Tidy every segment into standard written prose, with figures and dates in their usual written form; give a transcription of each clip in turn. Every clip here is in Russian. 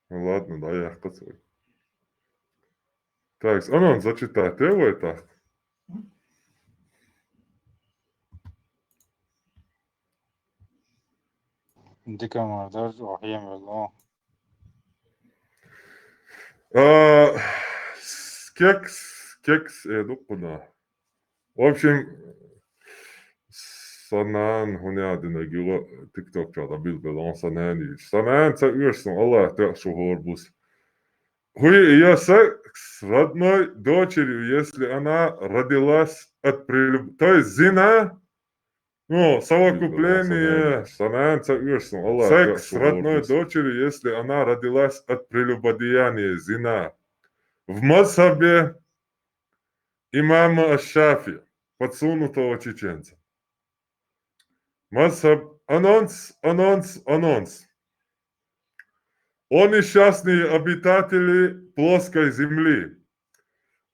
Ну ладно, да, я хотел. Так, Анон, зачитай, ты его это? Дика мардar ohiyem velo. Кекс, дуппуна. В общем, sanaan huneadina gila TikTok чада билбел он санаани. Санаан ца юрсон Allah тяшу хорбус. Хуй ее секс родной дочерью, если она родилась от то есть зина, ну, совокупление, санаан ца юрсон Allah секс родной дочерью, если она родилась от прелюбодеяния, зина. В мазхабе имама Аш-Шафи, подсунутого чеченца. Мазхаб, анонс. О несчастные обитатели плоской земли,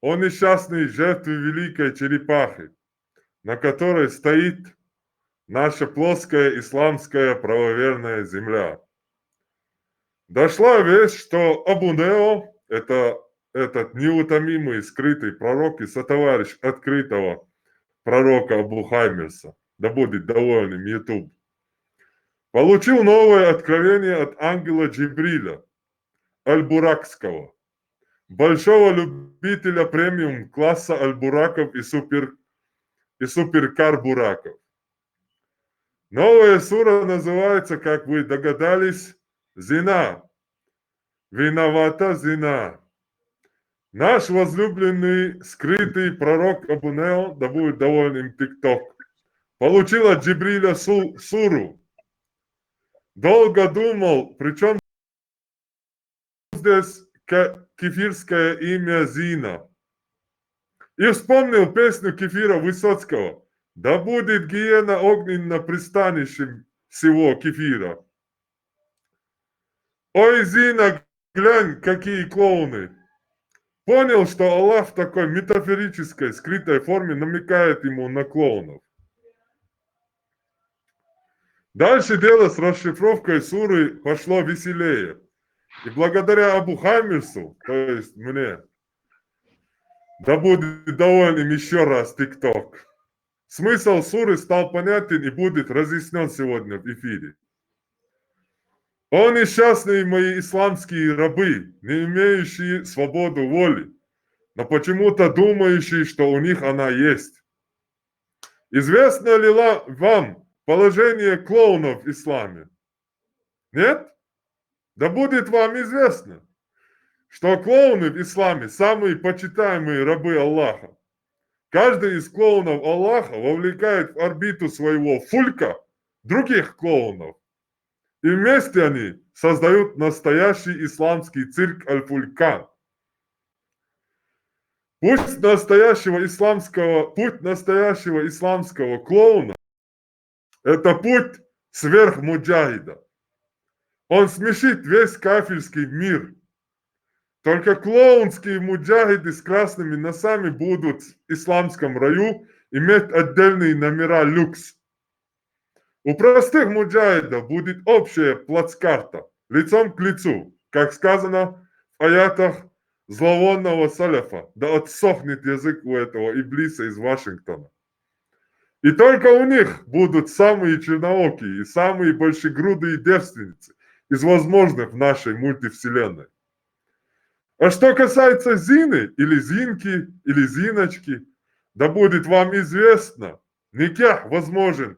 о несчастные жертвы великой черепахи, на которой стоит наша плоская исламская правоверная земля. Дошла весть, что Абу Нео, это этот неутомимый скрытый пророк и сотоварищ открытого пророка Абу Хаймерса, да будет доволен YouTube, получил новое откровение от ангела Джибриля, Аль-Буракского, большого любителя премиум-класса Аль-Бураков и суперкар Бураков. Новая сура называется, как вы догадались, Зина. Виновата зина. Наш возлюбленный скрытый пророк Абу Нео, да будет доволен им ТикТок, получил от Джибриля суру. Долго думал, причем здесь кефирское имя Зина. И вспомнил песню Кефира Высоцкого. Да будет гиена огненно пристанищем всего кефира. Ой, Зина, глянь, какие клоуны. Понял, что Аллах в такой метафорической, скрытой форме намекает ему на клоунов. Дальше дело с расшифровкой суры пошло веселее. И благодаря Абу Хамирсу, то есть мне, да будет доволен еще раз ТикТок, смысл суры стал понятен и будет разъяснен сегодня в эфире. О несчастные мои исламские рабы, не имеющие свободу воли, но почему-то думающие, что у них она есть. Известно ли вам положение клоунов в исламе? Нет? Да будет вам известно, что клоуны в исламе самые почитаемые рабы Аллаха. Каждый из клоунов Аллаха вовлекает в орбиту своего фулька других клоунов. И вместе они создают настоящий исламский цирк Аль-Фулькан. Путь настоящего исламского клоуна – это путь сверхмуджахида. Он смешит весь кафирский мир. Только клоунские муджахиды с красными носами будут в исламском раю иметь отдельные номера люкс. У простых муджахидов будет общая плацкарта, лицом к лицу, как сказано в аятах зловонного салафа, да отсохнет язык у этого иблиса из Вашингтона. И только у них будут самые черноокие и самые большегрудые девственницы из возможных в нашей мультивселенной. А что касается Зины, или Зинки, или Зиночки, да будет вам известно, никях возможен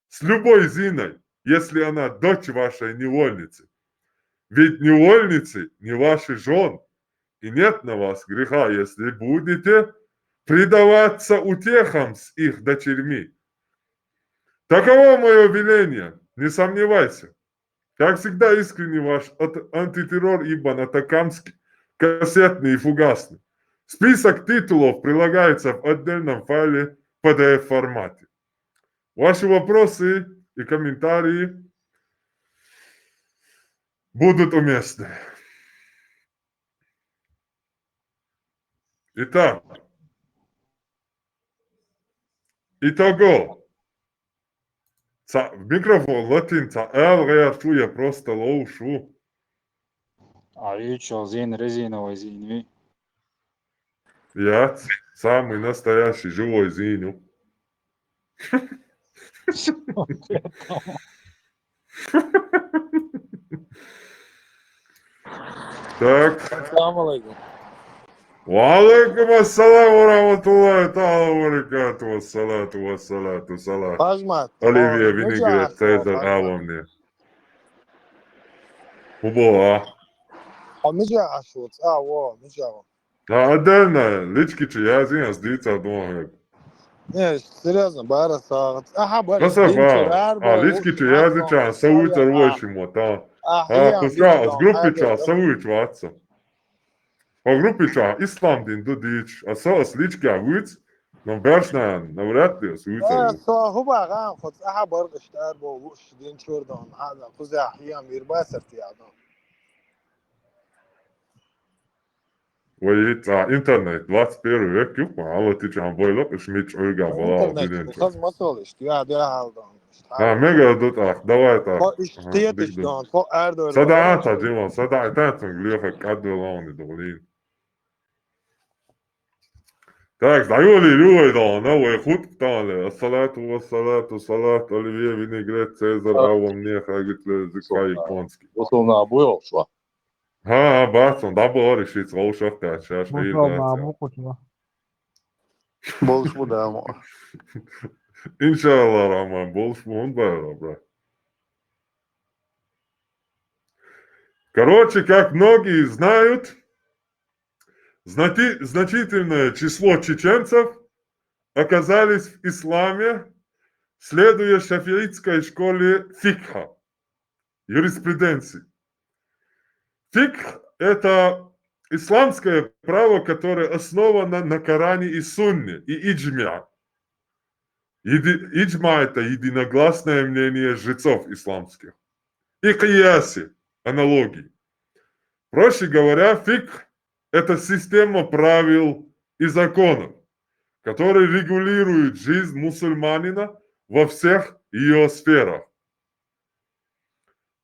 с любой Зиной, если она дочь вашей невольницы. Ведь невольницы не ваши жен, и нет на вас греха, если будете предаваться утехам с их дочерьми. Таково мое веление, не сомневайся. Как всегда, искренне ваш антитеррор Ибн Атакамский, кассетный и фугасный. Список титулов прилагается в отдельном файле в PDF-формате. Ваши вопросы и комментарии будут уместны. Итак, итого. Микрофон латинца, эл реартуя просто лоушу. Аючо, зин резиновый зин. Я самый настоящий живой Зиню. Так. Assalamu alaikum. Валейкум ассалам ва рахматуллахи та'ала ва баракату вассалату салам. Hajmat, Оливия, ne винегрет, Цезарь, Hajmat. Авамне. Убоа. Međa Ashut, međa. Отдельно, лички я зин сдиться дома. Ne, серьезно, bara saat. Barış Красава. dinçer ba Лички я зича, сауица рвойшему, та. Пуска, с группы ча, сауич ватса. По группе ча, ислам дин дудич, а соос лички авуиц, но бершнан, навряд ли сауица. هو باغان خود برق اشتار با وش دين شوردان هذا خذ احيام يربا سرتيادان ويت интернет, 21 век, юк, мало ты чам бойлок, шмич ойга бала интернет биден. خذ مسؤول اشتيا ده haldan мега дут давай так. خو اشتيت اشتان خو اردو صدعات جيما صدعات глеха кадвелони долин. Так, даюли люй да, на вы худ тали. Ассалату вассалату салат Оливия винегрет Цезарь авам мне хагитле зика японский. Условно обоил, что? Ха, бацон, да было решить лошадь качаш и Болуш да. Иншаллах, Роман, больше он был, брат. Короче, как многие знают, значительное число чеченцев оказались в исламе, следуя шафиитской школе фикха, юриспруденции. Фикх – это исламское право, которое основано на Коране и Сунне, и иджмя. Иджма – это единогласное мнение жрецов исламских. И кияси, аналогии. Проще говоря, фикх – это система правил и законов, которые регулируют жизнь мусульманина во всех ее сферах.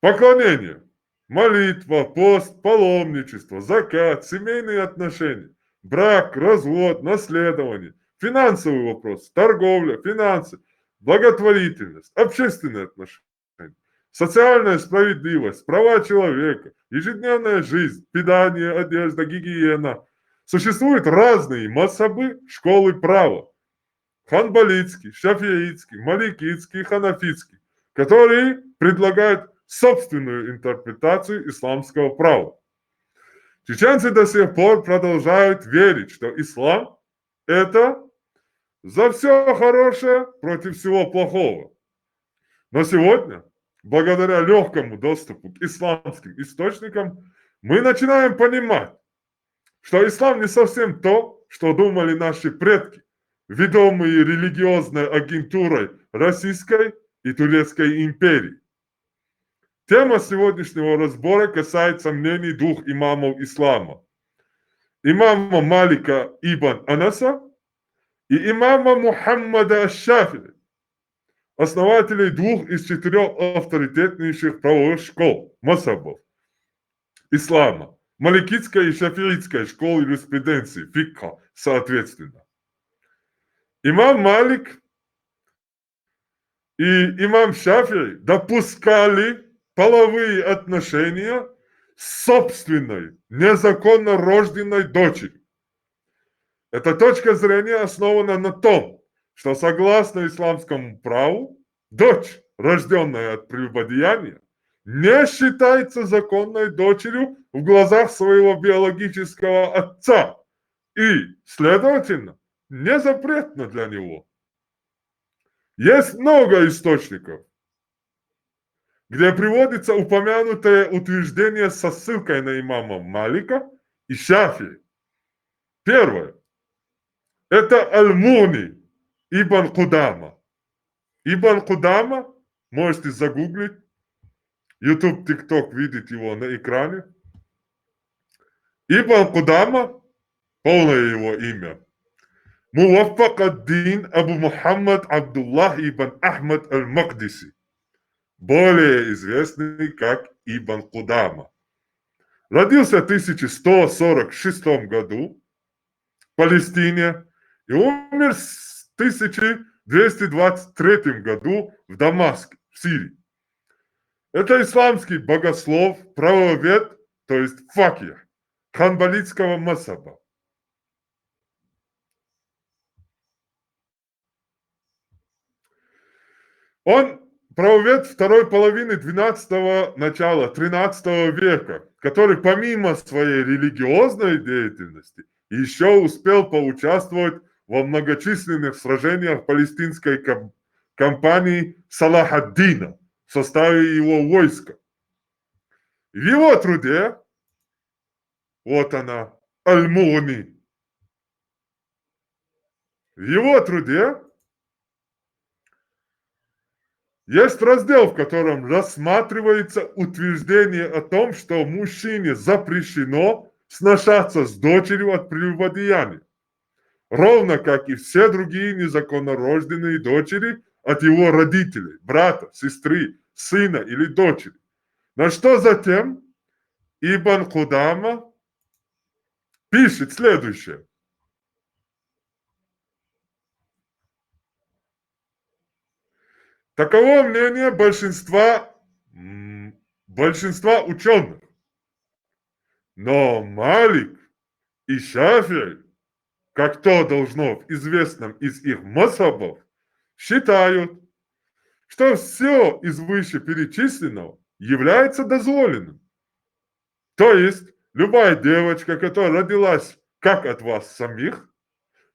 Поклонение, молитва, пост, паломничество, закат, семейные отношения, брак, развод, наследование, финансовый вопрос, торговля, финансы, благотворительность, общественные отношения, социальная справедливость, права человека, ежедневная жизнь, питание, одежда, гигиена. Существуют разные мазхабы школы права. Ханбалитский, шафиитский, маликитский, ханафитский, которые предлагают собственную интерпретацию исламского права. Чеченцы до сих пор продолжают верить, что ислам – это за все хорошее против всего плохого. Но сегодня, благодаря легкому доступу к исламским источникам, мы начинаем понимать, что ислам не совсем то, что думали наши предки, ведомые религиозной агентурой Российской и Турецкой империи. Тема сегодняшнего разбора касается мнений двух имамов ислама. Имама Малика ибн Анаса и имама Мухаммада аш-Шафии, основателей двух из 4 авторитетнейших правовых школ, мазхабов ислама, маликитской и шафиитской школ юриспруденции, фикха, соответственно. Имам Малик и имам Шафии допускали половые отношения с собственной, незаконно рожденной дочерью. Эта точка зрения основана на том, что согласно исламскому праву, дочь, рожденная от прелюбодеяния, не считается законной дочерью в глазах своего биологического отца и, следовательно, не запретна для него. Есть много источников, где приводится упомянутое утверждение со ссылкой на имама Малика и Шафии. Первое. Это Аль-Муни ибн Кудама. Ибн Кудама, можете загуглить, YouTube, TikTok, видит его на экране. Ибн Кудама, полное его имя, Муваффак ад-Дин Абу Мухаммад Абдуллах ибн Ахмад аль-Мақдиси, более известный как Ибн Кудама. Родился в 1146 году в Палестине и умер в 1223 году в Дамаске, в Сирии. Это исламский богослов, правовед, то есть факих, ханбалитского мазхаба. Он правовед второй половины 12-го, начала 13 века, который помимо своей религиозной деятельности еще успел поучаствовать во многочисленных сражениях палестинской кампании Салах ад-Дина в составе его войска. В его труде, вот она, Аль-Мугни, в его труде есть раздел, в котором рассматривается утверждение о том, что мужчине запрещено сношаться с дочерью от прелюбодеяния, ровно как и все другие незаконнорожденные дочери от его родителей, брата, сестры, сына или дочери. На что затем Ибн Кудама пишет следующее. Таково мнение большинства ученых. Но Малик и Шафи'и, как то должно в известном из их мазхабов, считают, что все из вышеперечисленного является дозволенным. То есть любая девочка, которая родилась как от вас самих,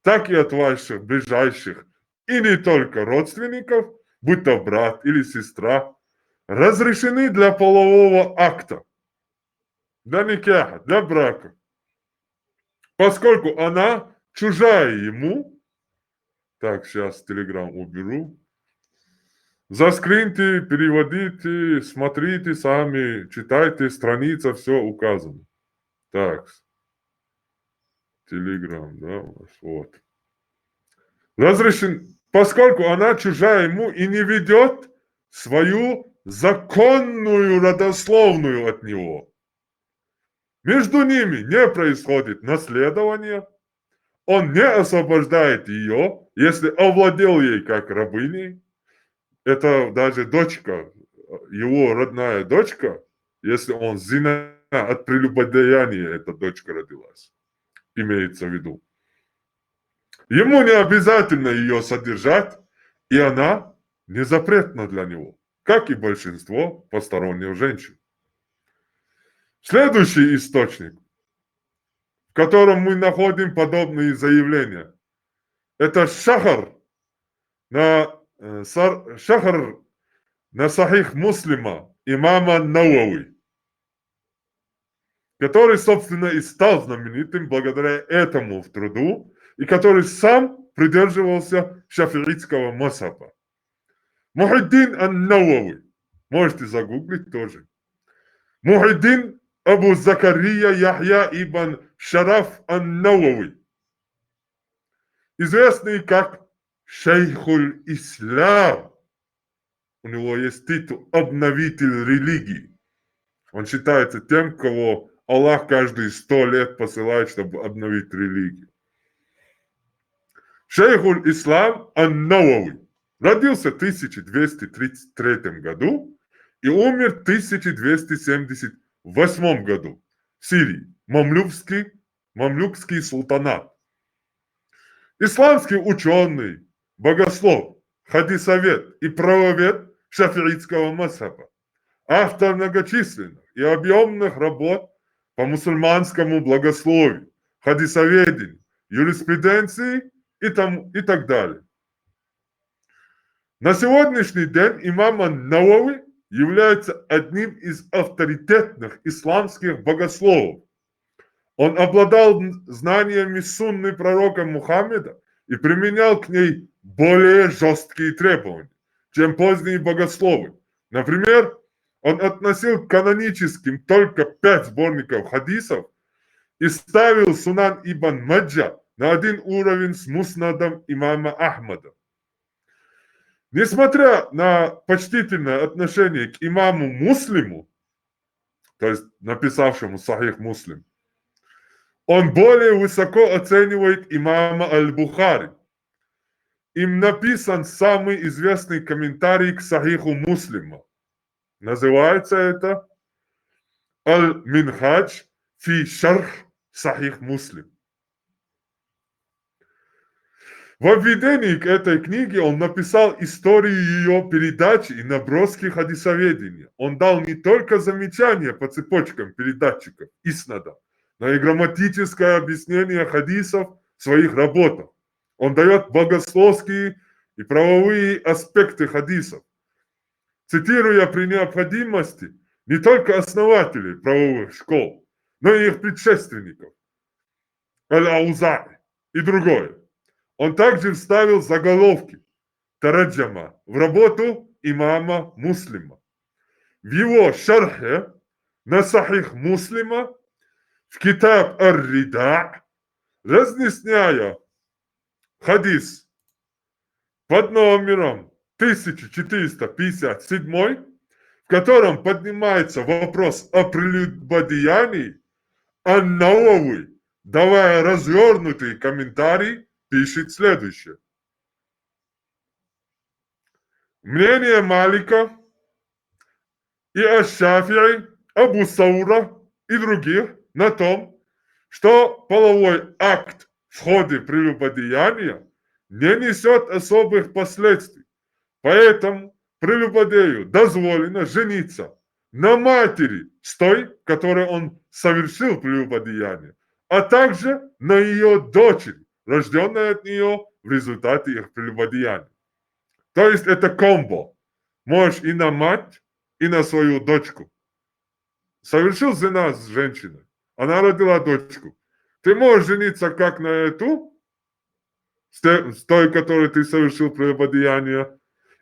так и от ваших ближайших и не только родственников, будь то брат или сестра, разрешены для полового акта, для никаха, для брака, поскольку она чужая ему. Так, сейчас Telegram уберу. Заскриньте, переводите, смотрите сами, читайте, страница, все указано. Так, Telegram, да, у нас, вот. Разрешен, поскольку она чужая ему и не ведет свою законную родословную от него. Между ними не происходит наследование, он не освобождает ее, если овладел ей как рабыней. Это даже дочка, его родная дочка, если он зина от прелюбодеяния, эта дочка родилась, имеется в виду. Ему не обязательно ее содержать, и она не запретна для него, как и большинство посторонних женщин. Следующий источник, в котором мы находим подобные заявления, это Шахар на Сахих Муслима имама Науави, который, собственно, и стал знаменитым благодаря этому в труду, и который сам придерживался шафиитского мазхаба. Мухиддин ан-Науави, можете загуглить тоже. Мухиддин Абу Закария Яхья ибн Шараф ан-Науави, известный как Шейхуль Ислам. У него есть титул «Обновитель религии». Он считается тем, кого Аллах каждые 100 лет посылает, чтобы обновить религию. Шейхуль Ислам ан-Науави родился в 1233 году и умер в 1278 году в Сирии, мамлюкский султанат. Исламский ученый, богослов, хадисовед и правовед шафиитского мазхаба, автор многочисленных и объемных работ по мусульманскому благословию, хадисоведению, юриспруденции и так далее. На сегодняшний день имам ан-Науави является одним из авторитетных исламских богословов. Он обладал знаниями сунны пророка Мухаммеда и применял к ней более жесткие требования, чем поздние богословы. Например, он относил к каноническим только 5 сборников хадисов и ставил Сунан ибн Маджа на один уровень с Муснадом имама Ахмада. Несмотря на почтительное отношение к имаму Муслиму, то есть написавшему Сахих Муслим, он более высоко оценивает имама Аль-Бухари. Им написан самый известный комментарий к Сахиху Муслима. Называется это Аль-Минхадж фи шарх Сахих Муслим. В введении к этой книге он написал историю ее передачи и наброски хадисоведения. Он дал не только замечания по цепочкам передатчиков иснада, но и грамматическое объяснение хадисов в своих работах. Он дает богословские и правовые аспекты хадисов, цитируя при необходимости не только основателей правовых школ, но и их предшественников, Аль-Аузаи и другое. Он также вставил заголовки тараджама в работу имама Муслима. В его шархе на Сахих Муслима в Китаб Ар-Рида, разъясняя хадис под номером 1457, в котором поднимается вопрос о прелюбодеянии, Ан-Навави, давая развернутый комментарий, пишет следующее. Мнение Малика и Аш-Шафи'и, Абу Саура и других на том, что половой акт в ходе прелюбодеяния не несет особых последствий. Поэтому прелюбодею дозволено жениться на матери с той, которой он совершил прелюбодеяние, а также на ее дочери, рожденной от нее в результате их прелюбодеяния. То есть это комбо. Можешь и на мать, и на свою дочку. Совершил зина с женщиной. Она родила дочку. Ты можешь жениться как на эту, с той, которой ты совершил прелюбодеяние,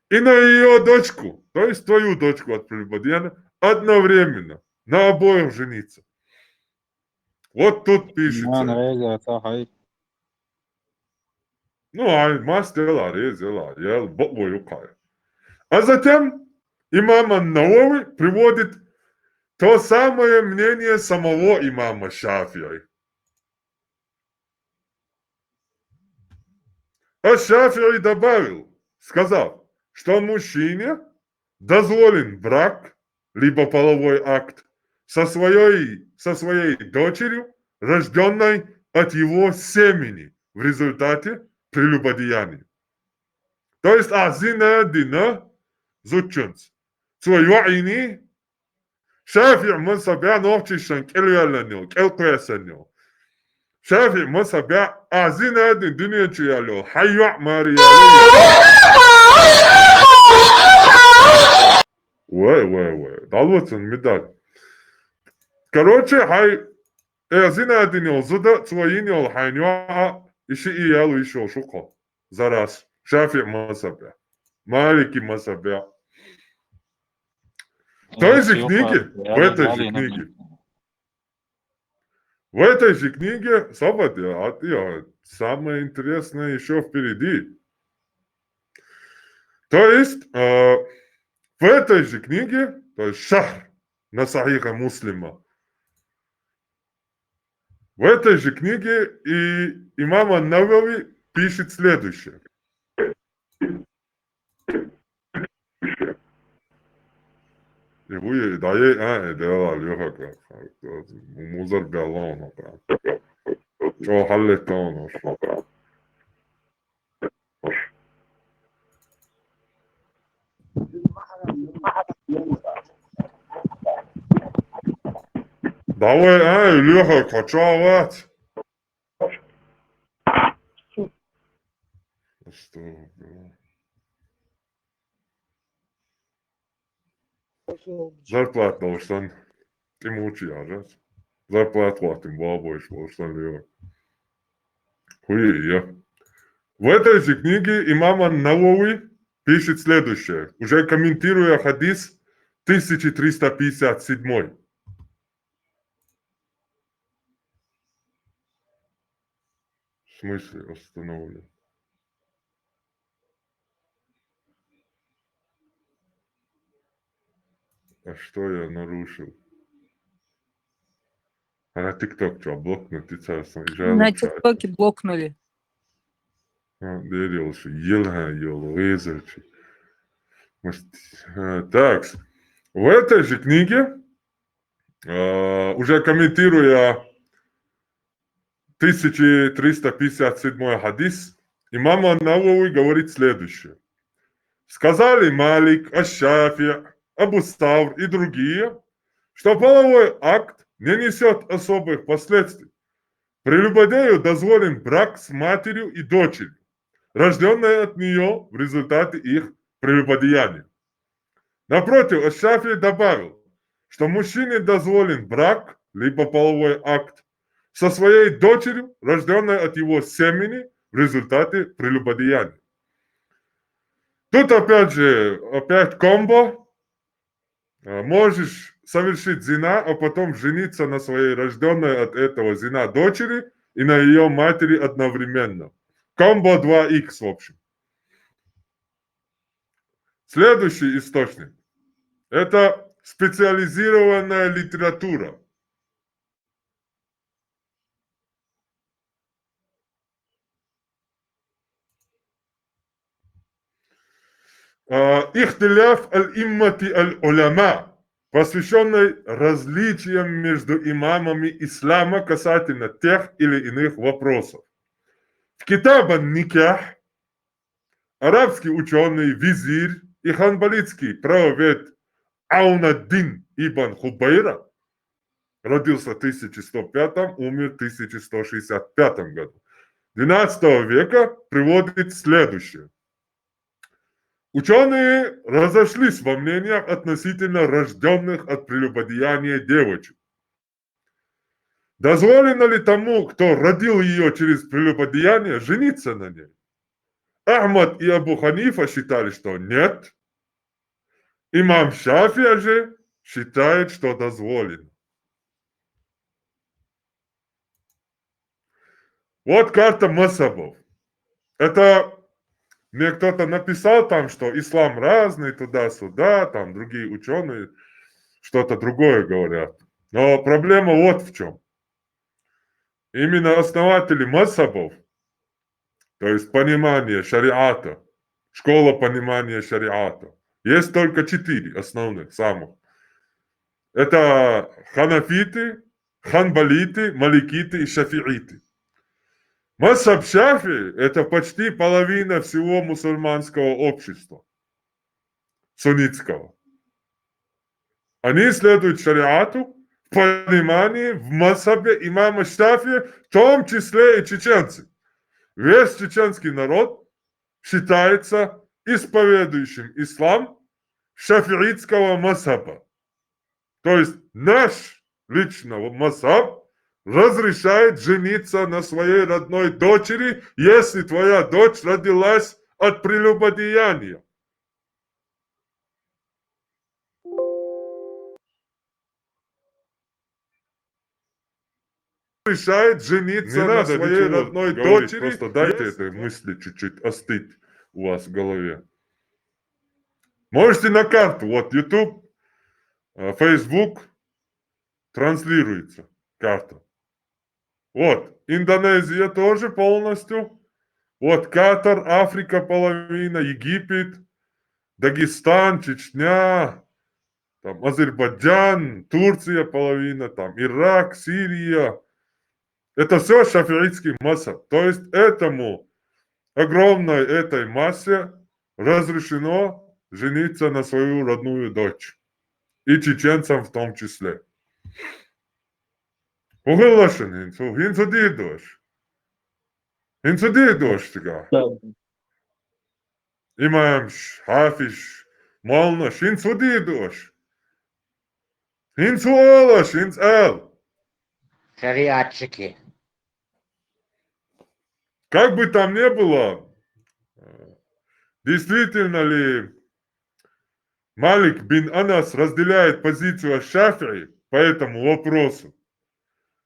и на ее дочку, то есть твою дочку от прелюбодеяния, одновременно. На обоих жениться. Вот тут пишется. أنا راجع صح. Ну, а мастер резал, я бою кай. А затем имам Ан-Навави приводит то самое мнение самого имама Шафи'и. А Шафи'и добавил, сказав, что мужчине дозволен брак, либо половой акт, со своей дочерью, рожденной от его семени в результате прелюбодеяния. То есть, зина дина зучунц. Цуюини Шафи'и мансабя новчишан келюяланю, келкуясаню. Шафи'и мансабя зина дин дуния чуялю, хайюа мариялю. Ой, далвацин медаль. Короче, зина дин зуда цуюини хайюа иши иялу ишо шуко. За раз. Шафи'и мансабя. Малики мансабя. В той же книге, в этой же книге, самое интересное еще впереди. То есть, в этой же книге, то есть Шахр на Сахиха Муслима, в этой же книге и имам Ан-Навави пишет следующее. Вы даете, да, легко, музар галлон, что халлетон, давай, легко, качавать. Зарплата должен ему учить, зарплату платим бабой, что ли. Хуя. В этой же книге имам Ан-Навави пишет следующее, уже комментируя хадис 1357. В смысле остановлен? А что я нарушил? А на ТикТок что, блокнуть и царство? На ТикТоке блокнули. Так, в этой же книге, уже комментируя 1357 хадис, имам ан-Навави говорит следующее. Сказали Малик, Аш-Шафи, Абу Ставр и другие, что половой акт не несет особых последствий. Прелюбодею дозволен брак с матерью и дочерью, рожденной от нее в результате их прелюбодеяния. Напротив, Аш-Шафи добавил, что мужчине дозволен брак, либо половой акт, со своей дочерью, рожденной от его семени в результате прелюбодеяния. Тут опять комбо. Можешь совершить зина, а потом жениться на своей рожденной от этого зина дочери и на ее матери одновременно. Комбо 2х, в общем. Следующий источник. Это специализированная литература. Ихтиляф аль-иммати аль-уляма, посвященный различиям между имамами ислама касательно тех или иных вопросов. В Китаб ан-Никах арабский ученый, визирь и ханбалитский правовед Аунаддин ибн Хубайра родился в 1105, умер в 1165 году. 12 века приводит следующее. Ученые разошлись во мнениях относительно рожденных от прелюбодеяния девочек. Дозволено ли тому, кто родил ее через прелюбодеяние, жениться на ней? Ахмад и Абу Ханифа считали, что нет. Имам Шафия же считает, что дозволено. Вот карта мазхабов. Это мне кто-то написал там, что ислам разный, туда-сюда, там другие ученые что-то другое говорят. Но проблема вот в чем. Именно основатели мазхабов, то есть понимание шариата, школа понимания шариата, есть только 4 основных, самых. Это ханафиты, ханбалиты, маликиты и шафииты. Мазхаб Шафи – это почти половина всего мусульманского общества, суннитского. Они следуют шариату в понимании в мазхабе имама Шафи, в том числе и чеченцы. Весь чеченский народ считается исповедующим ислам шафиитского мазхаба. То есть наш личный мазхаб разрешает жениться на своей родной дочери, если твоя дочь родилась от прелюбодеяния. Решает жениться на своей родной дочери. Просто дайте этой мысли чуть-чуть остыть у вас в голове. Можете на карту, вот YouTube, Facebook транслируется карта. Вот, Индонезия тоже полностью. Вот Катар, Африка половина, Египет, Дагестан, Чечня, там Азербайджан, Турция половина, там Ирак, Сирия. Это все шафиитский мазхаб. То есть этому огромной этой массе разрешено жениться на свою родную дочь. И чеченцам в том числе. Оглашен инсу дидош. Инсу дидош тига. Имам Хафиш, Молнаш, инсу дидош. Инсу олаш, инс эл. Шариатчики. Как бы там ни было, действительно ли Малик бин Анас разделяет позицию Шафии по этому вопросу.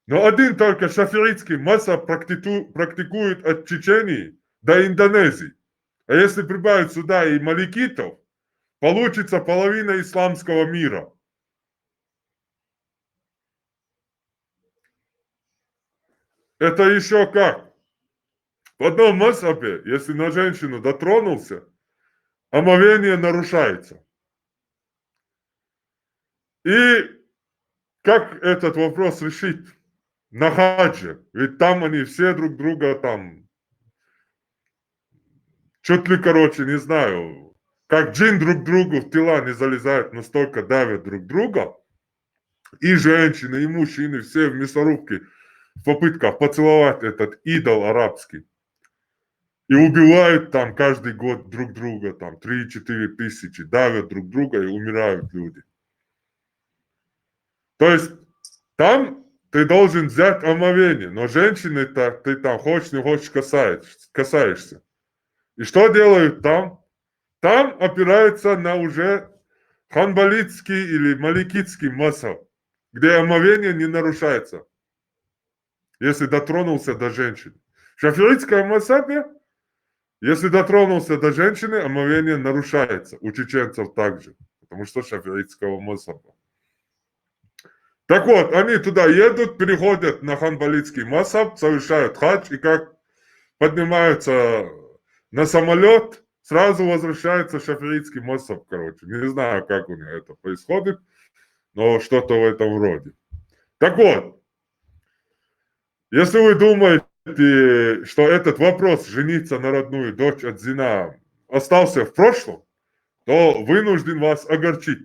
Но один только шафиитский мазхаб практикует от Чечении до Индонезии. А если прибавить сюда и маликитов, получится половина исламского мира. Это еще как? В одном масабе, если на женщину дотронулся, омовение нарушается. И как этот вопрос решить? На хаджи. Ведь там они все друг друга там, чуть ли, короче, не знаю, как джин друг другу в тела не залезают, настолько давят друг друга. И женщины, и мужчины, все в мясорубке в попытках поцеловать этот идол арабский. И убивают там каждый год друг друга, там 3-4 тысячи, давят друг друга и умирают люди. То есть там ты должен взять омовение, но женщины-то ты там хочешь не хочешь касаешься. И что делают там? Там опираются на уже ханбалитский или маликитский масав, где омовение не нарушается, если дотронулся до женщины. В шафиитском масабе, если дотронулся до женщины, омовение нарушается. У чеченцев также, потому что шафиитского масаба. Так вот, они туда едут, переходят на ханбалитский масаб, совершают хадж, и как поднимаются на самолет, сразу возвращается шафиитский масаб, короче. Не знаю, как у них это происходит, но что-то в этом роде. Так вот, если вы думаете, что этот вопрос жениться на родную дочь от зина остался в прошлом, то вынужден вас огорчить.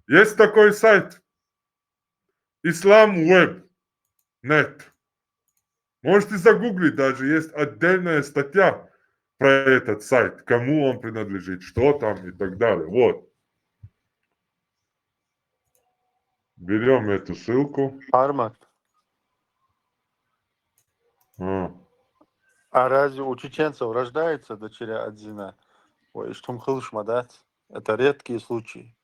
Есть такой сайт islamweb.net. Можете загуглить, даже есть отдельная статья про этот сайт, кому он принадлежит, что там и так далее. Вот. Берем эту ссылку. Армат, А разве у чеченцев рождается дочеря Адзина? Ой, что мхылшмадат? Это редкие случаи.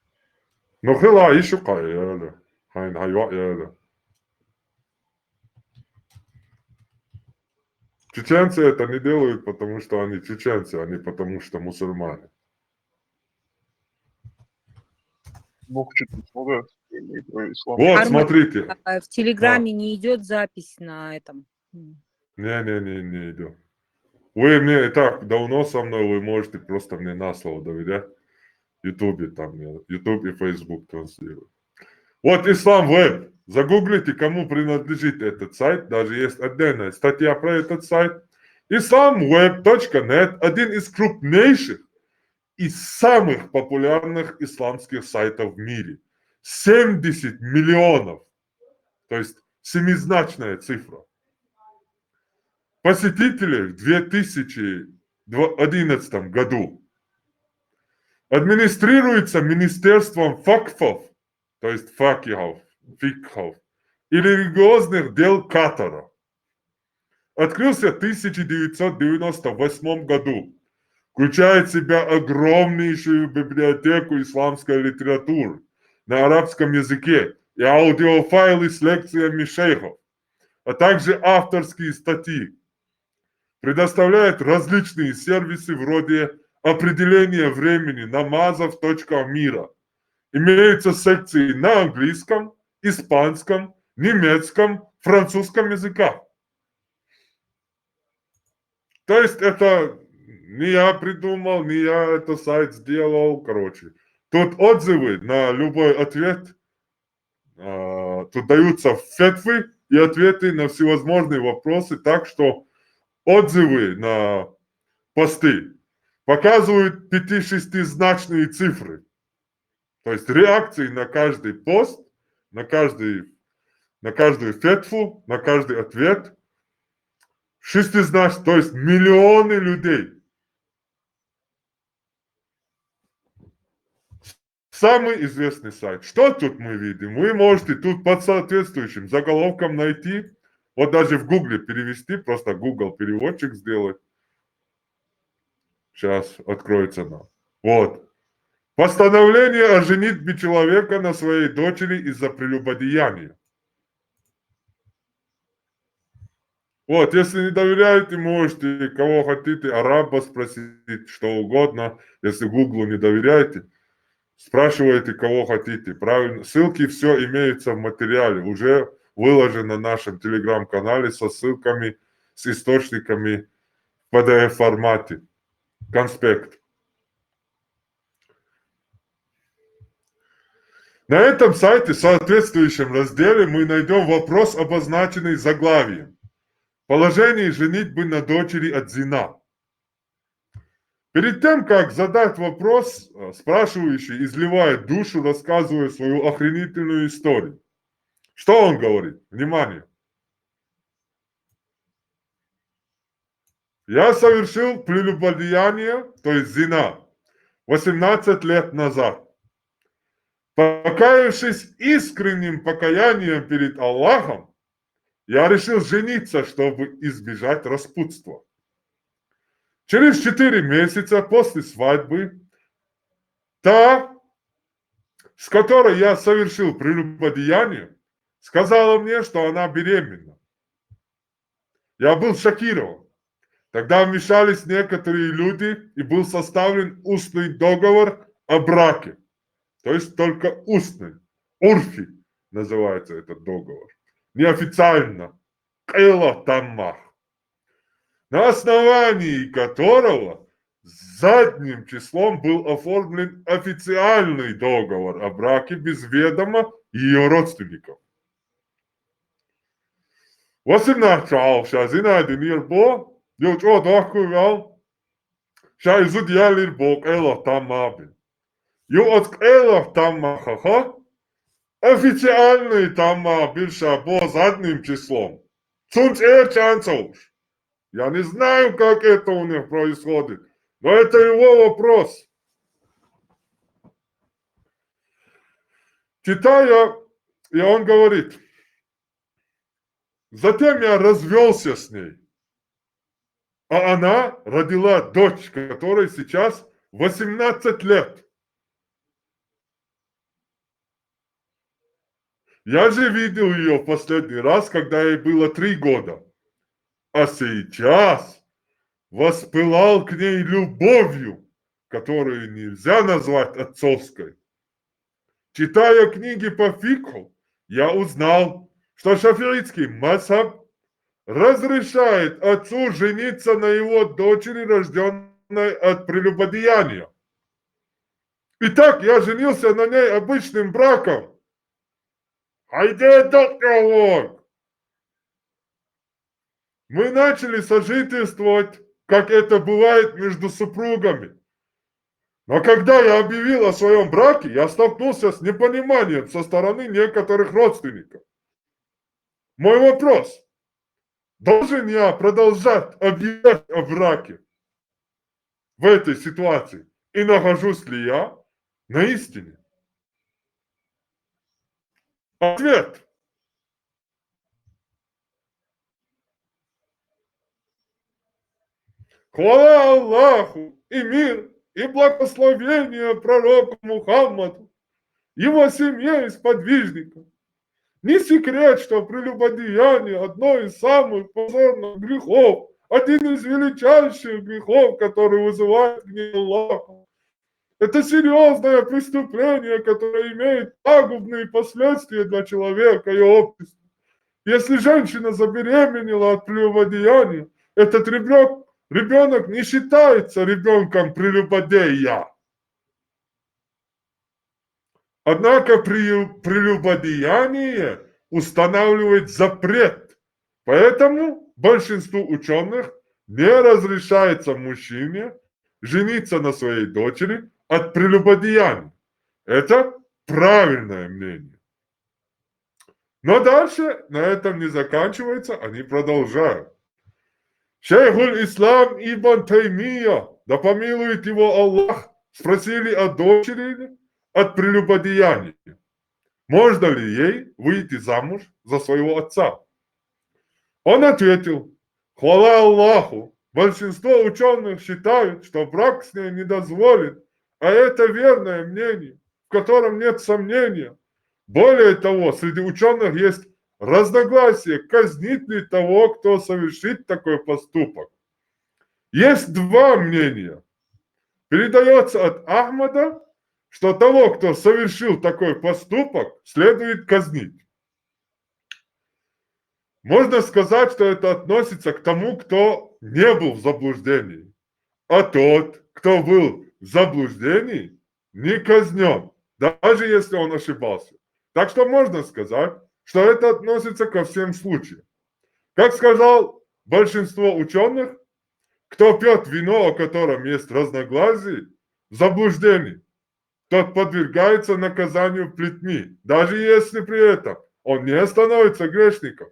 Ну, хила, еще кая, хайн хайва, чеченцы это не делают, потому что они чеченцы, а не потому что мусульмане. Бог чуть-чуть много и про ислам. Вот, Арман, смотрите. В Телеграме не идет запись на этом. Не идет. Вы мне и так давно со мной, вы можете просто мне на слово доверять. Ютубе там, Ютуб и Фейсбук транслируют. Вот Ислам Веб. Загуглите, кому принадлежит этот сайт. Даже есть отдельная статья про этот сайт. islamweb.net – один из крупнейших и самых популярных исламских сайтов в мире. 70 миллионов. То есть семизначная цифра. Посетителей в 2011 году. Администрируется Министерством факфов, то есть фикхов, и религиозных дел Катара. Открылся в 1998 году. Включает в себя огромнейшую библиотеку исламской литературы на арабском языке и аудиофайлы с лекциями шейхов, а также авторские статьи. Предоставляет различные сервисы вроде определения времени намазов .мира. Имеются секции на английском, испанском, немецком, французском языках. То есть это не я придумал, не я этот сайт сделал, короче. Тут отзывы на любой ответ, тут даются фетвы и ответы на всевозможные вопросы, так что отзывы на посты показывают 5-6-значные цифры. То есть реакции на каждый пост, на каждую фетву, на каждый ответ. Шестизначный, то есть миллионы людей. Самый известный сайт. Что тут мы видим? Вы можете тут под соответствующим заголовком найти, вот даже в Гугле перевести, просто Google переводчик сделать. Сейчас откроется нам. Вот. Постановление о женитьбе человека на своей дочери из-за прелюбодеяния. Вот, если не доверяете, можете кого хотите, араба спросить, что угодно. Если Гуглу не доверяете, спрашивайте кого хотите. Правильно. Ссылки все имеются в материале. Уже выложен на нашем телеграм-канале со ссылками, с источниками в PDF-формате. Конспект. На этом сайте в соответствующем разделе мы найдем вопрос, обозначенный заглавием. Положение женитьбы на дочери от зина. Перед тем, как задать вопрос, спрашивающий изливает душу, рассказывая свою охренительную историю. Что он говорит? Внимание. Я совершил прелюбодеяние, то есть зина, 18 лет назад. Покаявшись искренним покаянием перед Аллахом, я решил жениться, чтобы избежать распутства. Через 4 месяца после свадьбы та, с которой я совершил прелюбодеяние, сказала мне, что она беременна. Я был шокирован. Тогда вмешались некоторые люди и был составлен устный договор о браке. То есть только устный. Урфи называется этот договор. Неофициально. Кэла Таммах. На основании которого задним числом был оформлен официальный договор о браке без ведома ее родственников. 18 šā zinātne ir bo, jo to doku vēl šai zudjēli ir bo kēla tam abi. Jo от kēla там ха-ха, официальный там більше бо задним числом. Цунц чанцов. Я не знаю, как это у них происходит, но это его вопрос. Читая, и он говорит, затем я развелся с ней, а она родила дочь, которой сейчас 18 лет. Я же видел ее в последний раз, когда ей было 3 года. А сейчас воспылал к ней любовью, которую нельзя назвать отцовской. Читая книги по фикху, я узнал, что шафиитский мазхаб разрешает отцу жениться на его дочери, рожденной от прелюбодеяния. Итак, я женился на ней обычным браком. Хайде, доктор! Мы начали сожительствовать, как это бывает между супругами. Но когда я объявил о своем браке, я столкнулся с непониманием со стороны некоторых родственников. Мой вопрос. Должен я продолжать объявлять о браке в этой ситуации? И нахожусь ли я на истине? Ответ. Хвала Аллаху и мир, и благословение пророку Мухаммаду, его семье и сподвижникам. Не секрет, что прелюбодеяние одно из самых позорных грехов, один из величайших грехов, который вызывает гнев Аллаха. Это серьезное преступление, которое имеет пагубные последствия для человека и общества. Если женщина забеременела от прелюбодеяния, этот ребенок не считается ребенком прелюбодея. Однако прелюбодеяние устанавливает запрет. Поэтому большинству ученых не разрешается мужчине жениться на своей дочери от прелюбодеяния. Это правильное мнение. Но дальше на этом не заканчивается, они продолжают. Шейхуль Ислам Ибн Таймия, да помилует его Аллах, спросили о дочери от прелюбодеяния. Можно ли ей выйти замуж за своего отца? Он ответил, хвала Аллаху, большинство ученых считают, что брак с ней не дозволен, а это верное мнение, в котором нет сомнения. Более того, среди ученых есть разногласия, казнит ли того, кто совершит такой поступок. Есть 2 мнения. Передается от Ахмада, что того, кто совершил такой поступок, следует казнить. можно сказать, что это относится к тому, кто не был в заблуждении. А тот, кто был в заблуждении, не казнен, даже если он ошибался. Так что можно сказать, что это относится ко всем случаям. Как сказал большинство ученых, кто пьет вино, о котором есть разногласия, в заблуждении, тот подвергается наказанию плетьми, даже если при этом он не становится грешником,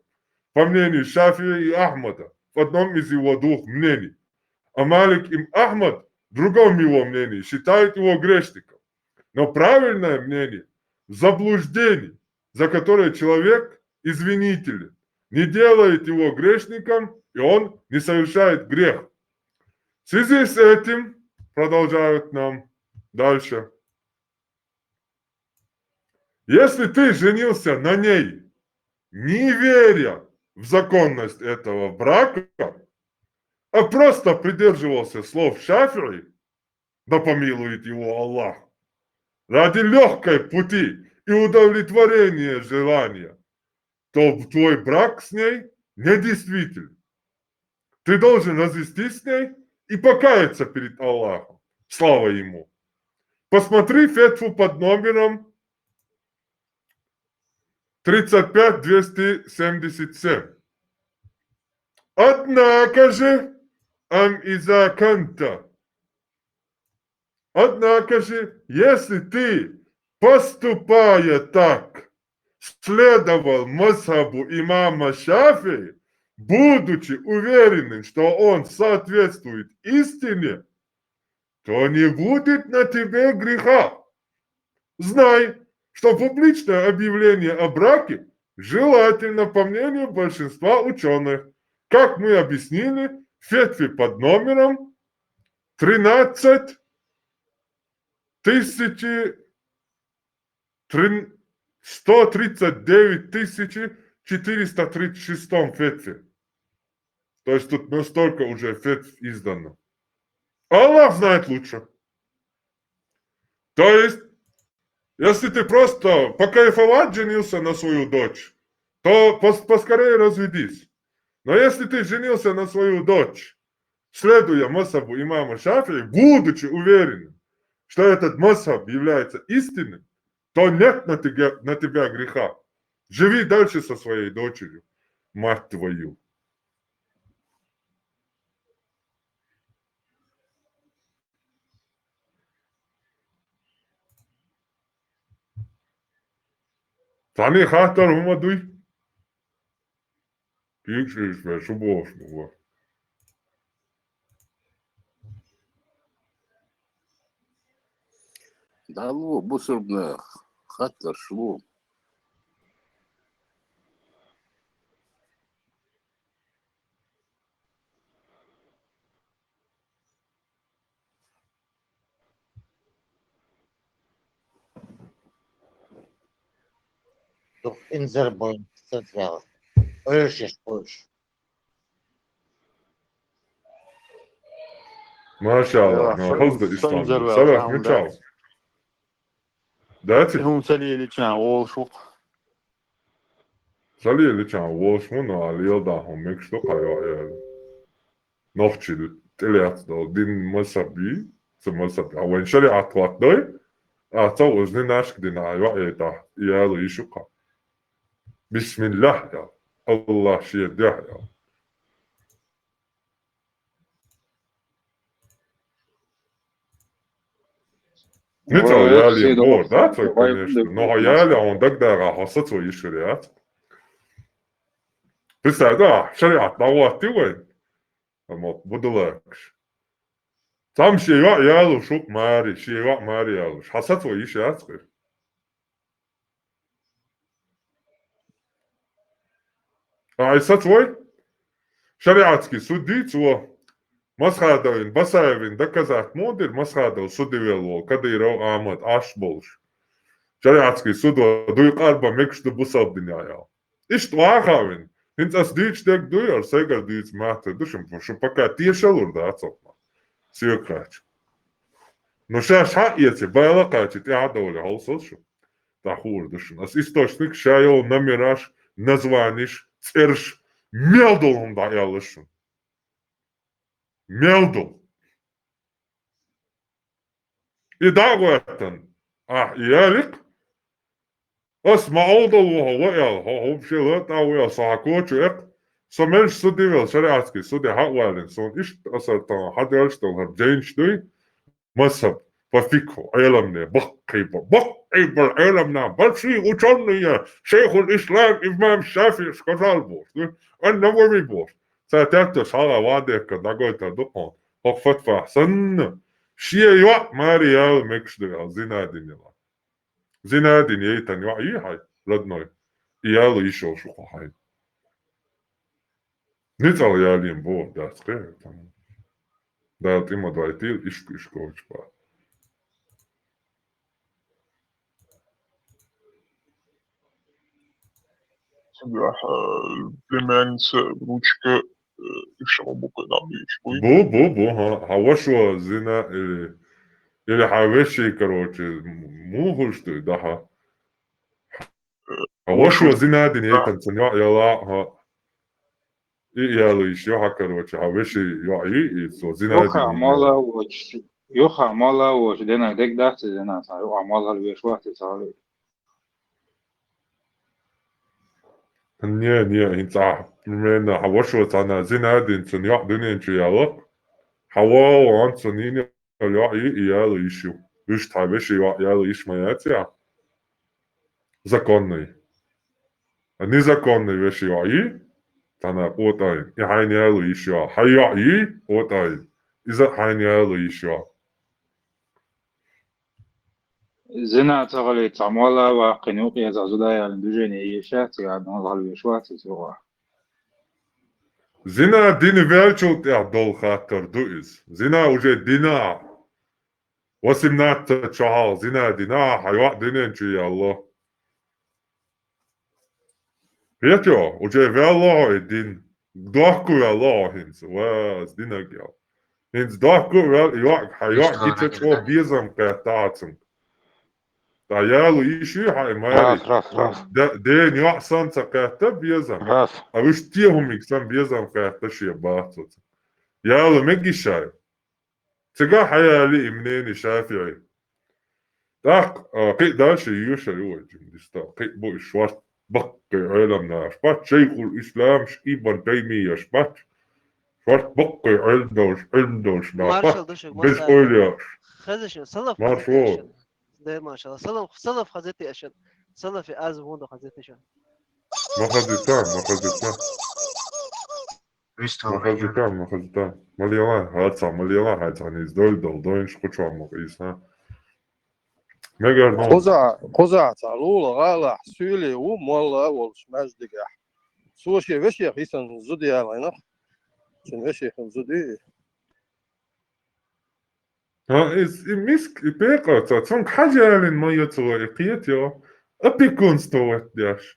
по мнению Шафия и Ахмада, в одном из его двух мнений. А Малик и Ахмад, в другом его мнении, считают его грешником. Но правильное мнение – заблуждение, за которое человек извинителен, не делает его грешником, и он не совершает грех. В связи с этим, продолжают нам дальше, если ты женился на ней, не веря в законность этого брака, а просто придерживался слов Шафии, да помилует его Аллах, ради легкой пути и удовлетворения желания, то твой брак с ней недействителен. Ты должен развестись с ней и покаяться перед Аллахом. Слава Ему. Посмотри фетву под номером 35277. Однако же, однако же, если ты, поступая так, следовал мазхабу имама Шафии, будучи уверенным, что он соответствует истине, то не будет на тебе греха. Знай, что публичное объявление о браке желательно, по мнению большинства ученых, как мы объяснили в фетве под номером 139 436 фетве. То есть тут настолько уже фетв издано. Аллах знает лучше. То есть, если ты просто покайфовать женился на свою дочь, то поскорее разведись. Но если ты женился на свою дочь, следуя мазхабу имама Шафии, будучи уверенным, что этот мазхаб является истинным, то нет на тебя греха. Живи дальше со своей дочерью, мать твою. Tani hahtar humaduy. Büyük şey şu boş mu var? Да, ну, бусурбна хатта шло. Doch inzerboyn central. Ölçüş boş. Maşallah. Hızlı İslam'da. Sabah mı çal? That's it. هم سليلي كان وشوق. Saliyeli çan volşmun aliyel dahum mekşto kaya nohçil teleyat da din masabi se masabi awen şeriat vatdoy ata uzni naşk din ayva eta iyalı işuka Bismillah ya Allah şiyedeh ya Не то я ли бор, да, твой, конечно, но я ли он тогда рахаса твои шариат. Представь, да, шариат, на вот ты вой, вот, буду лакш. Там шева ялу шук мари, шева мари ялу, хаса твои шариат. А и со твой шариатский судить его. Масхадовин, Басаевин доказать модель, Масхадов судивело, Кадыров, Ахмад, Ашболш. Шариатский суд, дуйк арба мекшты бусабдиняял. И что Ахавин, инцас дич дек дуяр, сегар дич махты душим, что пока тишалур да отцопма. Сюкач. Но сейчас хаете, байла качет, и адоли, холсошу. Тахур душим. Ас источник шайол намираш, названиш, церш, Мелдолом да ялышын. Мелдол. И дагуэттен. Ялик. As maaldol wo wel, hoop je dat nou wel zo akkoordje echt. Zo mensen zo die wel, zo de aski, zo de hat wel en zo is als het dan had je al het change doe. Masab, Fafiko, Elamne, Bakkeber, Elamna, Batsi, Uchonnia, Sheikhul Islam, Imam Shafi, Skazalbos, en dan word je boos. Zij dat dus alle waarden dat gooit dat ook. Ook fatwa, san, zie je wat, Mariel, mixde al zinadinila. زنادين يتن يعي هاي لدناي يالو يشو شو هاي نتال يالين بو داس خير تمام دا تيما دايتيل إشكوش با صباح البلمانس بروشكا يشربوا كده بيشوي بو ها هوشو زنا اللي حاوشي كروتش مو هوشتو ده هوشو زنادين يتن تنيا يلا ها يالو يشو هكروتش هاوشي يعي سو يوخا زنادين عمالة وش يوخا عمالة وش دينا ديك داخت دينا صار عمالة الويش واحد صار نيا انت من هوشو تانا زنادين تنيا دنيا يلا هوا وان تنين يالو يشو وش تعبش يالو يش ماياتيا законный а незаконный вещи яи тана отай и хайнялу еще хайяи отай из-за хайнялу еще زنا تغلي تعمالة وقنوق يزعزودا يعني دوجيني يشات يعني نظر الويش واحد سوا زنا دين велчут я дол хатер дуиз зина уже дина 18 شهر زنا دина хайва динен чи الله Петя, уже вело дин дохку вело хинс вас динагел хинс дохку вел я хайва гитчо безам катацем Da yalu işi hay mari. Раф. De ni ahsan takahta biyazam. Раф. Avish tiyahum iksan biyazam kahta şey bahtot. Yalu megishay. Tiga hayali imneni shafi'i. Tak qi dashi yusha yuwajim dista. Qi bu şwart bakkı ilamna. Şbat Şeyhul İslam ibn Taymiyyah şbat. Şwart bakkı ilmdosh na. مارشال دشك Biz öyle. خزش صنف Marşo. ده ما شاء الله صنف خزيتي اشن صنف في ازم هون خزيتي شن Mahazitan. Mahazitan. Maliyala haytaniz dol şkuçwa mokisa. Megar no. قزع تعلول غالح سولي ومولا والشماج دقاح سوشي وشي خيسن زودي علينا شن وشي خن زودي Ha misk ipeka tsong hajalin mayatso iqiyatyo apikunsto diash.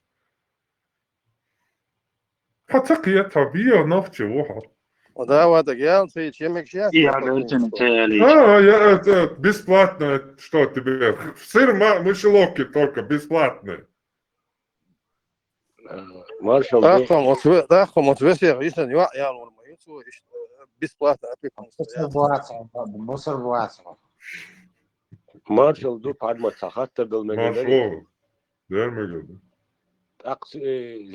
Hataqiyat tabiya nafchi waha. وده ودقيال في يمك شيء يعني قلت انت ليش Я это бесплатно что тебе? Сыр мышеловки только бесплатно. مارشال داخل متوسع خيسن يا والما يسوي بسبلاتا مصر مارشال دو بعد ما تخطر دول من Машло. Дермегеді. أقص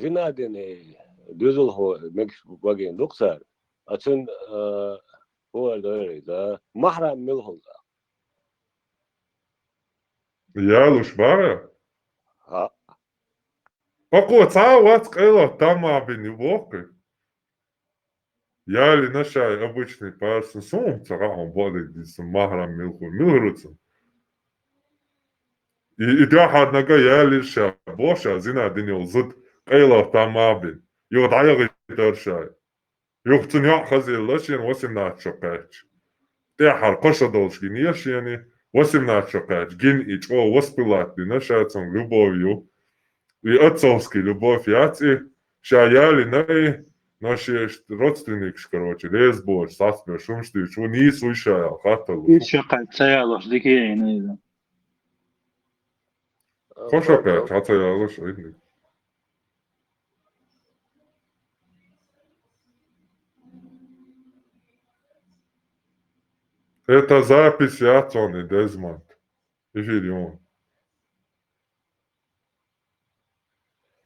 زنادين دوزل هو مكس باقين دكسر أتن هو ده محرم ملهم Ялуш бара. ها Поко цаават скайла тама бини вокы. Яли нашай обычный парсон сум цагаам боли дис махрам милхуцен. И да нага яли ша боша зина динил зуд кайла тама бин. Йо дайга дершай. Йохтун я хазил лашин 18 قاч. Tehar коша должки нешени 18 قاч. Гин ич о воспилат нашацом любовью. И отцовский любовь яци, шаяли наши родственники, короче, лесбош, сасмер, шумштыч, он не слышал, хатал. ايش قاعد سيالوش ديكي يعني Хоша опять, хата ялош, идни. Это запись Яцоны, Дезмонд. Эфирион.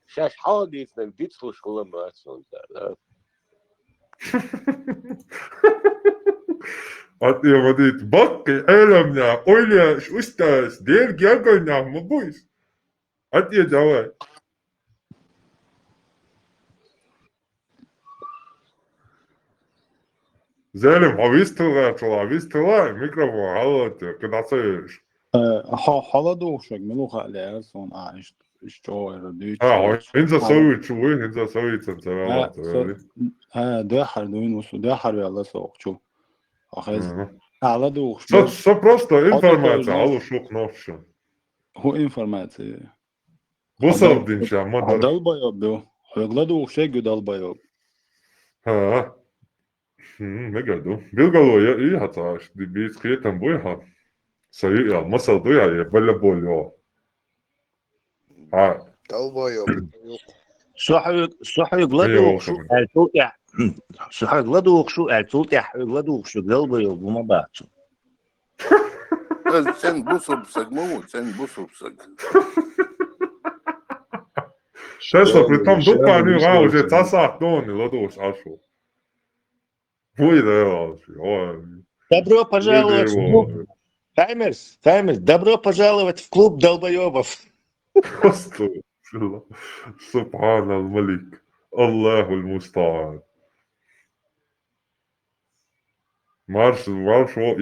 Сейчас حادثنا بيدخل شغل مراسون ده. От я водит бакки, элемня, ойля, устас, дер гягоня, мабусь. От я давай. Зелем, авистыла, микрофон, алло, когда слышишь. حالا شك ملوخ على صون اشتغل رديت انت سويت شو انت سويت انت ده حردوين وسو ده حرب الله سوق شو أخذ على دوخ Со просто информация, алло, шук новше. هو информация Бусал динча, мадар. ضلبة يبدو يغلطوا شيء ضلبة يب Ha. Megadu. Bilgalo ja i hataš, di bi skrietam boja. Savi, ja, masal doja je bella boljo. Ha. صح يغلطوا شو التوتح صح يغلطوا شو التوتح يغلطوا شو قلبي وما بعرف Sen busupsak mı? Sen busupsak. Šesto, pri tom dupani rao, že casa toni, lodoš, ašo. Bude evo, Добро пожаловать в клуб. Таймерс, добро пожаловать в клуб долбоебов. Просто, سبحان الملك الله المستعان Marš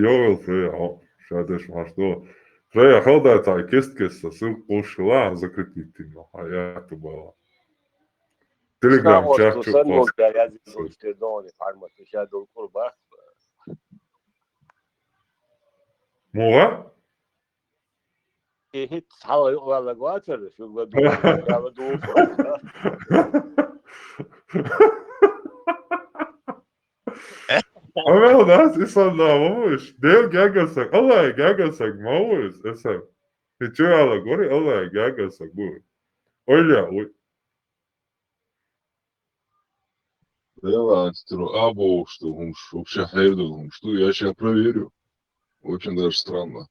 jovel Freja, šādeš marš to. Freja haldētāji kistkiesa silpuši lā zakritītino, a jā, tu balā. Telegram chat Sen oldu yazıyor işte doğru parmak aşağı doğru kurba. Muğa? Hiç hava yok valla guatır. Şu doğru doğru. Vēl das izsādā mūs. Dēļ gagasak, alai gagasak mūs. Esam. Hičujāla gori, alai gagasak būs. Oļā, Давайте, або что, вообще хайрдом, что я сейчас проверю. Очень даже странно.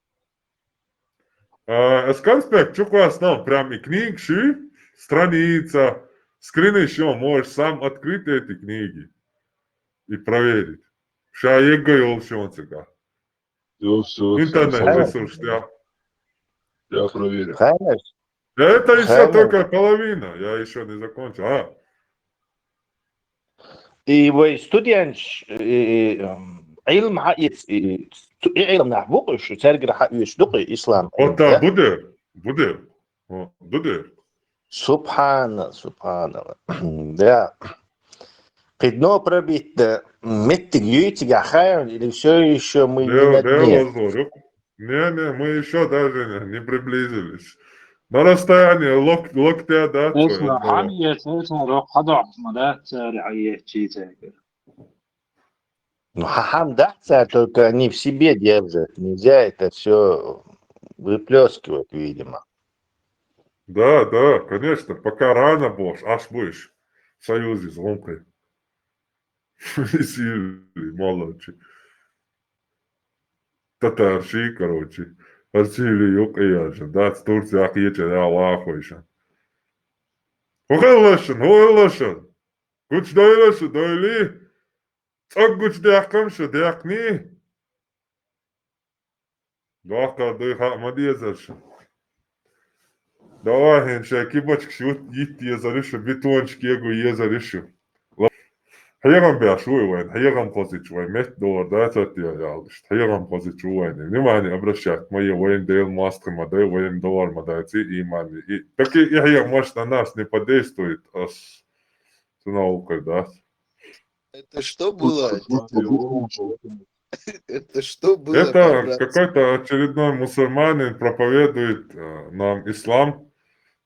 Es konspekt чуквас нам прям и книг ши, страница, скрины еще можешь сам открыть эти книги и проверить. Ша его елшонцега. Все. Интернет ресурс, да. Я проверю. Это еще только половина, я еще не закончил. И вы студент علم علم نحبوق شو ترجع حق يشدق إسلام. Otta budur. سبحان الله. Да. Предно пробить метик ютига хайон или все еще мы не на дне? Не, мы еще даже не приблизились. На расстоянии локтя, да? اسمع حامية اسمه روح خضع مدات رعاية читать. Ну, хахам даться, только они в себе держат. Нельзя это все выплескивать, видимо. Да, конечно. Пока рано будешь, аж будешь в союзе с Ломкой. И Сирией, молодцы. Татарши, короче. Арсилий yok iyacın. Das Turciya geçer Allah'a koyuşan. Hoğalaşın. Güç doyulaşın, doyuli. Çok güç deyakkamşı, deyakni. Doğaka doyha diyezerşin. Давай, шаки бачки, вот идти я зарешу, бетончик его я зарешу. Хайгам бяшуй, хайгам позичуй, мет доллар, да, это я алыш. Хайгам позичуй, внимание, обращать мои воен дейл мастер модель, воен доллар модельцы и мани. И таки я может на нас не подействует, аж с наукой, да. Это что было? Это что было? Это какой-то очередной мусульманин проповедует нам ислам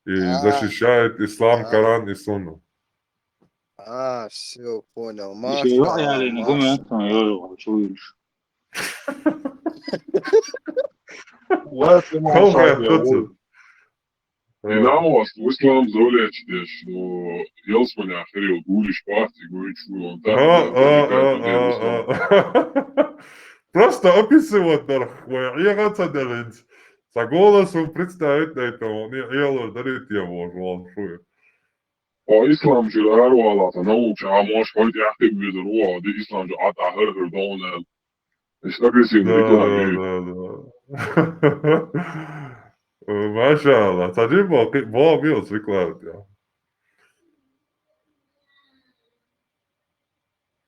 и защищает ислам, Коран и Сунну. Все, понял. Dinamo İslam zöyle işte şu Yalçın ahiri guliş parti guliş bu. Просто описывать ехаться делать. Со голосом представить на этого. Не ела дарит его, жуалшую. İslamcı her vallahi ne olmuş ama şöyle yaktık bilir o adı İslamcı ata her donel. İşte bir şey Да, да. Машалла. Таджи бил свиклад, я.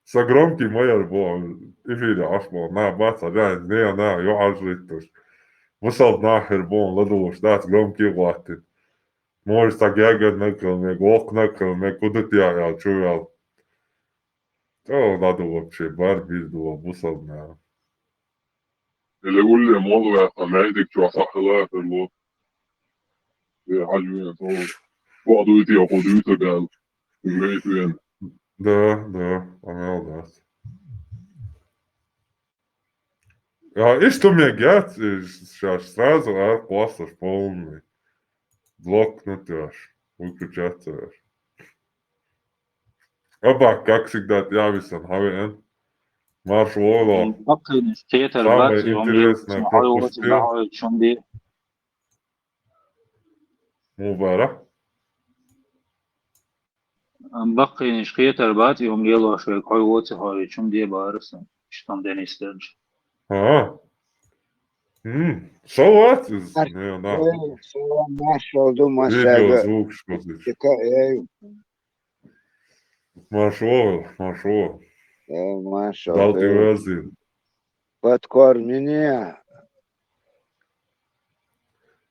Со громкий майор был. Эфире ашмал. На баца, да, не, юажлиттуш. Высал нахер был, ладуш, да, громкий латин. Может, так ягод накрыл, глок накрыл, куда ты я чуял. То надо вообще, бар bizdu, высал на. اللي يقول لي موضوع يا سمعتك شو صحلا في الوقت. يا حجمي صوت. وقضيتي يا قضيتك قال. جريت وين. Да, понял, да. И что мне гад, сейчас сразу класс полный. Блокнот аж, выключаться аж. Оба, как всегда, Явисон, Хавиэн. Марш Лойло. بقي نستيتر Самое بات يوم интересное محاولة пропустил. الله شون دي Мубарак. بقي نشقيتر بات يوم يلا شوي قوة هاي شون دي بارس شتام دني سترج Ага. So what is... Не, да. Видео, звук, что здесь. Маршол. Дал ты вазин. Подкорм меня.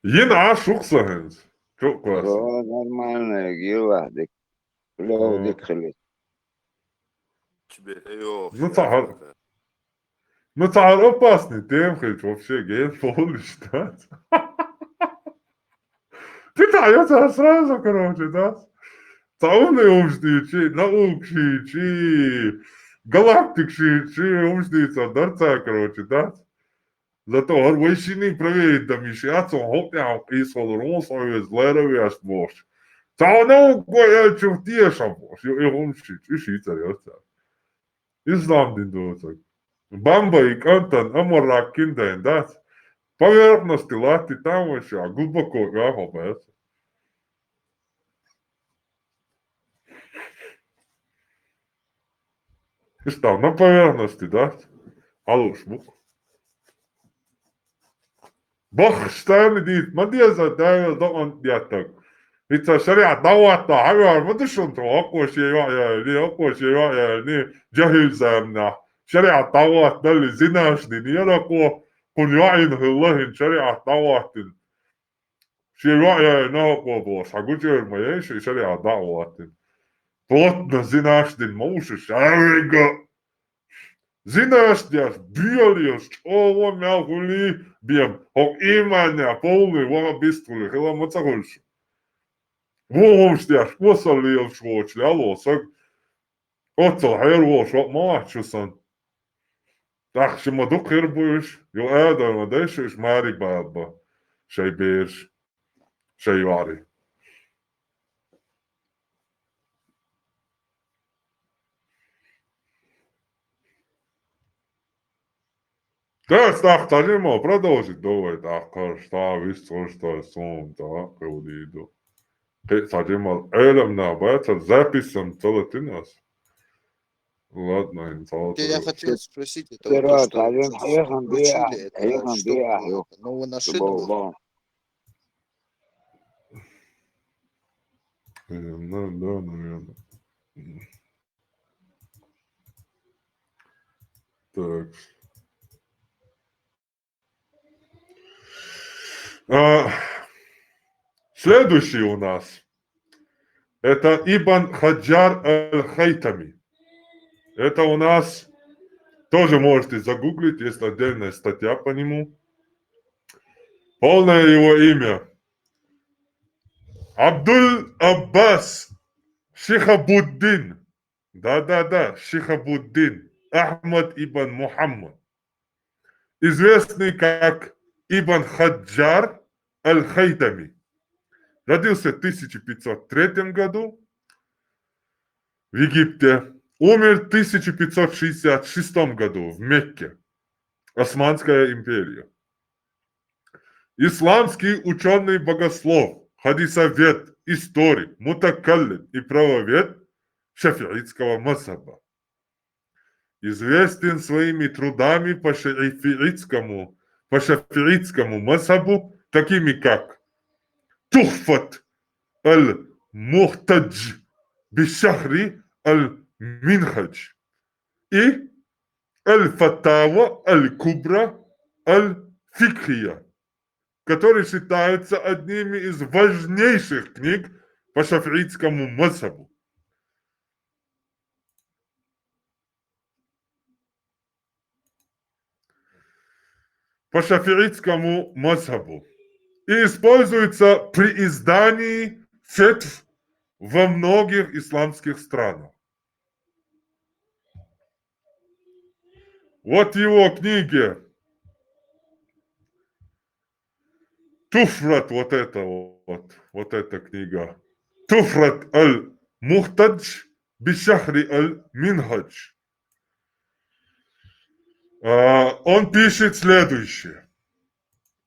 Ина шуксагенс. Что класс? Нормально, гила. Лёдик хлеб. Ну, это опасный темп, вообще, геймфол считать. Ты даёшься сразу, короче, да? Умные умствующие, наукшие, галактикшие, умствуются, дарца, короче, да? Зато войщины проверить домещаться, хопня, и солрон, свой злеровый аж бош. Цауну, я чуфтеша бош, и умщить, и шицарёца. Ислам диндуется. Бамба и Кантон, Аморак, Кинден, да? Поверхности лати там вообще, а глубоко, я хопается. И что, на поверхности, да? Алуш, бух. Бог, что дит, мадьяза, да, да, он дятак. Ведь шариат давата, хавяр, вот что он то, акош я, не, джахильзамна. شريعة طوات دل زناش دين يرقو كن يعين الله شريعة طوات شريعة ناقو بوش حقوجر ما يش شريعة طوات بوتنا زناش دين موش شارقة زناش دياش بيوليوش او مالغولي بيم هو إيمانيا полный вора биструлي хила мацагульш وومش دياش وصل لي الشوش لالوسك اوتل حير ووش ما شوسن Так що мадук хирбуєш, йо еда, мадешиш, марі баба, шей бірш, шей варі. Так, тажимо, продовжить, давай, так, ставиш, що сум, так, каудіду. Тажимо, елем на бета, записом целый нас. Ладно, Я хотел спросить, это вот то, что вручили, это что было? Это новонашит был? Да, наверное. Так. Следующий у нас. Это Ибн Хаджар аль-Хайтами. Это у нас, тоже можете загуглить, есть отдельная статья по нему. Полное его имя. Абдул Аббас Шихабуддин. Да, Шихабуддин. Ахмад ибн Мухаммад. Известный как Ибн Хаджар аль-Хайтами. Родился в 1503 году в Египте. Умер в 1566 году в Мекке. Османская империя. Исламский ученый-богослов, хадисовед, историк, мутакаллим и правовед шафиитского мазхаба. Известен своими трудами по шафиитскому мазхабу, такими как Тухфат аль-Мухтадж бишахри аль-Минхадж и Аль-Фатава аль-Кубра аль-Фикхия, которые считаются одними из важнейших книг по шафиитскому мазхабу. По шафиитскому мазхабу и используется при издании фетв во многих исламских странах. Вот его книги. Туфрат, вот эта книга. Туфрат аль-Мухтадж бишахри аль-Минхадж. Он пишет следующее.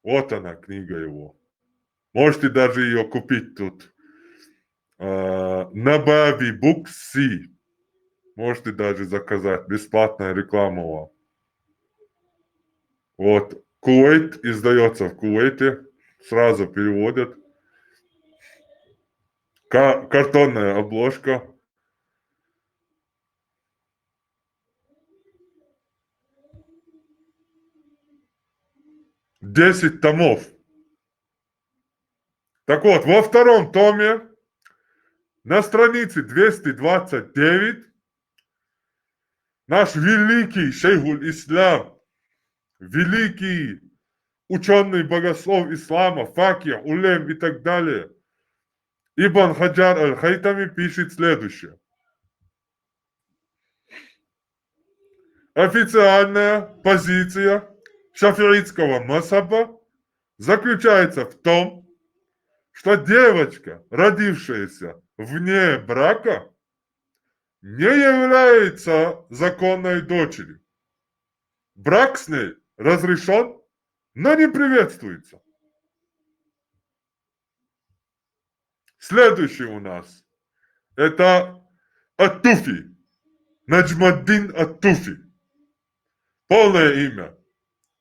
Вот она, книга его. Можете даже ее купить тут. Набави Букси. Можете даже заказать. Бесплатная реклама. Вот. Кувейт издается в Кувейте. Сразу переводят. Картонная обложка. Десять томов. Так вот, во втором томе на странице 229 наш великий шейхуль-ислам, великий ученый богослов ислама, факих, улем и так далее, Ибн Хаджар аль-Хайтами пишет следующее. Официальная позиция шафиитского мазхаба заключается в том, что девочка, родившаяся вне брака, не является законной дочерью. Брак с ней разрешен, но не приветствуется. Следующий у нас это Ат-Туфи, Наджмаддин Ат-Туфи. Полное имя.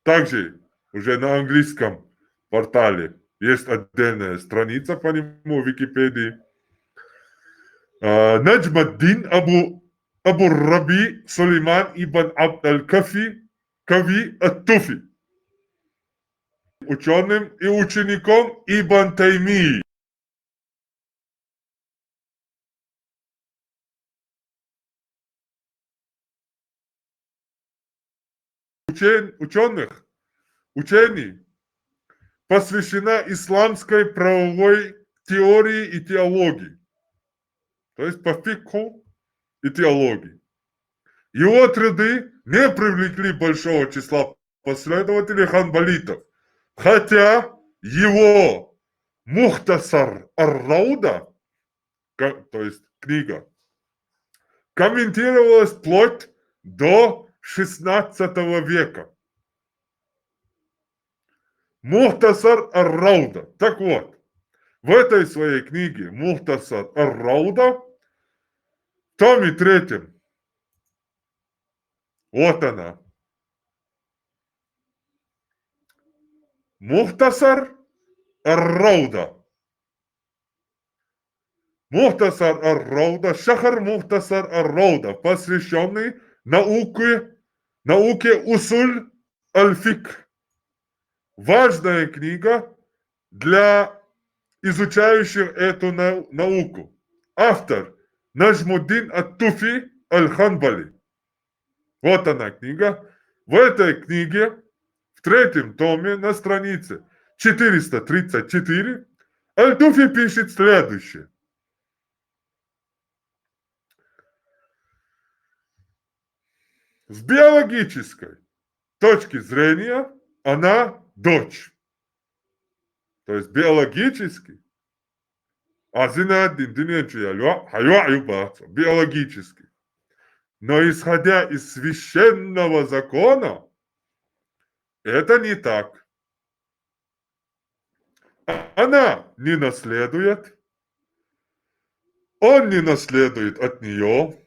Также уже на английском портале есть отдельная страница по нему в Википедии. Наджмаддин Абу Раби Сулейман ибн Абд аль-Кави Ат-Туфи. Ученым и учеником Ибн Таймии. Учений посвящена исламской правовой теории и теологии. То есть по фикху и теологии. Его труды не привлекли большого числа последователей ханбалитов, хотя его Мухтасар ар-Рауда, то есть книга, комментировалась вплоть до 16 века. Мухтасар ар-Рауда. Так вот, в этой своей книге Мухтасар ар-Рауда, в томе 3, вот она. Мухтасар ар-Рауда. Мухтасар ар-Рауда, Шахар Мухтасар ар-Рауда, посвященный науке усуль аль-фикх. Важная книга для изучающих эту науку. Автор Наджмуддин Ат-Туфи аль-Ханбали. Вот она книга. В этой книге, в 3 томе, на странице 434, Аль-Туфи пишет следующее. С биологической точки зрения она дочь. То есть биологически. Биологически. Но исходя из священного закона, это не так. Она не наследует, он не наследует от нее,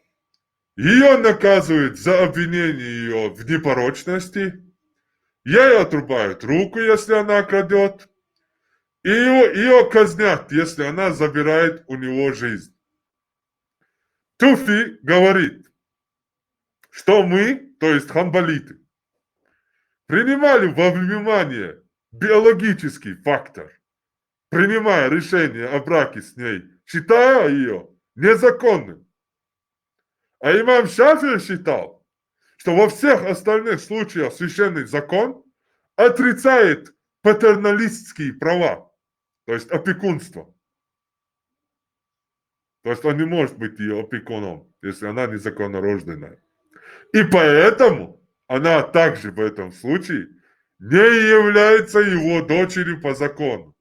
ее наказывают за обвинение ее в непорочности, ей отрубают руку, если она крадет, и ее казнят, если она забирает у него жизнь. Туфи говорит, что мы, то есть ханбалиты, принимали во внимание биологический фактор, принимая решение о браке с ней, считая ее незаконным. А имам Шафи считал, что во всех остальных случаях священный закон отрицает патерналистские права, то есть опекунство. То есть он не может быть ее опекуном, если она незаконнорожденная. И поэтому она также в этом случае не является его дочерью по закону,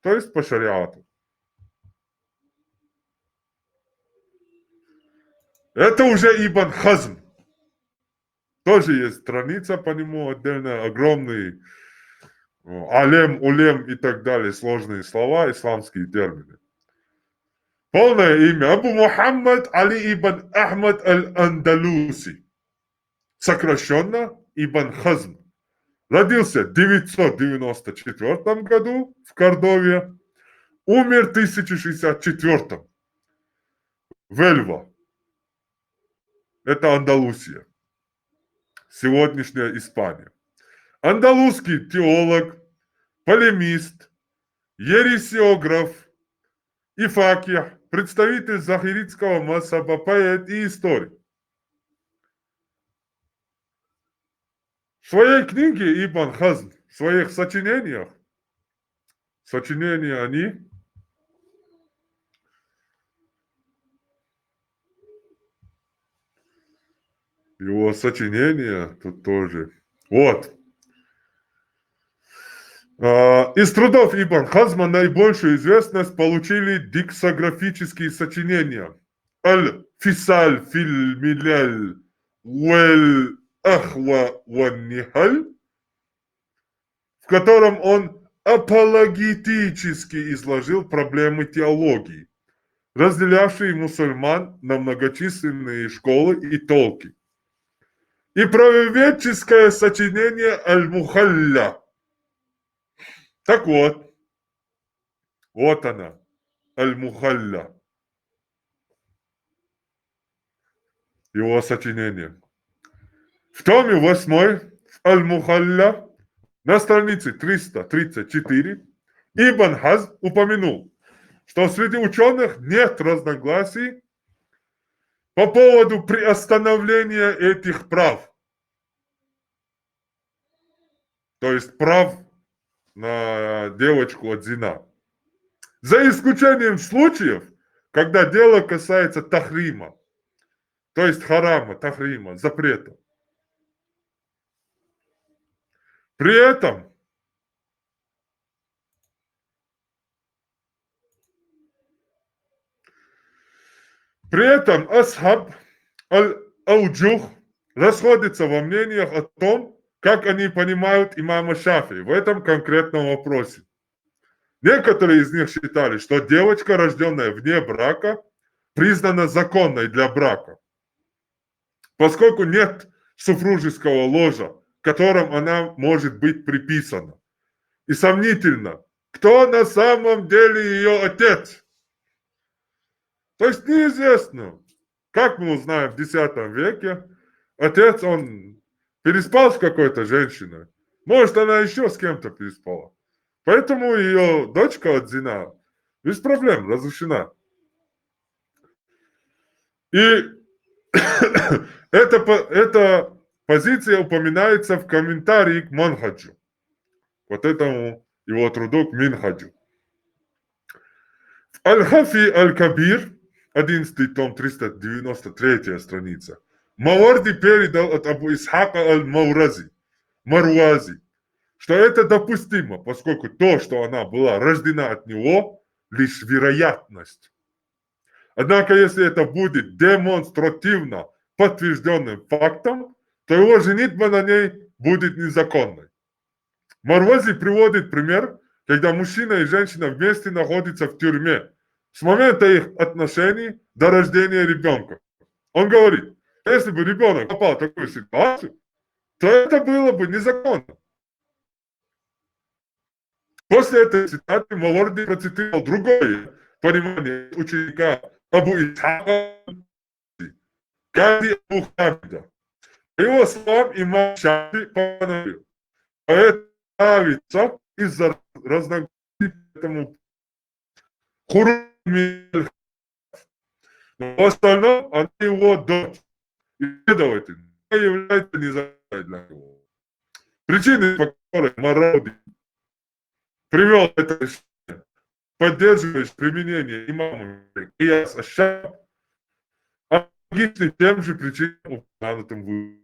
то есть по шариату. Это уже Ибн Хазм. Тоже есть страница по нему отдельно, огромный алем, улем и так далее, сложные слова, исламские термины. Полное имя Абу Мухаммад Али ибн Ахмад аль-Андалуси, сокращенно Ибн Хазм. Родился в 994 году в Кордове, умер в 1064 в Эльва. Это Андалусия, сегодняшняя Испания. Андалузский теолог, полемист, ересиограф и факих, представитель захиритского мазхаба, поэт и историк. В своей книге Ибн Хазм, в своих сочинениях, сочинения они его сочинения тут тоже. Вот. Из трудов Ибн Хазма наибольшую известность получили диксографические сочинения «Аль-Фисаль фил-Миляль валь-Ахва ван-Нихаль», в котором он апологетически изложил проблемы теологии, разделявшие мусульман на многочисленные школы и толки, и правоведческое сочинение «Аль-Мухалля». Так вот, вот она, Аль-Мухалля, его сочинение. В томе 8 Аль-Мухалля на странице 334 Ибн Хазм упомянул, что среди ученых нет разногласий по поводу приостановления этих прав. То есть прав на девочку от зина. За исключением случаев, когда дело касается тахрима, то есть харама, тахрима, запрета. При этом асхаб аль-Ауджух расходятся во мнениях о том, как они понимают имама Шафии в этом конкретном вопросе. Некоторые из них считали, что девочка, рожденная вне брака, признана законной для брака, поскольку нет супружеского ложа, которым она может быть приписана. И сомнительно, кто на самом деле ее отец. То есть неизвестно, как мы узнаем в X веке, отец, он переспал с какой-то женщиной. Может, она еще с кем-то переспала. Поэтому ее дочка от зина без проблем разрешена. И эта позиция упоминается в комментарии к Манхаджу. Вот этому его труду к Минхаджу. Аль-Хафи Аль-Кабир, 11 том, 393 страница. Маварди передал от Абу Исхака Аль-Маурази, Маруази, что это допустимо, поскольку то, что она была рождена от него, лишь вероятность. Однако, если это будет демонстративно подтвержденным фактом, то его женитьба на ней будет незаконной. Марвази приводит пример, когда мужчина и женщина вместе находятся в тюрьме с момента их отношений до рождения ребенка. Он говорит, если бы ребенок попал в такую ситуацию, то это было бы незаконно. После этой цитаты Малорди процитировал другое понимание ученика Абу Исхака Кади Абу Хамида. По его словам, имам Шафи постановил, поэт нравится из-за разногласий этому Хуруми. Но в остальном она его дочь. И, следовательно, она является незаконной для него. Причины, по которой Марауди привел это решение, поддерживаешь применение имама Кияс Аш-Шаф, аналогичны тем же причинам, упомянутым выше.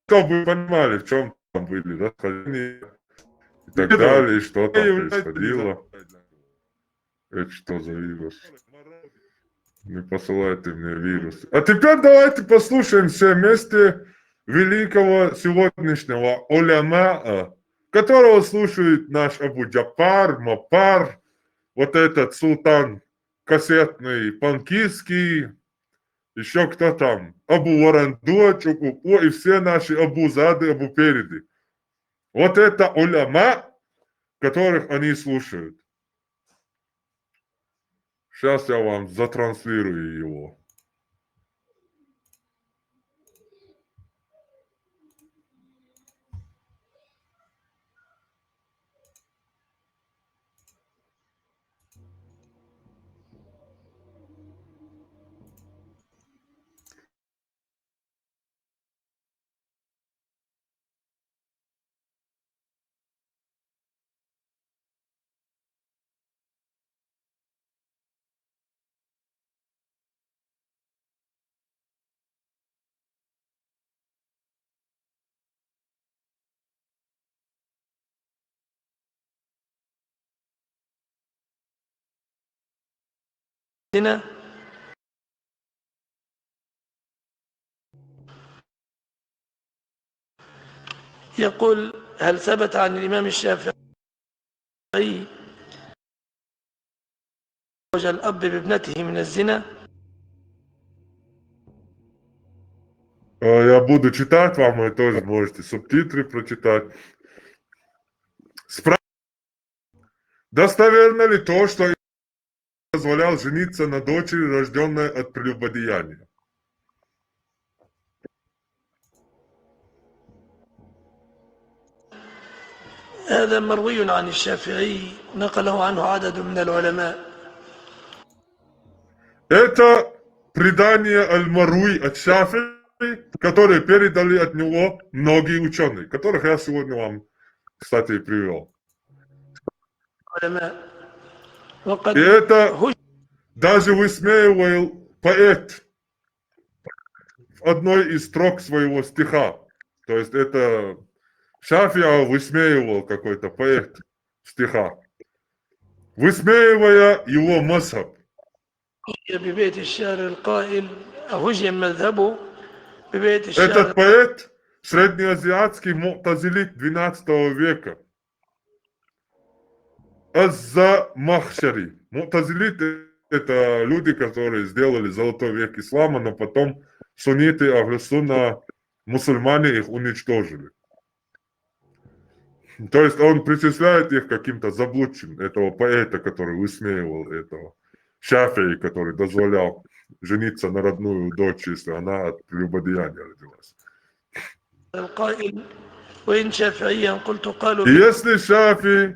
Чтобы вы понимали, в чем там были расхождения и так далее, и что там происходило. Это что за вирус? Не посылайте мне вирус. А теперь давайте послушаем все вместе великого сегодняшнего уляма, которого слушает наш Абу Джапар, Мапар, вот этот султан кассетный, панкистский, еще кто там, Абу Варандуа, Чукупо и все наши Абу Зады, Абу Переды. Вот это уляма, которых они слушают. Сейчас я вам затранслирую его. هنا يقول هل ثبت عن الإمام الشافعي زوج الأب بابنته من الزنا؟ Я буду читать вам, вы тоже можете субтитры прочитать. Достоверно ли то, что позволял жениться на дочери, рожденной от прелюбодеяния? هذا مروي عن الشافعي نقله عنه عدد من العلماء. Это предание Аль-Маруи от Шафи, которые передали от него многие ученые, которых я сегодня вам, кстати, привел. И это даже высмеивал поэт в одной из строк своего стиха. То есть это Шафия высмеивал какой-то поэт в стихах, высмеивая его мазхаб. Этот поэт среднеазиатский му'тазилит 12 века. Аз-Замахшари. Му'тазилит — это люди, которые сделали золотой век ислама, но потом сунниты, ахлю-сунна, мусульмане их уничтожили. То есть он причисляет их каким-то заблудшим, этого поэта, который высмеивал этого Шафии, который дозволял жениться на родную дочь, если она от прелюбодеяния родилась. И если Шафи,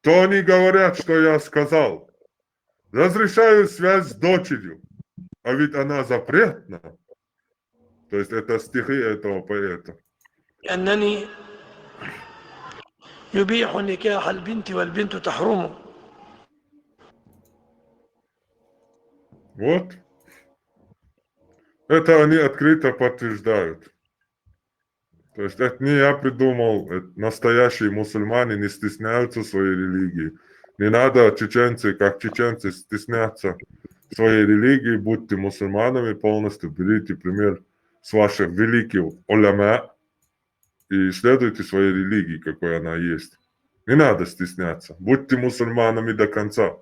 то они говорят, что я сказал. Разрешаю связь с дочерью, а ведь она запретна. То есть это стихи этого поэта. يبيح نكاح البنت والبنت تحرم. Вот. Это они открыто подтверждают. То есть это не я придумал, это настоящие мусульмане не стесняются своей религии. Не надо чеченцы, как чеченцы, стесняться своей религии, будьте мусульманами полностью, берите пример с ваших великих уляма и следуйте своей религии, какой она есть. Не надо стесняться. Будьте мусульманами до конца.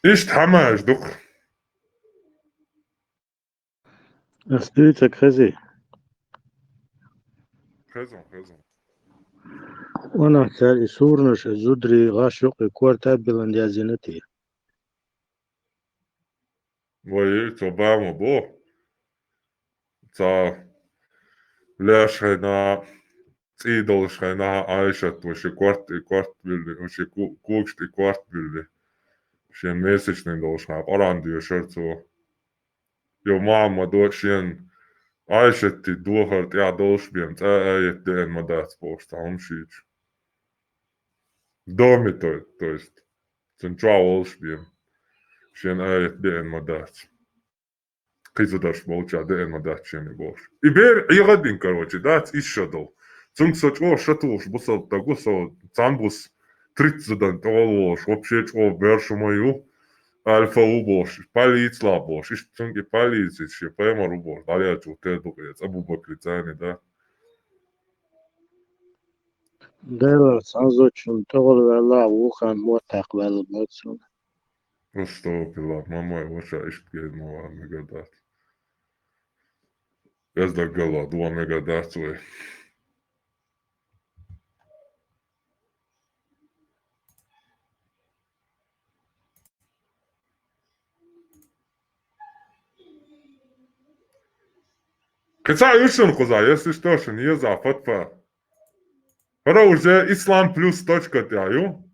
Ишт хамаш, дух. Остается кхази. Хазан. وانا تالي سورنش زدري غاشق كورتا بلنديازينتي. Voi, Obama, bo. Ca лешайна цидолшайна айшат вообще квартбилли, вообще кукшти квартбилли. Вообще месячный должна. Оранди шерцу. Jo mama došien aišeti dohart jādošbiem, эет ден мадats поста умшич. Доми то есть. Ценчуа олшбiem. Шен эет ден мадats. Кизадаш молча ден мадats шен и бош. И бер игадин, короче, дац ишшадол. Цунксоч о шатулш бусал тагусал цамбус 30 толош. Вообще чо бершу мою. Alfa uboš, palīdz laboš, izcungi palīdz, šie pēmar uboš, daļāču tēdukiec, abubakri cēni, da. دايلا سانزوتشون تغل والله وخان موتاق والبوتسون. Prostopilā, mammai ošā iztkied no negadāt. Es da galā, do negadāt, vai. Каца юшун куза, если что, что не за фатфа. Пора уже ислам плюс точка тяю.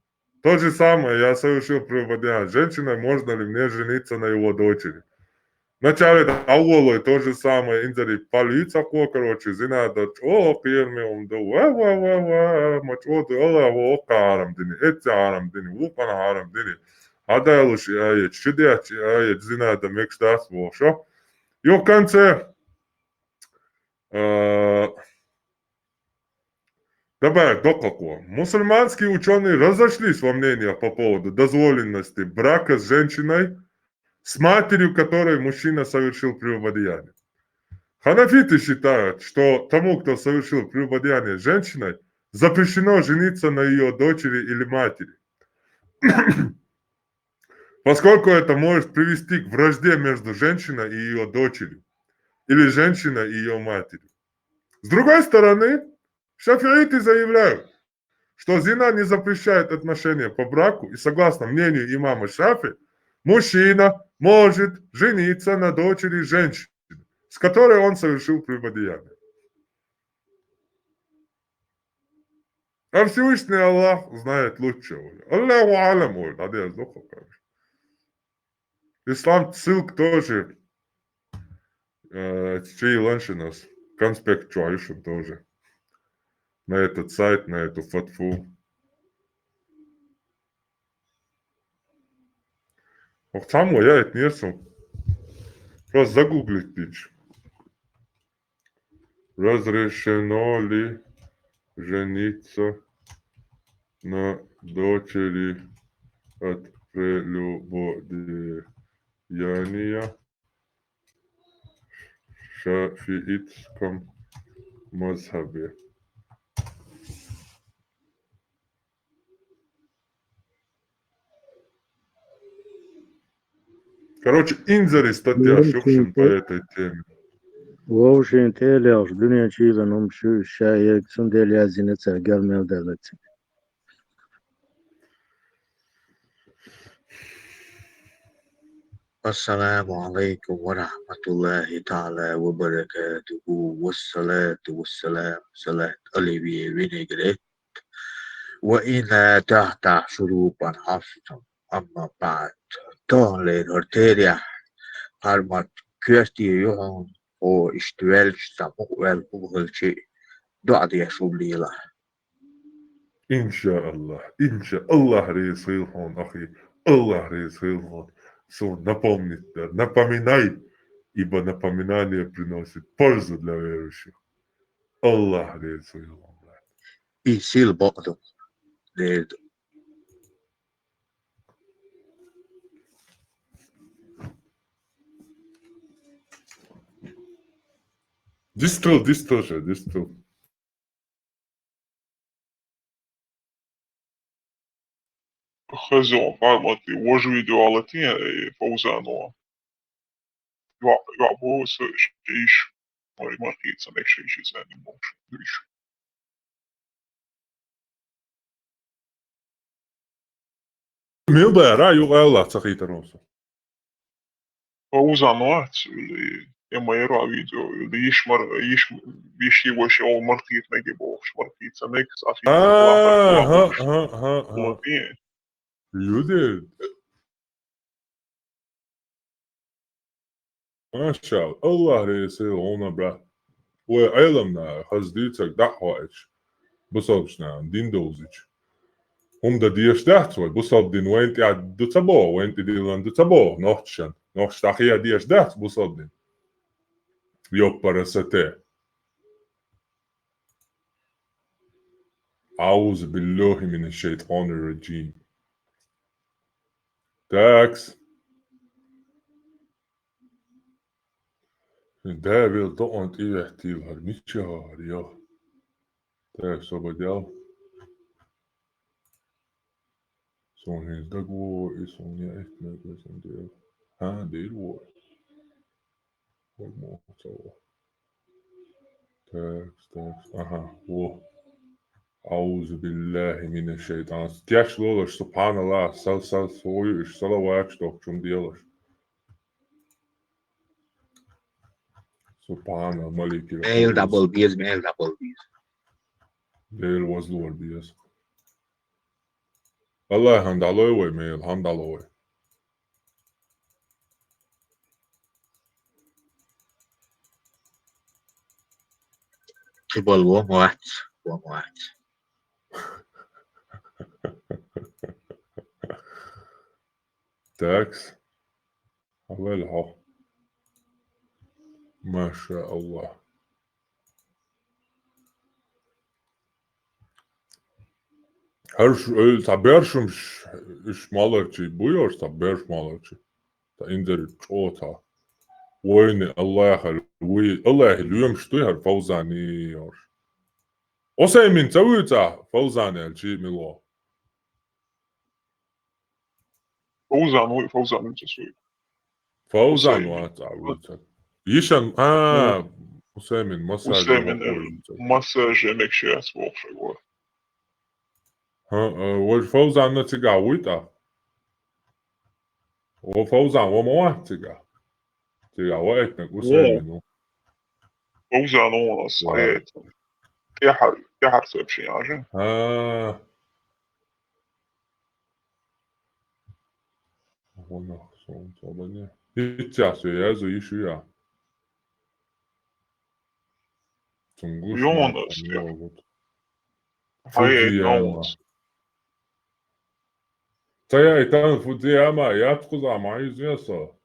То же самое я совершил преподавание. Женщина, можно ли мне жениться на его дочери? Вначале алло, то же самое, инзари полиция, короче, зинада, о, пирми, он да, мачоды, о, карам дини, эти арам дини, лупана арам дини. Адайлуши аят, чудячи аят, зинада, мекштас, вошо. И в конце добавить до какого. Мусульманские ученые разошлись во мнениях по поводу дозволенности брака с женщиной, с матерью которой мужчина совершил прелюбодеяние. Ханафиты считают, что тому, кто совершил прелюбодеяние с женщиной, запрещено жениться на ее дочери или матери. Поскольку это может привести к вражде между женщиной и ее дочерью, или женщиной и ее матерью. С другой стороны, шафииты заявляют, что зина не запрещает отношения по браку, и согласно мнению имама Шафи, мужчина может жениться на дочери женщины, с которой он совершил прелюбодеяние. А Всевышний Аллах знает лучше. Аллаху аляму. Ислам ссылк тоже. Чей ланшинас. Конспект чуаишем тоже. На этот сайт, на эту фатфу. Ох, само я это несу. Просто загуглить пич. Разрешено ли жениться на дочери от прелюбодеяния в шафиитском мазхабе? Короче, инзари статья Шукшин по этой теме. ووشين تيليوش دنيا شيلا نمشي شايك سنديل يازينة سرقال ميودالتي. السلام عليكم ورحمة الله تعالى وبركاته والصلاة والسلام صلاة أليبي وينيجريت وإنا تحت شروطا حفظا أما بعد تهلين هرتيريا هرمت كيستي يوهن og istvelch samuel uhelchi duad yashub lila. Иншаллах, Аллах решил он, ахи, Аллах решил он. Напомнить, напоминай, ибо напоминание приносит пользу для верующих. Аллах решил он. И сил Богу. Distel. خزون فارمتي وجويدو على تين فوزانو يعبو شيش ما قيت سنك شيش زاني موش ديش Milda raju ela cahita nosa. فوزانوات اللي اما يرى فيديو اللي يشي وش او مرتيت نجيبوش مرتيت سنك صافي ها. You did. ما شاء الله ريسيل هنا برا. وعلمنا خزديتك دعواتش. بصوبشنا دين دوزيش. Om da dies dacht so, busab din went ja du tabo, went di lan du tabo, nochtschen. Noch stach ja dies dacht, busab din. Joppare sete. أعوذ بالله من الشيطان الرجيم. Dags. Det vill då inte jag till här mycket här, ja. Det är så vad jag. Så det går i sån jag ett med som det. Det är det. Vad måste jag? Dags. Aha, wow. أعوذ بالله من الشيطان. Tjärs lålars subhanallah, sal soyuş, salavat dokçum diyorlar. Subhanallah, maliki. Mail double B's. There was Lord B's. Allah handaloy mail, handaloy. Triple one. Tax. أولها ما شاء الله. Her taberşum şmalarçı buyur taberşmalarçı. Ta indir çota. Oyni Allah اليوم شتوي هر فوزاني يور. Osaymin tawita fawzani alçı milo. فوزان تسوي فوزان واتعوتا يشان Osaymin مساج مساج مكشيات وخشوا والفوزان نتقاويتا وفوزان ومواتقا تقاويتنا Osaymin فوزان وصعيد يحر سبشي عشان Hiç yazıyor işi Tunguş Jonas, Fujiyama. Стоя там Фудзияма, я откуда мою известно.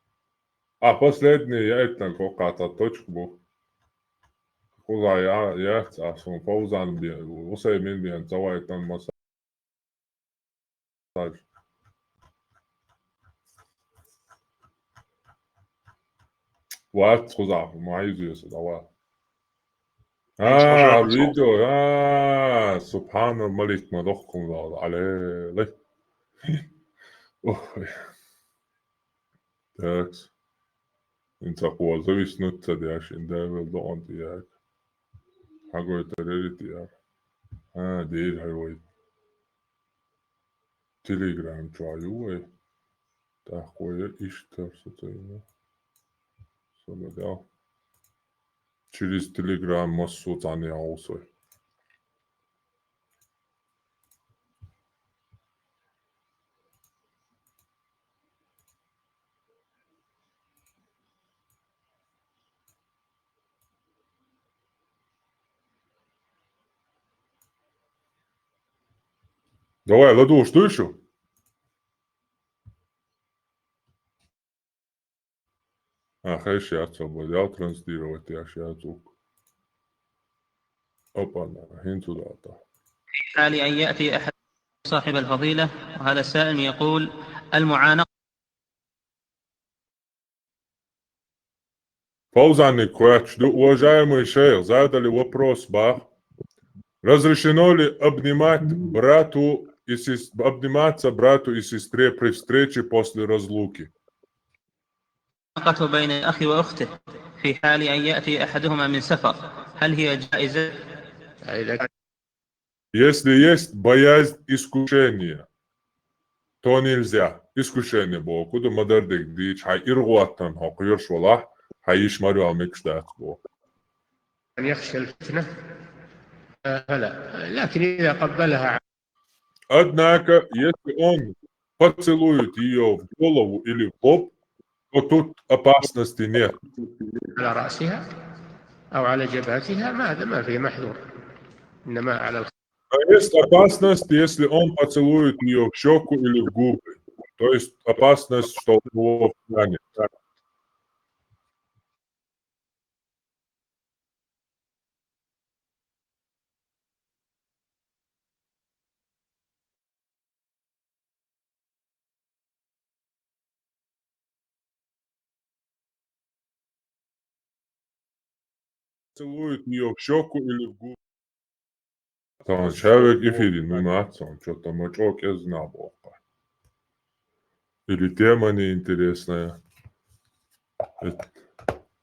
А последний я это какая-то точка был. Куда я сам Фаузан бил, Осаймин бил, давай там массаж. Вот куда мою известно, давай. فيديو سبحان الملك ما ضخم عليه تاكس انت قوة زويس نوتة دي عشان دايما ضغط دياك حقو يتريري دياك دير هاي تليجرام جايوه تاقوية ايش ترسطينه سبدا Через Telegram массу тани аусой. Давай, Ладу, что еще? Хай сейчас я транслировать, я сейчас звук. Опа, هين تداتا. حال أن يأتي أحد صاحب الفضيلة وهذا السائل يقول المعانقة Ползанник Куач, уважаемый шейх, задали вопрос, бах. Разрешено ли обниматься брату и сестре при встрече после разлуки? العلاقة بين الأخ وأخته في حال أن يأتي أحدهما من سفر هل هي جائزة؟ Если есть боязнь искушения, то нельзя. Искушение было. Куда мадардик дич, хай иргуаттан, хакирш валах, хай ишмарю алмекшдат было. أن يخشى الفتنة فلا لكن إذا قبلها Однако, если он поцелует ее в голову или в лоб, то тут опасности нет. على رأسها أو على جبهتها ما في محذور إنما على А есть опасность, если он поцелует ее в щеку или в губы. То есть опасность, что его ранит. Целует ее в щеку или в губы. Там человек эфирин, он что-то мочок я знал. Или тема неинтересная.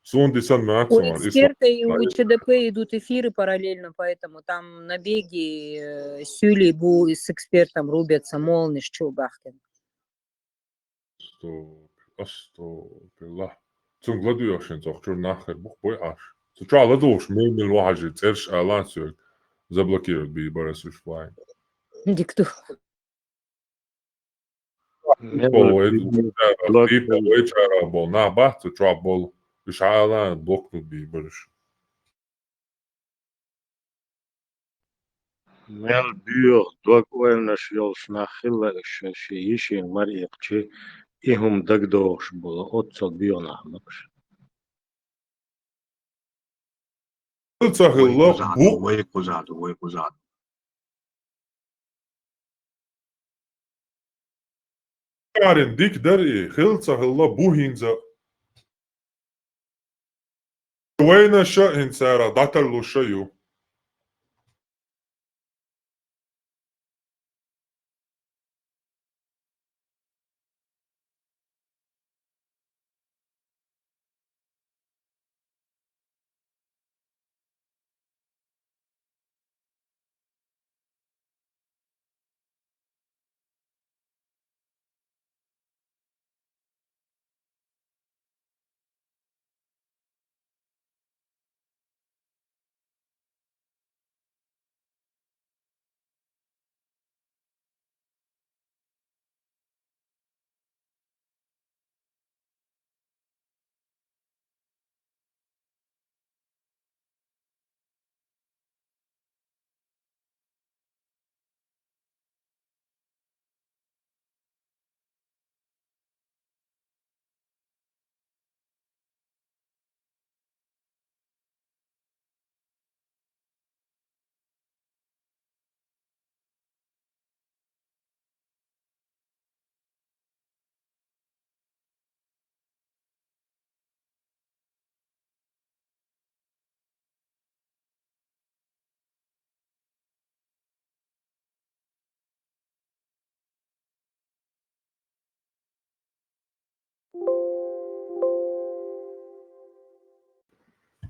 Сунди сан У эксперта и у ЧДП идут эфиры параллельно, поэтому там набеги Сюли Бу с экспертом рубятся, молниш Чулгахтин. Астопилла. Цун гладуёшин зохчур нахер бух бой аш. Суча ладуш меймил вахажи церш алансует заблокирует би барасуш флайн. Дикту. Бол на бах суча бол бишалан блокнут би бараш. Mel buur dwak oelnas jols na chilla ishin mar iqchi ihum dagdosh bolo otsal bionahmaks. ويقزاد Karin dik dari khilsa hilla buhinza. Wayna sha'in sara datar lu shayu.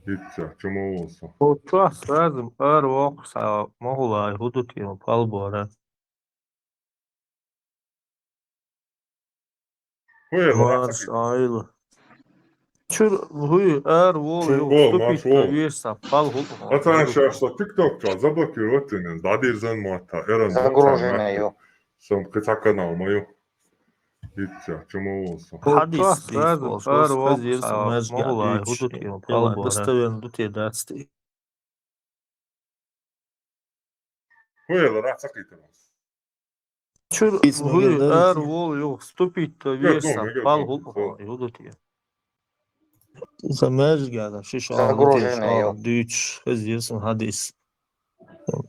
Hitsa, чему olsa. Otuas lazım ar vaqsa mogulay hudut yom palbora. Marş aylı. Çur huyu ar vol yok stupid versa pal hul. Atan şahsa TikTok'ta заблокировать не дадир зан мата. Эран Загруженный. Сам кыцакана алмаю. Hitsa, чему olsa. Otuas lazım ar vaqsa mogulay hudut yom palbora. Достоверно тут едасти. Хуяла рацакитанас. Çur huyu ar vol yok stupid versa pal hul. Hudut yom. Замерзгада, шиш Загруженный. дич, хазирсен хадис.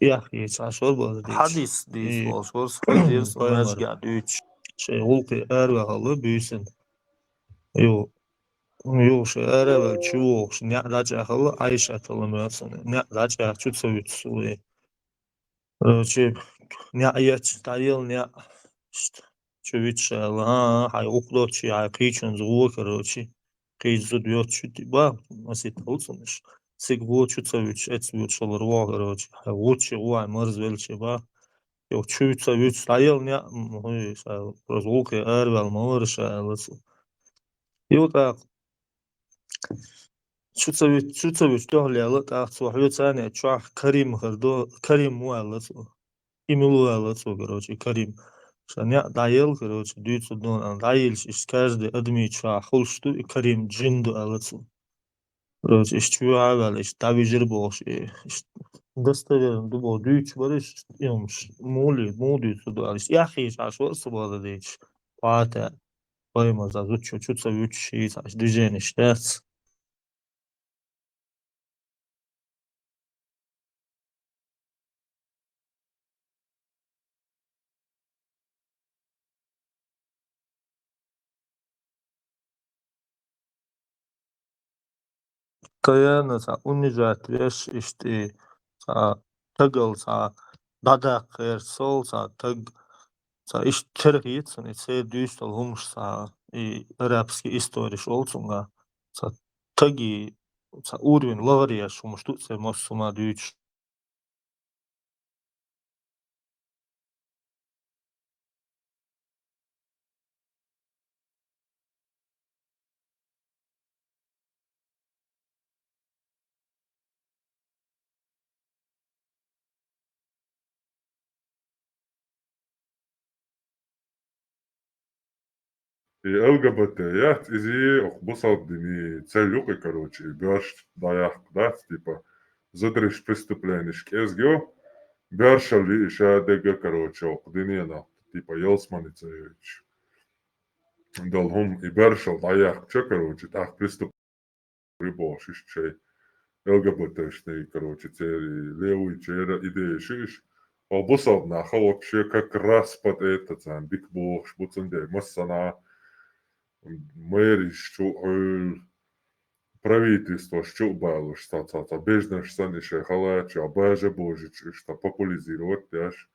Яхи, чашор бол дич. Хадис дич, болшор, хазирсен мезгад дич. Şey ulqi ervahalı büyüsün. Yo. يوش أربع شوش نعرج خلا عايشة تلمسنا نعرج شو تسوي تسوي رجيب نعيت تعيل نع شو بيتشال هاي أقدر شيء هاي قيچن زوج كروشي قيچ زوديوت شو تبا مسيت توصلش سيجبوت شو تسوي تسوي شغل رواق كروشي هاي وش هو مرز ويلشي با يو شو تسوي تعيل نع هاي رزوق أربع المورش يو تا شو تسوي تهلي على تاخذ وحيد ثانية تشوح كريم خردو كريم مو على إيميلو على короче كريم عشان يا دايل короче ديت صدون أنا دايلش إيش каждый أدمي تشوح خل شتو كريم جندو على короче إيش شو هذا إيش تابي جربوش إيش достоверно دبو ديت بريش يومش مو ديت صدون إيش يا أخي إيش عشوائي الصباح ديتش قاطع قيمة زاد شو تسوي شيء عش دجين إيش تاس كيانا سا أنجات ويش إشتي سا تقل سا دادق غير سول سا تق سا إش ترغيت سا نتسي ديشتل همش سا رابسكي إستوريش أولسونغا سا تقي سا أورين لغرياش همش تؤسي مصوما ديش И ЛГБТ, изи бусал дни целюки, короче, бёрш даях, да, типа, задриш преступление, шкезгё, бёршали, ДГ, короче, днина, типа, Елсманицевич. Долгом и бёршал даях, чё, короче, так преступление, рыбош, ищей, ЛГБТшный, короче, цели, левый, чера, идея, шиш, бусал нахал вообще как раз под это, там, биг бог, шпуценде, массана, мэриш, что правительство щупало, что бездна санише халача, баже божич, что популяризировать дяш,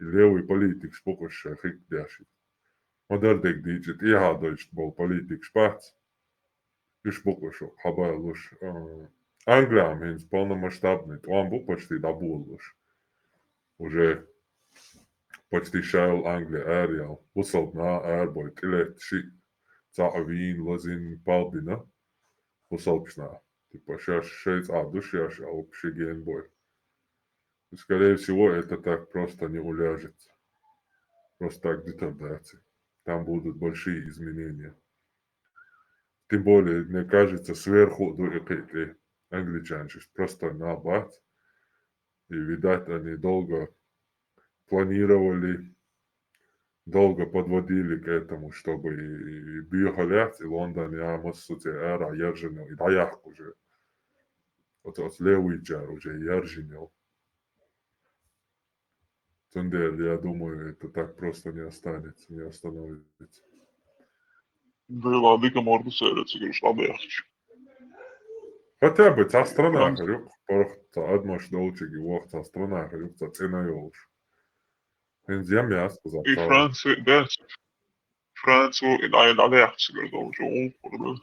и левый политик спокойно хик дяшит. Модердек диджит, и гадоч был политик шпац, и спокойно хабалуш. Англия, минс полномасштабный, он был почти добулуш. Уже почти шел Англия, Ариал, усал на Арбойт, или ши, цаавин, лазин, палбина, усалпшна. Типа сейчас 6 сейчас общий геймбой. И, скорее всего, это так просто не уляжется. Просто так детонация. Там будут большие изменения. Тем более, мне кажется, сверху дуэкэти англичане просто набат. И, видать, они долго планировали, долго подводили к этому, чтобы и Бьюхалят, и Лондон, и Амассути, Эра, Ержинел, и Даях уже. Вот левый джар уже Ержинел. Тундель, я думаю, это так просто не останется, не остановится. Было диком ордусерец, говоришь, лабехч. Хотя бы та страна, говорю, порохта, одмаш долчиги, вох, та страна, говорю, та цена ёлш. Инзем я сказал. И Франция, да, Францию, и да, лабехч, говорит, он же он, говорит,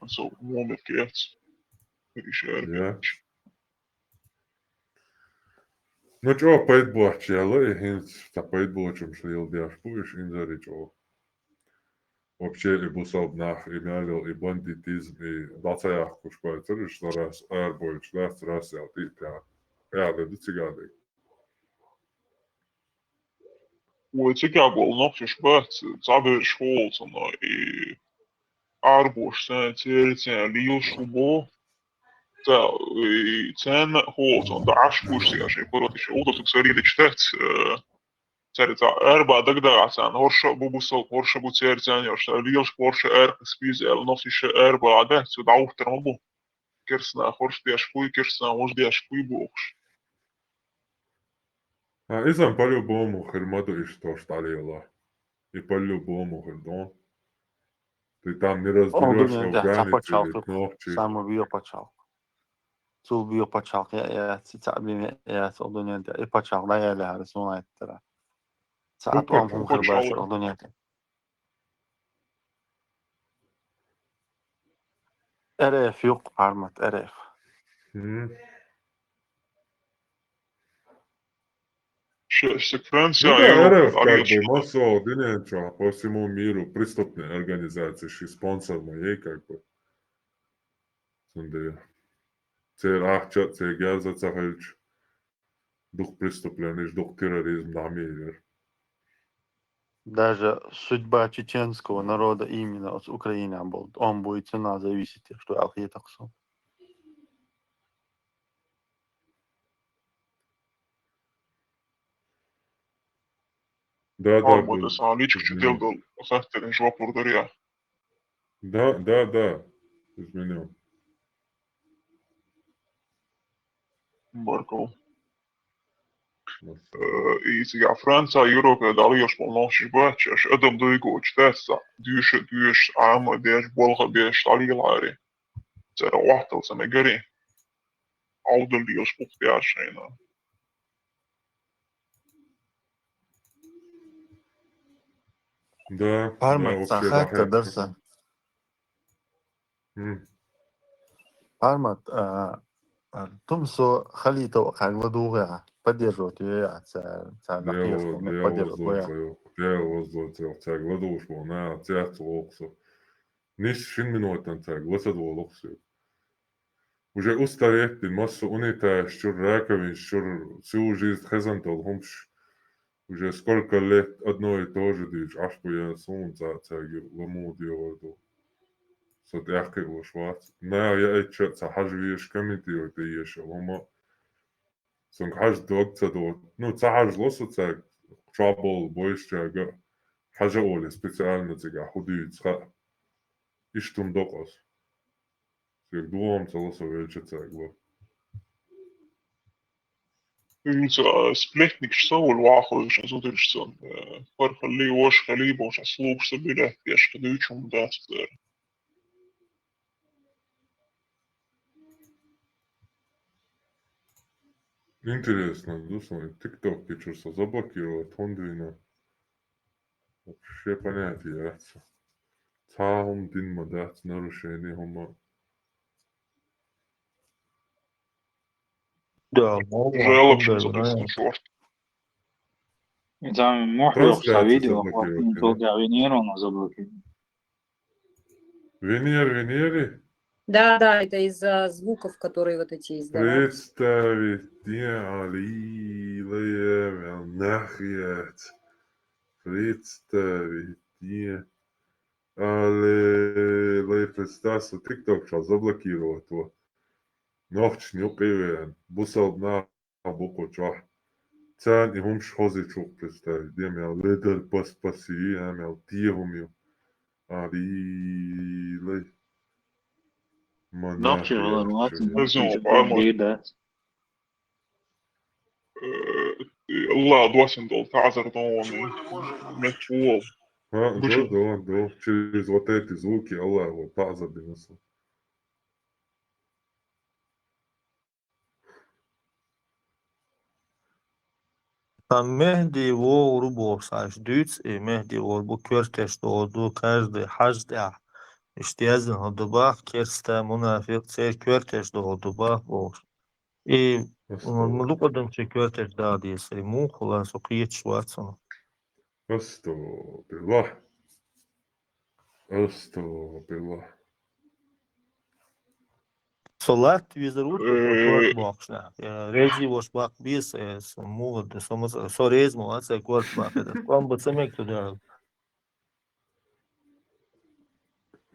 så målet Ja. Ну чё, поэтбуачела, и хинц, та поэтбуачем шлил диашпуиш, инзаричо. Вообще и бусал нах, и мялил, и бандитизм, и дацаях кушпайцер, что раз арбойч, раз я, ты тя. Ja, det är цигады. Och tycker jag går nog för spött, så blir det svårt såna i arbetsen till lioshubo. Så i sen hårt sånt där ashpush jag ser på det så då så är det читать. Царица эрба дагдасан хорша бубусал хорша буцерцан ёрша лиош хорша эр спизел носише эрба ада сюда ухтермбу. Керсна хорш диашпуй керсна уж диашпуй бухш. А изам по-любому хермаду и что шталила. И по-любому хердон. Ты там не разберешь афганец или кнопчик. Самый биопачал. Цул биопачал. Я цитабли я солдунет. И пачал. Да я ля рисунает тера. Саат вам хум хербаш солдунет. RF yok parmat RF. Франция, Ну да, РФ как бы массово динеча по всему миру преступные организации, и спонсор моей как бы. Цер ахчат, цер гяза цахальч, дух преступлений, дух терроризм на мире. Даже судьба чеченского народа именно с Украины он будет цена зависеть, что алхи таксу. Да, Арбуд сааличк чтелдал, сахтерин жвапур дарья. Да, изменил. Барков. И сега Франция, Европа, далеж полноши бачаш, адам дуйго чтеса, дюш, ама, беш, болга, беш, талилари. Цера вахтал самегари. Ауден лиос пухтяшейна. Да, Пармат вообще сахатка дарса. Пармат тумсо халито хагладуга поддерживать ее Дело цег ладуш на цех локсо. Ниш шин минутан цег лосад локсо. Уже устарет массу унита щур раковин, щур всю жизнь хазантал хумш. Уже сколько лет одно и то же дичь, аж по я солнца цеги ламу диорду. Сот яхкай лошвац. На я эча цахажвиш комитио ты еш лома. Сонг хаж догца до. Ну цахаж лосо цег trouble boys чага. Хажа оле специально цега худуй цха. Иштум докос. Цег дуам целосо вече цегло. Сплетник что الواحد مش أزودرسون فرق اللي وش خليب وش أسلوب سبيله يش خديشهم داس بير Интересно, дусно, ТикТок что заблокировал, Тондвина. Вообще понятие яйца. Цаум динма дать нарушение хума. Да, Жалоб, что задействован шорт. Там можно видео, долго венеру заблокировать. Венери? Да, это из-за звуков, которые вот эти издавали. Представить не алилая нахрет. Представить не алилая представься. ТикТок сейчас заблокировать его. Ночь не уверен. Бусал на боку чах. Цен и хум шхози чух представить. Я мял ледер паспаси, я мял тирумил. Алилая. Ночью الله دوسن дол تعذر донный метвол. Да. Через вот эти звуки Allah его таза бинесу. Там Мехди во рубов саш дюц и Мехди во бу кёртеш до каждый хажда. İştiyazın hodubah kerste münafık ser körteş de hodubah olur. Muluk adam çe körteş da diye sey mu kulan sokiyet şuatsın. Astagfirullah. Solat vizerut kort boxna. Rezi vos bak bis mu de so rezmo asa kort bak eder. Kom bu semek to da.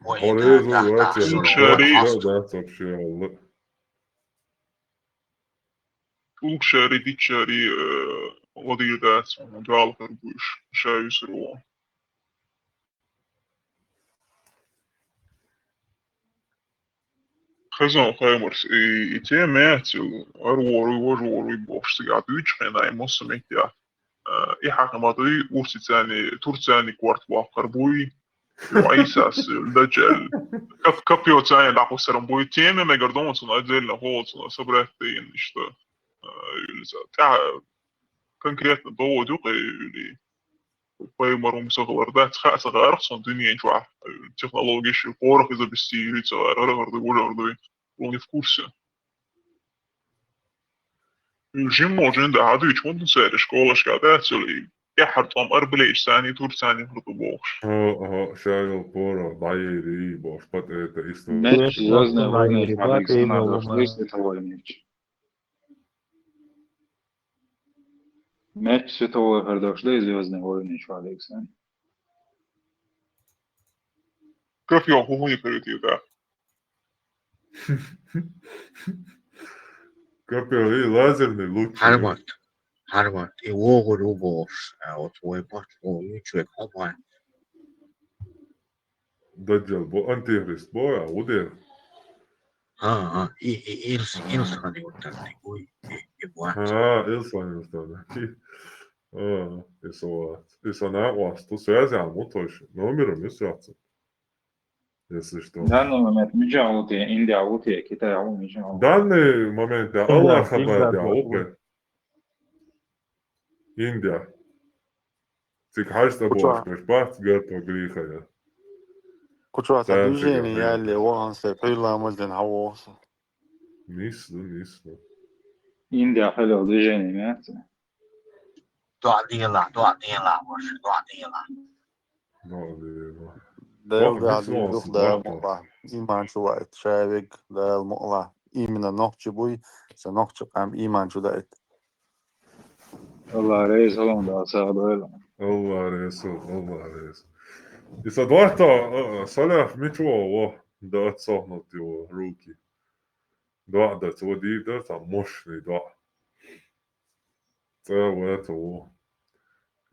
Хорезу да, вообще Allah. Улкшари дичари одиедас модал карбуш шаюсро. Хазан хаймарс и те мятил арвору бош сега дучхена и мосмекя. И хакамады урсицани турцани кварт ва карбуй وعيساس الدجال كابيو تاني دعو سرم بويتين ما يقدرون أجل نفوت صبرتين إشتا تاع كونكريت ضو دوقي اللي باي مرهم صغر ذات خاص غير خصون دنيا نشوع تكنولوجيا شي قورة إذا بستيري صغير ولا غير ولا غير وني في كورسة الجيم موجود هذا يشون تنسى شكولا شكادات اللي يحرط أم أربليش ثاني تور ثاني هرتو بوخش شايل بورا ضايري بوش بات إيتا إستو ماشي وزن غورنيش عليك سنة دوش ليش تتولنيش ماشي ستوى هردوش ليش وزن غورنيش عليك سنة كيف يوم هو يكريتي ذا كابيري لازم نلوتش Harvard, i vågor och vårs, och två i bort och mycket komma. دجال بو أنتي هريست بو يا ودير Ils kan gjort det. إلسان يستاذ إسا ناقواس تو связи موتوش номеру мисяца если что. В данный момент мижаути, индиаути, китаяу мижаути. В данный момент Allah хабар диаупе. Индия. Цик хашта бош, меш бахт герто гриха я. Кучу ата движение яли вон се приламылден хавоса. Нисло. Индия حلو движение имеется. 多少年了？我是多少年了？ Del قاعدين دوخ ده مقطع إيمان شو وقت شابك ده المقطع إيمنا نقش بوي سنقش قام إيمان شو دقت الله رئيس هلون ده ساعده الله رئيس إذا دوحتا صلاح ميتوا ده تصحنتي وروكي دوح ده تودي ده تمشني دوح تاواتو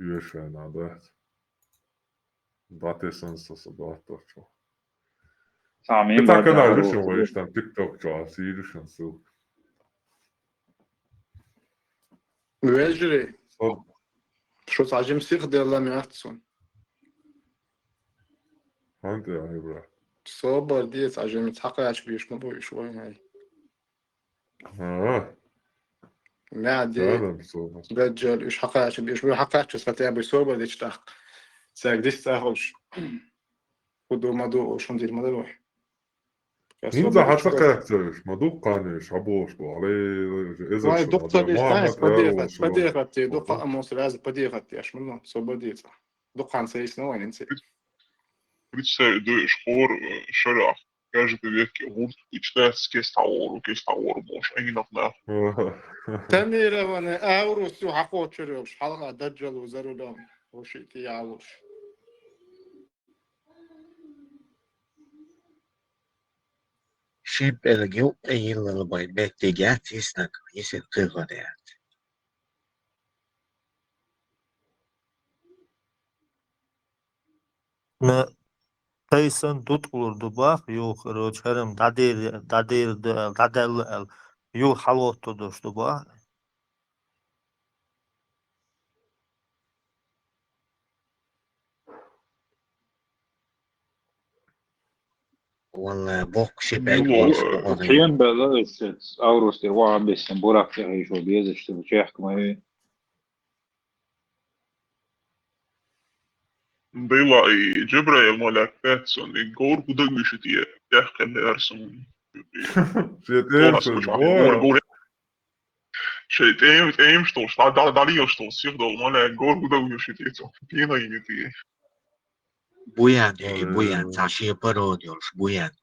يشفينا ده Date sensa data čo. Самим Така на лишен веш там TikTok čo asi лишен su. ويجري شو تعجم سيخ ديال لا ميعتسون هانت يا عبرة صوبر دي تعجم يتحقق بيش مبوي شوي هاي نادي دجال ايش حقق بيش مبوي حقق بس فتاة بي صوبر دي تشتاق ساق دي تستاهلش خدو مدو شون دير مدروح إنزا حتى كاركترش مدوق قانيش عبوش بو علي إذا واي دقة ليستانس بديغتي دقة أموس لازم بديغتي أش منو صوبر ديتا دقة عن سيس نوين انسي Причем до шкор шарах. Каждый век вот читается кестаур бош. Они напна. تميرة وانا أورو سو حقوق شروش حلقة دجال وزارو لهم وشي تيعوش Ship elgeu il bai bettigat isnak isin qigariat. ما تيسن تطور دباخ يو خروج هرم دادل يو حلوت تدوش دباخ والله بوك شيب حين بلاش أوروس تروح بس براك تعيش وبيزش تبشيح كمان Bila i Džibrajel moļāk pēc un i gaur kudaguši tie jāhkani arsun. Šeit ēmšos boja. Šeit ēmštos, dalījostos, sirdol moļāk gaur kudaguši tie co. Pienaini tie. Bujan, taši je parodios, bujan.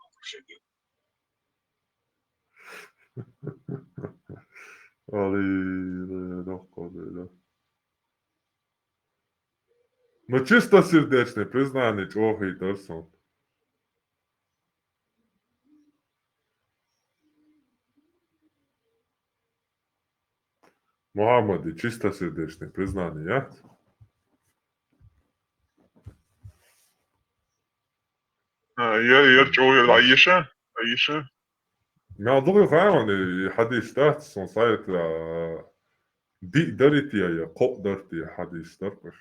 Ali, dohkodili. No čisto srdečne, priznani čohi i to sam. Mohamedi, čisto srdečne, priznani, ja? Ja, čohi, Aisha? Ja, drugi hajmani, hadis dat, som sajt, di dariti ja, ko darti hadis darkaš.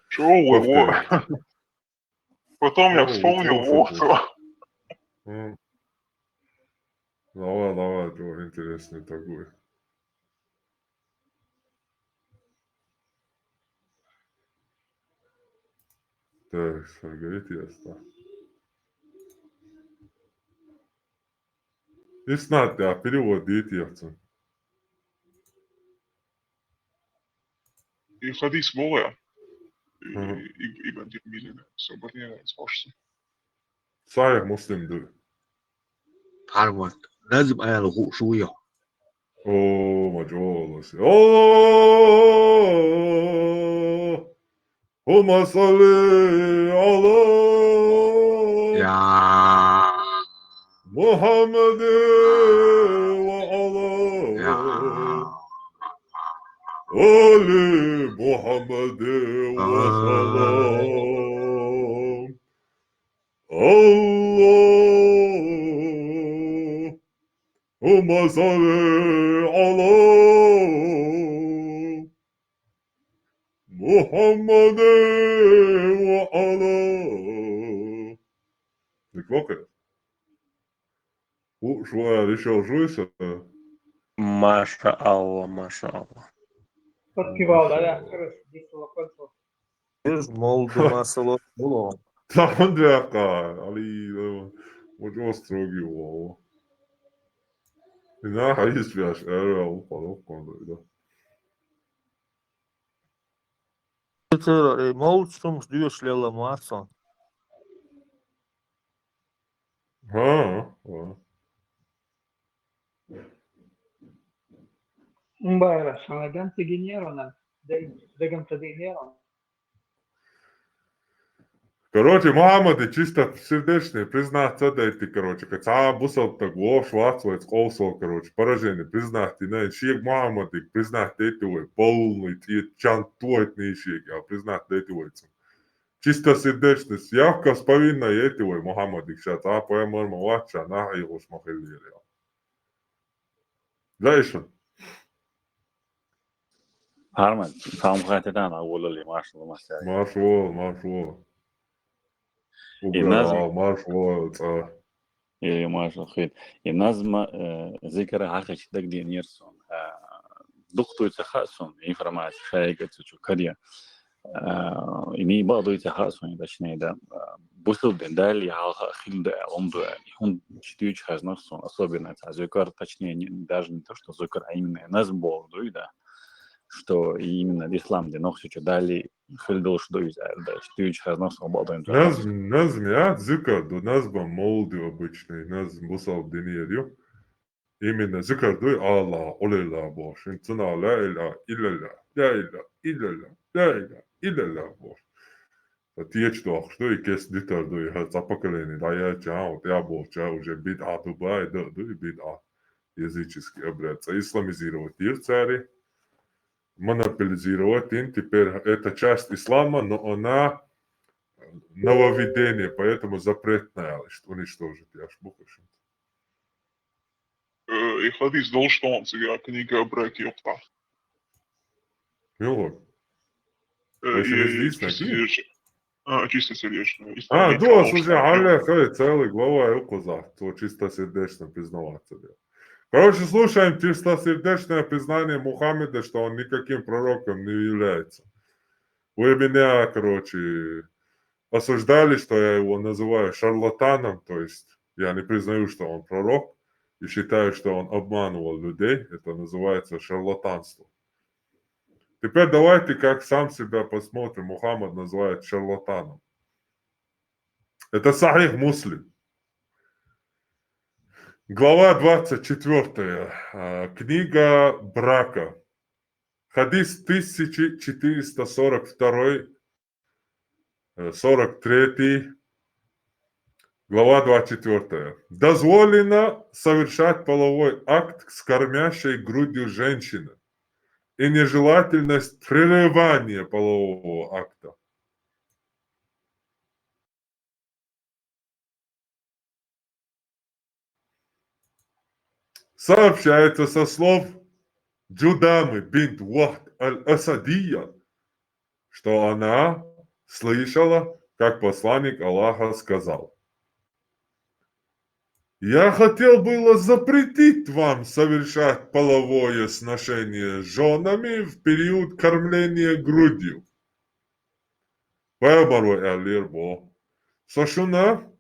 شو هو Потом я О, вспомнил учился Вовцу. ты. Давай, Джо, интересный такой. Так, говорит ясно. И снат, а перевод деятельности. И хадис была. И бандит милина. Соборнее спорщи. Сая муслим ду. Пармат. لازم أنا شوية. О, мажолос. О, салли ала Мухаммад ва ала али Мухаммад ва салам. Allahumma salli ala Muhammed ve ala. Неплохо. Швая решил жуйся. Маша Алла, Маша Алла. Biz moldu masalot bulu. Там дяка, али очень строгий вау. Ина хайс вяш, упал да. Moldsums duurslelle maatson. Ha. Mbaira, sono tanti dinero, tanti dinero. Короче, Мухаммад чисто сердечный, признаться дайте, короче, каца бусал так лош, вацлец, колсол, короче, поражение, признати, не, шег Мухаммад, признать дайте вы, полный, и чантует не шег, а признать дайте вы. Чисто сердечность, явка сповинна эти вы, Мухаммад, сейчас, а поэмор мавача, на его шмахелли. Дальше. Harman, tam خاطران أقول لي ما شاء الله ما شاء الله. مارشوال. النظم مارشوال. إيه ما شاء الله خير. النظم ذكر حقيقة دقدي نيرسون. دكتور تخصصون إنفورماتيك شايك تشو كذا. إني بعضو يتخصصون إذا شنو إذا بوصل بندالي على خيل ده عنده هم شتيج هزنخصون особенно ذكر точнее даже не то что ذكر а именно назм болду да. Что именно ислам де нохсу че дали хилдол что да штуч хазнах свобода. Назм я зикр до назба молды обычный назм бусал деньерю. Именно зикр до Аллах олела бош. Интуна ла иля илля бош. Тиеч дох что и кес дитер до и хаца поколение да я чао я бош чао уже бид'а Дубай до и бид'а языческий обряд. Исламизировать их цари. Монополизировать им, теперь это часть ислама, но она нововведение, поэтому запретная, что уничтожить яшбухашим. И хадис должен он себя книга браки опта. Милок. Чисто сердечно. Да, слушай, Аля, целый глава Юкуза, то чисто сердечно признаваться. Короче, слушаем чистосердечное признание Мухаммеда, что он никаким пророком не является. Вы меня, короче, осуждали, что я его называю шарлатаном, то есть я не признаю, что он пророк, и считаю, что он обманывал людей. Это называется шарлатанство. Теперь давайте, как сам себя посмотрим, Мухаммад называет шарлатаном. Это Сахих Муслим. Глава 24. Книга брака. Хадис 1442, 43. Глава 24. Дозволено совершать половой акт с кормящей грудью женщины и нежелательность прерывания полового акта. Сообщается со слов Джудамы бинт Вахд аль-Асадия, что она слышала как посланник Аллаха сказал: «Я хотел было запретить вам совершать половое сношение с женами в период кормления грудью». Пайғамбар әлер бо. Сошуна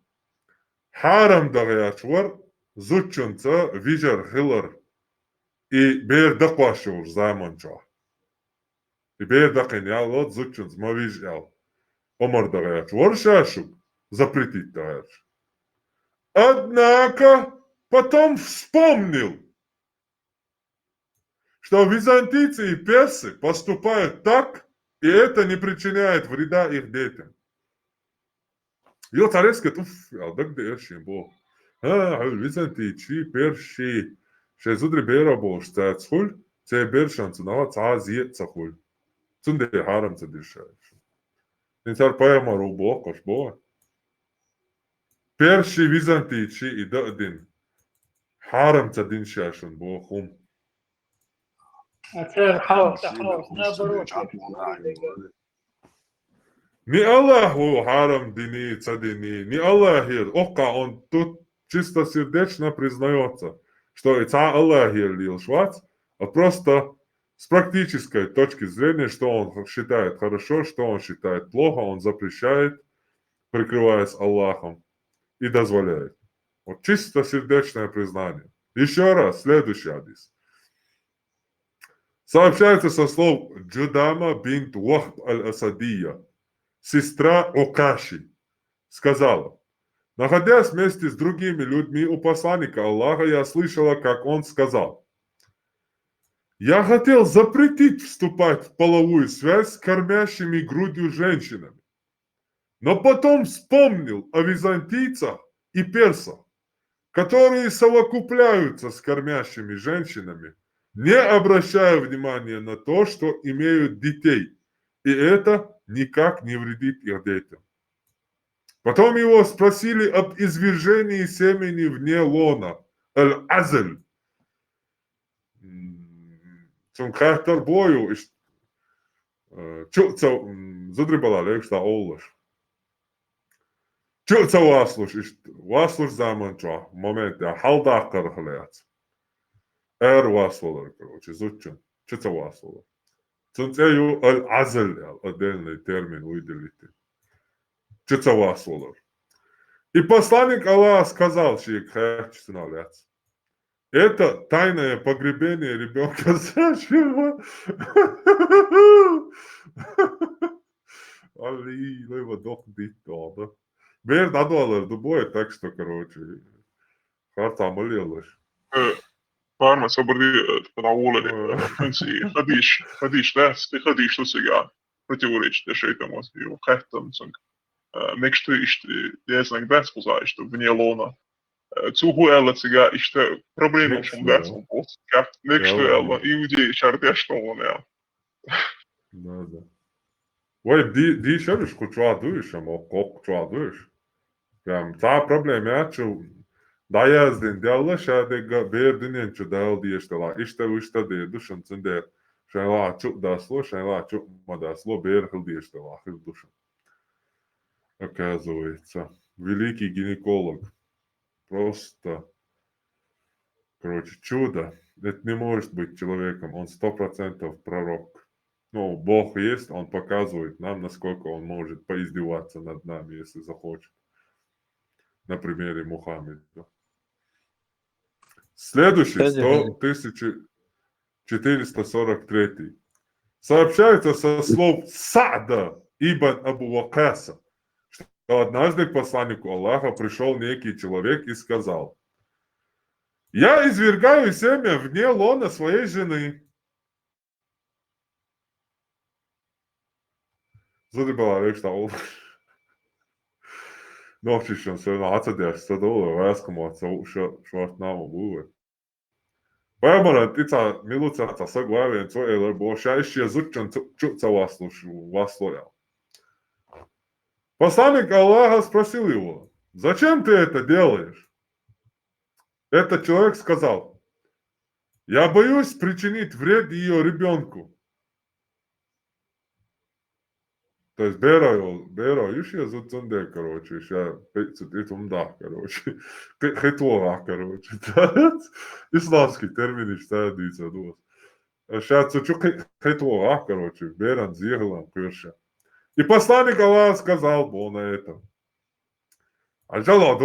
харам дағаячвар зучунца вижар хилар и бер дақвашур заманча. И бер дақин ялот зучунц мавиж ял. Омар дағаячвар шашук запретить дағач. Однако потом вспомнил, что византийцы и персы поступают так, и это не причиняет вреда их детям. Jo царевская туф, алдагдешим бо. Византийчи, перши, шезудри бера бо, штацхуль, це бершанцу нава цазиет цахуль. Цунде харам цадишаешь. Инцар паямару бо, кош бо. Перши византийчи и дадин. Харам цадиншашун бо хум. Это хаос, наоборот. Не Аллаху харам дини цадини, не Аллахир. Ока он тут чистосердечно признается, что это Аллахир лил швац, а просто с практической точки зрения, что он считает хорошо, что он считает плохо, он запрещает, прикрываясь Аллахом, и дозволяет. Вот чистосердечное признание. Еще раз, следующий хадис. Сообщается со слов Джудама бинт Вахб аль-Асадия, сестра Окаши, сказала: находясь вместе с другими людьми у посланника Аллаха, я слышала, как он сказал: я хотел запретить вступать в половую связь с кормящими грудью женщинами, но потом вспомнил о византийцах и персах, которые совокупляются с кормящими женщинами, не обращая внимания на то, что имеют детей, и это никак не вредит их детям. Потом его спросили об извержении семени вне лона, аль-азель. Zum Charakter boju ist čuca zadribala leksta olaš. Čuca vasluš ist vasluš zamanča momentā haldākar haliats. Vaslular, короче, зучен. Čuca vaslular. Цунцею аль-азель, отдельный термин выделите. Čuca vaslular. И посланник Аллаха сказал, шейх Хачиналяц: это тайное погребение ребенка заживо. Али, лево дох диттада. Бер дадуалар дубой, так что, короче, харта молилась. Pārmēr sabarīja par auleni, pensija, hadīš lähti, hadīš tusīgā, противоречит шейтаму, jo hähtam, nekštu išti, jēsnāk dēspuzāištu, vnie lona. Цугуэллатига иште проблема шум дәсом болс. Как некштуэлла иудеи шартяштон я. Да. Ой, ди шариш кучуадуиш, ама кок кучуадуиш. Прям та проблема ячу да яздин дялла шадега бердинен чудал диештала. Иште ушта де душан цендер. Шайла чук дасло, шайла чук мадасло, берхил диештала, хил душан. Оказывается, великий гинеколог. Просто, короче, чудо. Это не может быть человеком. Он 100% пророк. Ну, Бог есть, Он показывает нам, насколько Он может поиздеваться над нами, если захочет. На примере Мухаммеда. Следующий, 1443. Сообщается со слов Са'да ибн Абу Вакаса, что однажды к посланнику Аллаха пришел некий человек и сказал: я извергаю семя вне лона своей жены. Задыбала речь ол. Nošķiršana sev atcerēties, tad vēskamot savu šort namu būvē. Пайғамбар ticā милуцата соглавием своей Божьей зучен чуца васлоял. Посланник Аллаха спросил его: зачем ты это делаешь? Этот человек сказал: я боюсь причинить вред ее ребенку. То есть Бера еще заценде, короче, сейчас 500 умда, короче. Хитвора, короче. Исламский термин считается дос. Сейчас чуть хитвора, короче, Беран зиглом кырша. И посланник Аллаха сказал бы он на этом. Аджалла,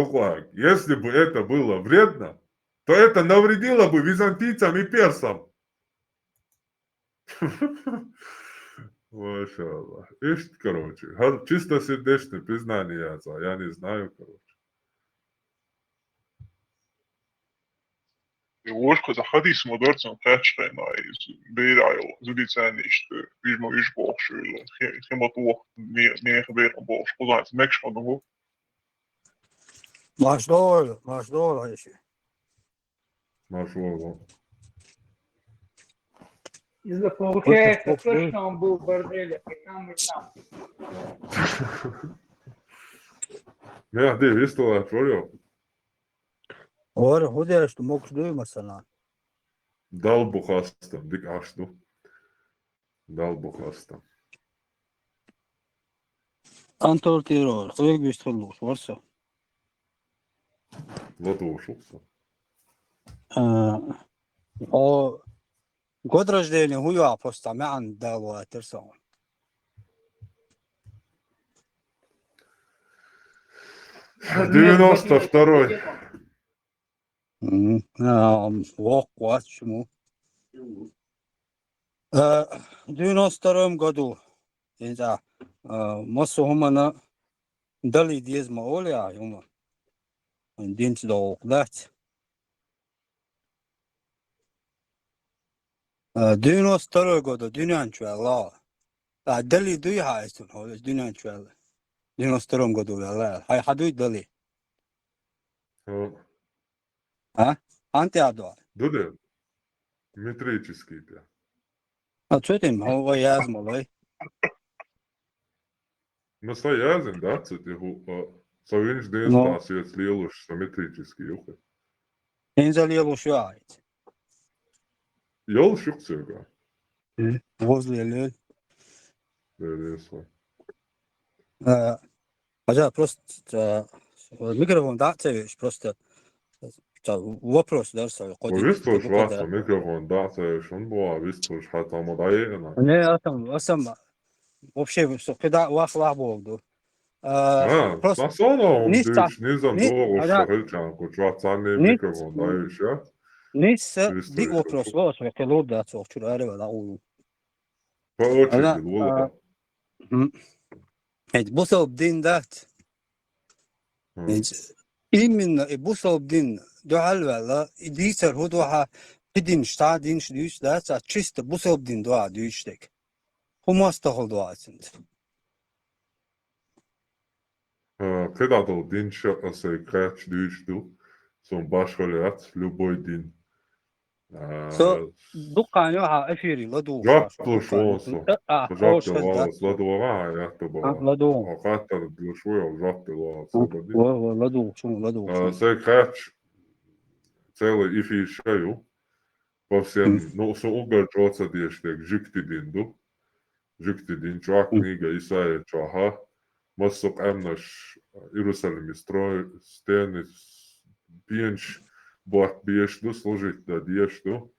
если бы это было вредно, то это навредило бы византийцам и персам. Машаллах. Ишь, короче, чистосердечное признание, я не знаю, короче. Ложка захадис модерцем хэтчрена из бейрайл, зудицяништ, вижмо бошил, хематух, не хбером бош, кузать, мекшману. Машдор, еще. Машло. Из-за получается, точно он был в борделе, и там, и там. Ja, det visste jag, tror jag. Var hur что мог مثلا Dal bukhastam, dik ashtu. Dal bukhastam. Антор террор, как бы что ворса. Вот ушелся. год рождения хуя просто мян дал терсон. Девяносто второй. Вот чему. В 92 году, не знаю, массу хумана дали дизма оля, юма. День до дать. 92 году, дюнян чуала. Дали дуй хайстун, дюнян чуала. 92 году, хай хадуй дали. А? Антиадуар. Дуде? Метрический, да. А что ты, его язмалой? Настоязен, да, цитигу. Совинч день спасет слилуш симметрический, юха. Инзал елушуает. Йол шукцега. Возле лель. Интересно. А просто микрофон дацевич, просто вопрос дерсал. Вистуш вас микрофон дацевич, он был, вистуш хата модайена. Не, асам вообще когда вас лабовду. Просто насоно он дыш, низам долго шахельчанку, чвацанный микрофон даешь, а? Нис дик вопрос, вот я лоб дацов, чура арева лау. По очереди, лула. Бусов дин дат. Именно бусов дин дуалвала идисер худуха пидин штадин шлюш дат чисто бусов дин дуа дюштек. Хумаста холдуасент. Когда то дин шакаса крэч дюшту, сон башхолят любой дин. دقة نوعها أفيري لدو جابتو شوانسو جابتو والس لدو وغا يحتبا لدو وقاتل دلو شوية وجابتو والس لدو شو لدو سي كاتش целый ифи шею по всем, ну, со угол чоца дештек, жикти дин, чуа книга Исаия чуаха, массук эмнаш Иерусалим строй, стены, пьенч, бот биешду, служить да диешду,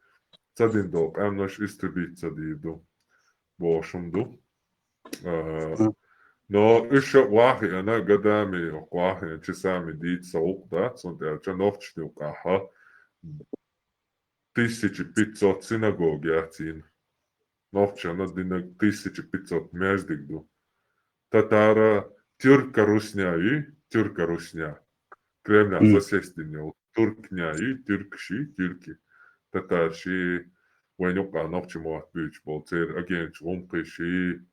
цадин долг, эмнаш истребить цадиду, бошумду. Но еще вахи, она годами, вахи, часами дится укда, сонте, чановчни укаха, 1500 синагоги ацин. Новчана дина 1500 междигду. Татара тюрка русня. Кремля соседнего. Туркняи, тюрки. Татарши, войнука новчему отбить был цер агент умкиши.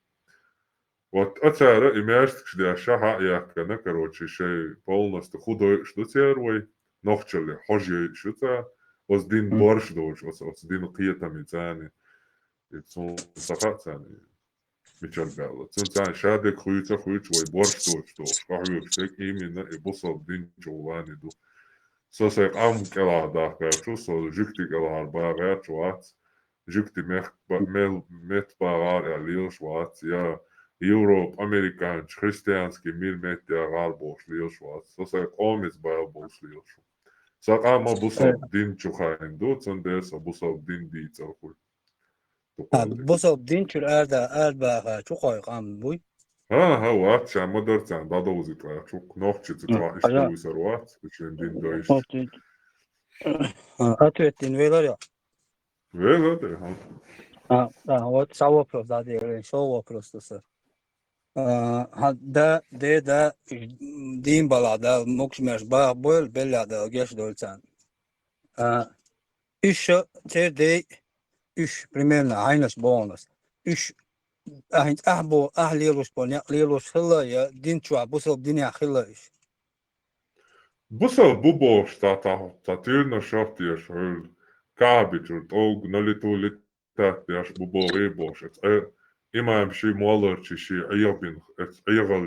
Вот отцара имеешь что шаха якана, короче, шей полностью худой что цервой. Новчали, хожи что-то. Was din borsch durch, was din qiyata mizani. Itsun saqatsani. Michal bella. Tsun shade khuyta way borsch durch. Qahu shek imina ibusal din jowani du. So say am kala da qatu so jukti kala ba qatu wat. Jukti met barar alil shwat ya Европа, американцы, христианский мир метя гарбош лиошват. Соса комис байлбош лиошу. Сакама бусов дин чухайн ду, цондеса бусов дин дицахуй. بصل دينشر أربعة شو قايق عم بوي ها وات شان مدرتان دادوزي ترى شو نوختي تتوا اشتوي سروات شين دين دويش. أتوتين ويلا Vela de ha. هو تسعة بلس ده دي شو بلس ده ده ده دين بلا ده ممكن مش بقى بول بلا ده جيش دولتان إيش تدي إيش primärna eines bonus إيش أنت أحبو أهلي روش بني ليروش خلا يا دين شو عبوسل دنيا خلا إيش Busal buboš tā tirna šafties höl kābičur tolgu nalitu litāties bubo rīboš. Imājam šī molorči šī ajabin, ajagal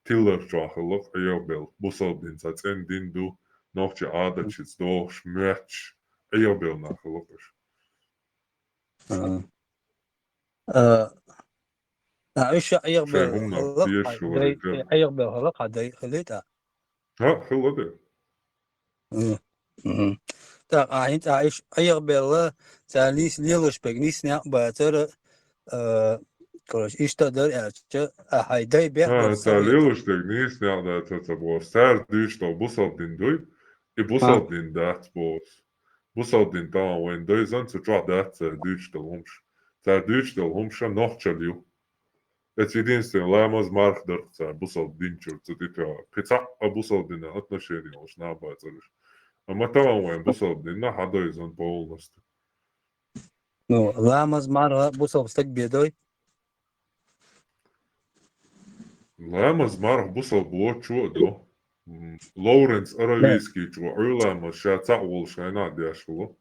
tiller čāhalok ajabel busaldin sacen dindu nokči ādačits doš mērč ajabel nāhalokaš. إيش أيقبل أيقبل هلا قدي خليته ها خلده tak أنت عايش أيقبل تاليس ليلوش بجنيس نعبة ترى كلش إيش تقدر يعني هايداي بيحضر تاليلوش تجنيس نعبة تتبوس سار ديشتو busaldin دوي busaldin dat bos busaldin tā وين دوي زنت تروح dat ديشتو همش تار ديشتو همش نوخشليو Это единственное, лаймаз мархдер, busaldinчур, цититва. Пица busaldина отношения уж набацалиш. А матавам busaldина хадойзан полностью. Ну, лаймаз марха бусал стак бедой. Лаймаз марх бусал бло чудо. Лоуренс Аравийский чу, лаймаз шаца волшайна дяшуло.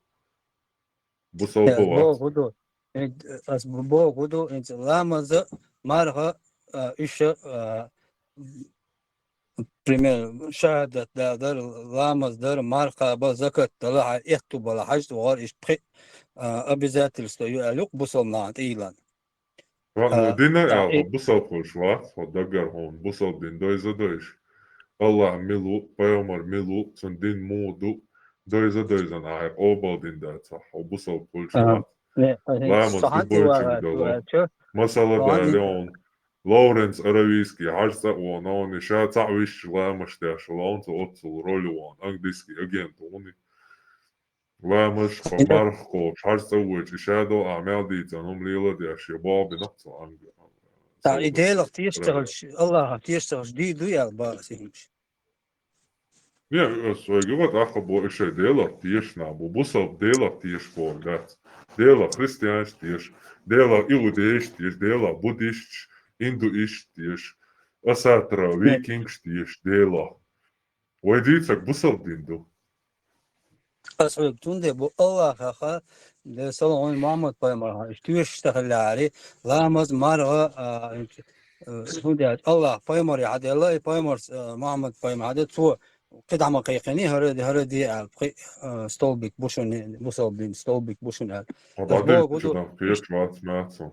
Бусал бывает. As бо гуду, это лаймаз марха еще пример شهادة دار لامز دار مارقة بزكت طلع يكتب على حاجة وغير إيش بخي أبيزات الستويو ألوك بوصل نعت إيلان. دينا بوصل خوشوات ودقر هون بوصل دين دويزة دويش. الله ملو بيامر ملو سندين مودو دويزة دويزة نعيق أوبال دين دات صح وبوصل خوشوات. لامز دبويتش بدلو. مثلا ده اليوم لورنس أراويسكي حاجة وانوني شات تعويش لامش داش لونت أوتل رولوان أنجليسكي أجين توني لامش خمارخ كوش حاجة ويش شادو أعمال دي تنوم ليلة داش يبابي نقطة أنجل. تا إيديلك تيشتغل الله تيشتغل دي يا باسيمش. Ja, svojegovat ako išai dēlā tieši nav, busal dēlā tieši forgāts, dēlā kristiāns tieši, dēlā iludējuši tieši, dēlā budišķi, induišķi tieši, asātrā vikingš tieši dēlā. Vai dīcāk busal dindu? أصل تندي بو الله خا ده صلى محمد بيمر اشتويش اشتغل عليه لامز مرة تندي الله بيمر يعد الله بيمر محمد بيمر عد تو قطع مقيقني هردي ستولبيك بوشن بوصل ستولبيك بوشن بعدين شو قيت ما سمعته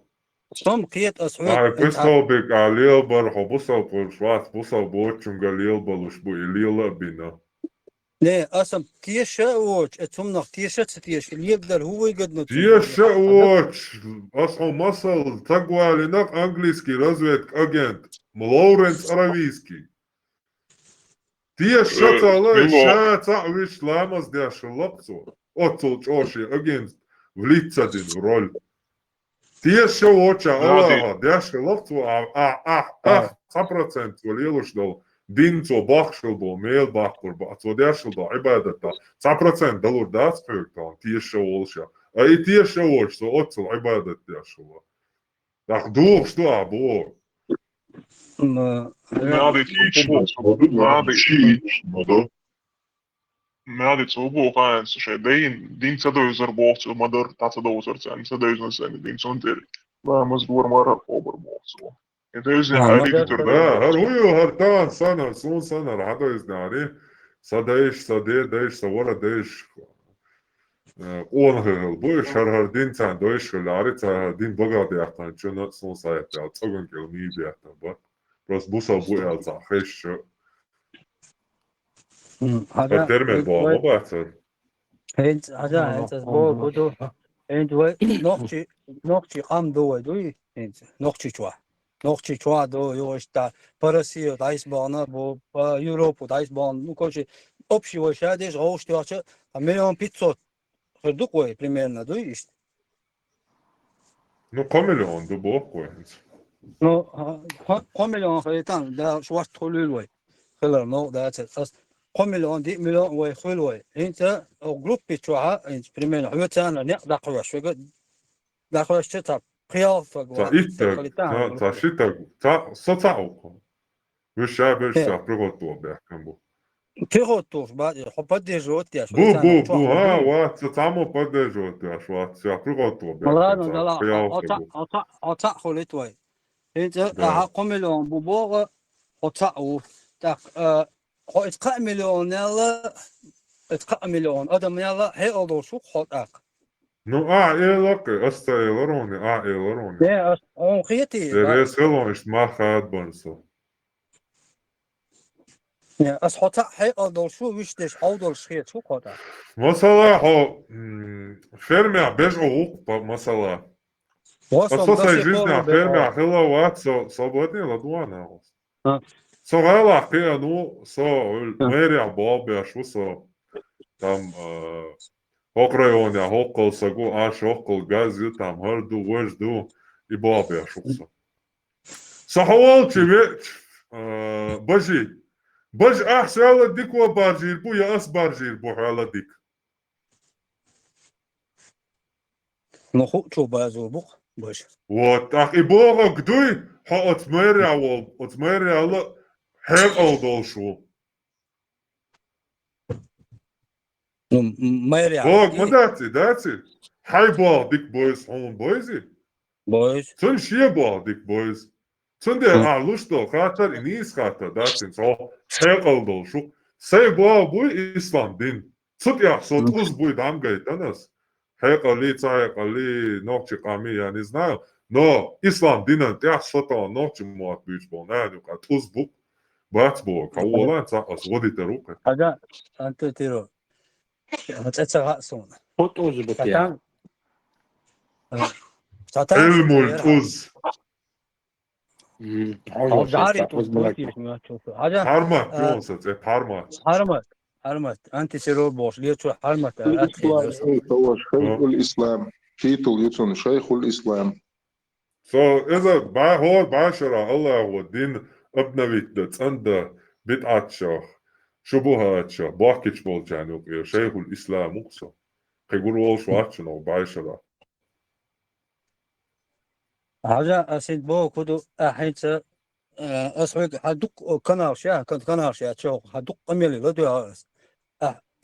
صم قيت أسعود ستولبيك عليه بر بوصل بوشوات بوصل بوشن قليل بلوش بو إليلا بينا نه اصلا تيشا ووش اتمنخ تيشا تيش اللي يقدر هو يقدر تيشا ووش اصلا مصل تقوى لناك انجليسكي رزويت اجنت لورنس اراويسكي تيشا تعالى شا تعويش لامز داش اللبسو اوتل جوشي اجنت влица دين رول تيشا ووشا الله داش اللبسو 100% وليلوش دول دينتو باخشلدو ميل باخور باتو داشلدو عبادتا 100% دلور داس فيكتان تيشا وولشا اي تيشا وولشا اوتل عبادت داشلدو داخ دوغ شتو ابو Määrit subu kanssa se din sadoiser bohtsu mador tatsadoiser sen sadoiser sen din sonter. Vamos dormar over bohtsu. هرويو هرتان سنة سون سنة هذا يزناري صدايش صدير دايش صورة دايش قوانه بوي شهر دين تان دويش لاري تا دين بقى بيحتان شنو سون سايت يا تسوين كلمي بيحتان بق بس بوسا بوي التا خيش هذا الترمي بوا ما بعتر هنت هذا هنت بو كدو هنت وي نوختي قام دو دوي هنت نوختي شوا دو يوشتا براسيو دايس بانا بو يوروب دايس بان نوكوشي общий وشادش غوشتي واچ مليون 500 خردوق وي примерно دوي است Ну, камелеон, du бог коинс. Ну, миллион خيتان دا شوات تولول وي خلر نو دا تاس مليون دي مليون وي خول وي انت جروب بتوعها انت بريمير حوتان نقدر قواش دا قواش تاع قياف تا إيتك تا شيتك تا سطعوكم وش عبش تا برغوتو بيحكم بو تيغوتوف بعد حبات دي جوت يا بو ها وات تعمو بده جوت يا شوات تا برغوتو والله بيحكم لا أطع خليت وي انت مليون بوبوغ أطعو تاع اتقاء مليون يلا اتقاء مليون ادم يلا هي اولو شو خطاك Ну, إيلك أستا إيلروني إيلروني يا خيتي سيريس هلون إش ما خاد بنسو يا أصحى هي أدور شو ويشتش أدور شيء شو قطع مثلا هو فيرمي بيجو مثلا أساسا жизнь فيرمي خلا وات свободный ладуана со гала пе ну со мэрия бобя шо со там окрайоня хокол сагу аш окол газю там харду вожду и бобя шо со сахавал тебе بج أحسن ديك وبارجير بو يا أس بارجير بو على ديك نخو شو بازو بوخ بج وتاخ إبوغا قدوي حقت ميريا وال أتميريا لا هيل أو دول شو ميريا بوغ ما داتي هاي بوغ ديك بويز هون بويزي تن شي بوغ ديك بويز تندي لوشتو خاطر إنيس خاطر داتين صو هيل أو دول شو سي بوغ بوي إسلام دين صوت يا صوت أوز بوي دام جاي تنس هيقلي تايقلي نوكشي قامي يعني знаю но ислам динан тя сото ночи моат бич болнаю ка тузбук бацбо каолан ца асводите рука هذا أنت تيرو تتسرع صون خط أوز بتيا علم الأوز حرمت يونست حرمت أنت تيرو بوش ليتو حرمت هو شيخ الإسلام تيتل يتون شيخ الإسلام إذا هو بعشرة الله هو الدين ابن بيت عند بدعة شيخ شبهات شيخ باكيش بولجانو شيخ الإسلام مقصى يقولوا شو عشنا بعشرة هذا أسيد بو كدو أحيت أسوق هدوك كنارشيا كنت كنارشيا شو هدوك قميلي لدو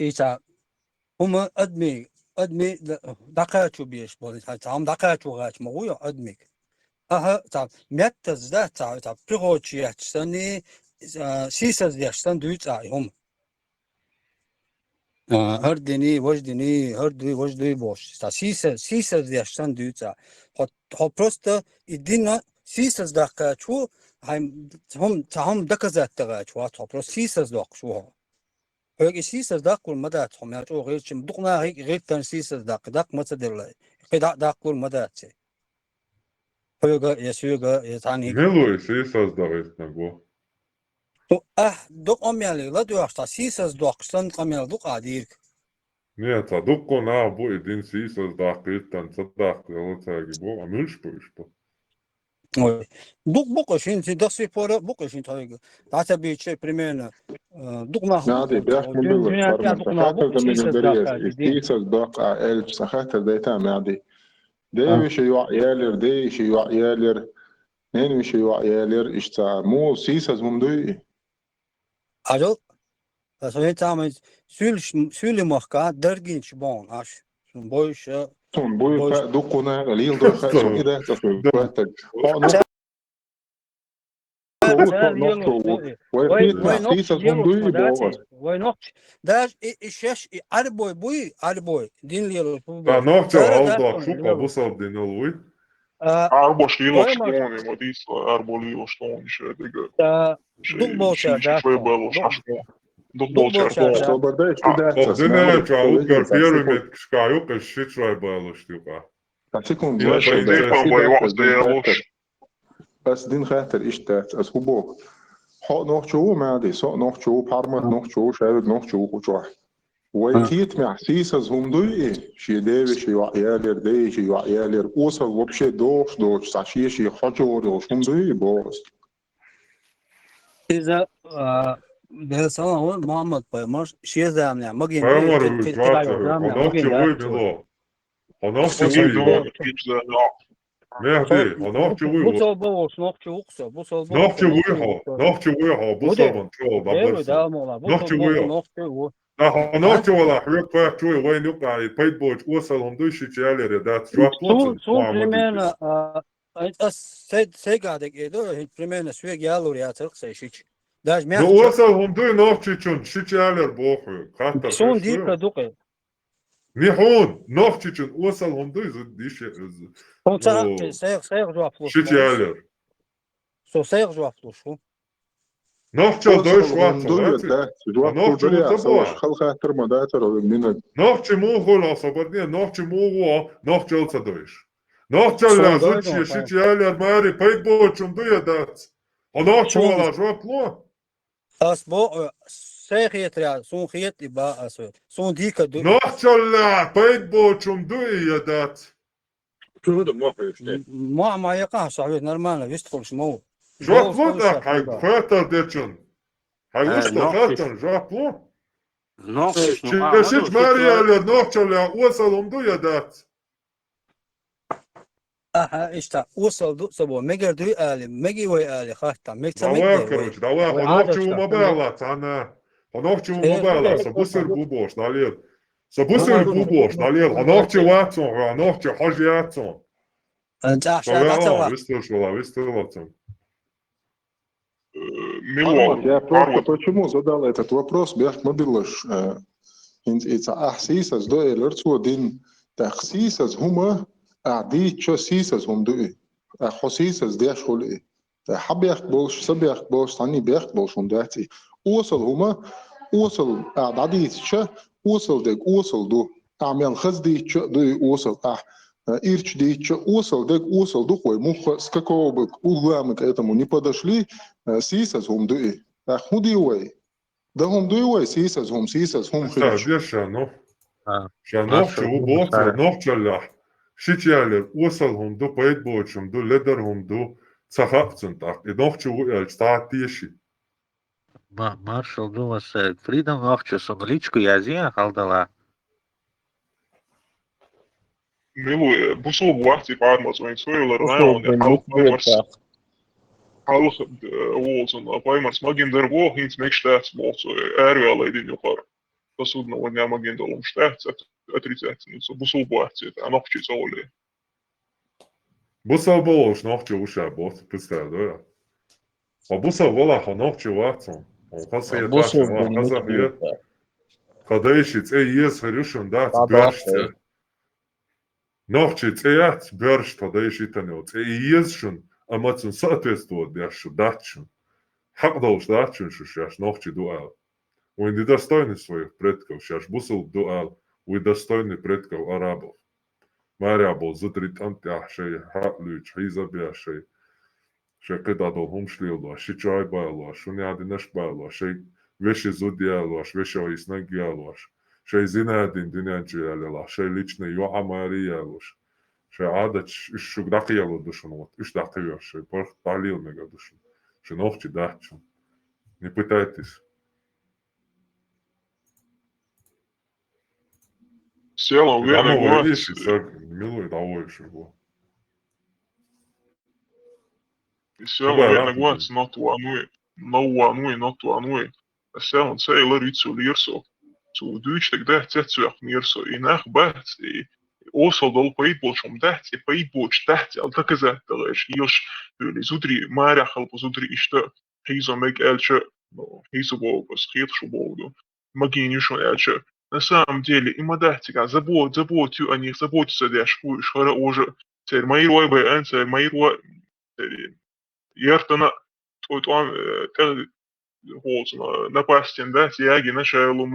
إيتا هم أدمي دقاتو بيش بولي تعم دقاتو غاش مغويا أدميك تاع ميتز ده تاع بيروتشي تسني سيسز يشتن دوت هم هردني وجدني boş تاع سيسز يشتن دوت هو просто يدينا سيسز دقاتو هم دكزات تاعو هو просто سيسز دق شو هو هيك سيسز دق كل مدى هم يعني غير شيء دقنا هيك غير تن سيسز دق ما تدري دق كل مدى هيك يسوق يتعني ملوي سيساز دغيت نقول دق أميالي لا دواشتا سيساز دقشتن قميال دق عديرك نيا تدقو نا بو إدين سيساز دقيت تن صدق يلا تاجي بو عملش بوشتو دق بقشين تدسي فورا بقشين تايق تعتبي شيء بريمينا دق ما نادي بيحكم بالفرمة سخاطر من البريز سيساز دق ألف سخاطر ديتام نادي دي شيء يالر دي شيء يالر نين شيء يالر إشتا مو سيساز ممدوي أجل فسوي تعمل سول مخكا درجين شبون عش بويش بوي دقنا قليل دخل شو كده تفهم Даже и шеш и арбой дин лилу Та нохчо алдах шука бусал динолуй. Arbo šīloši toni, modīs, arbo līloši toni šeit tikai. Dukbolčā Šī vēloši aško. Dukbolčā toni. Обдинеча, укар первый меткшка, юка шичрай байлош тюка. секунду. Я بس دين خاطر اشتات اس هبوك حق نوخشو معدي سو نوخشو بارمت نوخشو شارد نوخشو وجوح وكيت مع سيسز هم دوي شي ديفي شي وعيالر دي شي وعيالر اوصل وبشي دوش ساشي شي حجو دوش هم دوي بوس إذا بهالصلاة محمد بايمر شيء زامنة ما جين Паймар жата, онохчи уй било. Онохчи уй. Мехди, онохчи уй. Бусал бош, нохчи укса, бусал бош. Нохчи уй хо, бусал ман чо, бабарс. Нохчи уй хо. Онохчи вала хрюк пах чуй, уй нюка, и пайдбоч усал он дуйши чалере, да, жваклоцен. примерно, сегадек еду, примерно свег ялур я церксай шич. Даже мягче. Ну усал он дуй нохчи чун, шичалер боху. Сон дика дуке. Нихун, нохчи чун, усал он дуй, диши. Он царапче, сэр жваплуш. Шичалер. Сэр жваплуш. نوخچو دوش وقت نوخچو مو خلا صبرني نوخچو مو نوخچو صدوش نوخچو لازم شيء على ماري بيت بوچون دويا دات نوخچو ولا جو بلو اسبو سيخيت ريال سون خيت با اسو سون ديك دو نوخچو لا بيت بوچون دويا دات شو هذا ما فيش ما يقع صحيح نورمال يستخلش مو جو بلو خاطر ديچون هايوستو خاطر جو بلو شيت ماريا نوخچو لا وصلهم دويا دات اها اشتا وصل دو سبو ميجر دوي آلي ميجي وي آلي خاطر ميكسا دوا كروش دوا هنوخچو مبالات انا هنوخچو مبالات سبوسر بوبوش داليل سبوسر بوبوش داليل هنوخچو واتسون هنوخچو حاجياتسون выстроил. Я просто почему задал этот вопрос, бях мобилаш إحساسas دوئي لرسو دين تخسيسas هما أعدي شو سيسas هم دوئي حسيسas ديش خلقي حب يخبوش سب يخبوش ثاني بيخبوش هم داتي وصل هما وصل أعدي شو وصل ديك وصل دو أعمل خزدي شو دوئي وصل إيرч дичь усал дек усал духой мух с какого бы угла мы к этому не подошли сисас хум дуи худиуэй да хум дуиуэй сисас хум хрич шано чу боца нохчалла шичалер усал хум ду пайд бочум ду ледер хум ду цахапцун так и нохчу эл статиши маршал думас фридом нохчу сонличку язия халдала Miluje, busol buahti pārmaz, vai soila rauni, halk vuolson paimars maginder vuo, hins meks tähts muotso, äärialaidin jokar. Tasudna on ja magindolum tähts, atritähts, nyt se busol buahti, että nohti se oli. Busol bolos nohti usha bot, представь, да? А busol vola nohti watson. Он хасия тача, хасия. Кадаишиц, ес харюшун дат, бэрште. Нохчи цеят бэрш тадаишитанео, цеиезшун, амацун соответствует бяшу датчун. Хак долж датчун, шаш нохчи дуал. Вы недостойны своих предков, шаш бусул дуал, вы достойны предков арабов. Мария был затритант яхшей, хаключ, хизабяшей. Шекедадол хумшлилу, шичай байлу, шунядинаш байлу, шей веши зудиалу, веши иснагиалу. شيء زنادين دنيانجي على شيء ليشنا يو عماريالوش شيء عادة شو دقيقة دشنوت إيش دقيقة شيء برخ تعليل ميجا دشن شيء نوختي دهتشن не пытайтесь Села уверенно говорит. Милуй того еще было. Села уверенно говорит, not to annoy. Села цей ларицу лирсо. Su duidstek tähtsätsyä nirso i nähbät i osaldol paidbochom tähtsi paidboch tähtsi al takasättälees jos tyyli sudri määrähalpo sudri istö هيزو ميك ألشة هيزو بو بس خيط شو بودو ماجين يشون ألشة نسام ديلي إما دهتك زبوت يو أني زبوت سداش كو شهر أوجه سير ما يروي بيان سير ما يروي يرتنا توام تل هو напастен, да, тяги, начало,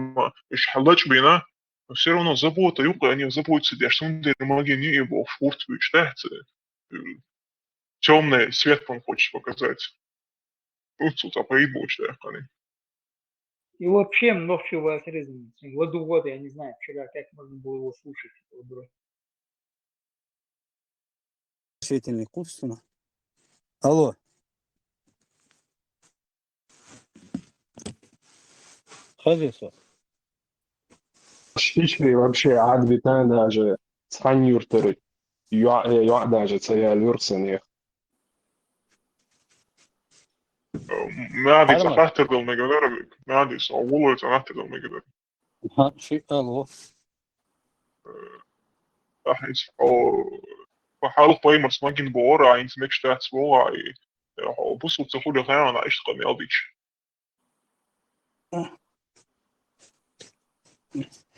مش حلتش بينا, но все равно забота, юка, они заботят себя, что он магия не его в шкурту читается. Темный свет он хочет показать. Тут поедут, да, И вообще много чего отрезано. Года, я не знаю, вчера как можно было его слушать. Решительный курсuna. Алло. Хорошо. Шишли вообще عاد даже цханюртери даже цея люрсене. ما عادي صححت المقدار ما عادي صعوبة صححت المقدار ها شيء ألو أحس أو فحاول بايمر سماجين بورا عين سمك شتات سبوع بصوا تقول خير أنا عشت قمي أضيش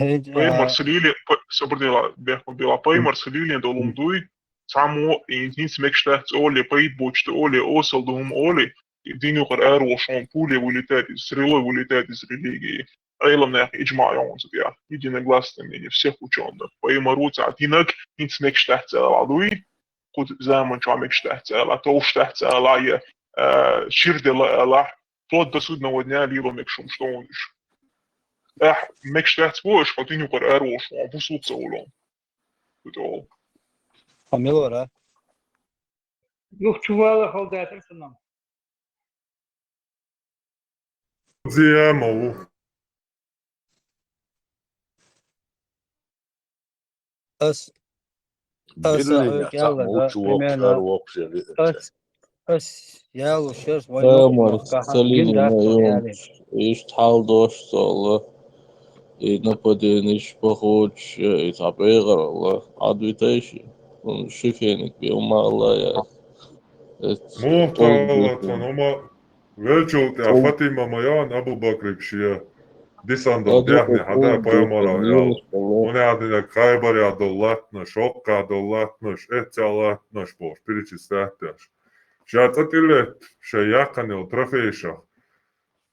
بايمر سليلي صبر ديلا بايمر سليلي دولم دوي سامو إن سمك شتات أولي بايد بوشت أولي أوصل دوم أولي دينو قرار وشامبولي وليتات إسرائيل وليتات إسرائيلية أيضا يا إجماع يوم زبيا يدينا غلاس تمني في سيف وشاندا بايمر روت عدينك إن سمك شتات العدوي قد زمان شو عمك شتات العتوش شتات العيا شير دلا لا فلود دسودنا ودنا ليلو مكشوم شلونش مك شتات بوش قدينو قرار وشام بوسوت سولون بدو Камилора. Yok çuvala halda sanam. Зиямову. أس بالله يلا موش примерно وقشر أس يلا شرس Mark Salini на يشتحال دوش الله нападение похож и табегар الله адвитейши он шифеник бил мало я مو طالتون هما ويجولت يا فاطمة ميان أبو بكر بشيا ديساندو ديحني حدا بايمارا يا ونعدنا خيبر يا دولاتنا شوق يا دولاتناش اتيالاتناش بوش перечислятяш. Сейчас отелет шеякане утрофейша.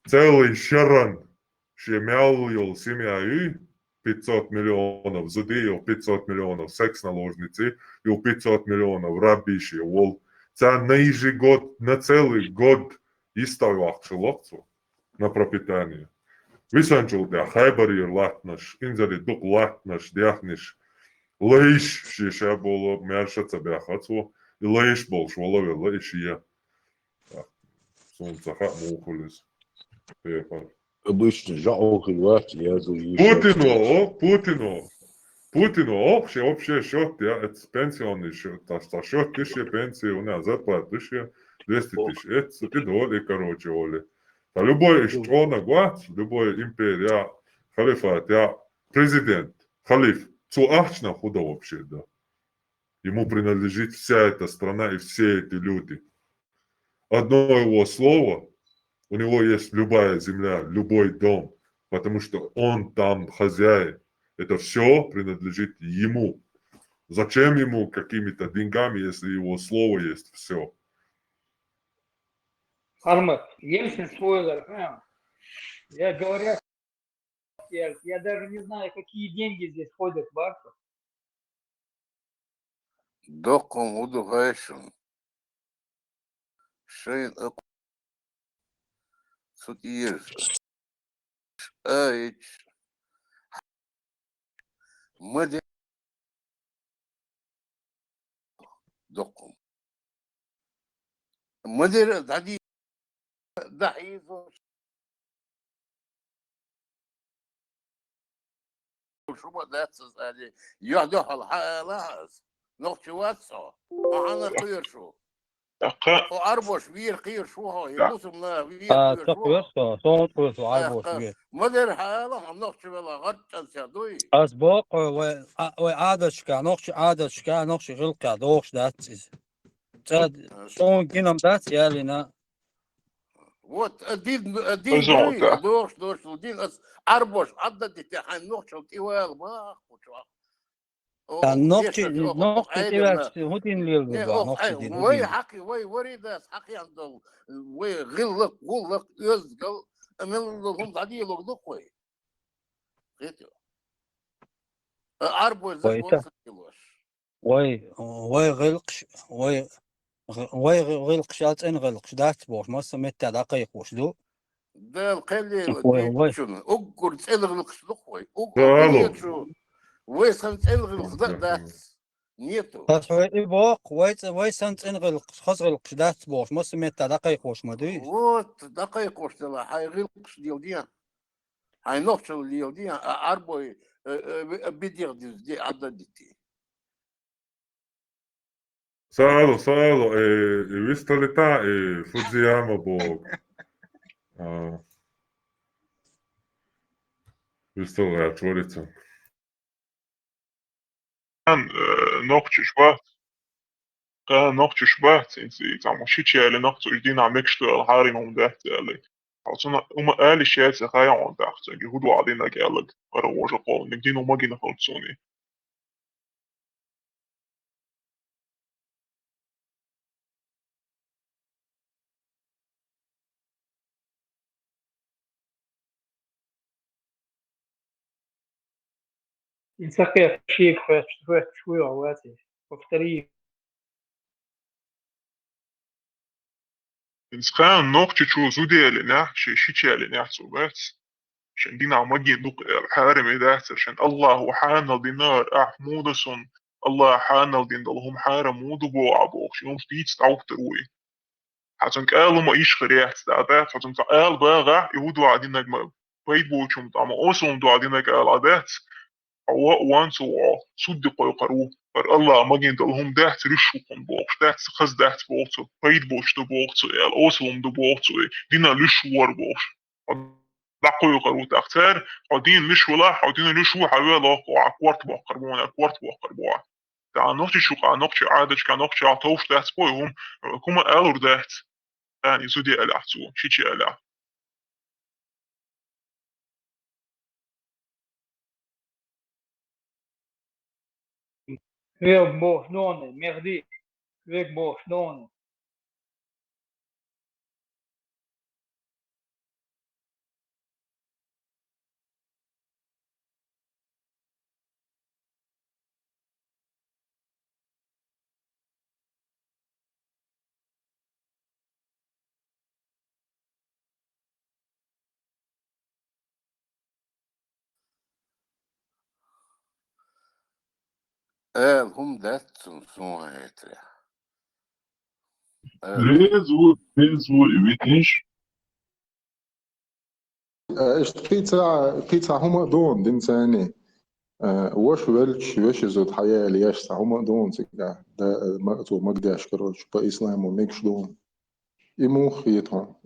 Целый шаран шемял семья и 500 миллионов зудеев, 500 миллионов секс-наложницы и 500 миллионов рабиши. Вол це на ежегод, на целый год иставах шелокцу на пропитание. Висанчул да хайбарир латнаш, инзари дук латнаш, дяхниш. Лейш шиша было мершаца бяхацу, и лейш бол шволове лейш я. Солнца ха мухулис. обычно жалко вать я за Путину общий счет, это пенсионный счет, а счет тысячи пенсии у нас зарплата 1200 тысяч, это ты доли, короче, Оли. А любой страна, год, любой империя, халифат, я президент, халиф, цуахчна худо вообще, да. Ему принадлежит вся эта страна и все эти люди. Одно его слово, у него есть любая земля, любой дом, потому что он там хозяин. Это все принадлежит ему. Зачем ему какими-то деньгами, если его слово есть все? Армат, Ельцин спойлер, я говорю, я даже не знаю, какие деньги здесь ходят в Арку. Доком удугайшим. Шейн судьир. مدير دقم مدير دعي ضعيف شو بدأت تسألي يهدح الحالات نقطة واتسا أنا خير شو وأربوش بير خير شو هو يبوسم لا بير خير شو صوت وعربوش بير مدير حالة هم نقطة ولا غطى سدوي أسبوق وعادشكا نقش غلقا دوش داتس تاد شون كينام داتس يالينا Вот один Пожалуйста. говорит, дош, один арбош, отдать тебе, ногчил, ты мах, نقطة تبعت هوتين ليل ببع نقطة دين وي هوتين حكي وي وريداس حكي عنده وي غلق يزقل من لهم تعدي لغلق وي غيتو أربو زي ويتا وي غلقش وي غلقش أن غلقش دات بوش ما سميت دقيق وش دو ده القليل وي شنو أقول تلغلق شلق وي سؤاله أقول شو وي سنت تلغلق دات نيتو خاص وي إباق وي سنت إن غلق خاص غلقش دات بوش ما سميت دقيق وش ما دويش вот دقيق وش تلا هاي غلقش ديال هاي نقطة ديال أربو بدير دي عددتي سؤاله visto l'età Fujiyama Bog. Visto la čvorica. كان نقطة شبهت انتي تعمشيتش على نقطة جديدة عمك شتغل حاري ممدحت علي عطونا قال الشيء سخايا عن تحت يهودوا علينا قالك أروج قول نجدين وما جينا خلصوني ينسقي شيك فات شوي عواتي وفتري إنسان نقطة شو زودي علينا شيء علينا صوبات عشان دينا عمجي دوق حارم إدات عشان الله وحانا دينار أحمودسون الله حانا دين دلهم حارم مودو بو عبوك شنو ستيت تعوف تروي عشان قالوا ما إيش خريحت تعبات عشان قال باغا يهودوا عادين نجم بيت بوشم طعم أوسهم دو عادين قال عادات أو وانسو صدقوا يقروا فر الله ما جين دلهم دهت رشوكم بوكس دهت خز دهت بوكسو بيت بوش دو بوكسو يال أوسهم دو بوكسو دينا لشوار بوش لقوا يقروا تختار عدين مش ولا عدين لشو حوالي وعقورت بقربون عقورت بقربون تعال نقطة شو قا نقطة عادش كا نقطة عطوش دهت بوهم كما قالوا دهت يعني زودي ألعتو شيء ألع Veg boš none, merdi. Veg boš none. هم دات سون هيتري ليزو إبتيش بيتزا هما دون دين ثاني واش ولش واش زود حياة ليش هما دون سكا ده مقتو مقداش كروش بإسلام وميكش دون إمو خيطهم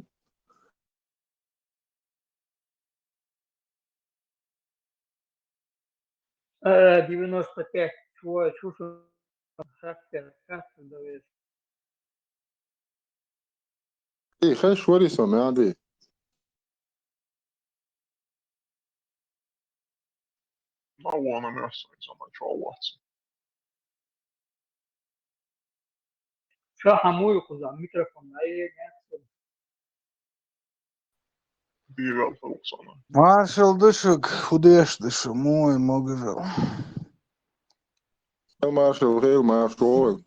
А 95. Твой чувство характер давай. إيه خش وري سمع دي ما هو أنا نفسي زمان شو وقت شو حموي خذ ميكروفون أي دي غلطة وصلنا Marshall dışık, hudeş dışı, moy mogıjal. مارشال غير مارشال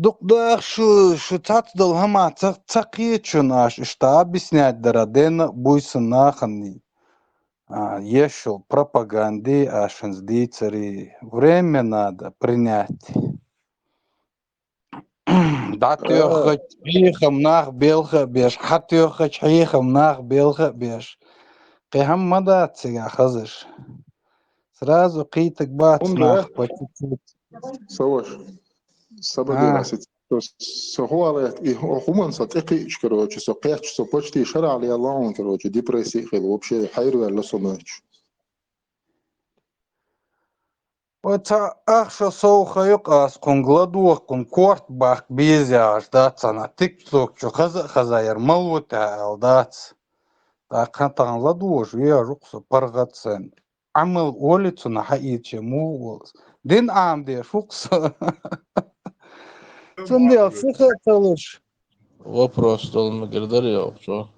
Dukdak şu tatdıl hama takiyetçunaş işte объяснять ден буйсын наханни. Ешел пропаганды ашенздицари. Время надо принять. Датёхать чьихам нах белха беш, хатёхать чьихам нах белха беш. Кехам мадацыга хазыш. Сразу қитык бац нах по чуть-чуть. سواش سبب راسي سهو هما صديقي اشكروش سقيت سوبوشتي شرع على الله كروش ديبرسي خل وبشي حير ولا صمش Вот ахша соуха юкас кун гладуах кун корт бах бизяш датсана тикток чу хазаяр малута алдац. Да кантан ладуаш вия жукса паргатсен. Амыл олицуна хаиче мугулс. Дин амде шукса. Цундел сыха талыш. Вопрос стол Магердарьев, что?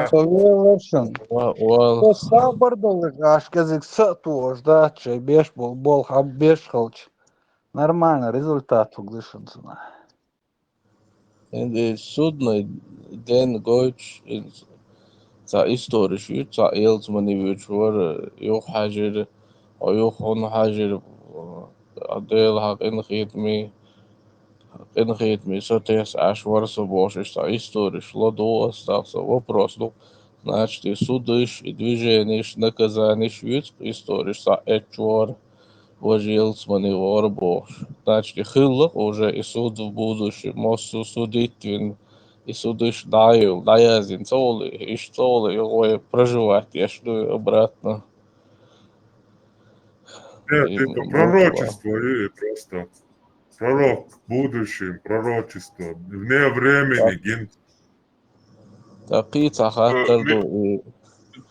Совершен. То сабардал ашказик сатуаш, да, чай беш бол хаб беш халч. Нормально, результат углышенцена. Енді судно ден гойч за историш ют за елц манивич war yok حاجة أو yok هون حاجة أديل حق إن خيط مي ساتيس أشوار سبوش إشتا историш ладо остался вопрос ну значит и судыш и движение наказание ют историш за эчвар вожелц манивар бош значит и хыллах уже и суд в будущем моссу судить вин и судыш даязин цолы и что его проживать я что обратно. Нет, это пророчество и просто пророк в будущем, пророчество, вне времени, гин. Такие цахаттар и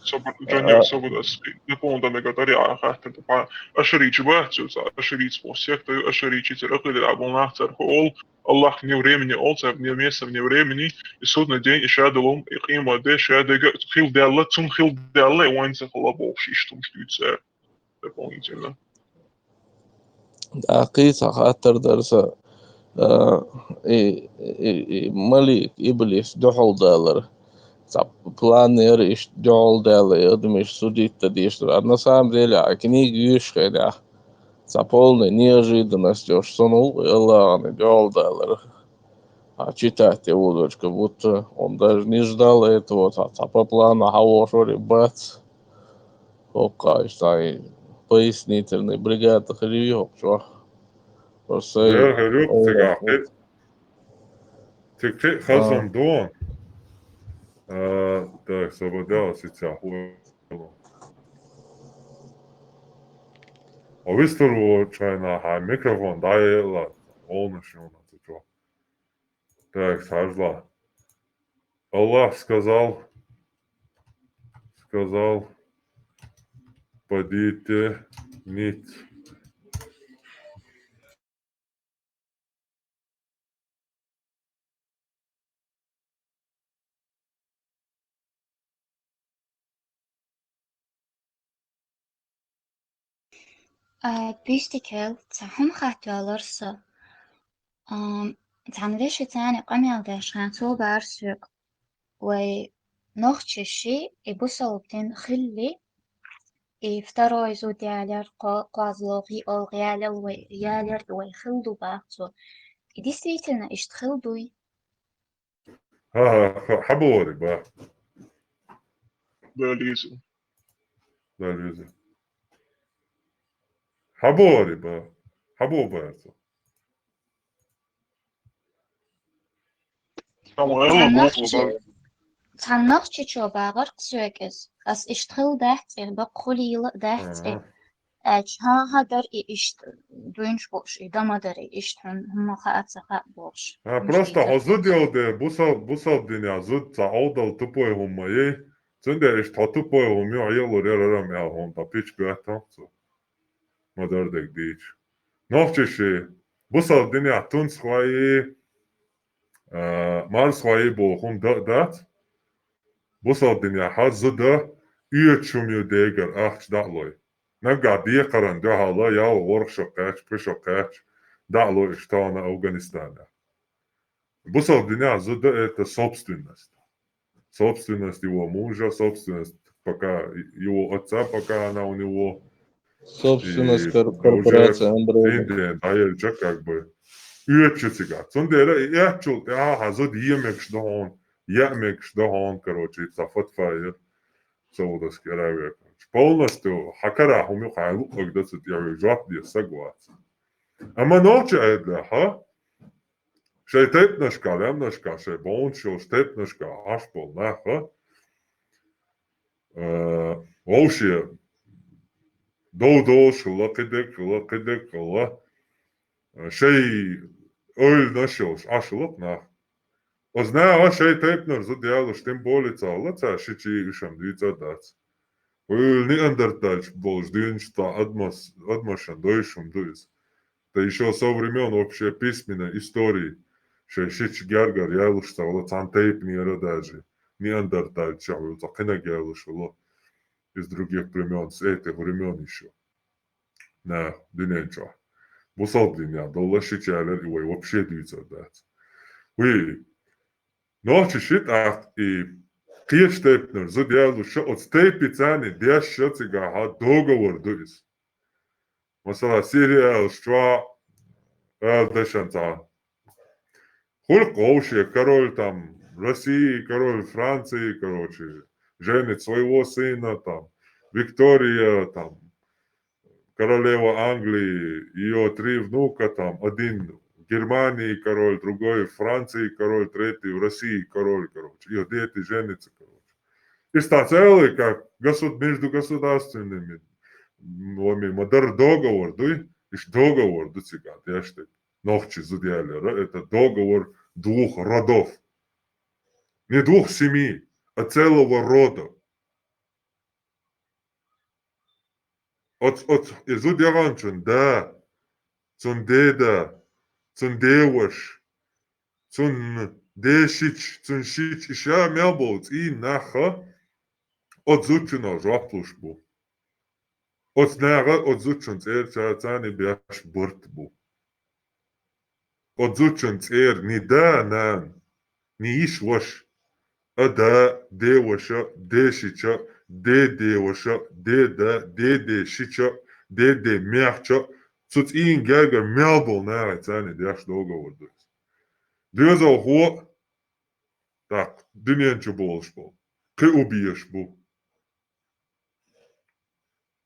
Джонни Собудас, напомню, Мегатория, Хахтер, Ашарич Бахчус, Ашарич Посекта, Ашарич Терахли, Абунахтер Холл, Аллах вне времени, Олца вне места, вне времени, и судный день, и Шадалум, и Хима Де, Шадега, Хилдалла, Цум Хилдалла, и Уэнса Холлабовши, что мстится дополнительно. такие цахаттар дарса и Малик Иблис дохол далар. Планер иш дол дала, я думаю, судить тогда, что а на самом деле, а книги ишь, да, за полной неожиданностью, что ну, ладно, дол дала, а читать его дочь, как будто он даже не ждал этого, а по плану хороший бац, окей, что пояснительный бригада хревёк, что просто. Я говорю, ты хазом дон. Так, свобода сейчас. А выстрелу чайна, а микрофон даела, он еще на это. Так, сажла. Аллах сказал, подите нить. بيشتكل تاهم خاتوالرسا تعمليش تاني قميل داش خانتو بارسوك وي نوخش الشي يبوصل بتين خلي يفتروا يزود يالر قازلوغي أو غيالر ويالر ويخلدو باقتو действительно اشتخلدوي ها حبوري بقى Beleza. beleza. حبوري بقى حبوبة تعنقش شو باغر قسوكز أس اشتخل داحتي بقولي داحتي ها در اشت دوينش بوش إدama دري اشتحن هم خاات سخاء بوش просто хозудиоде бусал диня зуд заодал тупой хумае зөндө иш татупой хумё аялор ярарам я хон та пич бэтам цо модердек дич новчеши бусал диня тун схваи мар схваи бо хун дат бусал диня хазуда иечумю дегер ахч далой نرجع دي قرن ده الله يا ورشقات بشقات دعلو اشتانا أفغانستان بصل الدنيا زود это собственность его мужа, собственность пока его отца, пока она у него собственность корпорации Umbrella. Да, как бы üyetçisiga. Sondera я чул, hazod yemekш дохон, короче, цафатфайер. Саудовская Аравия. Полностью хакара хумю хайлу когда я жат где согласен. А маноче это, ха? Шейтепнашка, лемнашка, шебончо, штепнашка, ашпол, наха. ووشي دوش لقدك الله شيء öl našels ašlok nach. Ozna šeit teipner zudjāluš tim polica lacā šičī išam dvīcādāts. Öl неандертальч болш дюнчта адмашан дойшум дуис. Та еще со времен вообще письменной истории, что шич гяргар ялушта лацан тейпнера даже неандертальча, закина ялушало из других племен, с этих времен еще. На дыненча. Бусалдин я долла шичалер и вообще дюйцадать. Вы ночи шит и Kirchtepner, so der от степицани дящацига ха договор дуис. Масала Сирия, что дешанца. Хульк вообще король там России, король Франции, короче, женит своего сына там, Виктория там, королева Англии, ее 3 внука там, один в Германии король, другой в Франции король, третий в России король, короче, ее дети женятся, короче. И целый, как между государственными, модер договор, дуй, иш договор, du цигат, я что, ногчи зудяли, это договор 2 родов. Не 2 семей, а целого рода. От изудяванчун, да, цун деда, цун деваш, цун дешич, цун шич, иша мялболц, и наха, от зучуна жаплушбу. От снага, от зучун цер, чацани бяш бортбу. От зучун цер, не да, нан, не иш ваш, а да, деваша, дешича, деваша, деда, дешича, деде мягча, цуц ин гергер мялбол нара, цани дяш договор дуис. Дюзал хо, так, дыненчу болшбол, кы убьешбу.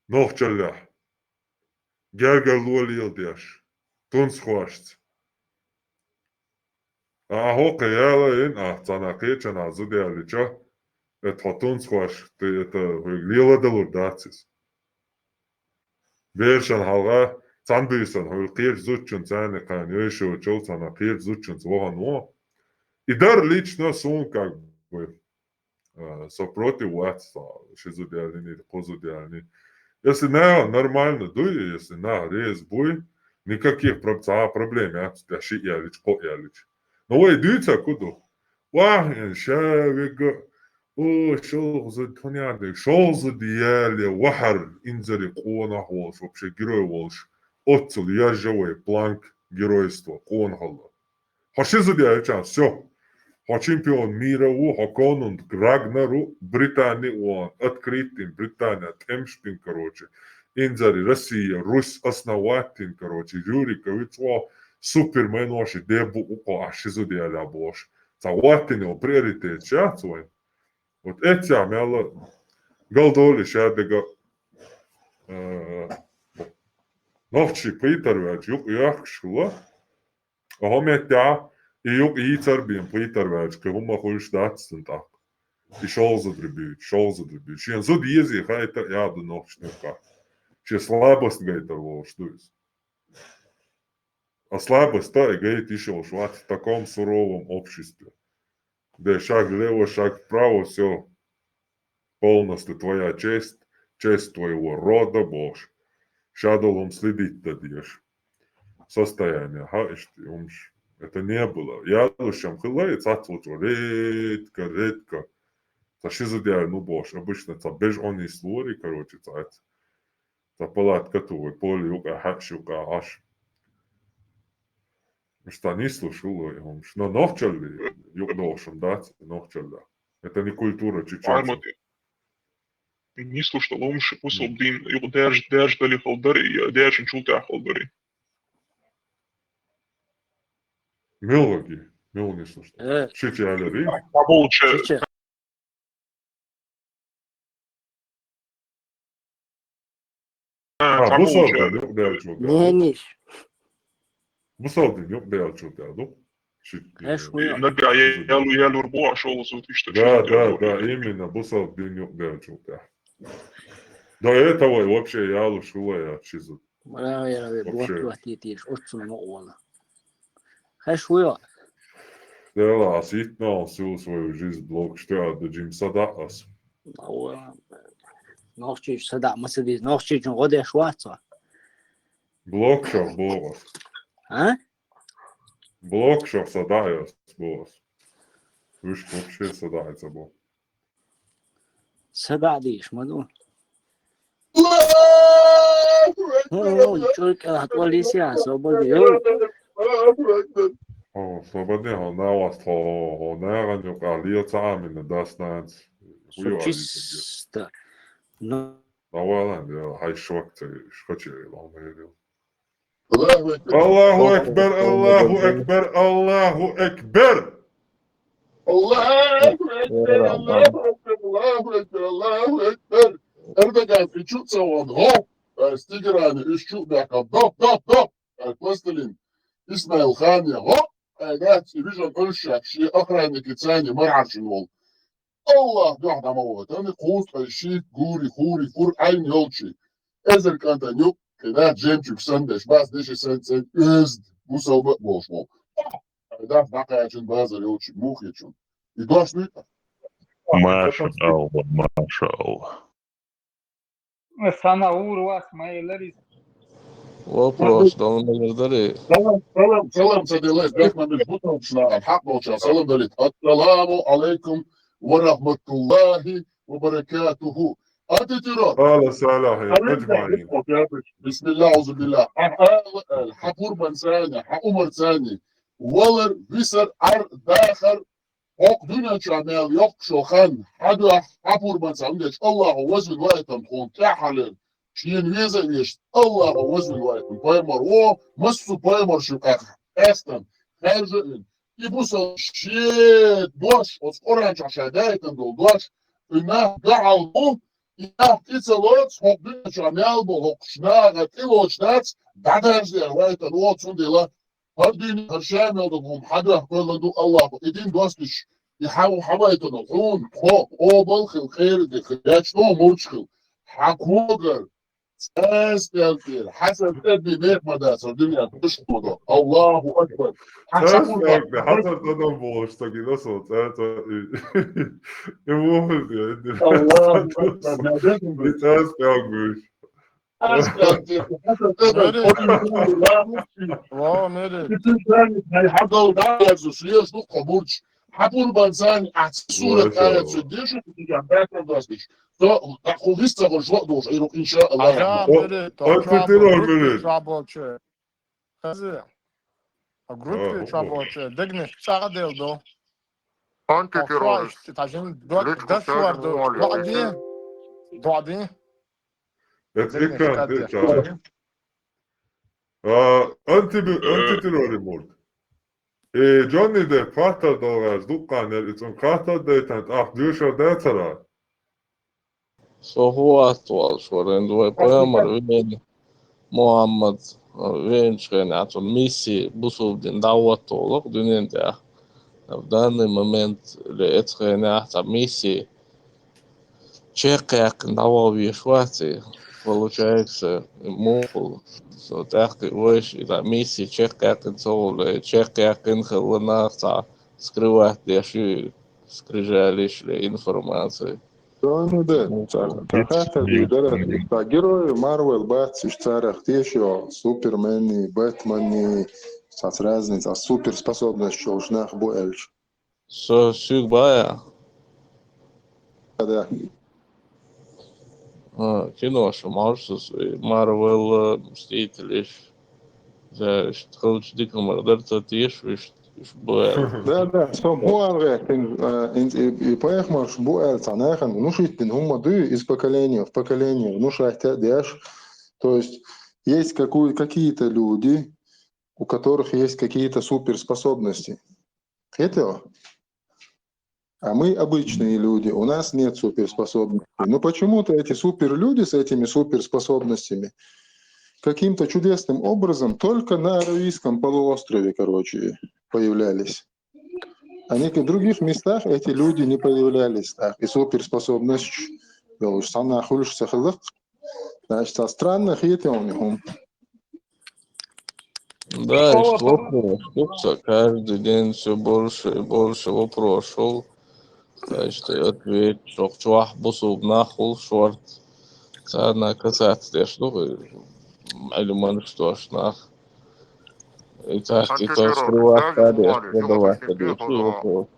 Нохчалля, гергер луалил дяш, тунс хуашц. А хока яла ин, цана кечана зудялича, это тунс хуаш, это лила далурдацис. Вершан халга, цанбисан, хулкир зучун цаны кан, ёшо чол цана кир зучун цвохан во. И дар лично сун как бы сопротивляться шизудялини, позудялини. Если на нормально дуй, если на рез буй, никаких проблем, я ши ялич, ко ялич. Но вы идете куда? Вахен шавига, о, шолзы тоняды, шолзы дияли, вахар инзари кона холш, вообще герой волш, отцел яжевой планк геройства, кон холла. Хашизу дияличан, все. Ха чемпион мира у, ха конунд Рагнару, Британия он, открытым Британия, темшпин, короче, инзари Россия, Русь основатель, короче, Юрикович, Супермен вообще дебу уко ашизу диаля бош. Заватинил приоритет шатсвой. Вот эти амяла голдоли шадега ночи приторвач юк яхшла. А хометя и юк ицарбин приторвач, кхума хульштатсен так. И шел задребить. Шен зуд ези хайта яду ночника. Ще слабость гайтер волш, что есть. А слабость, да, и говорит еще уж в таком суровом обществе, где шаг влево, шаг вправо, все полностью твоя честь, честь твоего рода, Бож. Шадолом следить дадешь. Состояние, это не было. Я душам хилай, цацлучу, редко. Зашизудяю, ну, Бож, обычно это без он и слори, короче, это палатка твой, поле, юка, хаш, юка, аш. Что не слушал, но нохчали, юг должен дать, нохчали. Это не культура чеченцев. Не слушал, он шипусал дин, его держ дали холдары, я держ чултя холдары. Мелоги, не слушал. Шичи алери. А получше. Бусалдин, да, чултя. Не ниш. Бусалдин, да, чултя, ну? Я лурбо, шел за ты что. Да, именно, Бусалдин, да, чултя. До этого вообще я лушила я чизу. Я Вообще. Хашуя. Да, а ситно всю свою жизнь блок, что я до Джим Садакас. Ночью сада, мы сидим, ночью годы шваца. Блок шов бос. А? Блок шов садаяс бос. Виш вообще садается бос. Сада дишь, маду. Чурка отвалися, свободы. Свободный, он на вас, он на ранjuk алия цамин, даснанс. Чисто. Ну, ладно, я хай швакте, шхачи, ламели. Аллаху Аллаху Акбар, Аллаху Акбар, Аллаху Акбар. Allahu Ekber, Allahu Ekber, Allahu Ekber, Allahu Ekber. Erdogan pričuca on hop, stigerani iščupnjaka, dop, Kostelin, Ismail Khania, hop, قاعد فيجن أرشك شيء أقرأ ثاني ما يعرفش الوضع. الله قاعد موت أنا قوس الشيء جوري خوري فور عين يلشي. إذا كانت نيوك كده جيمشك سندش بس ديش سند إزد مسوبة بوشمو. ده بقى عشان بازر يلشي موخ يشون. يدوش نيت. ما شاء الله ما شاء الله. Санаур вас, мои ларисы. Вопрос, да он наверное. سلام سيدي الله احنا مش بطلنا الحق وشا سلام دليل السلام عليكم ورحمة الله وبركاته أتترى قال صلاح أجمعين. بسم الله أعوذ بالله حفور بن ثاني حأمر ثاني ولر بسر أر داخل حق دنيا شامل يقشو خان حدو حفور بن ثاني الله وزن وقتم خون تحلل شين ويزا ويش الله وزن وقتم بايمر او مسو بايمر شو أستن خارجين يبوسا شيء دوش أسقرانش عشادايتن دول دوش إنه دعالو إنه تيتلوت حق دنيا شامل بو حقشناغة تلوشنات بعدهاش وقتن واتسون ديلا هردين هرشامل دهم حدا قلدو الله إدين دوستش يحاول حبايتن الحون خو بالخ الخير دي خياتش نو موشخل حقوقر استلتير حسن ابن بيت مدرسة الدنيا تشتغل الله أكبر حسن أنا بوش تقول صوت يموت يا الله أكبر يتأسف استلتير حسن ابن حتى ودعوا سوسيس نو قبولش حبول بنزان صورة آية سديش وتجمعات مدرسش خوفيست غرشوق دوش إيروك إن شاء الله Группе работы, дегни, шага делдо. Антитеррорист. Тажин дашварду. Доади. Antiterrormord. Johnny Depp kartal doğraz dukkaner için kartal deytent düşer deytara. هو أطول شوية عنده بيامر وين محمد وين شغال عطول ميسي بوصل دين دعوة طولق دين ده в данный момент لقيت خينا حتى ميسي чекак давал в Швеции получается мол so так веш и да миссия чекак инсол чекак инхалнахта скрывать деши скрижалиш информации. Ну да, так герои Марвел бациш царах тешо Супермени, Бэтмени, с разница суперспособность шолшнах буэльч. Со сюгбая. Да. Кино, что можешь Марвел Мстители, за что дико мордерца тишь, Да, so буэльч, и поехмаш буэльц, анахан, ну шитпин, хума ды из поколения в поколение, ну шахтя дяш, то есть есть какие-то люди, у которых есть какие-то суперспособности. Это? А мы обычные люди, у нас нет суперспособностей. Но почему-то эти суперлюди с этими суперспособностями каким-то чудесным образом только на Аравийском полуострове, появлялись. А в других местах эти люди не появлялись так. И суперспособность уж сам нахулишь сахалык. Значит, со странных хит у них. Да, и что вопрос? Каждый день все больше и больше вопросов. Значит, ответ, что чувак бусуб нахул шорт. Цадна касаться, что или man что ж нах. И так, и то скрывать, продавать, вопрос.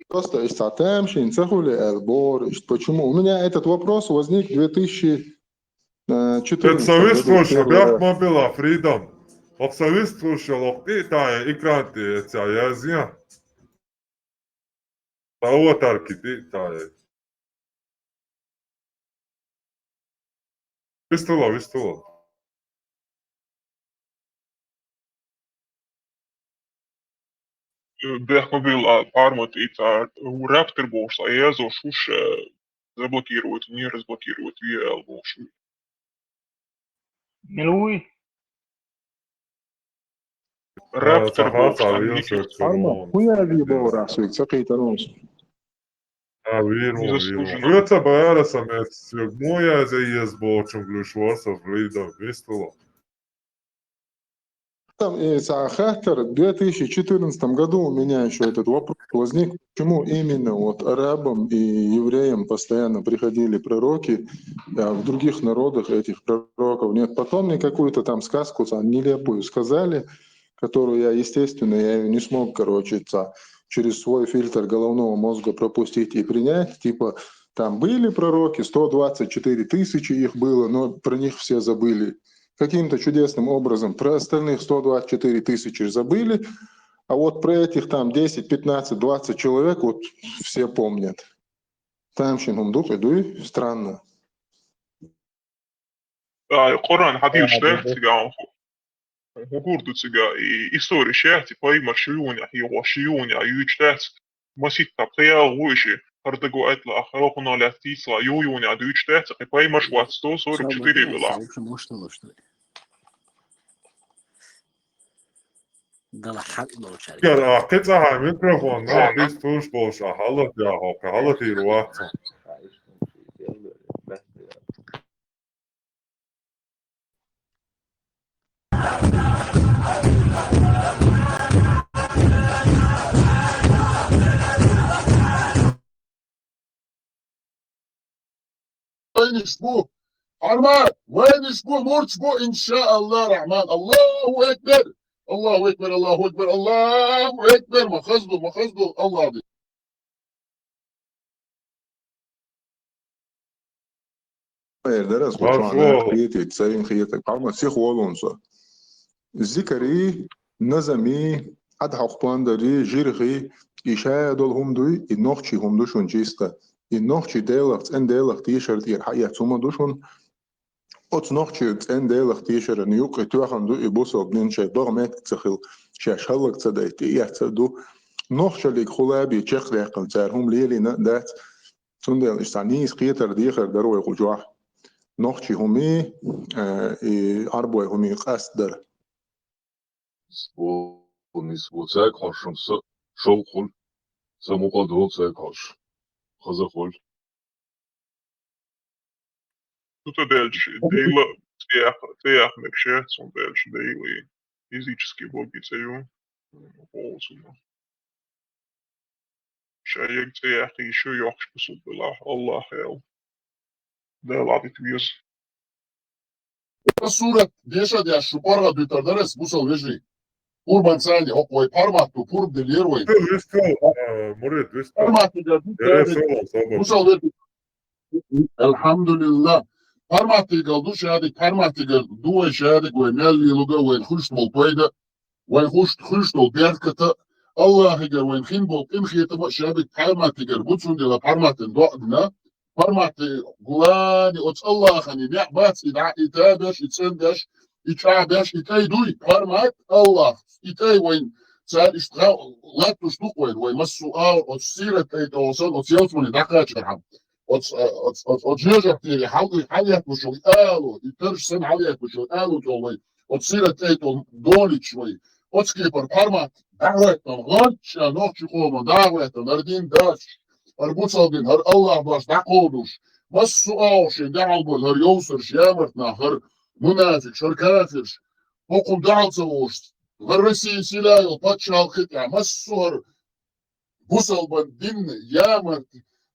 Просто из Сатемшин, Цехули, Элбор. Почему? У меня этот вопрос возник в 2014 Представитель году. Бяхмобила, Freedom. Обсовествующий лохты, тая, экранты, я знаю. Аватарки, ты, тая. Вистула. Бяхмобила pārmatīt ar Raptorbox, lai ezošus заблокировать, не разблокировать VL. Милуй. Raptorbox английский. Арма, хуя вибо расвик, цакай танус. Вица баара самец, моя заезбо, чунглюшварса, Freedom, Вистула. Хактер, в 2014 году у меня еще этот вопрос возник, почему именно вот арабам и евреям постоянно приходили пророки, а в других народах этих пророков нет. Потом мне какую-то там сказку нелепую сказали, которую я, естественно, я ее не смог, через свой фильтр головного мозга пропустить и принять. Типа, там были пророки, 124 тысячи их было, но про них все забыли. Каким-то чудесным образом про остальных 124 тысячи забыли, а вот про этих там 10, 15, 20 человек вот все помнят. Там дуй, странно. Коран hadīju šķērtīgā un hurducīgā istorija šķērti paima šījūņa, jo šījūņa jūčtēts masita pēluši ar dagu etlā, helkunā lētīslā jūņā jūčtēts, paima švāc 144 bilā. Gar kecaha mikrofon, no, bis tušboša, halat jāhoka, halat ir vāca. وين يشبوه حرمان وين يشبوه مرتبو ان شاء الله رحمن الله اكبر الله اكبر الله اكبر الله اكبر مخزبه الله دي درس قرآن خيتي تسرين خيتك عم سيخ ولونسا ذكري نزمي أدحق باندري جيرخي إشاهدوا هم دوي النوخشي هم دوشون جيستا النوخشي ديلخت ان ديلخت تيشرت يرحيا ثم دوشون أوت نوخشي ان ديلخت تيشر نيوك توخن دو يبوسو بنين شي ضغمات تسخل شاش هلق تسدايت يحتدو نوخشي ليك خلابي تشيخ ديقل تارهم ليلي دات تندل إستانيس قيتر ديخر دروي قجوح نوخشي همي أربوي همي قاسدر نسبوتك خشمس شوخل سمقدوتك خش خزخل Тутадельчи, дейла теях мекшец, он дельчи дейли физически блокицею, полсума. Шаек теях еще йохш посудбила, Аллах эл. Дел абит виз. صورة ديشة الشبارة بتدرس بوصل وجهي قربان ثاني أقوى بارماتو بورب دليروي مريد بارماتو بوصل وجهي الحمد لله بارماتو قالدو شهادك بارماتو قالدو شهادك وينالي لغا وين خشت ملطويدة وين خشت البيركة الله قال وين خين بوك إمخي يتبق شهادك بارماتو قال بوتسون دي بارماتو دوقنا بارماتو قلاني أتس الله خاني بيح باتس إتابش إتسندش إتعابش إتاي دوي بارمات الله إتاي وين سأل إشتغال لا تشتوق وين ما السؤال أتسيرة تيتوصل أتسيلتوني دقاء شرحب أتجيجة تيري حاليات بشو قالوا يترش سن حاليات بشو قالوا تولي أتسيرة تيتو دولي شوي أتسكيبر بارمات دعوة غلط شانوخ شخوما دعوة نردين داش أربوصادين هر الله باش دعقودوش بس أوش دعقود هر يوسر شيامرتنا هر منافق شر كافرش بقوم دعصوش هر رسي سلايو باتشال خطع مسو بوصل بالدين يامرت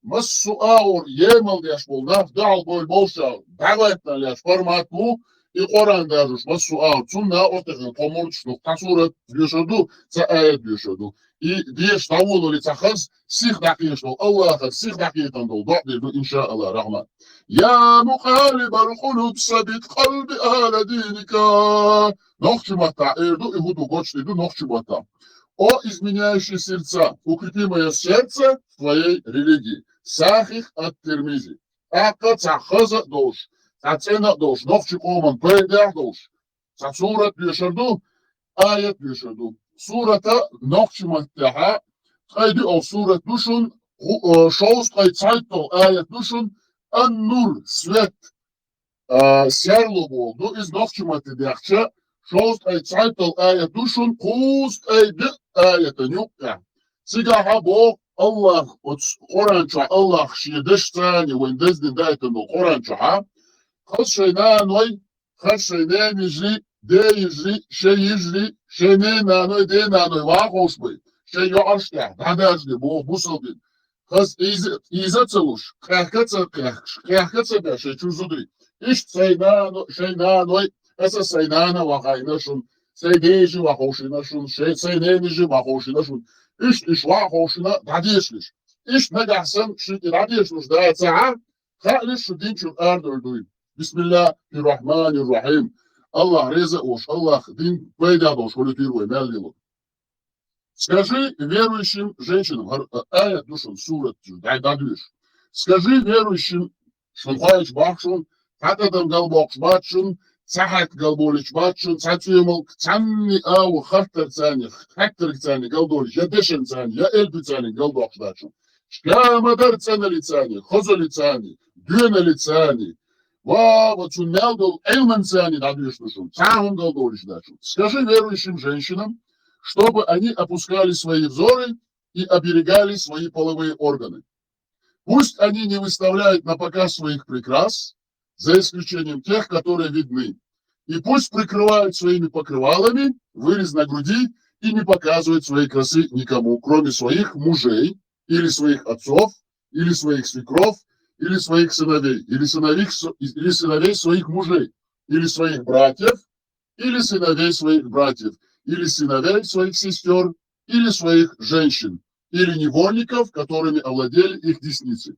مسو أور يامل ليش بول ناف دعال بول بوشا دعوتنا ليش فرماتو يقران داروش مسو أور تسمنا أوتخن قمرش نقطع صورة بيشدو تآيات بيشدو ديش تعولو لتخز سيخ دقيقش دول الله خد سيخ دقيقة دول ضعدل إن شاء الله رحمن يا مقالب القلوب ثبت قلبي على دينك نخشي متى إردو إهدو قوش دو نخشي мата. О изменяющие сердца, укрепи мое сердце в твоей религии. Сахих от термизи. Ака цахаза дош. Цацена дош. Новчик оман пейдах дош. Цацурат бешарду. Аят бешарду. Сурата новчи маттаха. Тайди о сурат душун. Шоус тай цайтол аят душун. Ан-нур. Свет. Сярлу болду. Из новчи маттадахча. Шост ай цайтол аят душун. Куст ай ди аят нюкка. Сигаха бог. Allah Qorancha Allah şiyedeştani ve indezdin daytan do Qorancha khas şeynanoy khas şeynan yijri de yijri şey yijri şeynanoy de nanoy va hoşboy şey yoşta dadajdi bu sıldı khas izatsaluş qahqatsa da şey çuzudri iş şeynanoy esa şeynana va qaynaşun şeydeji va hoşinaşun şey şeyneji va hoşinaşun إيش واحد بعديشلش إيش نجحسن شو بعديشلش ده ساعة خالص شو دين شو أردر دوي بسم الله الرحمن الرحيم الله رزق وش الله دين بيدا دوش ولا تيروي ماليلو скажи верующим женщинам аят душун сурат дадуш скажи верующим что хаич бахшун татадам галбокш бачун Сахат галболич бачун сатюмал цанни ау хартер цани галболич я дешен цани я эльпи цани галбокш бачун шкамадар цана лицани хозо лицани дюна лицани ва вот чунялдол эльман цани дадюшнушун цахун галболич бачун скажи верующим женщинам чтобы они опускали свои взоры и оберегали свои половые органы пусть они не выставляют на показ своих прикрас за исключением тех, которые видны. И пусть прикрывают своими покрывалами вырез на груди и не показывают своей красы никому, кроме своих мужей, или своих отцов, или своих свекров, или своих сыновей, или сыновей своих мужей, или своих братьев, или сыновей своих братьев, или сыновей своих сестер, или своих женщин, или невольников, которыми овладели их десницы.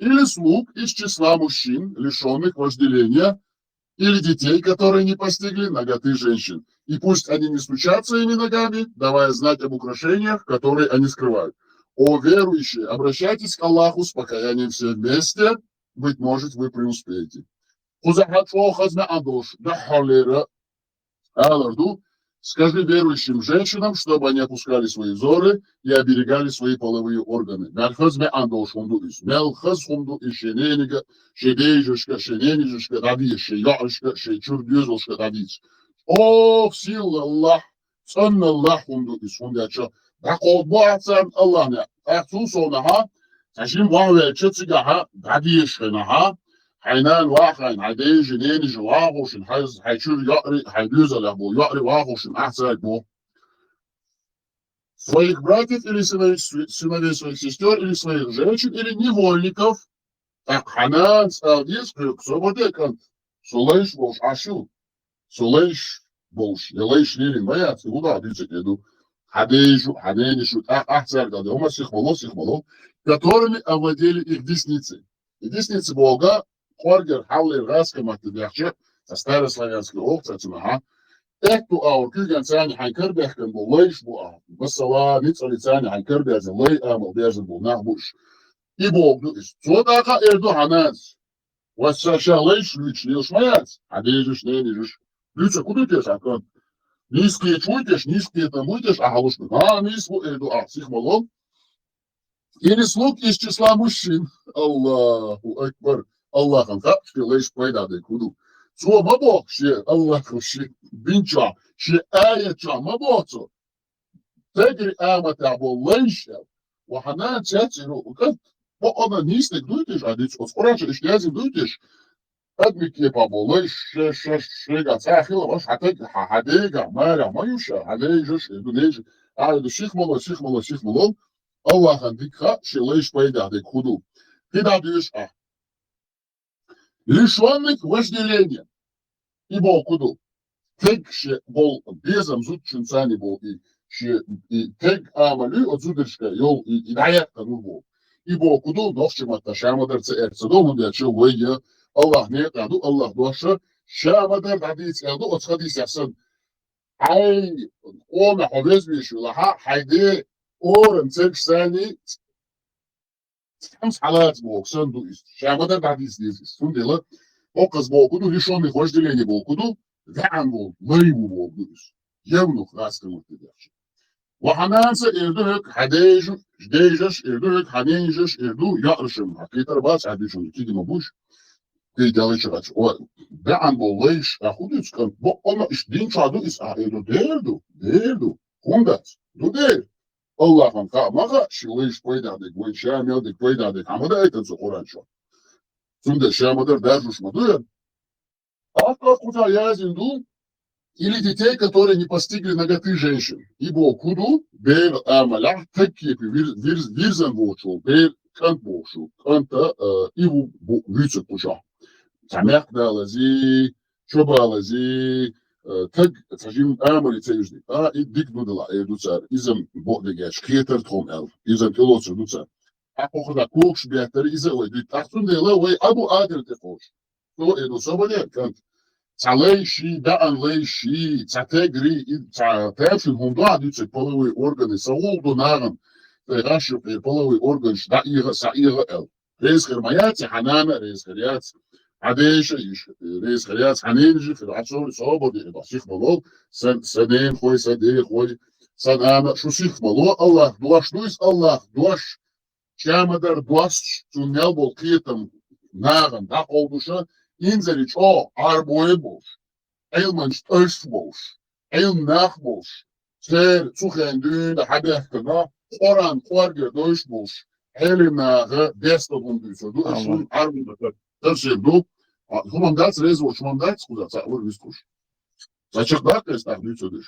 Или слуг из числа мужчин, лишенных вожделения, или детей, которые не постигли наготы женщин. И пусть они не стучат своими ногами, давая знать об украшениях, которые они скрывают. О верующие, обращайтесь к Аллаху с покаянием все вместе, быть может, вы преуспеете. Скажи верующим женщинам, чтобы они опускали свои взоры и оберегали свои половые органы. О, в силу Аллах, сон Аллах хунду из хундяча. Дакод буатсан Аллах не. Ахсусонаха, сашим вавечетсигаха, гадиешенаха. حينان واخن عدي جنين جواغوشن حيشور يقري حيدوز لهبو يقري واغوشن أحسن بو своих братьев или сыновей своих сестер или своих женщин или невольников так ханан садис ксоботекан сулейш бош ашу сулейш бош елейш лилин маят сигуда дицекеду хадейшу хадейнишу ахсар гаде ома сихмало которыми овладели их десницы и десницы Бога Хоргер, Халлер, Раска, Маттадахче, со старославянской овцатунаха, Эхту аур кюген цани хайкербехкен был лейш буа, басала, ницали цани хайкербезен лей амал безен был нахбуш. И Бог, ну, цодаха эрду ханаз, вассаша лейш лич лишмаяц, а дежиш не нежиш. Люча, куда ты сакан? Низкие чуйтешь, низкие там уйдешь, а галушны, низку эрду сихмалом. Или слуг из числа мужчин. Аллаху акбар. Allah'ın kapşkılış paydadı kudu. Su mabok şey Allah'ın şey binça şey ayetça mabokso. Tegri amata bollaiş ve hanan çeçiru ukat Ona nistek duitiš, adic, od skorača išķēzim duitiš, tad mi kiepabo, lai šega cēhila, vaš hadega, mērā majuša, hadeižaš, edu neži, edu sihmalo, Allah'ın dikha, şelaiş пойдадек худу. Ты даешь лишенных вожделения. И бол куду. Тег ше бол безам зуд чунцани бол и тег амалю от зудершка йол и даякта ну бол. И бол куду нохчематта шамадарца эрцедому дячо войя Allah ne daду Allah дуаша шамадар дадиц элду от хадис ясан. Ай ома хавезмиш лаха хайде орен тег сани Там салат бог, сандуист. Шамадар дадиц дезис. Сундела Оказ болкуду, лишенных вожделения болкуду, вян бол, лейву болкудус. Евнух раскрыл тедерчи. Вахананса ирдук хадейжу, ждейжаш, ирдук ханейжаш, ирду яршим. Акитар бац, адишун, кидима буш. Ты делаешь рач. Вян бол, лейш, ахудуц, она иш дин чаду ис, ирду дерду, хундац, дудер. Аллахам хамага, шилейш пойдадек, войча мелдек пойдадек, амада айтан сухуранчо. Сунда шамадар дажуш мадуя. А как куда язинду или детей, которые не постигли наготы женщин. Ибо куду бер амалях такие вирзан вошел, бер кант вошел, канта иву вицек пужа. Тамяк далази, чобалази, так сажим амали цежди. А и дик дудала, дуцар, изам бодегеш, хетер томел, изам пилоцер дуцар. Ахода кокш бехтер изе ой дит ахтун дела ой абу адер те кош то эду собоне кант цалейши да анлейши цатегри и цатефин хунда дитсе половые органы саулду наган раши половый орган да ига саига эл рейс хермаяти ханана рейс херят адейша иш рейс херят ханинжи фирацор сободи басих молол саден хой саден хой садана шусих моло Аллах дуашнуис Аллах дуаш Чамадар дуаш цунел бол киетам наган да олдуша инзерич о арбое бош эйлманш öş boş эйл нах boş ser цухендün да хабехтана Oran korge doş boş elinage bestobun düse du işun armada tırşırdu Humam dats rezo şumam dats kuzat sa ur vistuş Saçık dak destak düse düş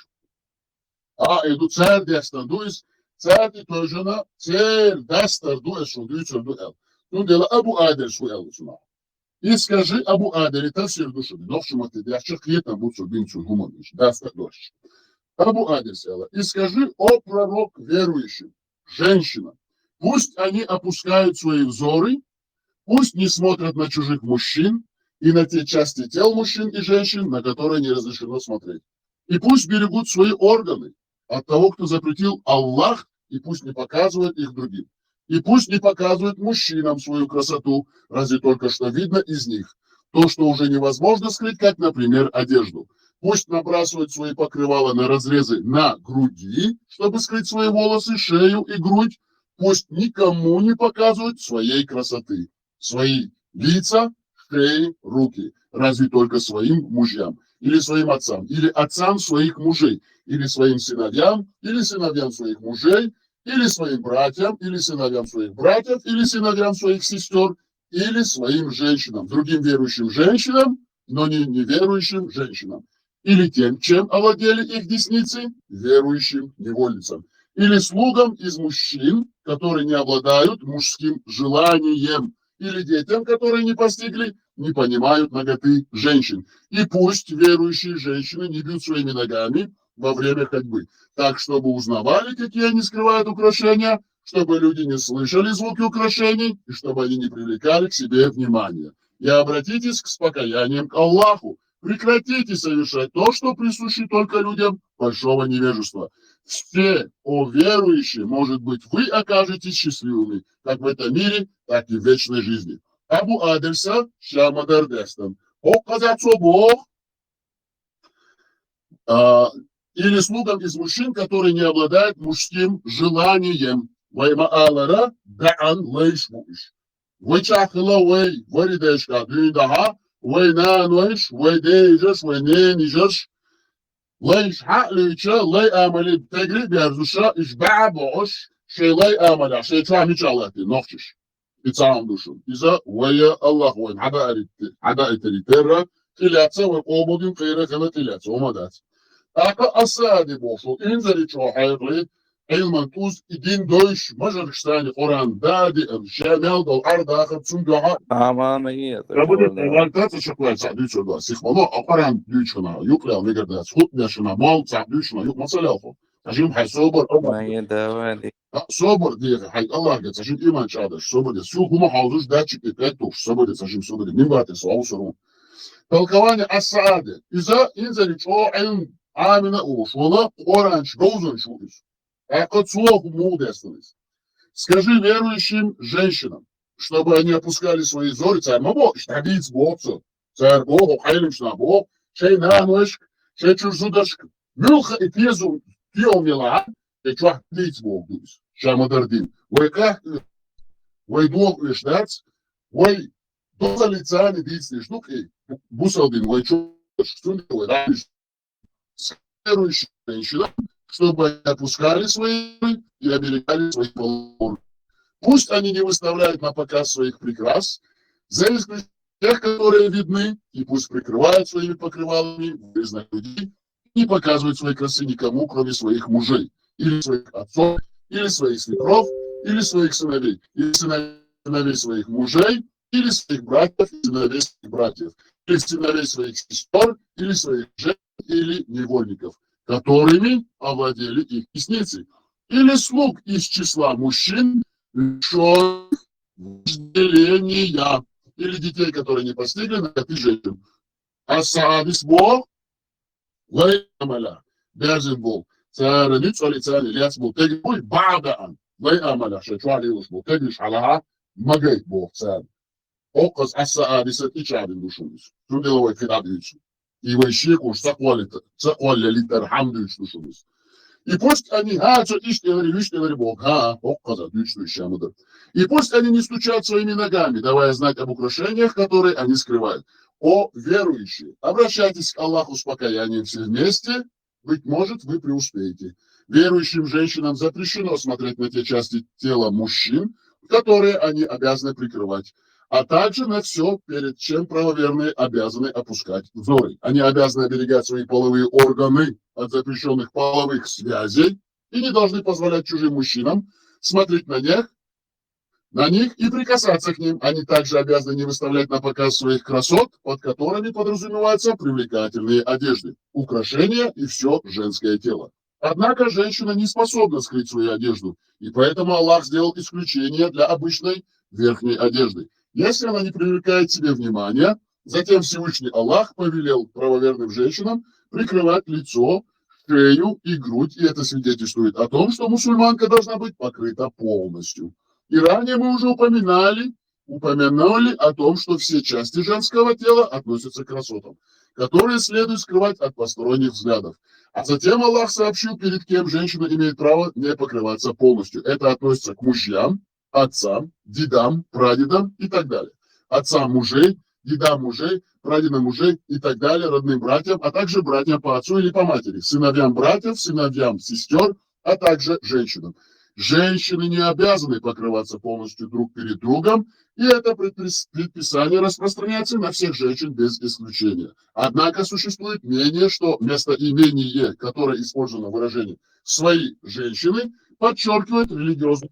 edu ser destan duis Certi tojana цер дастар дуэшу дюцер дуэл. Ну дела Абу Адер суэл сюна. И скажи Абу Адер, это все душу. Нохчу ты дящик клетом буцу бинцу гуманиш. Дастар дождь. Абу Адер села. И скажи, о пророк верующим, женщинам, пусть они опускают свои взоры, пусть не смотрят на чужих мужчин и на те части тел мужчин и женщин, на которые не разрешено смотреть. И пусть берегут свои органы от того, кто запретил Аллах, и пусть не показывает их другим. И пусть не показывает мужчинам свою красоту, разве только что видно из них. То, что уже невозможно скрыть, как, например, одежду. Пусть набрасывают свои покрывала на разрезы на груди, чтобы скрыть свои волосы, шею и грудь. Пусть никому не показывают своей красоты. Свои лица, шеи, руки. Разве только своим мужьям. Или своим отцам. Или отцам своих мужей. Или своим сыновьям. Или сыновьям своих мужей. Или своим братьям. Или сыновьям своих братьев. Или сыновьям своих сестер. Или своим женщинам. Другим верующим женщинам, но не неверующим женщинам. Или тем, чем овладели их десницы, верующим невольницам. Или слугам из мужчин, которые не обладают мужским желанием. Или детям, которые не постигли, не понимают наготы женщин. И пусть верующие женщины не бьют своими ногами во время ходьбы, так, чтобы узнавали, какие они скрывают украшения, чтобы люди не слышали звуки украшений, и чтобы они не привлекали к себе внимания. И обратитесь с покаянием к Аллаху. Прекратите совершать то, что присуще только людям большого невежества. Все, о верующие, может быть, вы окажетесь счастливыми, как в этом мире, так и в вечной жизни. Абу Адерса Шамадар Дестан. О казацо Бог или слугам из мужчин, которые не обладают мужским желанием. Вайма Аллара Даан Лейшмуш. Вычахила вей, варидешка, дюйдаха, вейна нойш, вейдейжеш, вейненижеш. Лейш хаклича, лей амали тегри берзуша, иш баабош, шей лей амаля, шей чамичалати, нохчиш. يتعامل دوشون إذا ويا الله وين عدا إتريتيرا تلاتة وقومودين خيرا كما تلاتة ومدات أكا أسادي بوشو إنزلي شو حيقلي علما توز إدين دوش مجرشتاني قرآن دادي الشامل دو الأرض آخر تسندوها Aman iyi. Работает вольтация шоколад садится да. Сихмано акаран дючна, юкля мегада, схут дешна, мал садючна, юк масалахо. Ажим хай собор. Maya davadi. Собор дига, хай Аллах гет, ажим иман чадаш, собор дес. Су хума хаузуш датчик и петуш, собор дес, ажим собор дес. Нимбате соусуру. Толкование ас-сааде. Иза инзалич о элм амина уш, вона оранж гоузен шуис. Акот суоху мудесность. Скажи верующим женщинам, чтобы они опускали свои взоры, царь Мабо, штабиц Богцу, царь Богу, хайлим шнабо, шей нануэшк, шей чурзудашк, мюлха и пьезу, пьемела, и чуахтиц Богу, шамадардин, вой как, вой дух и штац, вой доза лица не дицни штуки, бусалдин, вой чурзудашк, вой раниш, верующим женщинам, чтобы они опускали свои и оберегали свои половые. Пусть они не выставляют на показ своих прикрас, за исключением тех, которые видны, и пусть прикрывают своими покрывалами в признак людей, не показывают свои красы никому, кроме своих мужей, или своих отцов, или своих свекров, или своих сыновей, или сыновей своих мужей, или своих братьев, и сыновей своих братьев, или сыновей своих сестер, или своих жен, или невольников, которыми овладели их десницы, или слуг из числа мужчин, лишенных вожделения, или детей, которые не постигли наготы женщин. Асаадис Бог, лейамаля, берзин Бог, царенит солицани, лец Бог, тегибуй бадаан, лейамаля, шачуали уж Бог, тегиш алаха, магай Бог, царь. Оказ асаадис ичадин душумис, трудиловой фидадвичу. И войщик уж цакуали литерхамдвич душумис. И пусть они, Бог, и пусть они не стучат своими ногами, давая знать об украшениях, которые они скрывают. О верующие, обращайтесь к Аллаху с покаянием все вместе, быть может, вы преуспеете. Верующим женщинам запрещено смотреть на те части тела мужчин, которые они обязаны прикрывать, а также на все, перед чем правоверные обязаны опускать взоры. Они обязаны оберегать свои половые органы от запрещенных половых связей и не должны позволять чужим мужчинам смотреть на них и прикасаться к ним. Они также обязаны не выставлять на показ своих красот, под которыми подразумеваются привлекательные одежды, украшения и все женское тело. Однако женщина не способна скрыть свою одежду, и поэтому Аллах сделал исключение для обычной верхней одежды. Если она не привлекает к себе внимания, затем Всевышний Аллах повелел правоверным женщинам прикрывать лицо, шею и грудь, и это свидетельствует о том, что мусульманка должна быть покрыта полностью. И ранее мы уже упомянули о том, что все части женского тела относятся к красотам, которые следует скрывать от посторонних взглядов. А затем Аллах сообщил, перед кем женщина имеет право не покрываться полностью. Это относится к мужьям, отцам, дедам, прадедам и так далее. Отцам мужей, дедам мужей, прадедам мужей и так далее, родным братьям, а также братьям по отцу или по матери, сыновьям братьев, сыновьям сестер, а также женщинам. Женщины не обязаны покрываться полностью друг перед другом, и это предписание распространяется на всех женщин без исключения. Однако существует мнение, что местоимение, которое использовано в выражении «свои женщины», подчеркивает религиозную.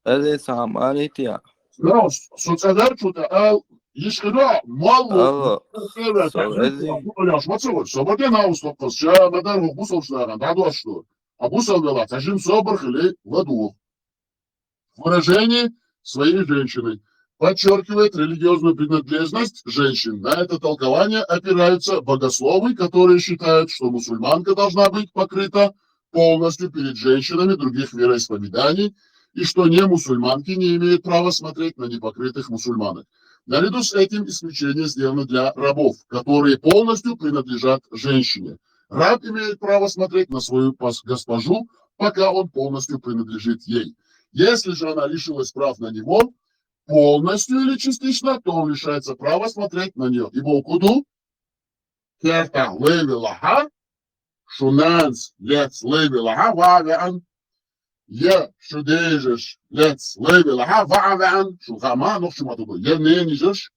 Выражение «своей женщины» подчеркивает религиозную принадлежность женщин. На это толкование опираются богословы, которые считают, что мусульманка должна быть покрыта полностью перед женщинами других вероисповеданий, и что не мусульманки не имеют права смотреть на непокрытых мусульманок. Наряду с этим исключение сделано для рабов, которые полностью принадлежат женщине. Раб имеет право смотреть на свою госпожу, пока он полностью принадлежит ей. Если же она лишилась прав на него, полностью или частично, то он лишается права смотреть на нее. Ибо укуду керта леви лаха, шунанс лец леви лаха вавиан. я шудежеш лец левела вааван шухама noch schon mal drüber ja nenijеш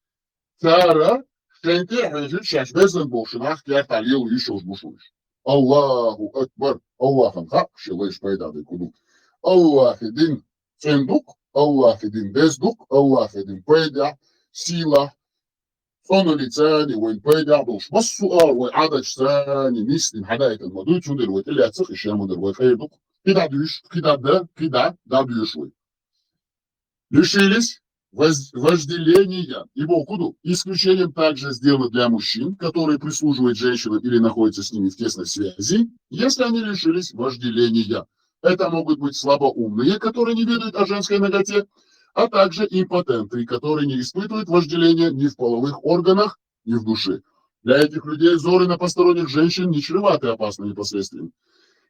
Tara Шенте хажит шаш безен бошнах кер талил ишош бошуш Аллаху акбар Аллахын хак шилеш пайдады куду Аллах един цендук Аллах един бездук Аллах един пайда сила فن ثاني وين بيدع دوش بس سؤال وعدد ثاني نسلم حداية المدوي تندر وتلي أتسخ الشام مدر وخيردك كده دوش كده دوشوي Лишились вожделения и Богу. Исключением также сделано для мужчин, которые прислуживают женщинам или находятся с ними в тесной связи, если они лишились вожделения. Это могут быть слабоумные, которые не ведают о женской наготе, а также импотенты, которые не испытывают вожделения ни в половых органах, ни в душе. Для этих людей взоры на посторонних женщин не чреваты опасными последствиями.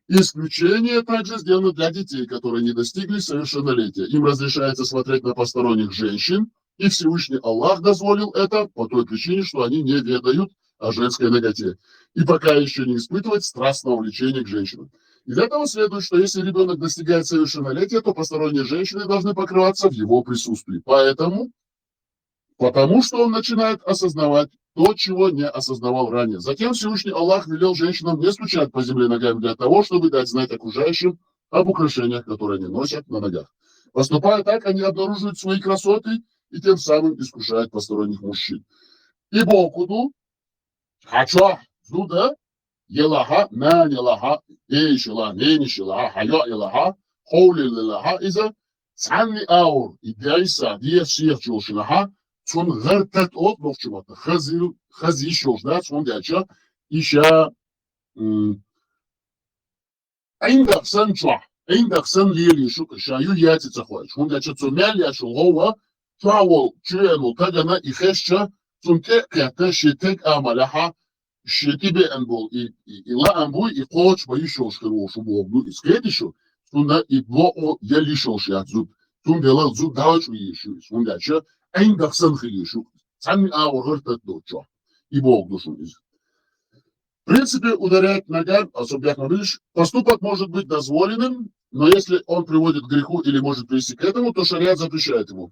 Исключение также сделано для детей, которые не достигли совершеннолетия. Им разрешается смотреть на посторонних женщин, и Всевышний Аллах дозволил это по той причине, что они не ведают о женской наготе и пока еще не испытывают страстного влечения к женщинам. Из этого следует, что если ребенок достигает совершеннолетия, то посторонние женщины должны покрываться в его присутствии. Потому что он начинает осознавать то, чего не осознавал ранее. Затем Всевышний Аллах велел женщинам не стучать по земле ногами для того, чтобы дать знать окружающим об украшениях, которые они носят на ногах. Поступая так, они обнаруживают свои красоты и тем самым искушают посторонних мужчин. И Богу, хача, зуда, елаха, нанилаха, эйшила, ненишила, хайо илаха, хоулилаха, иза, цанни аур, идейса, диевсиев чушилаха, چون غرتت اوت نوچمات خزی شوشنا چون دیچا ایشا این دخسن لیلی شو شایو یاتی تخوای چون دیچا تمالی شو هوا تاول چینو تاگنا ایخشا چون که شتک عملها شتی به انبول ایلا انبول ایقوچ با ایشوش کروشو بودو اسکیدیشو چون ایبلو یلی شوش یاتزود چون دیلا زود داوچ ایشو چون دیچا Ein дахсан хилишу, сами аургыртат дочо, и Бог душу из. В принципе, ударять ногами, особенно видишь, поступок может быть дозволенным, но если он приводит к греху или может привести к этому, то шариат запрещает ему.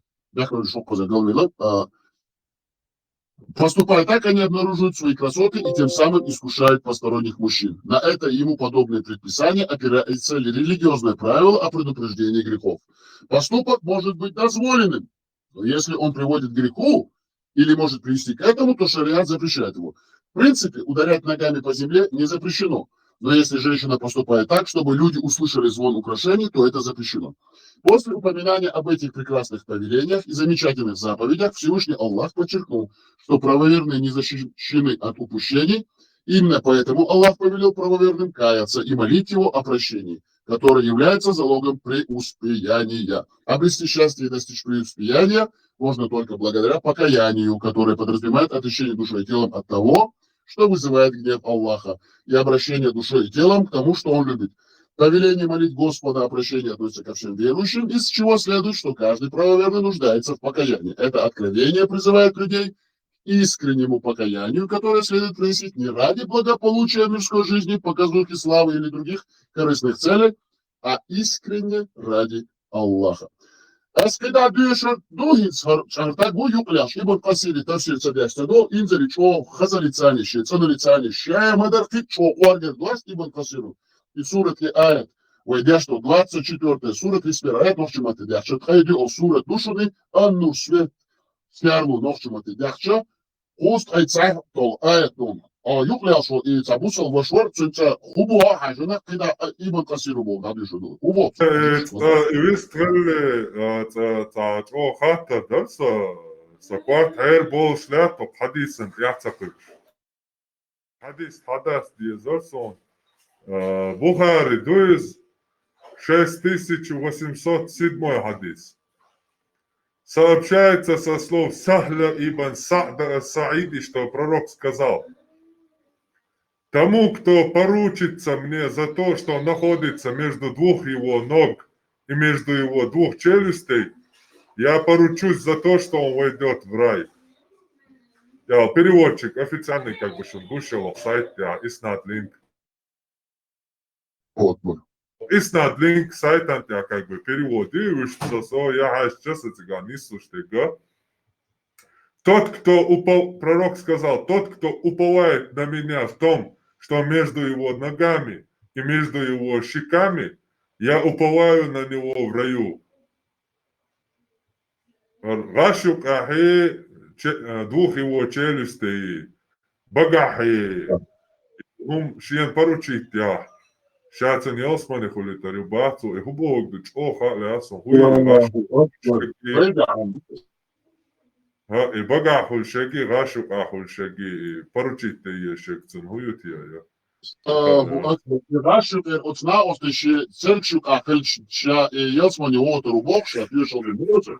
Поступая так, они обнаруживают свои красоты и тем самым искушают посторонних мужчин. На это и ему подобные предписания опирается религиозное правило о предупреждении грехов. Поступок может быть дозволенным, но если он приводит к греху или может привести к этому, то шариат запрещает его. В принципе, ударять ногами по земле не запрещено. Но если женщина поступает так, чтобы люди услышали звон украшений, то это запрещено. После упоминания об этих прекрасных повелениях и замечательных заповедях Всевышний Аллах подчеркнул, что правоверные не защищены от упущений. Именно поэтому Аллах повелел правоверным каяться и молить его о прощении, который является залогом преуспеяния. Обрести счастье и достичь преуспеяния можно только благодаря покаянию, которое подразумевает отречение душой и телом от того, что вызывает гнев Аллаха, и обращение душой и телом к тому, что он любит. Повеление молить Господа о прощении относится ко всем верующим, из чего следует, что каждый правоверный нуждается в покаянии. Это откровение призывает людей к искреннему покаянию, которое следует приносить не ради благополучия мирской жизни, показухи, славы или других корыстных целей, а искренне ради Аллаха. Eskida düşür, duhin çarta bu yuklaş. İbn Kasiri tafsir çadeste do inzeli çok hazalitani şey, sanalitani şey, madar ki çok var geldiler İbn Kasiru. И суратli ayet ve dešto 24. surat ispir ayet nohçumati dehçe taydi o surat duşuni annur svet sjarmu nohçumati dehçe Ost aytsah tol ayet non. Yuklaş o tabusal başvar çünkü hubuha hajına kida İbn Kasiru bol hadi şu do. Hubu. Ивествелли таатро хатта дарса сакварт хайр бол шлято хадисен яцакык. Хадас диезарсон Бухари 6807 хадис. Сообщается со слов Сахля ибн Са'да ас-Саиди, что пророк сказал: тому, кто поручится мне за то, что находится между двух его ног и между его двух челюстей, я поручусь за то, что он войдет в рай. Переводчик официальный, вышел сайт Иснат Линк. иснат линк сайтан тебя как бы переводишь, что я сейчас это не слушаю. Тот, кто пророк сказал, тот, кто уповает на меня в том, что между его ногами и между его щеками, я уповаю на него в раю. Рашук ахи двух его челюстей, багахи, шиен поручить я. Шаца не османе хулитарю бацу, и хубог дыч оха лясу, хуя рашук. И багахул шеги, рашук ахул шеги, поручить ты шекцин, хуют я. Rashuk otsna of the she Selçuk Akılça yazmanı oturup bokşa piyasal bir motor.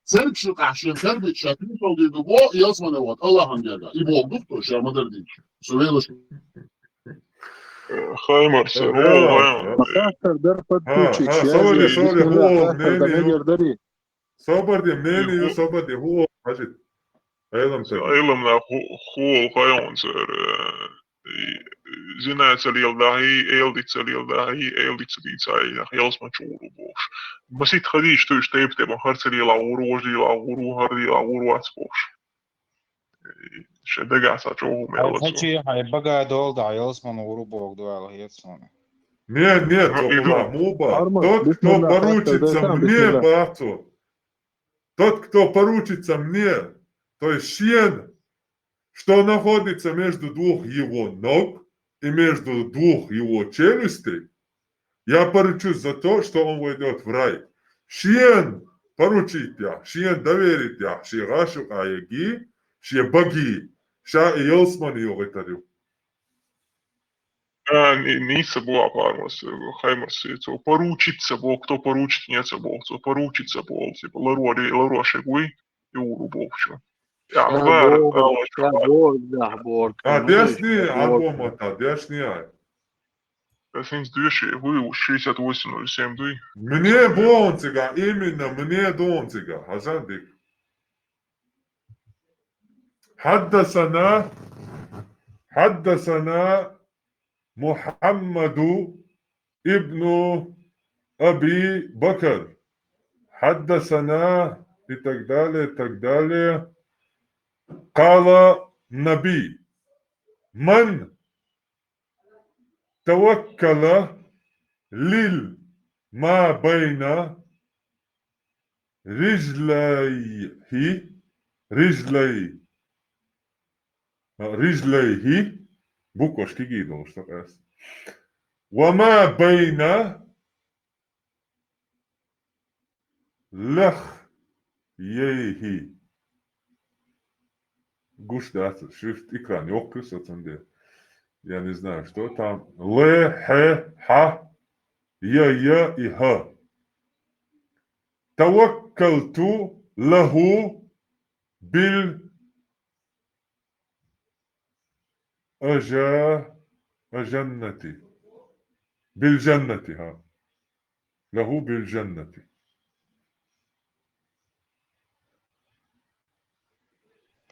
Selçuk Akşin terbiyet piyasal bir bu yazmanı ot Allah'ın geldi. İbo olduk da şamadır değil. Söyleyiş. Хаймар, خاطر در подключить صبر مني صبر هو حاجة علم هو خايون سر زنا تليل داهي ايلدي تليل داهي ايلدي تلي تاي يلس ما تشورو بوش مسيت خديش توش تيب تيب هر تلي لاورو وجدي لاورو هردي لاورو واتسبوش شدقع ساتشوه ميلسو هاتشي هيبقى دول دا يلسمن وربوك دول هيتسون Нет, Муба. Тот, кто поручится мне, братцу, тот, кто поручится мне, то есть щен, что находится между двух его ног и между двух его челюстей, я поручусь за то, что он войдет в рай. Щен поручить я, щен доверить я, щен рашу аяги, щен боги, ща и елсман его вытарю. Ниса была пармас, Хаймас, то поручится Бог, кто поручит, нет Бог, то поручится Бог, типа Ларуа Шегуй и Урубов, что. Дешни альбома-то, дешни. Синс души, вы 6807 дуй. Мне донцига, именно мне донцига, Хазандик. حدثنا محمد ابن أبي بكر حدثنا تقدالي قال نبي من توكل ما بين رجليه بوكوش كيجيدو اشتقاس وما بين لخييه гуш да, шрифт экран yok кысатынды. Я не знаю, что там. Л, Х, Х, Й и Х. توكلت له بالجنة ها له بالجنة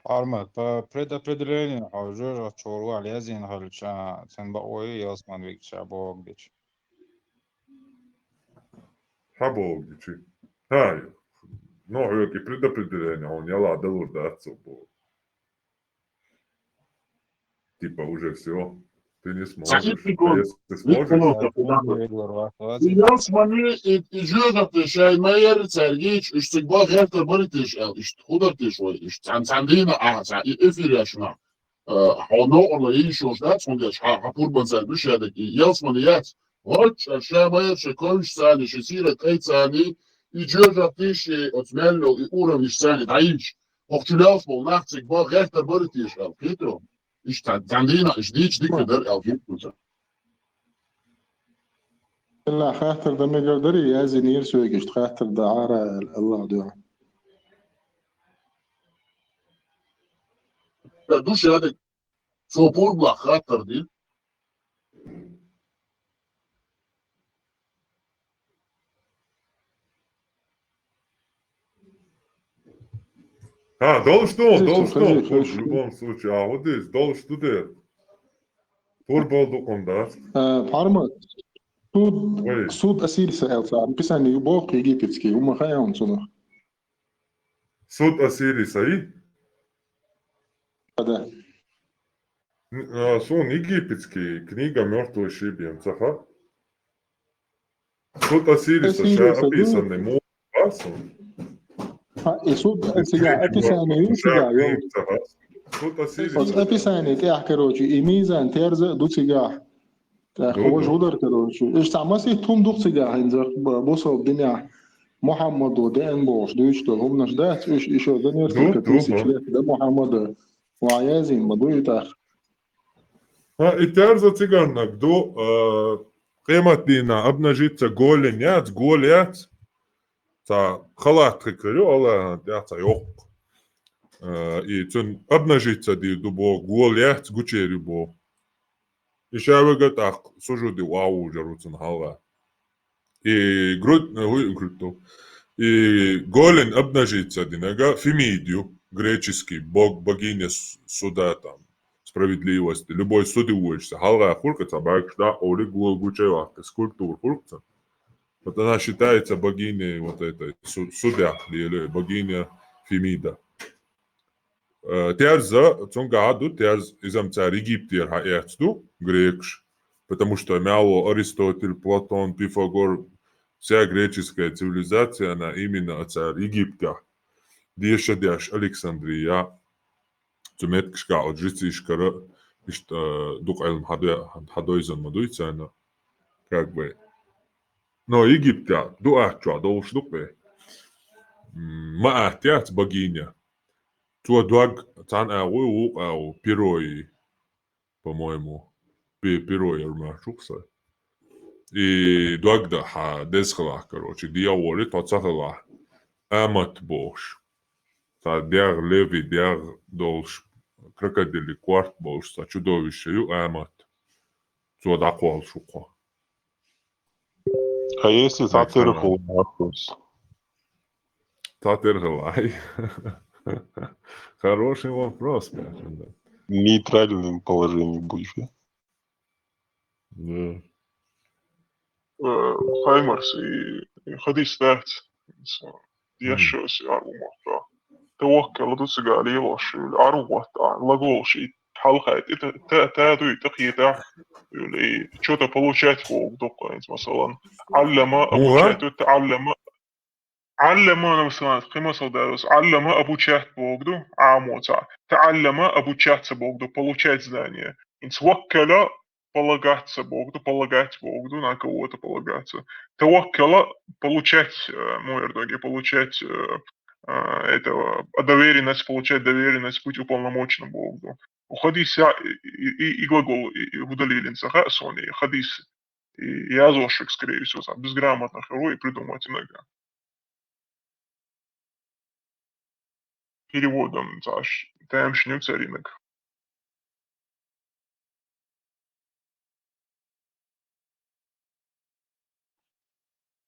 Армат, по предопределению, а уже чору алязин галча, ценбаой ясман викча богдич. Хабогдичи. Хай. Ну, и предопределение, он я ладно лурдаться был. Типа уже все. Ты не сможешь. А если ты сможешь... Yazmanı icraatı şey meğer sergiç işte bak her tarafı tiş işte huda tiş o işte sen aha efir yaşına hano olayı şu da sonra hapur benzer bir şey de yazmanı yat Hoç aşağı meğer şey konuş sani şesire kayıt sani icraatı şey otmello uğram işsani dayınç okçulas bol naktik bak her tarafı tiş Petro işte zandina işte hiç dikkader algıtmıyor. لا خاطر ده ما يقدر يازن يرسوي قشت خاطر ده عارة الله دعا Duş yani sopurla hatır değil. Должен, в любом случае. А вот здесь, должен студент. Турболдуком, да? Парма, суд асиль саэлса, писание юбок египетский, умахая он сюда. Суд Осириса, Да. Сон египетский, книга «Мертвый шибен», цаха. Суд Осириса, ша описанный Муасом. И суд описание юсига, Суд Осириса. описание тях, короче, и мизан терза дуцигах. هو جودر كروش ايش تعمسي توم دوخ سجاه انزر بوصل الدنيا محمد ودين بوش دوشتو هم نشدات ايش دنيا كتوسي شليك ده محمد وعيازين مدويتاخ إتارزا تيجانك دو قيمة دينا أبنا جيتsa голень تا خلات خكريو الله تاعتا يوق и тун أبنا جيتsa دي دو голять гучери бо إشاوغت أخ سجودي واو جروتن هلا и голень أبنا جيتsa دي нага Фемидию греческий бог богиня суда там справедливости, любой суд уволишься. Халга хуркаться, бакшда, оли гучева, скульптур хуркаться. Вот она считается богиней вот этой судья, или богиня Фемида. Терза, цунгаду, терз изам царь Египтер хаэцду, грекш, потому что мяло Аристотель, Платон, Пифагор, вся греческая цивилизация, она именно царь Египта. Дешадяш Александрия, Цумет кшка отжиться ишкара, что дух элм хадойзан мадуйца, она как бы. Но Египта, дуачуа, долж духе. Маатят богиня. Туа дуаг тан ау пирой, по-моему, пирой армашукса. И дуагда ха десхлах, короче, диаворит отсахлах. Амат бош. Та диаг леви, диаг долж. Крокодили кварт бош, та чудовищею амат. Туа даквал шуко. А если Татырхл нахуй? Татырхлай. Хороший вопрос, в нейтральном положении будешь. Да. Хаймарс и хадис тахт. يشوس أرومة توكل دوسج عليه وش الأرومة лагол شيء حلقة تادو تقيتا اللي что-то получать фог доконец مثلا علم обучать علم أنا مثلا قيمة صدارس علم обучать بوجدو عاموتا تعلم обучаться богду получать знания интвоккала полагаться богду на кого-то полагаться тавоккала получать муэрдоги получать этого доверенность получать доверенность быть уполномоченным богду уходись и глагол удалили инсаха сони хадис и азошек скорее всего безграмотно и придумать иногда переводом таш темшню царинок.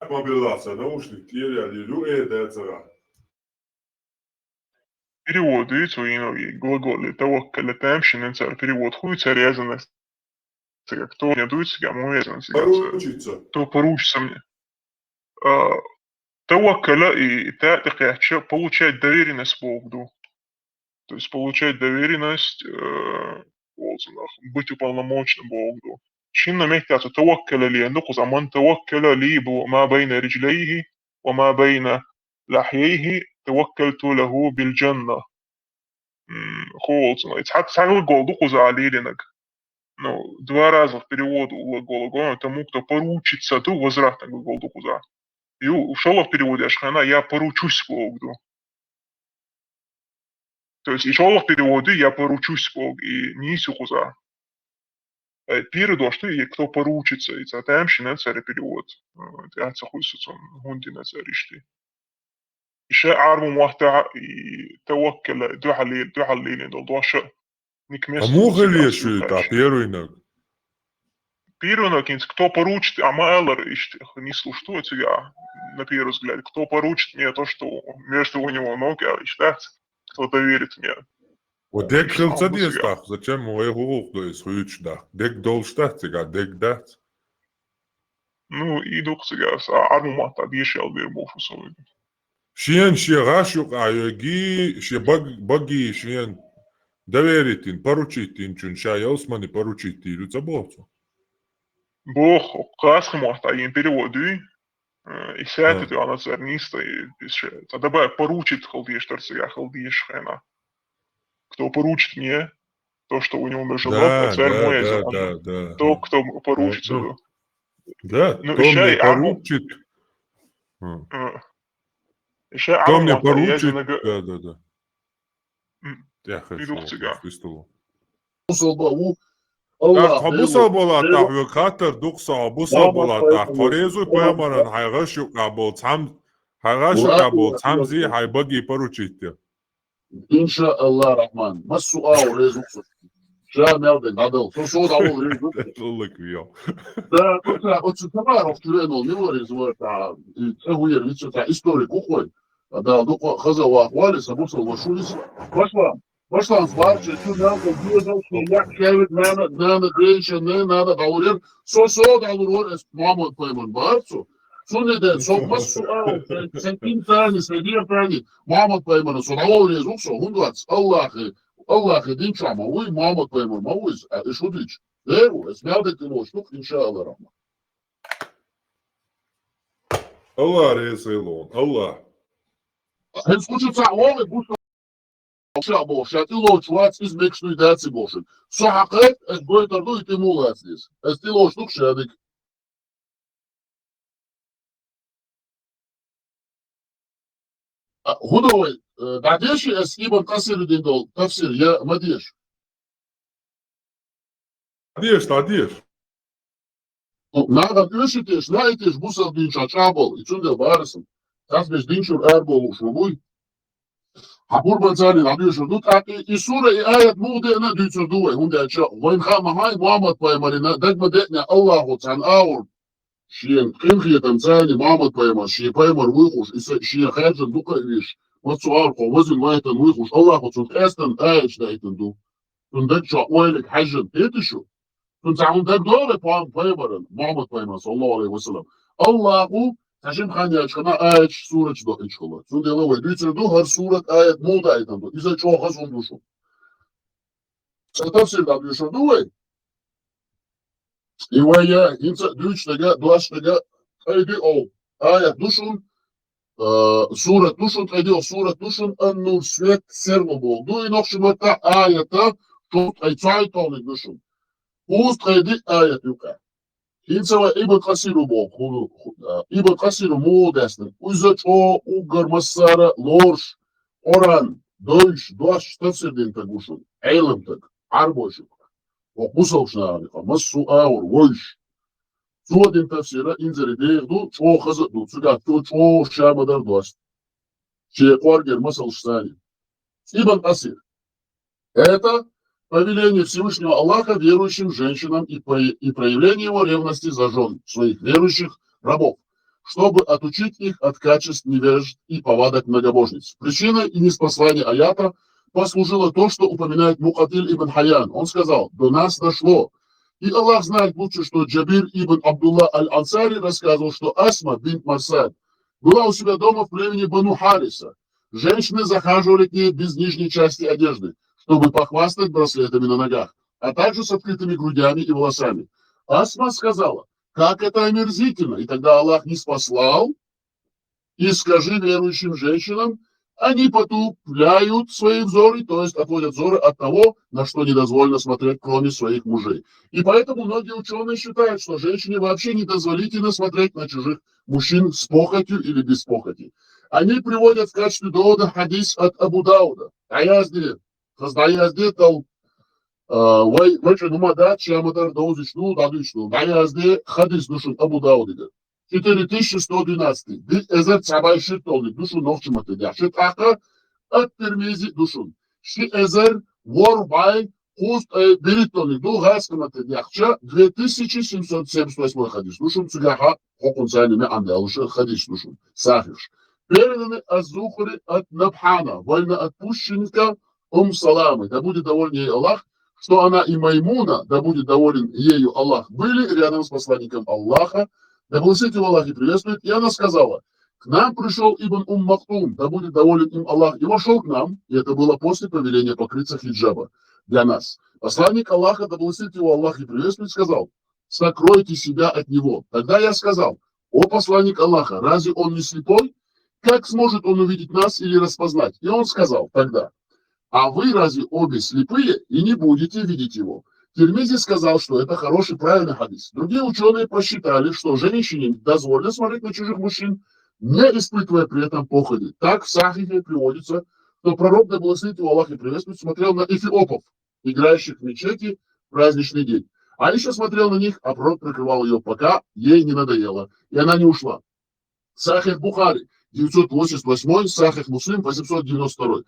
Мобилизация, наушник, Перевод, видите, глаголы тавоккаля темшню царь перевод хуй царязанность. Кто не дует себя, муязанность. То поручится мне. Тавоккаля и тaqiyahcha получать доверенность Богу. То есть получать доверенность быть уполномоченным Богу. شنو مهتاج توكل لي نقص من توكل لي ما بين رجليه وما بين لحييه توكلت له بالجنة. Холодно. Ицхак глагол духу залиленок. Ну, два раза в переводу глагола тому, кто поручится, то возвратный глагол духу за. И ушел в переводе Ашхана, я поручусь Богу. То есть ушел в переводе, я поручусь Богу, и не сухуза. Передо, что и кто поручится, и затемщина царь перевод. Я цахуйся, гундина царишти. Еще арму махта и توكل духалили, долдоша. А муха ли еще это первый ног? Первый ног, кто поручит, а Майлер не слушает тебя, на первый взгляд, кто поручит мне то, что между у него ноги, считается. кто доверит мне. Вот дек хилца Абу себя. диестах, зачем мой гугук доис хуючдах? Дек долштах тига, дек дат. Ну, и дух себя, армумат, адьешел вербофу свою. Шиен шиегашук айоги, баги шиен доверитин, поручитин, чунша ялсмани поручити, люца болцу. Бог, касхмат, а им переводы, и сядет, и она царниста, и тогда поручит халдиештерца, я халдиешхена. Кто поручит мне то, что у него между ног, а царь мой, да. то, кто поручится. Да, Ну, кто еще мне и арму. поручит. Еще Кто мне арму, поручит, да. да. Я хочу, пистолу. Абуса была так, вы хатер дукса, абуса была так. Хорезу поймаран, хайгашу кабол, тамзи, хайбаги поручите. Инша Аллах Рахман. Массуау резуксу. Ша мерден, надал. Сосо давол резуксу. Лулык вио. Да, вот Тамаров тюренул, не говорит, цегуер, ведь историк ухой. Да, ну, хазава ахвали, сабусал вашулис. Башлан сварчы, тюренул, бьёдал, шияк, шевит, нана, грейшаны, нана, даулер. Сосо даулер, мамот пойман барцу. Suneden sokmaz sen bin tane sediye tane Mahmut Peyman'ı sonra rezuksa hundvats Allah'ı din çama uy Mahmut Peyman ma uy şudiç deru esmelde kıloştuk inşallah rahman Allah rezilon Allah Hem skuçuca oğlu bu şabo şatilo çuats iz mekşnu daci boşun Sahaket es boytardu itimulatsiz es tiloştuk şadik Hudovay, بعديش ابن قصير الدين دول تفسير يا مديش Тадеш. Надо üşütüş, laytiş bu sefer din çaçabol, içinde barısın. Tas biz din şur erbol şubuy. Hapur bazani nadıyorsun dut aki isure ayet muğdena düçür duve hunde aça. Vayn khama hay Muhammed peymarina dagma dekne Allahu tan aur. Şiyen kınhiyetem zani Muhammed peymar, şiye peymar uykuş, şiye khayrcın duka iş. Matsuar kovazın vaytan uykuş, Allahu tan estan ayet daytan du. Tundak çağwaylik hajın tetişu. Tunzağundak doğru peymarın, Muhammed peymar sallallahu aleyhi ve sellem. Allahu Taşım khani açkana ayet suret do içkula. Tunde lava düçür du har suret ayet moda aytan du. İze çok az onduşu. Tafsir da diyor du ve. İvaya insa düç daga duaş daga aydi o. Ayet duşun suret duşun aydi suret duşun an-nur svet servo bol. Du inoxşumata ayeta çok aytay tonu duşun. Ust aydi ayet yuka. Insa ibn Qasiru bol. İbn Qasiru modestin. Uza ço ugarmasara lorş oran dönş duaş tafsirdin taguşun. Eylem tag arboşuk. وقصوشنا عليك مسو اور وش سود تفسير انزل ديغدو شو خزدو سقات شو شامدر دوست شيء قارجر مسل ثاني ибн Qasir. Это повеление Всевышнего Аллаха верующим женщинам и проявление его ревности за жен своих верующих рабов, чтобы отучить их от качеств невежд и повадок многобожниц. Причиной и ниспослания аята послужило то, что упоминает Мукатиль ибн Хаян. Он сказал: до нас дошло. И Аллах знает лучше, что Джабир ибн Абдулла аль-Ансари рассказывал, что Асма бинт Марсад была у себя дома в племени Бану Хариса. Женщины захаживали к ней без нижней части одежды, чтобы похвастать браслетами на ногах, а также с открытыми грудями и волосами. Асма сказала: как это омерзительно! И тогда Аллах не спаслал: и скажи верующим женщинам, они потупляют свои взоры, то есть отводят взоры от того, на что недозволено смотреть, кроме своих мужей. И поэтому многие ученые считают, что женщине вообще недозволительно смотреть на чужих мужчин с похотью или без похоти. Они приводят в качестве довода хадис от Абу Дауда. Язде тал вайче нумада чамадар доузичну дадучну. Язде хадис душун Абу Дауда. 4112. Bir ezer çabay şırt oldu. Duşun nokçumatı diye. Şırt akı at termizi duşun. Şi ezer war by kust birit oldu. Du haskımatı diye. 2778 hadis. Duşun sügaha hokun sahnemi ande alışır hadis duşun. Sahih. переданы Азухри от Набхана, вольноотпущенника Саламы, да будет доволен ей Аллах, что она и Маймуна, да будет доволен ею Аллах, были рядом с посланником Аллаха, да благословит его Аллах и приветствует, и она сказала: к нам пришел Ибн Мактум, да будет доволен им Аллах, и вошел к нам, и это было после повеления покрыться хиджаба для нас. Посланник Аллаха, да благословит его Аллах и приветствует, сказал: сокройте себя от него. Тогда я сказал: о посланник Аллаха, разве он не слепой? Как сможет он увидеть нас или распознать? И он сказал тогда: а вы разве обе слепые и не будете видеть его? Тирмизи сказал, что это хороший, правильный хадис. Другие ученые посчитали, что женщине дозволено смотреть на чужих мужчин, не испытывая при этом походи. Так в Сахихе приводится, что пророк, да благословит его Аллах и приветствует, смотрел на эфиопов, играющих в мечети в праздничный день. А еще смотрел на них, а пророк прикрывал ее, пока ей не надоело, и она не ушла. Сахих Бухари 988, Сахих Муслим 892.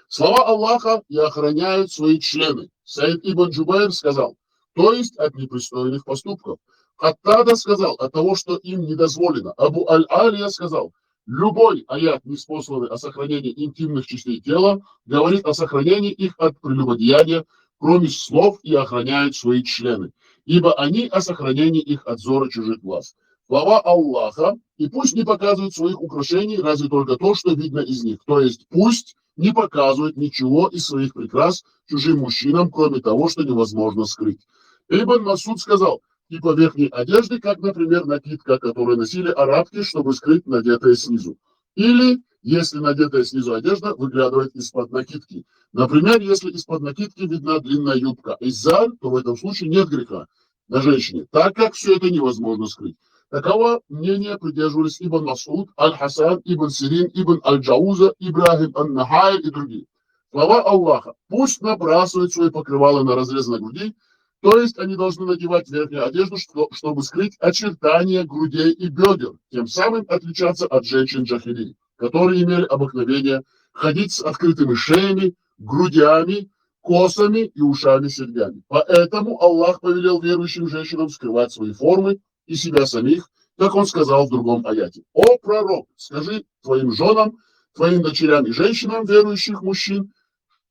Слова Аллаха и охраняют свои члены. Саид ибн Джубайр сказал, то есть от непристойных поступков. Хаттада сказал, от того, что им не дозволено. Абу Аль-Алия сказал, любой аят, ниспосланный о сохранении интимных частей тела, говорит о сохранении их от прелюбодеяния, кроме слов, и охраняют свои члены, ибо они о сохранении их от зора чужих глаз. Слова Аллаха, и пусть не показывают своих украшений, разве только то, что видно из них. То есть пусть не показывают ничего из своих прикрас чужим мужчинам, кроме того, что невозможно скрыть. Ибн Масуд сказал, типа верхней одежды, как, например, накидка, которую носили арабки, чтобы скрыть надетое снизу. Или, если надетая снизу одежда выглядывает из-под накидки. Например, если из-под накидки видна длинная юбка иззар, то в этом случае нет греха на женщине, так как все это невозможно скрыть. Таково мнение придерживались Ибн Масуд, Аль-Хасан, Ибн Сирин, Ибн Аль-Джауза, Ибрахим Ан-Нахай и другие. Слова Аллаха. Пусть набрасывают свои покрывала на разрезанной груди, то есть они должны надевать верхнюю одежду, чтобы скрыть очертания грудей и бедер, тем самым отличаться от женщин джахили, которые имели обыкновение ходить с открытыми шеями, грудями, косами и ушами-серьгами. Поэтому Аллах повелел верующим женщинам скрывать свои формы и себя самих, как он сказал в другом аяте. О пророк, скажи твоим женам, твоим дочерям и женщинам верующих мужчин,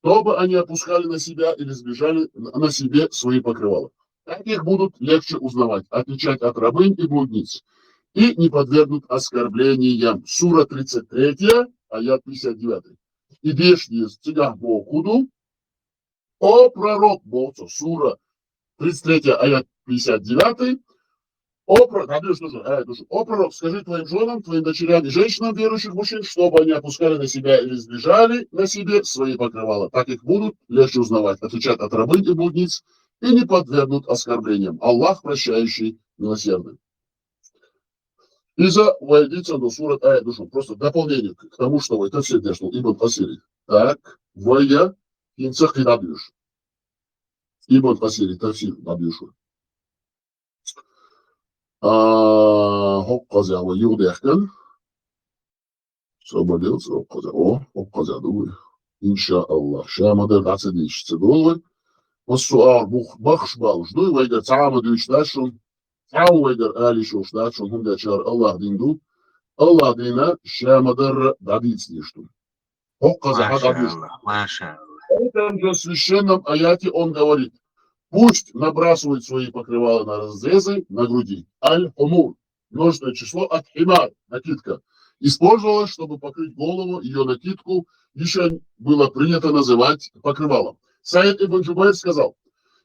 чтобы они опускали на себя или сбежали на себе свои покрывала. Так их будут легче узнавать, отличать от рабынь и блудниц, и не подвергнут оскорблениям. Сура 33, аят 59. И бешни с тягах Богуду. О пророк, сура 33, аят 59. О пророк, скажи твоим женам, твоим дочерям и женщинам верующих мужчин, чтобы они опускали на себя или сбежали на себе свои покрывала. Так их будут легче узнавать, отличать от рабынь и блудниц, и не подвергнут оскорблениям. Аллах прощающий, милосердный. Иза войдется до сурат аят душу. Просто дополнение к тому, что вы это все дешнул. Ибн Хасири. Так, вая инцах и набьешь. Ибн Хасири, тафсир набьешь. Hoppaza var jordäken. Så var det så hoppaza då. Inshallah. Şamada dağıtı değişti doğru. والسؤال بخش باوجدو ويقدر تعامدوا يشتاشون تعاو ويقدر آلي شو شتاشون هم دا شار الله دين دو الله دينا شامدر داديت сништо. Hoppaza Маша. В этом же священном аяте он говорит, пусть набрасывают свои покрывала на разрезы на груди. Аль-Хумур, множественное число от химар, накидка. Использовалось, чтобы покрыть голову, ее накидку еще было принято называть покрывалом. Саид ибн Джубайр сказал,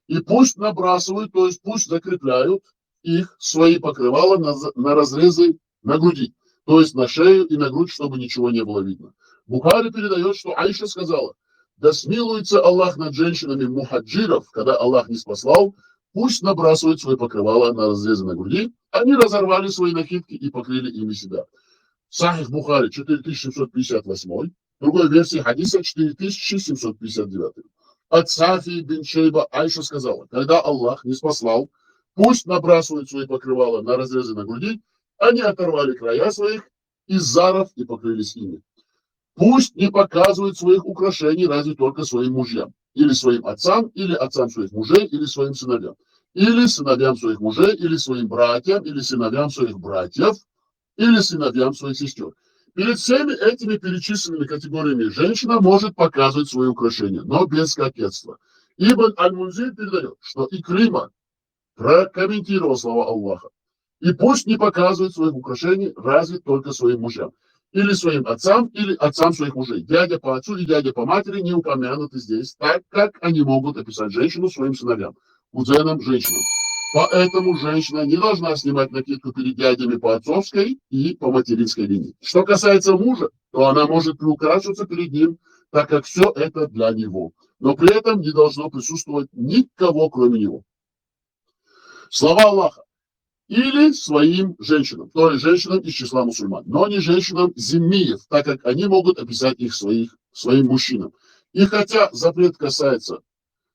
и пусть набрасывают, то есть пусть закрепляют их, свои покрывала на разрезы на груди, то есть на шею и на грудь, чтобы ничего не было видно. Бухари передает, что Айша сказала, да смилуется Аллах над женщинами мухаджиров, когда Аллах не спаслал, пусть набрасывают свои покрывала на разрезы на груди. Они разорвали свои накидки и покрыли ими себя. Сахих Бухари 4758, в другой версии хадиса 4759. От Сафии бин Шейба Айша сказала, когда Аллах не спаслал, пусть набрасывают свои покрывала на разрезы на груди, они оторвали края своих из заров и покрылись ими. Пусть не показывают своих украшений разве только своим мужьям, или своим отцам, или отцам своих мужей, или своим сыновьям. или сыновьям своих мужей, или своим братьям, или сыновьям своих братьев, или сыновьям своих сестер. Перед всеми этими перечисленными категориями женщина может показывать свои украшения, но без кокетства. Ибн Аль-Мунзир передает, что Икрима прокомментировал слова Аллаха. И пусть не показывает своих украшений разве только своим мужьям. Или своим отцам, или отцам своих мужей. Дядя по отцу и дядя по матери не упомянуты здесь, так как они могут описать женщину своим сыновьям, кузенам, женщинам. Поэтому женщина не должна снимать накидку перед дядями по отцовской и по материнской линии. Что касается мужа, то она может приукрашиваться перед ним, так как все это для него. Но при этом не должно присутствовать никого, кроме него. Слова Аллаха. Или своим женщинам, то есть женщинам из числа мусульман, но не женщинам зиммиев, так как они могут описать их своим мужчинам. И хотя запрет касается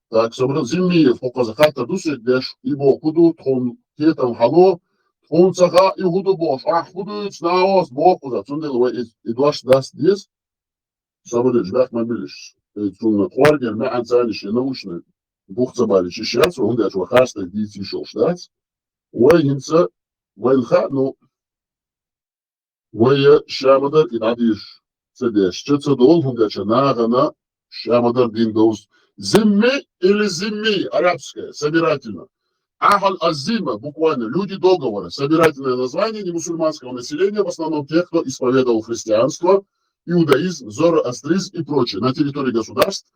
так, зиммиев, хотя дусек ибо куду тхон кетам хало, тхон цаха и худу бош, худу цнаос бохуза, цундел и дуаш даст дес, собрали ждать мобилиш, цунна хваргер на анцаниши научно бухцабали чищаться, он даже вахаста дить еще ждать. وينسى وينخانو ويا شامدر إناديش سديش تتصدول هم داشا ناغنا شامدر دين دوز зимми или зимми, арабское, собирательно. Ахаль азима, буквально, люди договора, собирательное название немусульманского населения, в основном тех, кто исповедовал христианство, иудаизм, зороастризм и прочее, на территории государств,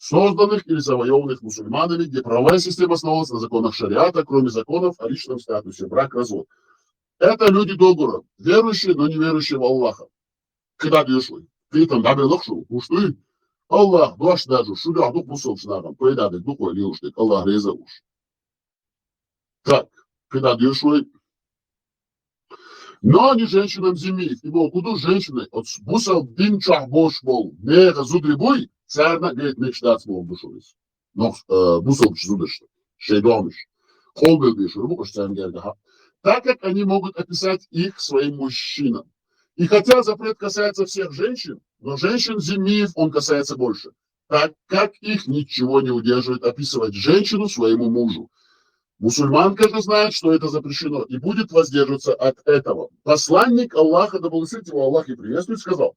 созданных или завоеванных мусульманами, где правовая система основывалась на законах шариата, кроме законов о личном статусе, брак, развод. Это люди договора, верующие, но не верующие в Аллаха. Когда ты там дабы лохшу, ушты, Аллах, дуаш даже, шуда, дух бусов шнагам, поедады, дух лиуштик, Аллах реза уж. Так, когда но не женщинам зимми, ибо куду женщины от бусов бин чахбош бол, не разудрибуй, царна, говорит, мечтать мол душулис. Но бусов чзудыш, шейдомиш, холбел биш, рубуш царнгерга. Так как они могут описать их своим мужчинам. И хотя запрет касается всех женщин, но женщин зимиев он касается больше, так как их ничего не удерживает описывать женщину своему мужу. Мусульманка же знает, что это запрещено, и будет воздерживаться от этого. Посланник Аллаха, да благословит его Аллах и приветствует, сказал: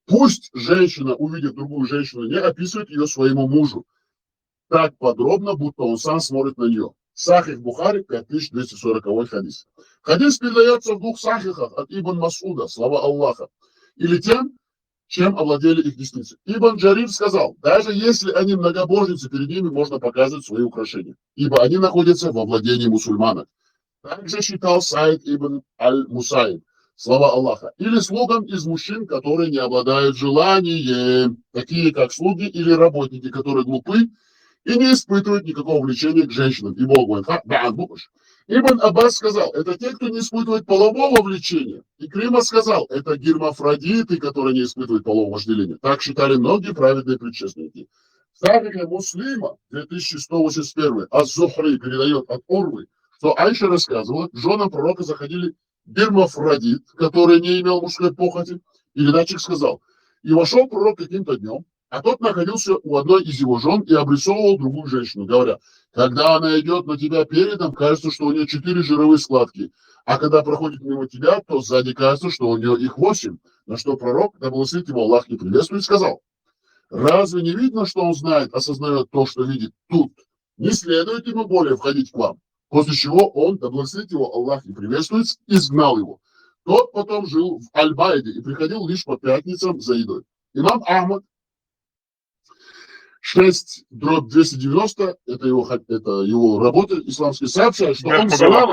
пусть женщина, увидев другую женщину, не описывает ее своему мужу так подробно, будто он сам смотрит на нее. Сахих Бухари, 5240 хадис. Хадис передается в двух сахихах от Ибн Масуда, слова Аллаха, или тем, чем овладели их десницы. Ибн Джарир сказал: даже если они многобожницы, перед ними можно показывать свои украшения, ибо они находятся во владении мусульманок. Также считал Саид ибн Аль-Мусаид, слова Аллаха, или слугам из мужчин, которые не обладают желанием, такие как слуги или работники, которые глупы и не испытывают никакого влечения к женщинам. И Бог говорит: Ибн Аббас сказал: это те, кто не испытывает полового влечения. И Крима сказал: это гермафродиты, которые не испытывают полового вожделения. Так считали многие праведные предшественники. Сахих Муслима, 2181, Аз-Зухри передает от Урвы, что Айша рассказывала, женам пророка заходили гермафродит, который не имел мужской похоти. И Рядачик сказал: и вошел пророк каким-то днем, а тот находился у одной из его жен и обрисовывал другую женщину, говоря: когда она идет на тебя передом, кажется, что у нее 4 жировые складки, а когда проходит мимо тебя, то сзади кажется, что у нее их 8. На что пророк, да благословит его Аллах и приветствует, сказал: разве не видно, что он знает, осознает то, что видит тут? Не следует ему более входить к вам. После чего он, да благословит его Аллах и приветствует, изгнал его. Тот потом жил в Аль-Байде и приходил лишь по пятницам за едой. Имам Ахмад 6/290, это его работа исламская, сообщает, что он салам...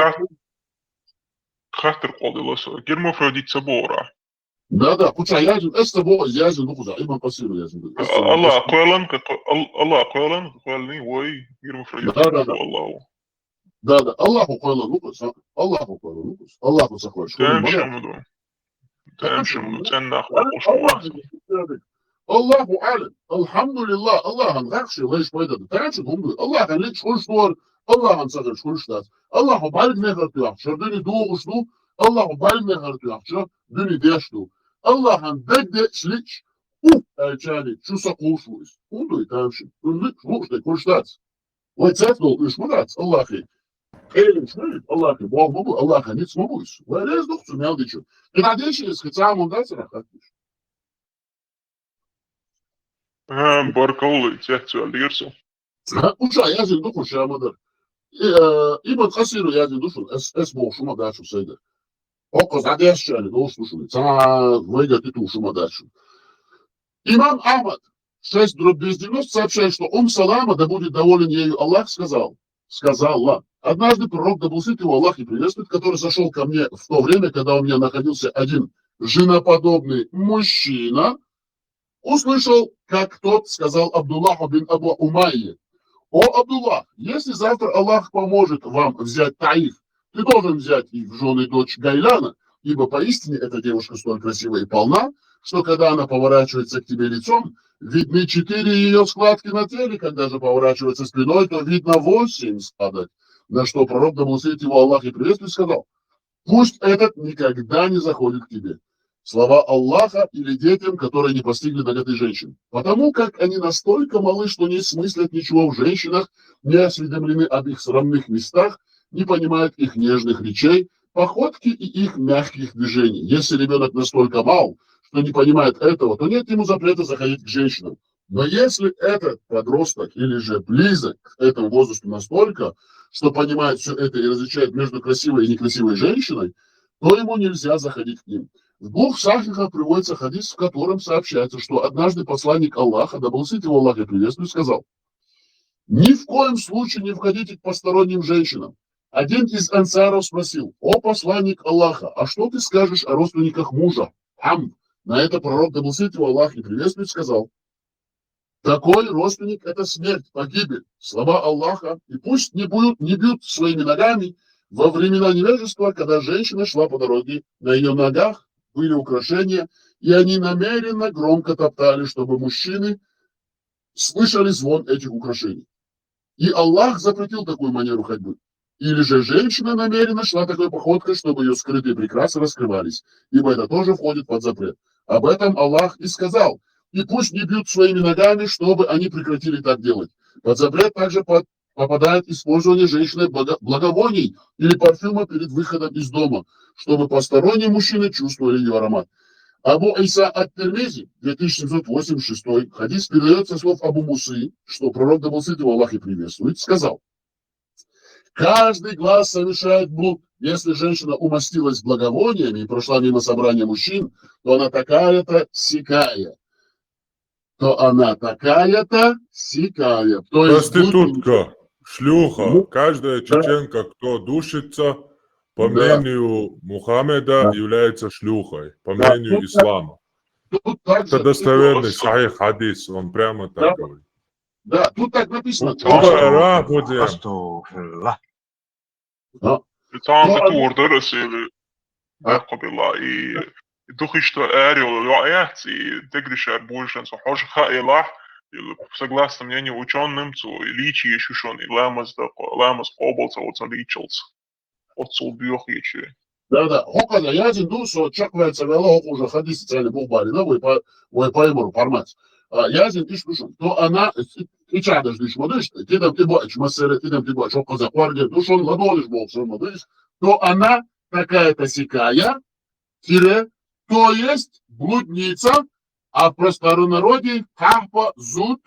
Хастер Колдилос, гермафродит Сабора. Да, куча язин, это было язин, ну куда, имам Пасиру язин. Allah Куэлан, Куэлни, ой, гермафродит Сабора. Да, Аллаху Куэлан, Аллаху Куэлан, Аллаху Сахваш. Аллаху алим, алхамдулилlah, Аллахан гахши, лэш пайдады, таранчу гумду, Аллахан лич хулштуар, Аллахан сагаш хулштат, Аллаху баль нехартуях, шардыни дуғушту, Аллаху баль нехартуях, дыни дешту, Аллахан дэгде слич, айчани, чуса кулшуис, унду и таранчу, унду хулштай хулштат. Ой, цефнул, ишмурац, Аллахи, Allah bu Allah hiç mi bu iş? Ve ez doktor ne oldu için? Kardeşi eskiden ondan sonra katmış. Barkalı çehtiyar diyorsun. Uşa yazın doktor şey amadır. İbn Kasiru yazın doktor. Es boşuma da şu şeydir. O kadar yaşlı dostum. Sana выгоды тушума дальше. Имам Ахмад 6:290 сообщает, что Салама, да будет доволен ею Аллах, сказал Аллах. Однажды пророк, да благословит его Аллах и приветствует, который зашел ко мне в то время, когда у меня находился один женоподобный мужчина, услышал, как тот сказал Абдуллаху бин Абу Умайе: «О, Абдуллах, если завтра Аллах поможет вам взять Таиф, ты должен взять и в жены дочь Гайляна, ибо поистине эта девушка столь красива и полна, что когда она поворачивается к тебе лицом, видны 4 ее складки на теле, когда же поворачивается спиной, то видно 8 складок». На что пророк, да благословит его Аллах и приветствует, сказал: «Пусть этот никогда не заходит к тебе». Слова Аллаха или детям, которые не постигли наготы женщин. Потому как они настолько малы, что не смыслят ничего в женщинах, не осведомлены об их срамных местах, не понимают их нежных речей, походки и их мягких движений. Если ребенок настолько мал, что не понимает этого, то нет ему запрета заходить к женщинам. Но если этот подросток или же близок к этому возрасту настолько, что понимает все это и различает между красивой и некрасивой женщиной, то ему нельзя заходить к ним. В 2 сахихах приводится хадис, в котором сообщается, что однажды посланник Аллаха, да благословит его Аллах и приветствует, сказал: «Ни в коем случае не входите к посторонним женщинам». Один из ансаров спросил: «О посланник Аллаха, а что ты скажешь о родственниках мужа?» На это пророк, да благословит его Аллах и приветствует, сказал: «Такой родственник – это смерть, погибель». Слова Аллаха: «И пусть не бьют своими ногами». Во времена невежества, когда женщина шла по дороге, на ее ногах были украшения, и они намеренно громко топтали, чтобы мужчины слышали звон этих украшений. И Аллах запретил такую манеру ходьбы. Или же женщина намеренно шла такой походкой, чтобы ее скрытые прекрасы раскрывались, ибо это тоже входит под запрет. Об этом Аллах и сказал: «И пусть не бьют своими ногами, чтобы они прекратили так делать». Под запрет также попадает использование женщиной благовоний или парфюма перед выходом из дома, чтобы посторонние мужчины чувствовали ее аромат. Абу Иса ат-Тирмизи, 2786 хадис, передает со слов Абу Мусы, что пророк, да благословит его Аллах и приветствует, сказал: «Каждый глаз совершает блуд. Если женщина умастилась благовониями и прошла мимо собрания мужчин, то она такая-то сикая. То есть проститутка, шлюха, каждая чеченка, кто душится, по мнению Мухаммеда, является шлюхой, по мнению ислама. Это достоверный сахих хадис, он прямо так говорит. Да, тут так написано. Там بتور درس بالله دخل اشتقاري والوقعات تجريش арбушен сохож хаилах согласно мнению ученым то личи еще шон и ламас оболца от личилс от сулбиох ячи. Да. Хокада язин дусо чаквается вело уже хадис цели бухбарина вы пойму формат. Язин ишдушон. То она и чадаш диш модыш, ты бачишь массеры, ты бачишь хокада кварге душон ладониш болса модыш. То она такая-то сикая, то есть блудница, а в простонародье хампа, зуд,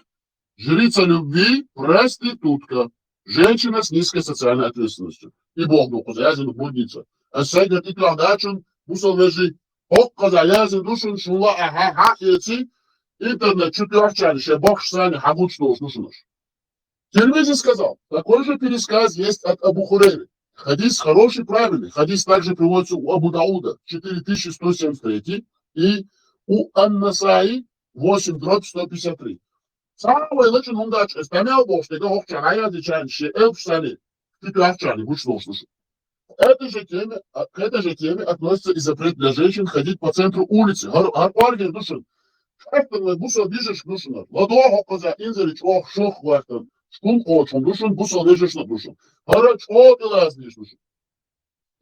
жрица любви, проститутка, женщина с низкой социальной ответственностью. И Бог был казаязин блудница. А сега ты кладачен, мусал вежи, ок казаязин душен шула аха яци, интернет чутырчан, ше Бог сани хагуч душнуш. Тирмизи сказал, такой же пересказ есть от Абу Хурейры. Хадис хороший, правильный. Хадис также приводится у Абу Дауда 4173 и у Ан-Насаи 8/153. Самый лучший мундач эстамял Бог, что его вчера язычанши эльфсани, титулярчани, слушай. К этой же теме относится и запрет для женщин ходить по центру улицы. Гарпаргер душин. Шахтанный бусал бежишь душина. Ладоха коза инзерич ох шох вахтан. Шкун хочем душин, бусал бежишь на душу. Харач отылазнишь душин.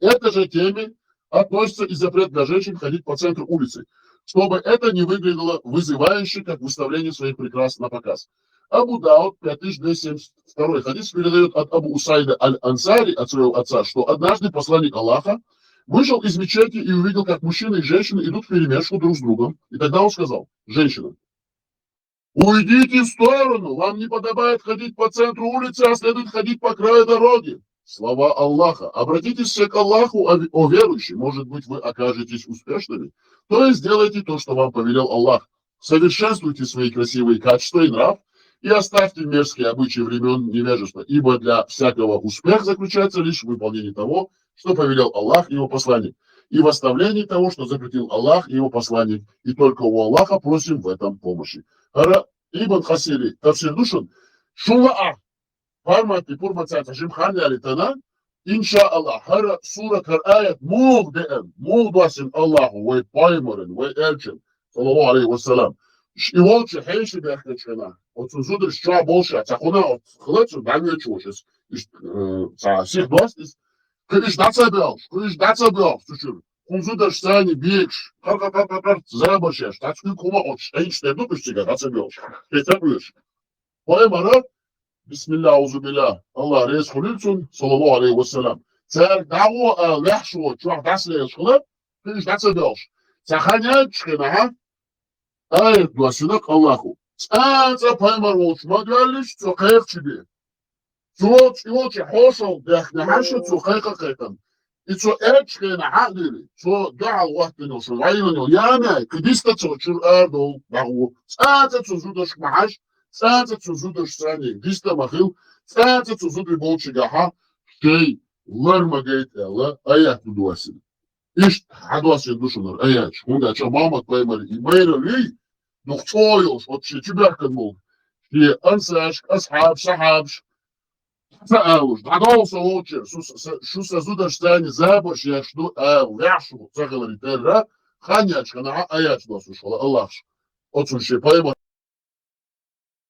К этой же теме относится и запрет для женщин ходить по центру улицы, чтобы это не выглядело вызывающе, как выставление своих прекрас на показ. Абу Дауд, 5272 хадис, передает от Абу Усайда Аль-Ансари, от своего отца, что однажды посланник Аллаха вышел из мечети и увидел, как мужчины и женщины идут вперемешку друг с другом. И тогда он сказал: женщинам: уйдите в сторону, вам не подобает ходить по центру улицы, а следует ходить по краю дороги. Слова Аллаха. Обратитесь все к Аллаху, о верующие, может быть, вы окажетесь успешными. То есть сделайте то, что вам повелел Аллах. Совершенствуйте свои красивые качества и нрав, и оставьте мерзкие обычаи времен невежества, ибо для всякого успех заключается лишь в выполнении того, что повелел Аллах и его посланник, и в оставлении того, что запретил Аллах и его посланник, и только у Аллаха просим в этом помощи. Ибн Хасири, Тавсир Душун, Шулаа, Пармати Пурмацата, Жимхани Алитана, Иншааллах, Хара Сура Караят, Муг Деэн, Мугдасин Аллаху, Вей Пайморен, Вей Элчин, саллаллаху алейхи вассалам. И волчи хейши бяхнечена, от сузудр ща больше, а цахуна от хлэцу данью чушес. Сих дуастис, кыш даца бял, сучур. Кунзудр сани бекш, кар, забашеш, тацкую кума от штейнштер, ну пуштига, даца бял. Хейта бюш. Паймара, бисмилля, аузубилля, Аллах рейс хулильцун, саллаллаху алейхи вассалам. Цар дагу лэхшуа, чуах дасле шхлэп, кыш даца бял. Цаханя чхина, Ayet duasına Allahu. Sadece paymar olmuş. Madalliş çok çibi. Çok hoşol dehne haşa çok kaykan. İço erçkene hadiri. Çok daal vaktini olsun. Aynen yani. Kıdiste çok erdol bahu. Sadece çocuğuş maaş. Sadece çocuğuş sani. Diste mahil. Sadece çocuğu bolçu gaha. Şey varma gayet Allah. Ayet duasına. İşte hadvasını düşünür. Ayet. Onda çamamak paymar. İmayra نقطويوش وتشي بيحكموا في أنساش أصحاب صحابش فأوش بعدين صوتش شو سزودش تاني زابش يشدو ويعشو تغلر يترى خانياش كنا آيات باسوش ولا اللهش أتون شي بايما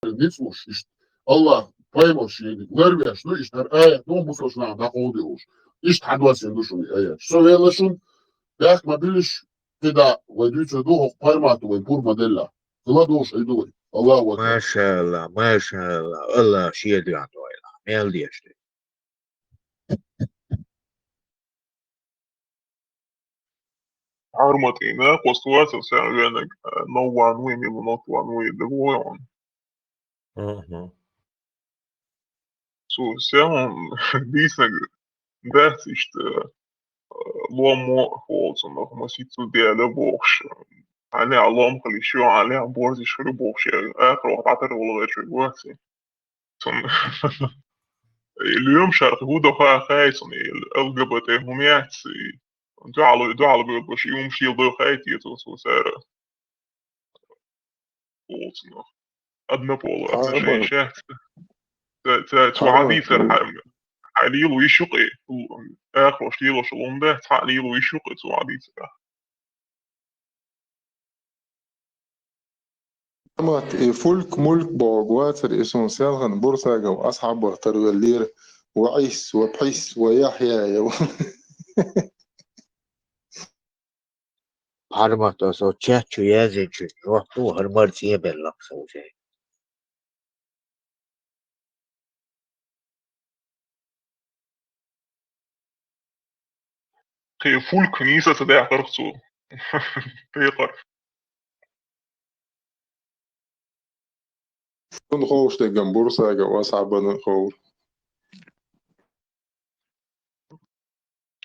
نيتوش الله بايما شي غربيش نو إشتر آيات نو بوسوش نعم داقوديوش إشت حدواسين دوشوني آيات سويلشون بيحك ما بيلش كده ويدوش دوه بايماتو ويبور مدلة Kıladoş Edoy. Allahu Ekber. Maşallah, maşallah. Allah şiir diyor doyla. Mel diye işte. Armatina, qostuvaca säävänä nouaan uimilla nottuaan uida luoon. Se on viisnäky tähtsistä luomuhuoltona, ma sitten tiedä vuoksi. عليه اللهم خلي شو عليه بورز يشرو بوشي آخر وقت عطر والله غير شو واسي اليوم شارك هو دخا خايصن القبط هم ياتسي دعالو بيقبش يوم شيل دو خايتي يتوسو سارة قولتنا أدنى بولا أدنى شيء شاهد تعالي سر حاليلو يشقي آخر شيلو شلون ده حاليلو يشقي تعالي سر فولك ملك بوغواتر اسمه سالغن بورساغا واصحاب بختر اللير وعيس وبحيس ويحيى Harmat o çeçü yazıcı. Yok bu harmartiye bellak savcı. فول كنيسة تدعي قرقصو بيقر خوش تجن بورساغا واصحاب خور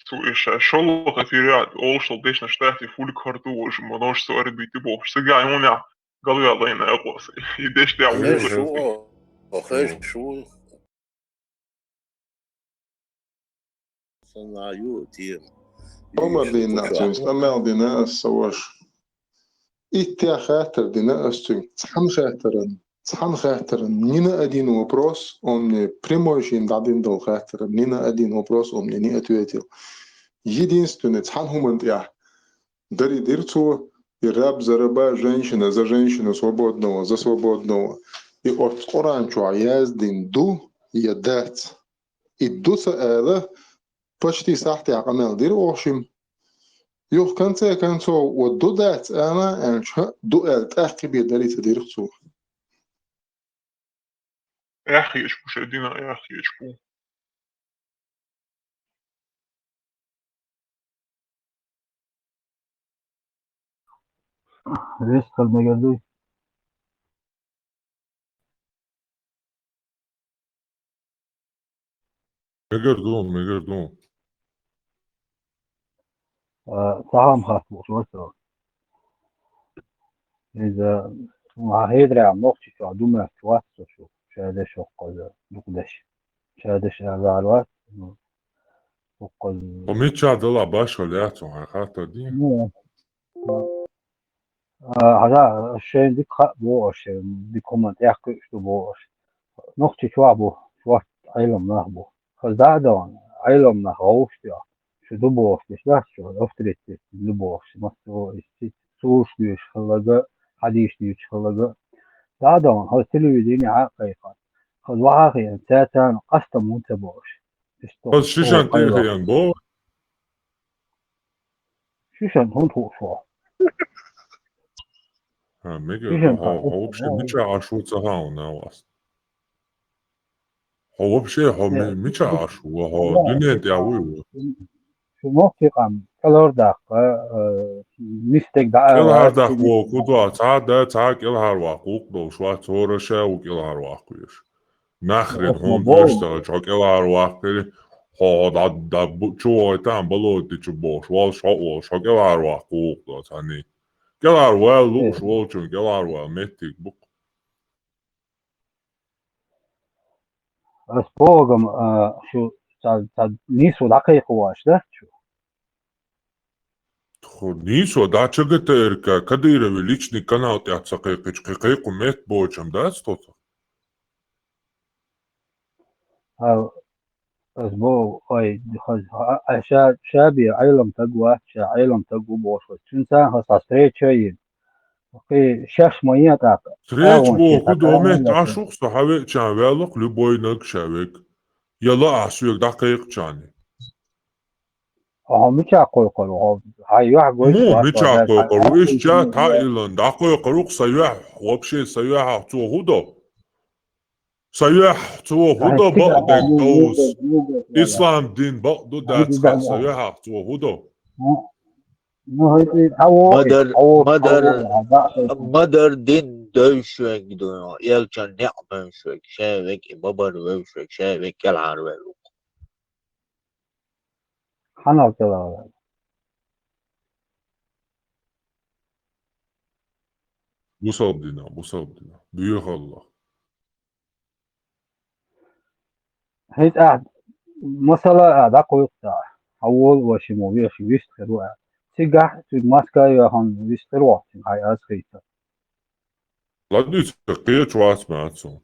تو إيش شلون خفيرات أوصل ديش نشتاحتي فول كاردوش مناش سؤال بيتي بوش سجع يونع قالوا يلا هنا أقوس يديش دعوة شو صناعيو تيم عمر دينا استمع دينا السواش إتيا خاطر دينا أستون صحن خاطر نينا أدين وبروس أمني بريموشين دادين دول خاطر نينا أدين وبروس أمني ني أتويتيو единственное صحن هم انتيا дари дирцу и раб за раба, женщина за женщину, свободного за свободного. И от Коранчу аяздин ду ядат. И ду саэла почти сахти акамел дир ошим. Юх канцо вот ду дат ана анча ду эл тахки би дари тадирцу. أخيش مشاهدينا أخيش بو ليش خلنا قدوي ميجردون سهام خاص شو إذا مع هيدري عم نوختي شو عدوما توات شو شهادة شو قل دقدش شهادة شهادة الوات وقل وميتشا دلا باش ولياتو هاي خاطر دي هذا الشيء ديك خا بوش ديك هم تحكي شو بوش نوختي شو عبو شو عيلم نهبو خزادون عيلم نهوش يا شو دبوش مش لا شو أفتريت دبوش ما سو سوش بيش خلاص حديش بيش خلاص دادون هو تلويزيوني عاقيقا خذ واقعي انسان قصة منتبوش بس شيشان تيخي ين بو شيشان هون فوق شو ميجردون شيشان هو بشي ميتشا عشو تهاو ناواس هو بشي هو ميتشا عشو هو دنيا دعوي شو موثق كلور داق مستك كلهر دعوات داخ وو كدوا تعاد تعا كلهر واقوق دو شوا تورشا وكلهر واقويش ناخرين هون اشتغل شو كلهر واقري هو دا شو تام بلو دي تشبوش وال شو كلهر واقوق دو تاني كلهر وال لوش وولشون كلهر وال ميتيك بوك بس بوغم شو تا نيسو دقيق واش ده شو خود نيسو دا چگت اركا كدير وليچني канал تاع تقيقش قيقيق ميت بوچم داس توتا بس بو هاي خز شابي عيلم تقوى عيلم تقوى بوش تنسان خاص ستريت شيء اوكي شاش مية تاق سريچ بو كدو ميت عشوق صحابي چان والق لبوي نك شاوك يلا عسوك دقيق چاني هم ميشاقو قالوا هاي واحد قوي مو سواس ميچاقو قرو إيش جا تايلان داقو قروق سياح وبشي سياح تو هدو سياح تو هدو بقدك دوز إسلام دين بقدو داتخا سياح تو هدو مدر دين دوشوك دو يلچن نعمن شوك شاوك بابر وشوك شاوك يلعر ويلو حنا كذا بصوب دينا بيخ الله هيت قاعد مثلا قاعد قوي بتاع أول وشي مو بيش بيشتغلوا سيجح في ماسكا يهون بيشتغلوا هاي أسخيتا لا دي تقيت واس ماتسو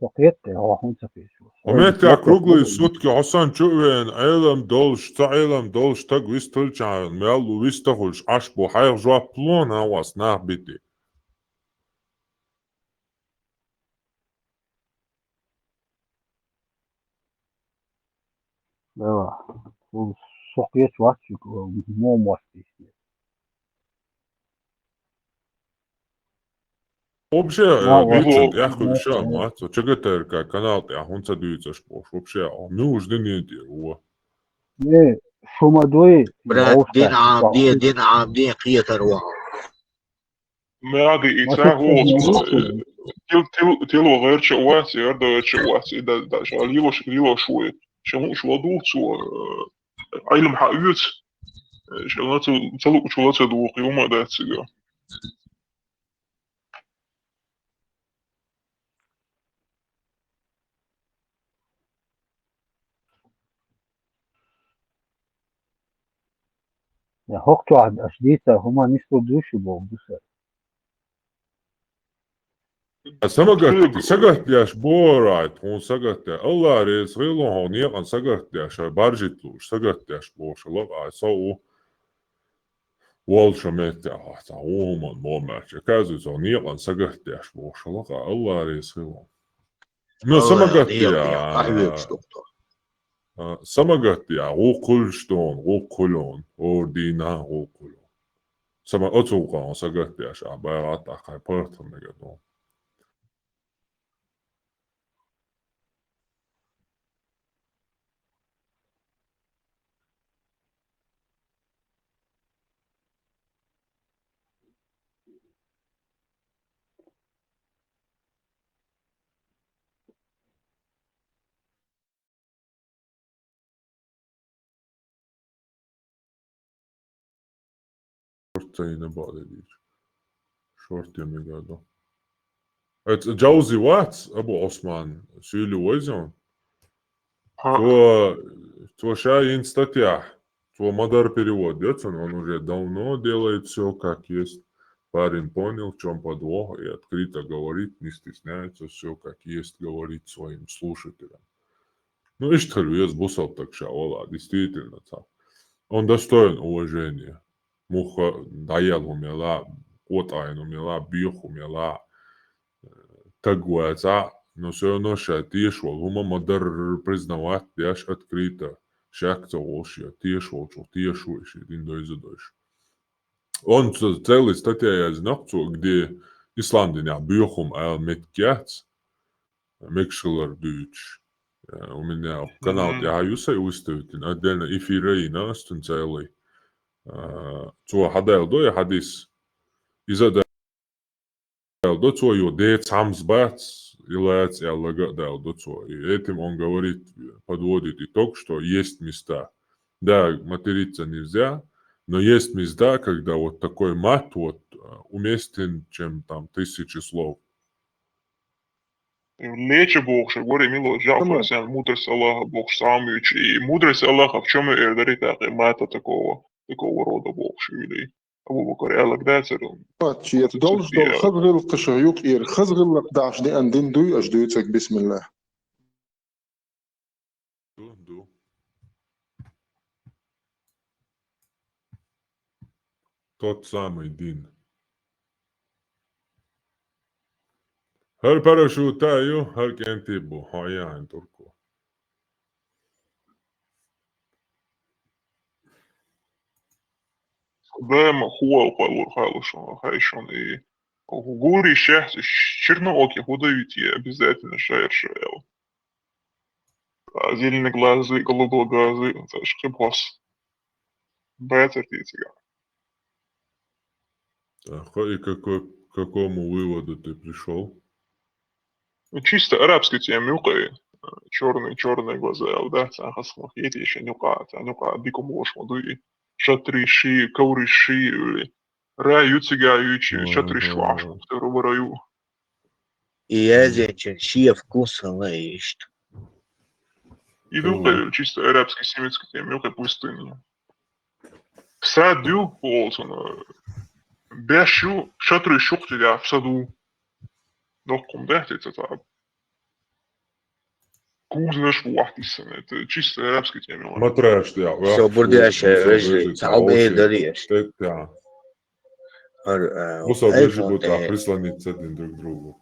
وقيت هو هون تفيش ومتى كروغلي سوتكي حسن شوين عيلم دولش تعيلم دولش تق ويستلجان ميالو ويستخلش عشبو حيغ جوا بلون هواس ناه بيتي لا سوقيت واسي مو موسي وبشي بيتشنت ياخذ شا ماتسو تشغتر كا كانال يا هون تدويتش بوش وبشي ميوش دنيا دي هو ايه شو ما دوي دين عام دين عام دين قية أرواح ما هذه إتاهو تلو غير شواتي غير شواتي دا شغاليلو شوي شمو دوتو عيلم حقيت شغلات دوقي وما داتسيغا يا هوكتو عد أشديتا هما نسبة دوشي بوغدوسا سقط ياش بورايت هون سقط الله ريس غيلو هون يقن سقط ياش بارجتلوش سقط ياش بوش لقى سو والش ميت حتى هو من ماتش كازو زون يقن سقط ياش بوش لقى الله ريس غيلو ما سمقت يا سمقت يا غو كلشتون غو كلون اوردينا غو كلون سما اتوقع سقط ياش عبارات اخي بارتن نقدون saying about it. Short yemegado. It's Jauzi what? Abu Osman. Söyle ويزون. То шаин статья. То Мадар переводится, но он уже давно делает все как есть. Парень понял, в чем подвох, и открыто говорит, не стесняется, все как есть, говорит своим слушателям. Ну, и что я сбусал так шаула, действительно так. Он достоин уважения. Муха даял умела, отайн умела, бих умела, тагуэца, но все равно шатишвал, хума Мадар признавать, яш открыто. Шакца волшия, тиешволчу, тиешуешь, один дойзадойш. Он целый статья я знал, где Исландия бьехом меткяц, мекшелер дюч. У меня канал я юсай выставить, отдельно эфиры и настун целый. То хадайл до я хадис. Из-за до твою дед сам сбац, илац я лагадайл до твою. И этим он говорит, подводит итог, что есть места. Да, материться нельзя, но есть места, когда вот такой мат вот уместен, чем там 1000 слов. Лече Богше, горе мило жафа, сен мудрость Аллаха, Бог самыч, и мудрость Аллаха в чем и говорит, мата такого рода Богше, или Абу Бакр, Аллах дацерун. Чи долж дол خزغل قشيوق إير خزغل لقداش دي أندين دوي أجدويتك بسم الله. Do. Тот самый Дин. Her parachutaju, her kentibu, haja en turku. Дайма хуал палур халушон, хайшон, и гури счастье, чернооки, худовитие, обязательно шаер шаел. Зеленые глазы, голубые глазы, шкибос. Бетер титига. И к какому выводу ты пришел? Чисто арабской теме, черные глаза, да, сахасмах, эти еще нюкат, диком ложь, мадуи, шатриши, кауриши, раю цыгаючи, шатришваш, второго раю. И я зенчен, чьи вкусы лаишь. Иду чисто арабской семитской теме, пустыни. В саду, ползано, бяшу, шатришух тебя в саду. Ноком дехтится так. Кузеш вахтисен, это чисто арабская тема. Матраш, да. Все бурдящая рыжий, салбей даришь. Да. Мусор даже будут прислониться один друг к другу.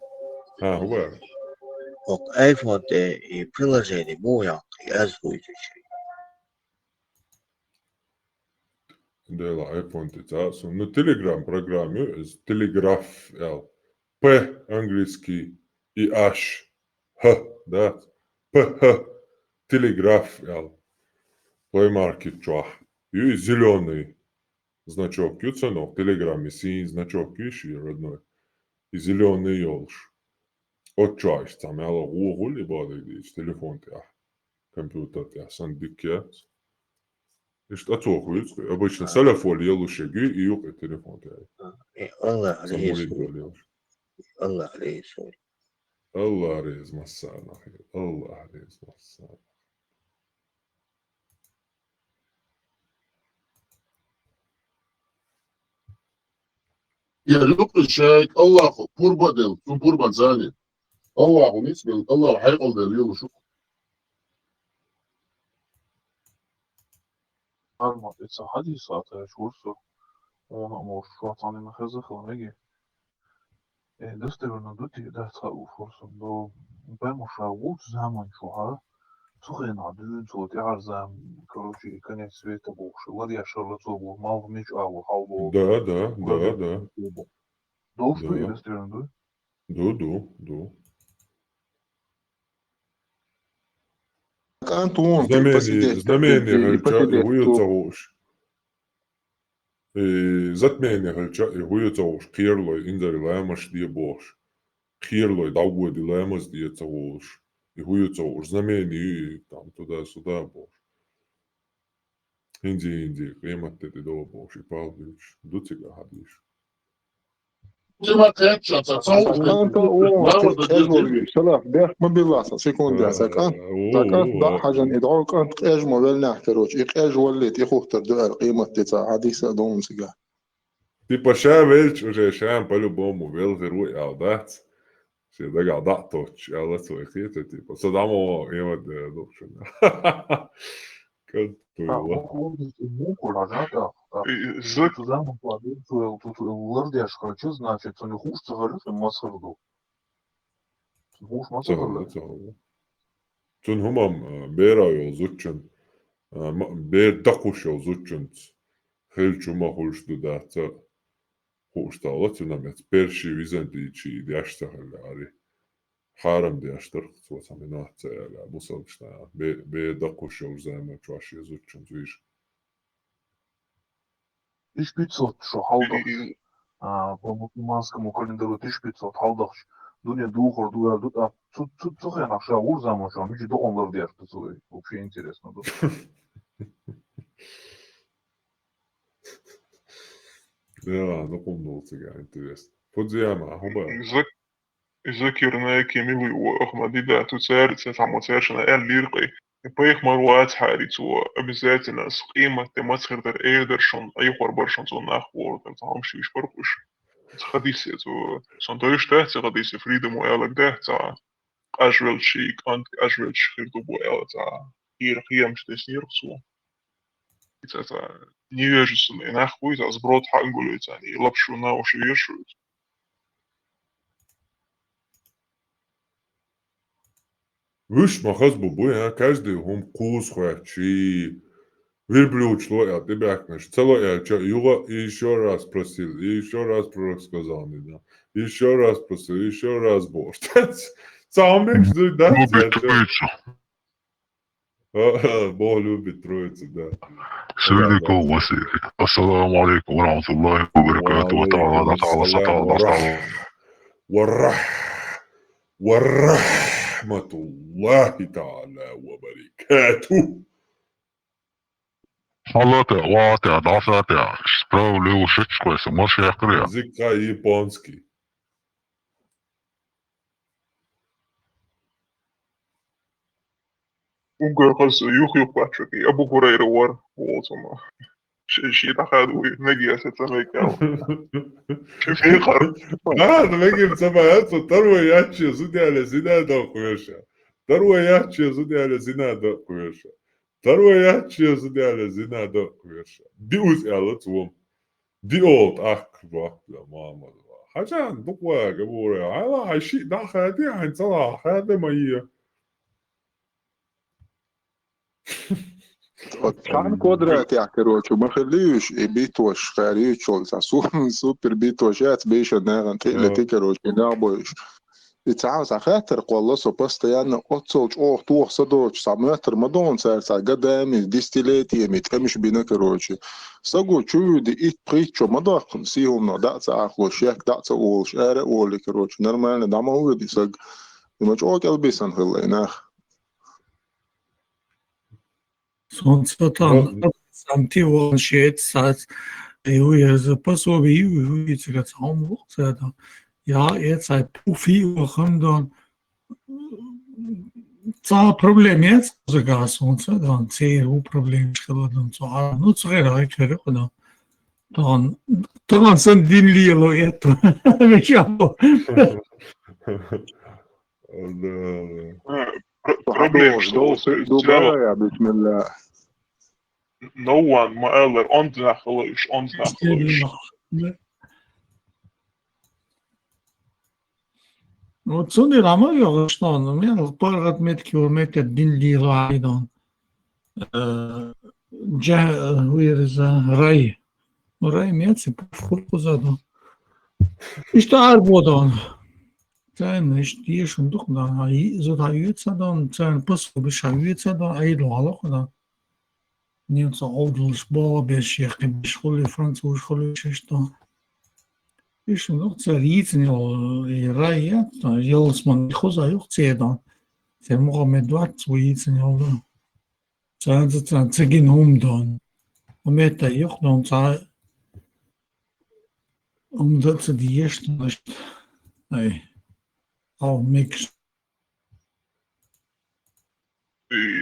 Уверен. Och iPhone и приложение моя я озвучиваю. Дела iPhone это, ну Telegram программе, телеграф, П английский и H, Х, да, П, телеграф, Play Market, чуах. И зеленый значок, в Телеграме синий значок, видишь, родной. И зеленый елш. От чуаш, там, уголь, и бады, телефон, компьютер, сандикет. И что отсохует, обычно салафоль елушеги и юг телефон. Allah reyes. Allah reyes massana. Allah reyes massana. يا لوك الشايك الله قربة دل شو قربة زاني الله ونسبة الله حيقل دل يوم شو Arma, it's a hadis at Shurso. Ona mor shwatan in khazakh onegi. Дастер на доти да тхау форсом до бэмушавут zaman шуха. Цухена дун цот ярзам, короче, конец света бухши. Ладно, я шарлацо был, мал в меч аву, халбо. Да. До что и дастер на До. Антон, знамение гальча, хуюца уж. Затмение гальча, хуюца уж. Кирлой, инзари лаймаш дие бош. Кирлой, даугуди лаймас дие уж. И хуюца уж. Знамение там туда-сюда бош. Инди, климат ты долго шипалдыш, дуцига хадиш. كما كانتش تصور سكان تو اجمل سلاف بيخ ما بيلاصا سيكون سكان ضع حاجة يدعوك أنت اجمل ولا نحتروش اجمل تيخوختر دو قيمة تسا حديثة دوم سيجا. Типа шавельч уже шам по-любому велверу алдат. Се дага даточ, ала свой хите типа. Садамо има да докшена. Как то ازيك Tun humam bera yo zuchun. Ber dakush yo zuchun. Helchuma hulshdu data. Hulshda tunamet pershi vizantici diashtahallari. Haram diashtar tsam nahtsa ala busalchna. Be dakush yo zama chwashi zuchun zvish. ايش بيتصوت شو حوضخ по-мусульманскому календарю 1500 حوضخ دنيا دوخор дуя дута цухе наша урзама что мижи до онлар диашты свой вообще интересно да Ja, no kumdulciga интересно. Подзяма, хуба. ذكرنا كميل وأحمد دا تسار تسعة تسارشنا ليرقي بيخ مروات حارتو بالذات ناس قيمة تمسخر در ايدرشون أي خربرشون تو نخور تام شيش برقش خديسة تو سنتوش تحت خديسة فريدم ويالك تحت أجول شيك أنت أجول شخير دبو يالتا قيام شتس نيرقصو إذا نيجس نخوي إذا زبروت حنقولو يعني لبشونا وشيرشوت Выш махаз бубуй, а каждый хум кус хуячи. Верблюд лоя, ты бякнешь. Целое, Юла еще раз просил, и еще раз сказал мне, да. Еще раз просил, еще раз борщ. Сам бекс, да? Бог любит троицу, да. سيدكم وسيدي السلام عليكم ورحمة الله وبركاته وتعالى ورحمة الله تعالى وبركاته. حالات واتع دعساتع سبراو ليو شتش كويس ماشي يقريا Языка японский. Ugar qolsa yo'q bachaki Abu Hurayra var o'zima. Şey taxadu negiyasatlamay kal. Şefi qar. نجم سبعات تروى ياتشي زودي على زنادة قويشة. تروى ياتشي زودي على زنادة قويشة. تروى ياتشي زودي على زنادة قويشة. دي أوز ألتهم. دي أولد أكبر لما حاجان بقوا قبوري على عشي داخل دي عن صلاح هذا ما هي. كان كودرات يا كروتشو ما خليوش بيتوش خاريتشو سوبر بيتوشات بيش ناغن تقلتي كروتشو نابوش يتعاوز خاطر والله سو بس يعني اوتسوج توخ صدوش سامتر مدون سارسا قدامي ديستيليتي مش بينا كروتشو ساقو تشو دي ايت بريتشو مداخن سيهم نو داتس اخو شيك داتس اول شارع اول كروتشو نورمال داما هو دي ساق مش اوك البيسن خليناخ Сонцотан самти волшет сац за пособи юица цаум воксада я это пуфи вахамдан ца проблемет за сонца дан це проблем шкаладан ца ну цера кера дан сан динлило это вещало Проблема, что بسم الله no one ما قال أنزخلوش Вот суди рама я что, ну мне парад километр динлило айдан. Рай. Рай меци пуфку задан. И что арбодан? Zijn is die is een toch dan hij zo dat uit dan zijn pas op beschouwt dan hij laag dan niet zo ouders babes je hebt school Frans school is dan is nog zo iets in je rij dan jels man goed ook ze dan ze mogen met wat zoiets in jou zijn het dan tegen hem dan ومتى يخدم صار ومدرسة ديش نشت أي أو ميكس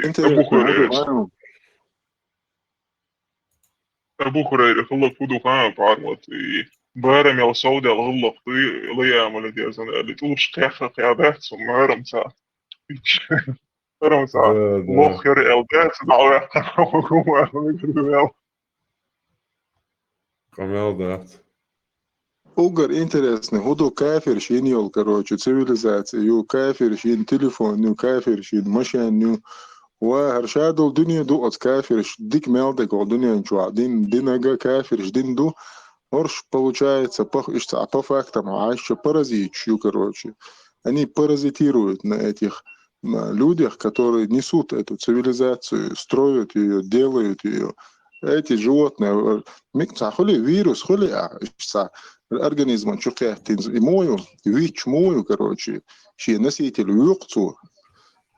انت أبو هدو هريرة فاهم أبو هريرة خلق فودو فاهم بعرمت بارم يا سعودي الغلق ليا عمل دي أزن اللي توش كيخة قيادات ثم هرم ساعة هرم ساعة الله خير الدات دعوة Камелдат. Угар интересный, худу кафир шин йол, короче, цивилизация, ю кафир шин телефон, ю кафир шин машин, ю وهرشادو الدنيا دو أت كافرش ديك مелдек о دنيا нчуа дин ага кафирш дин ду орш получается по фактам а еще паразитчу, короче. Они паразитируют на этих людях, которые несут эту цивилизацию, строят ее, делают ее. Эти животные, хули вирус, хули организм, и мою, вич мою, короче, ши носитель юкцу.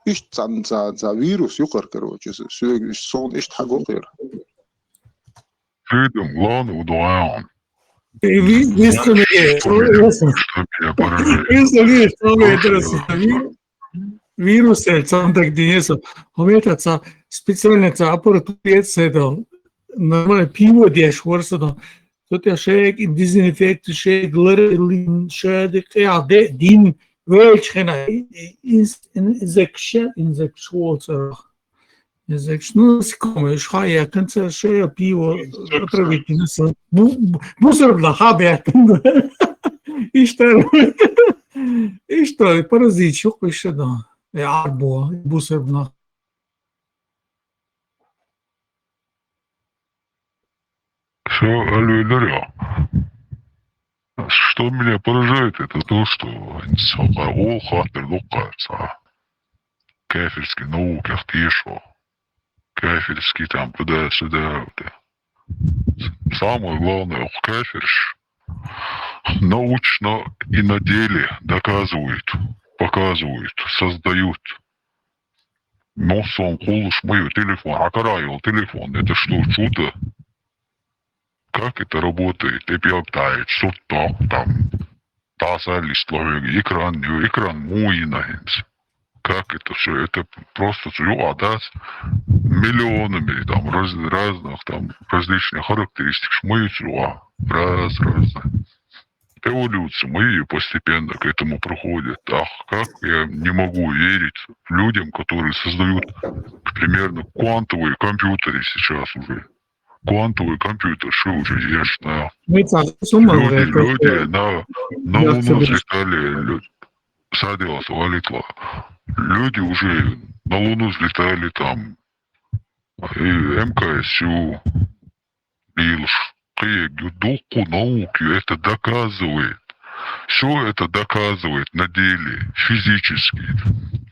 إيش تاع فيروس يقر كروتش صون إيش حاجة غير Freedom, главное удвоен. Visto lì, вирус сам так денеса. Это специально аппаратурец это нормально пиво деш ворсо. Тут я шейк дезинфект шейк глэрин шейк я дин Welchena insection ну, скомыш, хая, конца шея, пиво, отравить, мусор для хабя. И что, паразит, что еще, да. Арбо, мусор для. Все, алло. Что меня поражает, это то, что они хатер лукаются. Кафельские науки, ахтешу. Кафельские там туда-сюда. Самое главное, кафельш научно и на деле доказывают, показывают, создают. Носом холуш мою телефон, окраил телефон, это что, чудо? Как это работает? Ты пьётаешь, что там, экран мой нахинс. Как это все? Это просто отдать миллионами там разных там различных характеристик. Мою разные. Эволюция мои постепенно к этому проходит. Ах, как я не могу верить людям, которые создают примерно квантовые компьютеры сейчас уже. Квантовый компьютер, что уже есть, да. Люди на Луну взлетали, садилась, валитла. Люди уже на Луну взлетали там, и МКСУ, и духу науки, это доказывает. Все это доказывает на деле, физически.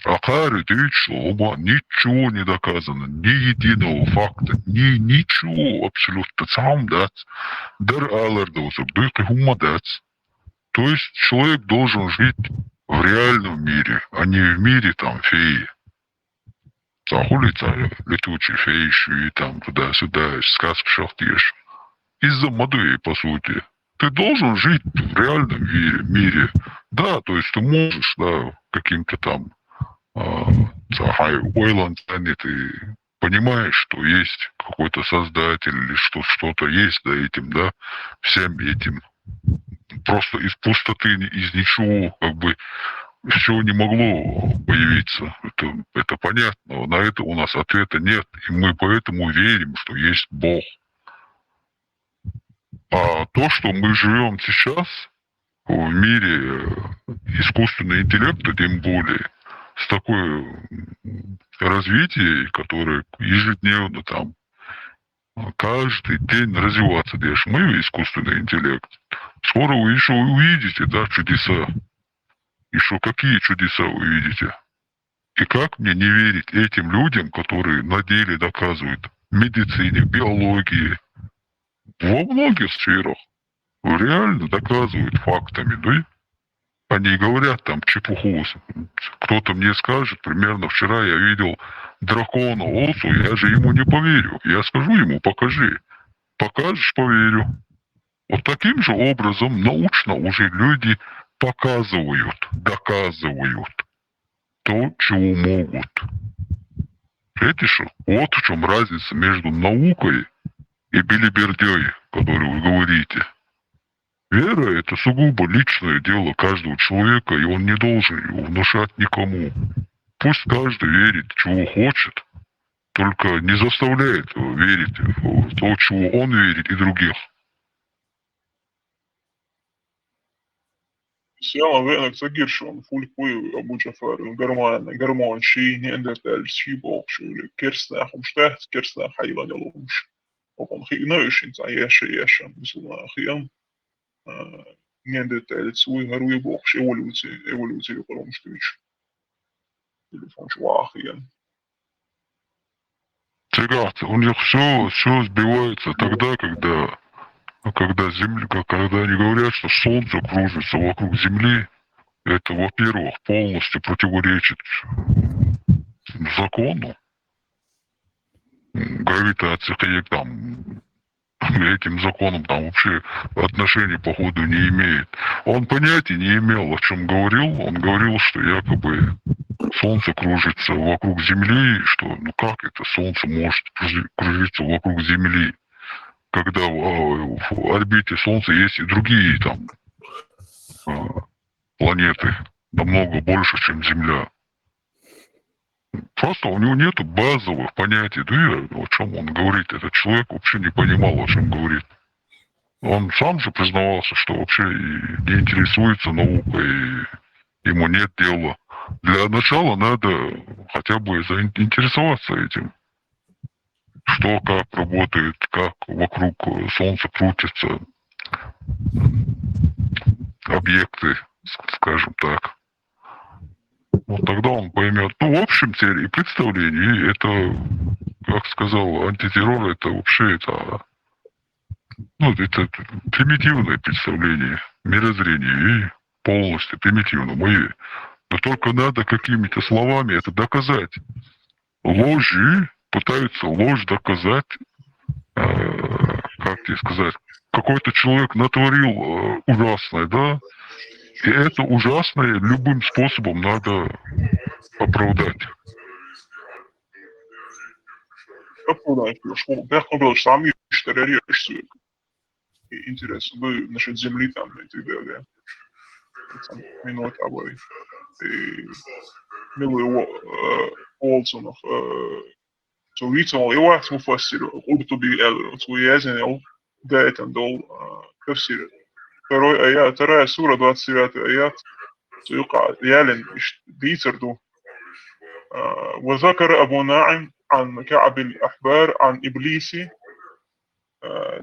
А Харри, ты что, ничего не доказано, ни единого факта, ничего абсолютно. Сам дать, дар алардоса, бык дать. То есть человек должен жить в реальном мире, а не в мире там феи. Захулица летучие феи, и там туда-сюда, сказки шахтешь. Из-за моды, по сути. Ты должен жить в реальном мире. Да, то есть ты можешь, да, каким-то там ты понимаешь, что есть какой-то создатель или что-то есть за этим, да, всем этим. Просто из пустоты, из ничего, как бы, все не могло появиться. Это понятно. На это у нас ответа нет. И мы поэтому верим, что есть Бог. А то, что мы живем сейчас в мире искусственного интеллекта, тем более, с такой развитием, которое ежедневно там, каждый день развиваться дальше. Мы искусственный интеллект. Скоро вы еще увидите, да, чудеса. Еще какие чудеса увидите. И как мне не верить этим людям, которые на деле доказывают в медицине, в биологии, во многих сферах реально доказывают фактами, да? Они говорят там чепуху. Кто-то мне скажет, примерно вчера я видел дракона Осу, я же ему не поверю. Я скажу ему, покажи. Покажешь, поверю. Вот таким же образом научно уже люди показывают, доказывают то, чего могут. Видишь, вот в чем разница между наукой и белибердей, который вы говорите. Вера – это сугубо личное дело каждого человека, и он не должен его внушать никому. Пусть каждый верит, чего хочет, только не заставляет его верить в то, чего он верит, и других. Siellä vienaks agiršana fulkuju Abu Jafar garmaan šī neandertāļu šībokšu kerstnāhum šteht kerstnā haylan yalomš. Okon hīnājušin tā iešana visulā hīn neandertāļu sui haru yabokšu evolūciju koromštūč. Телефон швахиян. Ребята, у них все сбивается тогда, когда они говорят, что Солнце кружится вокруг Земли, это, во-первых, полностью противоречит закону гравитации, и там этим законом там вообще отношения, походу, не имеет. Он понятия не имел, о чем говорил. Он говорил, что якобы Солнце кружится вокруг Земли, что, ну как это Солнце может кружиться вокруг Земли, когда в орбите Солнца есть и другие там планеты, намного больше, чем Земля. Просто у него нету базовых понятий, да и о чем он говорит. Этот человек вообще не понимал, о чем говорит. Он сам же признавался, что вообще и не интересуется наукой, и ему нет дела. Для начала надо хотя бы заинтересоваться этим. Что, как работает, как вокруг Солнца крутятся объекты, скажем так. Вот тогда он поймет. Ну, в общем и представлении, это, как сказал, антитеррор, это вообще это примитивное представление, мирозрение, и полностью примитивно. Но только надо какими-то словами это доказать. Ложи пытаются ложь доказать, как тебе сказать, какой-то человек натворил ужасное, да, и это ужасное любым способом надо оправдать. Оправдать, что Бехом был сам террорирует интерес насчет земли там и так далее. Минут обои. И милый Олсонов Zoietsal heel erg mufassir قرطبي ويازن بداية دول تفسير вторая сура 29 аят يقع يالن ديسردو وذكر أبو ناعم عن كعب الأحبار عن إبليس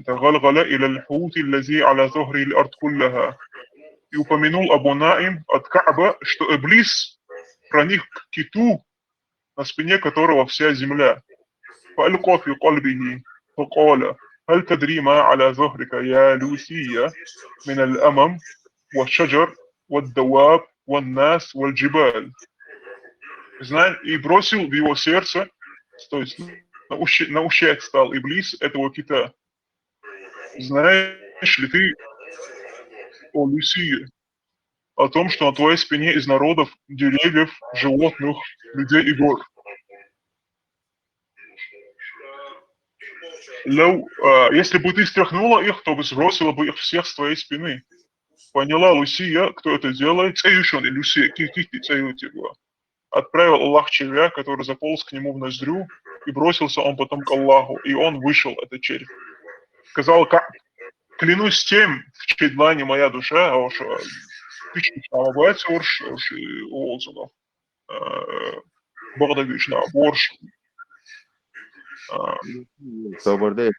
تغلغل إلى الحوت الذي على ظهر الأرض كلها и упомянул Абу Наим от Кааба, что Иблис проник к киту, на спине которого вся земля. فألقى في قلبه فقال هل تدري ما على ظهرك يا لوسية من الأمم والشجر والدواب والناس والجبال. И бросил в его сердце, то есть наущать стал Иблис этого кита. Знаешь ли ты, о Лусия, о том, что на твоей спине из народов, деревьев, животных, людей и гор? Если бы ты стряхнула их, то бы сбросила бы их всех с твоей спины. Поняла Лусия, кто это делает? Цеющий он и Лусия, кики цеютигла. Отправил Аллах червя, который заполз к нему в ноздрю, и бросился он потом к Аллаху, и он вышел, этот червь. Сказал, клянусь тем, в чьей длани моя душа, küçük amabat Olsunov Bağdaviçna borç Sabırda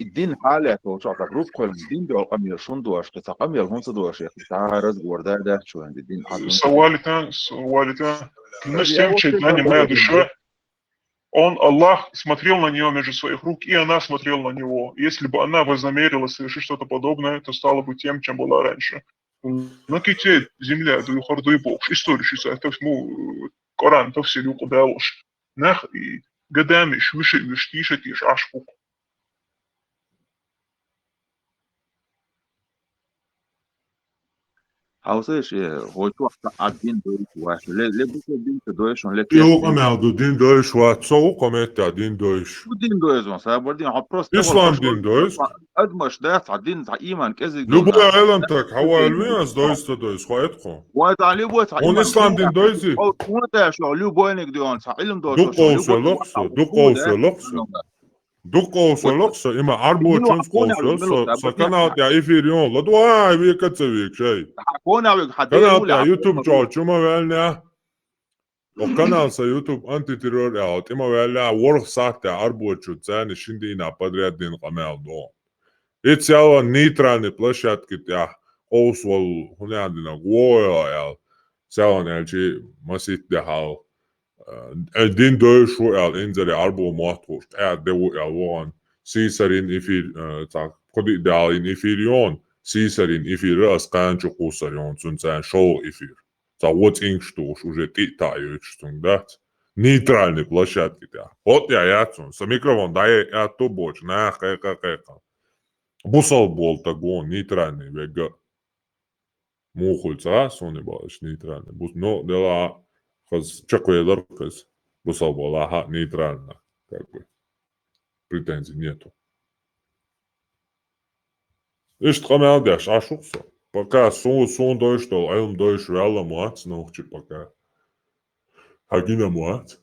الدين حالك وشعتك رفق الدين ده القمير شندوش تتقمير هون صدوش يا أخي تعرض وردا ده شو عند الدين Савалита, клянусь тем, в чьей длани моя душа, Аллах смотрел на нее между своих рук, и она смотрела на него. Если бы она вознамерилась совершить что-то подобное, то стала бы тем, чем была раньше. На ките земля, да и хорду и бог. История, это Коран, то все люди удалось. Нах и годами швыши, штиши, ашпук. А слышишь, вот один дойш ваш. Ле бука дин дойш он ле И кес у Амелду дин дойш ват, со у комета дин дойш. دين دويزون سابردين عبروس تغل Ислам بشول дин дойш. ادمش داس عدين تاع ايمان كزي Любой دولنا элем так, хава эльвинас дойс то дойс, хуэтко. وتا ليبو تاع Он ايمان ислам كلنا дин дойзи. او وتا شو ليبو انك ديون تاع علم دوش Дук شو оусе ليبو локсо, дук هو оусе ده локсо. Дук оусе локсо, има арбо منو чунс حكونا коусе, منو sa سابردين kanal ja ifirion, la dua vi katsevik shay. حكونا حدير Kanal هو ja اللي YouTube jo chuma velnya. O kanal sa YouTube anti-terror ja, ima velnya work saat ja arbo чуцани şimdi ina подряд din kanal do. И цяла нейтральные площадки ja, оусвал хунядина гоя ja. Цяла нельчи масит ja hal. Din döşu el inzeri arbo mahtur. Devu el van. Caesarin ifir tak kodi dalin ifirion. Caesarin ifir ras kançu kusarion sen шоу эфир. Вот ингштуш уже ты таючтун, да? Нейтральные площадки, да. Вот я яцун. Со микрофон, да, я то боч, на, хэка. Бусал бол тагон, нейтральный вега. Мухульца, сони балыш нейтральный. Но дела, хаз чакуедар, хаз. Бусал бол, ага, нейтрально. Как бы. Претензий нету. Ишь, тхамел дяш, ашукса. Пока сон дойш, то айлм дойш, вялла муац, наухчи пока. Хагина муац.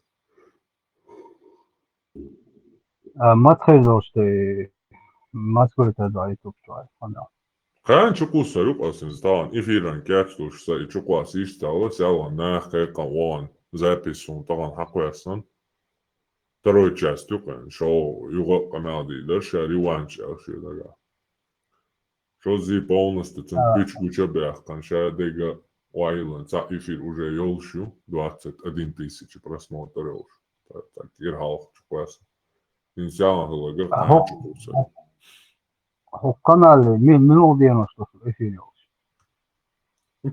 ما تخيلوش ما تقول تدعي تبتوع أنا Хэн чукуса юкасин стан эфиран кячтуш са и чукуас иштала сяла нах кэкан вон записун таган хакуясан. Второй часть юкан шоу юго каналди дерша реванш ашидага. Шо зи полностью цен пич гучабях канша дега Уайланд за эфир уже ёлшу 21 тысячи просмотров. Так ирхал чукуясан. Инсяла халагер хэн чукуса. هو قناة من أودينا что эфире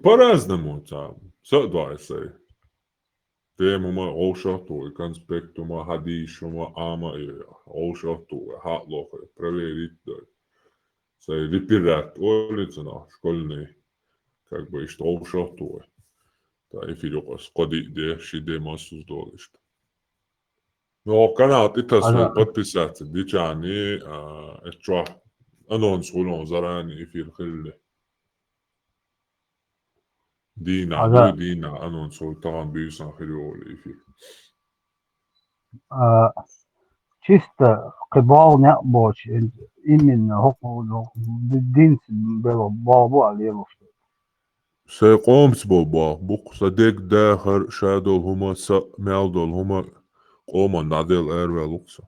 По-разному там. Согласен. Тема ошату, конспектума, хадишума, ама, ошату, хатлоха, проверить, да. Сей репират, улицына, школьный, как бы, что ошату. Да, эфирёка, скоди, де, шиде, массус, долишь. Но канал, ты свой подписаться, дичани, это анонс, улон, заранее эфир, хилли. Dina, هذا Dina, anons طبعا بيوصل خلول في чисто قبال نقبوش إمن هو بالدين بابو عليه سيقوم بابا بوك صديق داخل شادول هما مالدول هما قوما نعدل ايروا لوكسا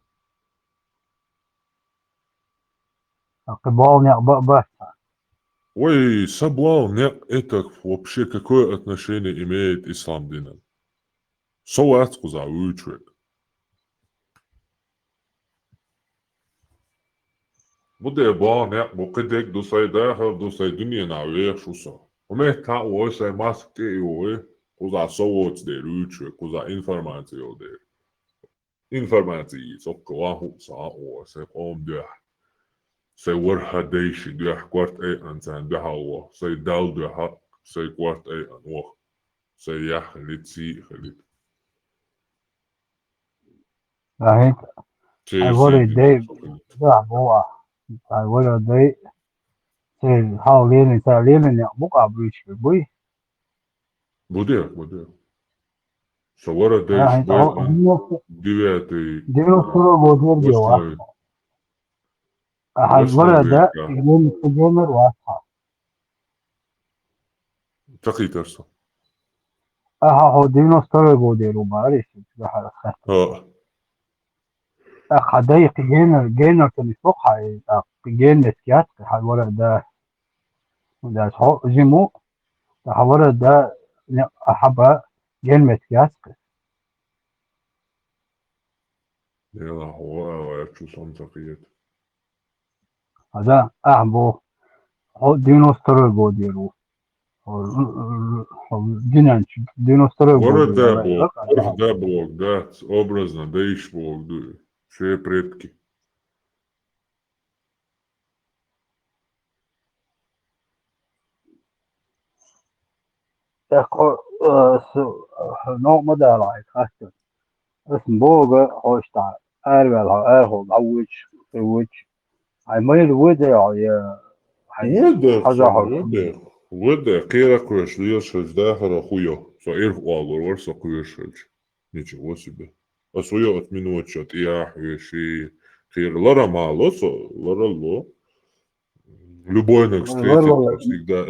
قبال نقبق بس Ой, Саблал, нет, это вообще какое отношение имеет ислам динам? Советску заучивает. Bude ba ne bu kedek do say da ha do say dunia na we shusa. Ome ta o say maske o kuza sovoc de ruče, kuza informacijo de. Informaciji sokko ahu sa o se om de. Se warha deishi de kwart e ansan de hawa. Se dal de ha se kwart e an o. Se ya lit si lit. فهمت Se أقول si دي ده هو أقول دي حاولين تعليل نقبق أبريش بوي bude. Savara deish فهمت boy هو an diveti دينو سورو بودير جوا Western أقول ده Vega. يوم تجمر واضحة Taki tersa. هو دينو سورو بودير وباريش ده Ha. خدايق جينر تنفوق جين سكيات حوالي ده جيمو حوالي ده أحب جين مسكيات Yalla هو يرجو صن تقيت. هذا أحبه هو دينوستر بوديرو دينوستر Вора بوديرو да Бог, да, образно, да иш Бог, да, все предки. نوع مدى رايك خاصة اسم بوغا هوشتا أربع أرهو عوج في وج هاي ما يلوده يا هاي ودك حاجة son, حاجة ودك. ودك, кира квеш, льешешь, да, хуё. Со ирх уалор, со квешешь. Ничего себе. А свое от минут, я вещи. Кир лара мало, со лара ло. Любой ног встретит всегда.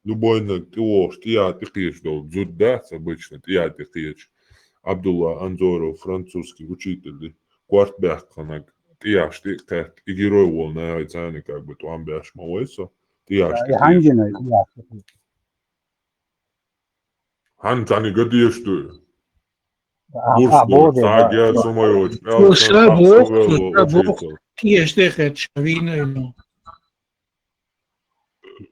Любой ног, ты ложь, я ты киш, дзуддац обычно, я ты киш. Абдулла Анзоров, французский учитель, квартбяк, я ж ты как и герой волна, это как бы то амбяш мавойсо. Я ж ты киш. هنجنا Han tani gadiye что? Бурсдорф, بوغا Сагия Сумайоч, Слушай, Элсон, Бог, Хаксовелло, Бог, учитель. тиеш шавина.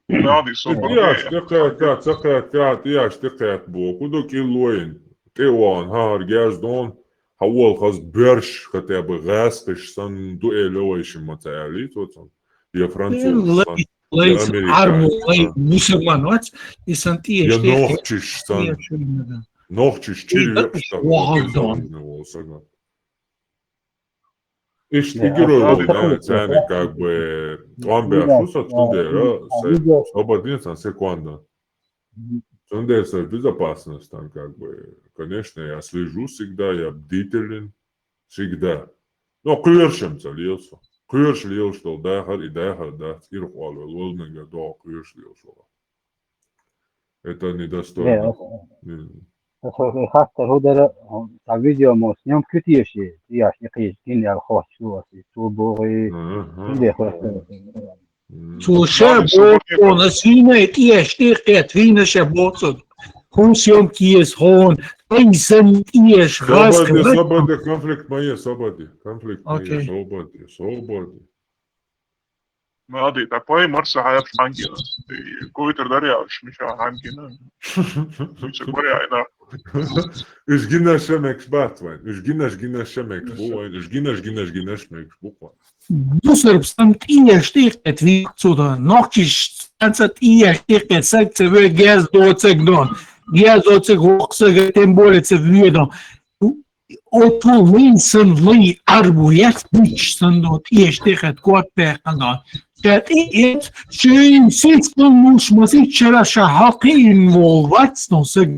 نادي صبح Тияш текет, цекет, тияш текет бо, кудо килоин. Теван, хар, гездон, хавол хаз берш, хотя бы гастыш, сан дуэлёвайшим материали, тотан. Я француз, сан. Я Лейс арму, лей американец, сан. мусульманец, и сан тиеш Я нохчиш, сан. Нохчиш, чили штагла, ты Валдон. зазнывал, саган. И герой волны, цены как бы он бяшуса тундера, свободница секунда. Тундера безопасность там как бы, конечно, я слежу всегда, я бдителен всегда. Но квершем целился. Кверш лил, что дахар и дахар, да, ирхуалу, лолнага, да, кверш лил, что. Это недостойно. خاصة هو ده تاع فيديو موس يوم كتير شيء ياش يقيس كيني على خوش شو شو بوغي كيني خوش Слушай, Бог, он освина, тиеш текет, вина шабоцот. Хусьем киес хон, айсан тиеш газ. Свободы, конфликт мои, свободы. Конфликт мои, Окей. свободы, свободы. نادي تقوي مرسى حياة حنجنا كويتر داريا مش حنجنا مش كوريا هنا Ich gina Schemek Batwein. Ich gina Schemek Buwein. Ich gina Schemek Buwein. Busser, sam tiesh teket, wie zu da, noch ist ganze tiesh teket, sagt sie, wer gers dort zeg don. Gers dort zeg hochsege, tem bole ze wieder. Oto Winson Lee Arbu, jetzt nicht, sondern tiesh teket, Gott bekannt. Dat is, schön, sitzt muss man sich shahaki involvat, no zeg.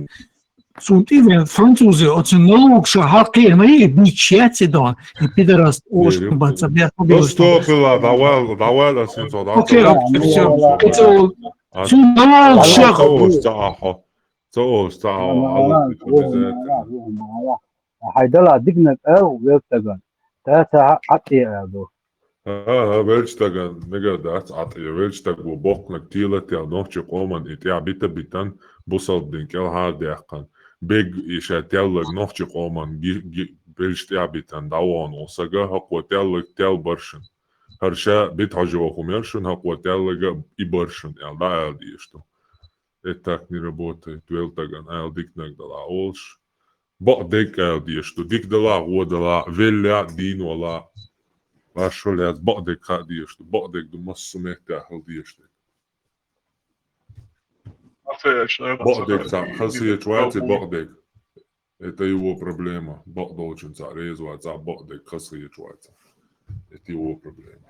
Sunt even Franzuzi, ocenolog shahaki, ne, bichetse don. I piderast oshban, sabia. No stopila, давай, assim, só dá. Okay, it's all. Ocenolog shahaki. هيدلع دقنك او ويبتغن تاتا عطي ابو Velčtagan, negadāts atja, velčtagu boknak tīlet jau nohči koman, it jā bita bitan, busaldin kel hādēkan. Beg išā tellag nohči koman, velčt jā bitan dawan osaga, hako tellag tel baršan. Haršā bit hažava humeršan, hako tellaga i baršan, jā, da ēldi išto. Et tak не работает, veltagan ēldik negdalā olš. Baqdek ēldi išto, dikdalā, odalā, veļā, dīnolā. Ашолят бадек хадиеш, бадек до массумех тахал диеш. Бадек сам, хасия чуати бадек. Это его проблема. Бад должен зарезать за бадек хасия чуати. Это его проблема.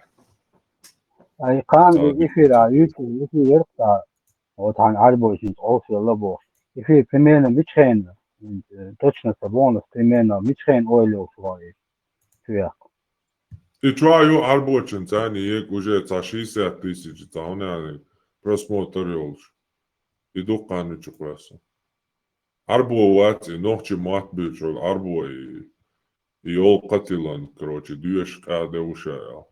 اي قام يفير يوتيوب يفير يرقى وطعن عربو يشين اوفي لبو يفير بمينا ميتشين точно sabonus примерно мичхен ойло свои фиак. И чую арбочин цани ек уже за 60 тысяч цауны просмотрелш. Иду каны чукраса. Арбо вати нохчи мат бичол арбо и ол катилан короче дюш каде ушая.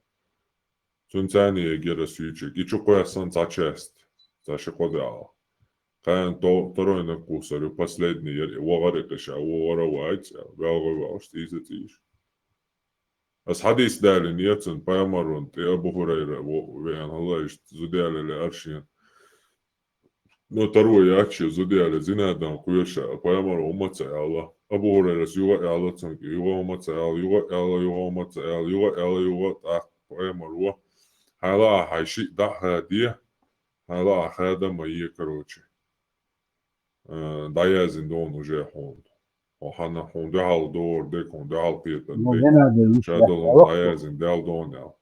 Цунцани егера свичек и чукрасан за чест. За шокодал. Каен то второй на кусарю последний вагарекаша варавайц велговаш тизетиш. As hadis dälin jetsen päivämarun te Abu Huraira vean halaist zodialele arsien. No tarua jachi zodiale zinadan kuyasha päivämaru umatsa Allah. Abu Huraira yuga Allah tsanki yuga umatsa Allah yuga Allah yuga umatsa Allah yuga Allah yuga ta päivämaru. Hala haishi da hadia. Hala hada maye короче. Dajazin don уже hond. O hana hond dehal door dek hond dehal pietan No dek. genelde üç Shadolon yok. dajazin del don ya.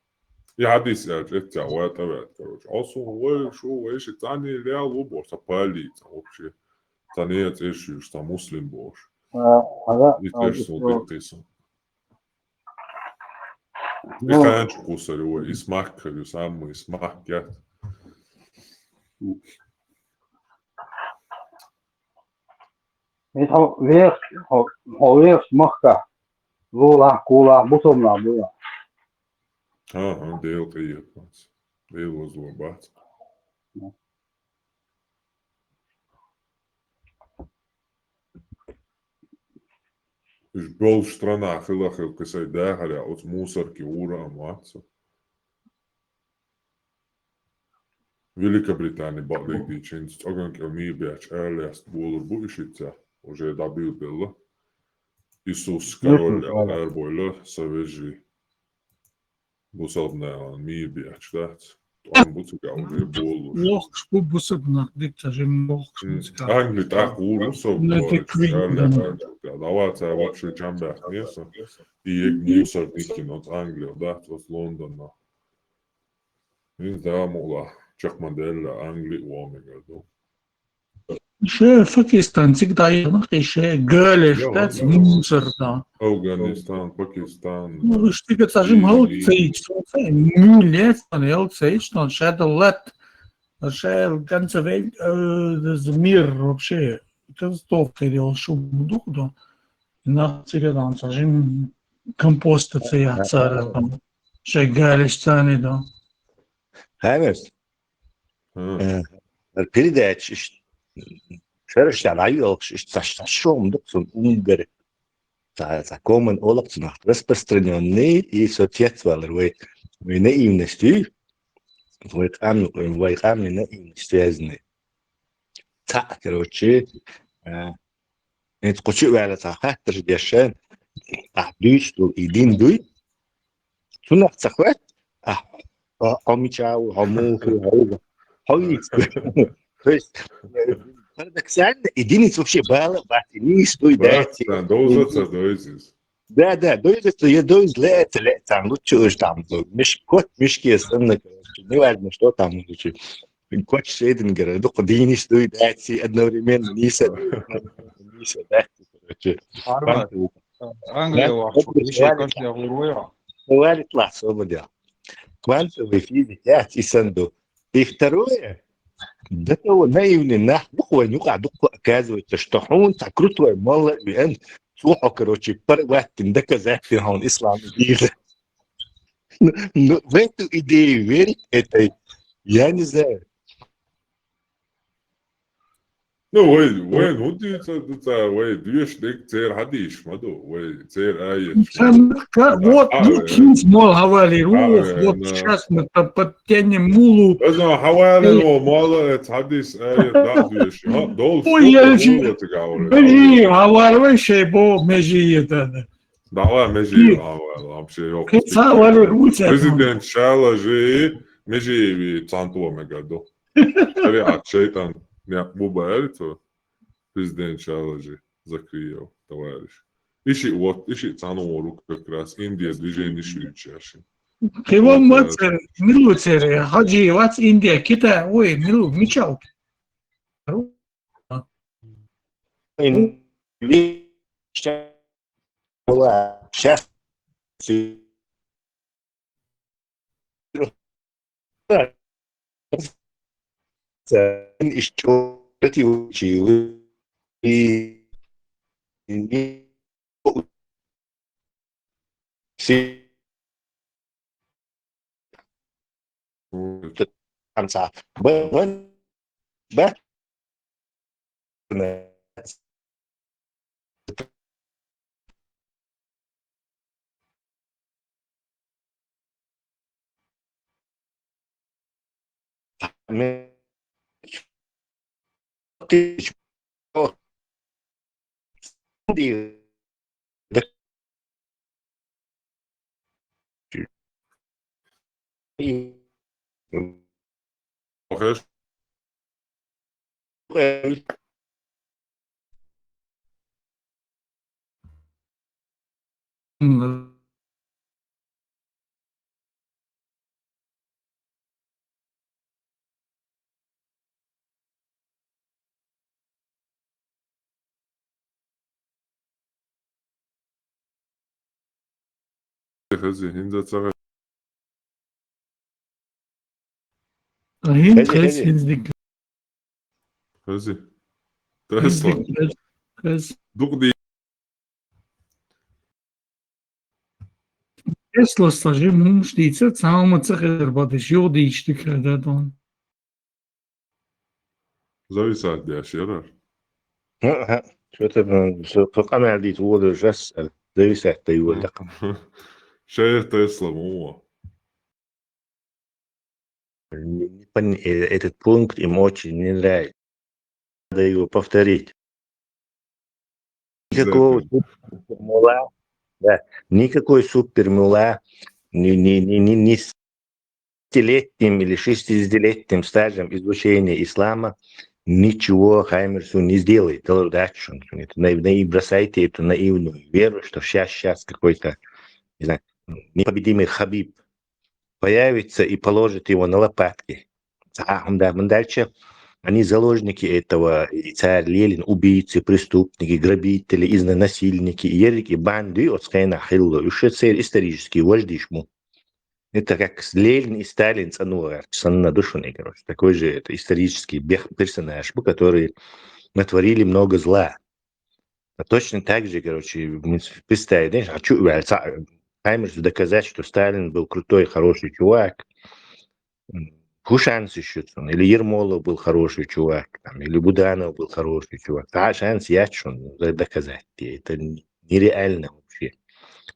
Я حديث это واتبعت короче. Also шо эши тани реал уборса полиция вообще. Тани эши что муслим бош. Aga И теж султик тиса. И no канчу кусарю и смак карю сам и смак я. mit weer smachka. Vola cola bottomla boya. Ага, дел киет. Дел возлобат. Уж был в странах илахил кисай дахаря от мусорки ура маца. Великобритания балик дичинс оганки мибяч эрлест булур буишица уже добил было. Иисус король эрбойло савежи. Бусобная мибяч, да? Он буцука уже булур. Лохш бусобна, дикта же лохш. Англи так урусов говорит. Давайте вообще чамбят место. И мусор дикин от Англии, да, от Лондона. И да, мула. Чахмаделла, Англии, Уомега. Še Pakistan, cik tā ir še găleș, tāds muzar tā. Afganistan, Pakistan. Nu, știi că ți-ajung hauțeici, mult man hauțeici, но še let, še ganze Welt, das Mir, вообще, das топка дел шум дух, да. На цика там ți-ajung compostă ți ia țară, še găleș țani, da. Heimers. Передача, шершен айылш, шум доксон унгер. За комен олапцнах распространенный и соответствовал вы наивностью, вы камни наивностью. Так, короче, это кучу вяля захаттер дешен, дүйсту и дин дуй. Сунах захват, хомичау, хомуху, то есть парадоксально, единиц вообще балла, батинис, то и дать. Да, дойдется, я дойду лет, там, ну что ж там, кот, мешки, основно, не важно, что там, кот Шейдингера, ну, единиц, то и дать, одновременно, ниса, дать, короче. Англия, еще как я говорю. Говорит, ладно, свободя. Квантовый физик, я тисанду. И второе, да того наивный буквой не угадал, оказывается, что он так крутой, мало, и он слухал, короче, парватин, доказать, что он ислам верит. Но в эту идею верить, это, я не знаю. Ну, وين ودي وين ديش ديك تير حديش مدو وين تير آيش. Вот, мол, говори, вот сейчас мы подтянем мулу. إذا حوالي المال تحديث آية دا ديش. دول شو تقول. بلي حوالي شيء بو مجيء هذا. دعوة مجيء حوالي أمشي يوم. كتصور روسيا. بريزيدنت شالا جي مجيء بتانتو مقدو. ريعة شيطان. Нет, Буба Эльцо, президент Шалажи, закрыл, товарищ. Ищи цану руку как раз, Индия движение швидчаши. Его мацер, милуцер, хаджи, вац Индия, Китай, ой, милу, мечал. Сейчас. Еще эти учили и все конца. Okay. خزي هنزل صغير هند خزي خز خزي هنزدك خزي هنزدك تسلا خز دقدي Tesla stažim mums ticēt, sauma ceherbātis jodīši tikai dēdon. зависает دي أشياء شو تبغى فقط عندي تقول جسل زي ساعة يقول لك شايف تسلا مو этот пункт им очень не нравится. Надо его повторить. Никакого супермула, да, никакой супермула не с 5-летним или 60-летним стажем изучения ислама ничего Хаймерсу не сделает. Дальше. Бросайте эту наивную веру, что сейчас какой-то, не знаю, непобедимый Хабиб появится и положит его на лопатки. Да, дальше они заложники этого, и царь Ленин, убийцы, преступники, грабители, насильники, ерики, банды, от Скайна Хилло, еще цель исторический вождь ему. Это как Ленин и Сталин, на душу, короче. Такой же это исторический персонаж, который натворили много зла. А точно так же, короче, представить, хочу Хаймерсу доказать, что Сталин был крутой, хороший чувак. Шанс еще, или Ермолов был хороший чувак, там, или Буданов был хороший чувак. Шанс есть, что доказать. Это нереально вообще.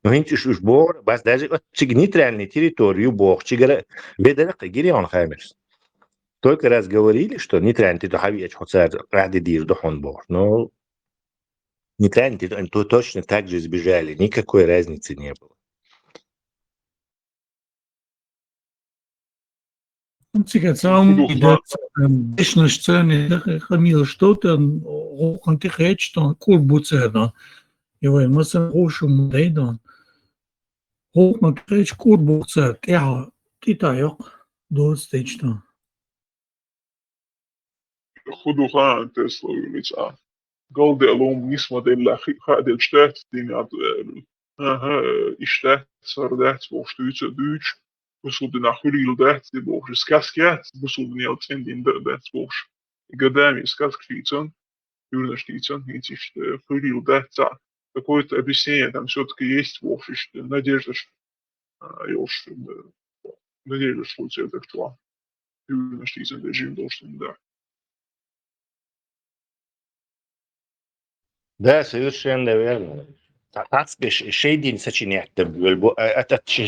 Но видите, что Бог, даже нейтральной территорию Бог, ведака Гирион Хаймерс. Только раз говорили, что нейтральный территорию ради дир дохон Бог, но нейтральный территорию точно так же избежали, никакой разницы не было. Ciket sauma dešnaš cēni, Hamila štotan, un tik ečton, kur bucēdan. Jo vai masam hošumu deidan. Hokma kreč kur bucēt, jā, kitā jok, daudz tečtan. خذوا خان تسلا وليتسا قال لهم نسمة إلا خاد الشتات دين ها إشتات صار دات بوشتويتsa دوتش بسود ناخوريل دات بوش سكاسكيات بسود نيلتين دين دات بوش قدامي سكاسكيتن юрнаштицен, нитишь хурил дата. Какое-то объяснение там все-таки есть, вовсе, что надежда, надежда, что это кто. Юрнаштицен режим должен, да. Да, совершенно верно. Шейдин сочинять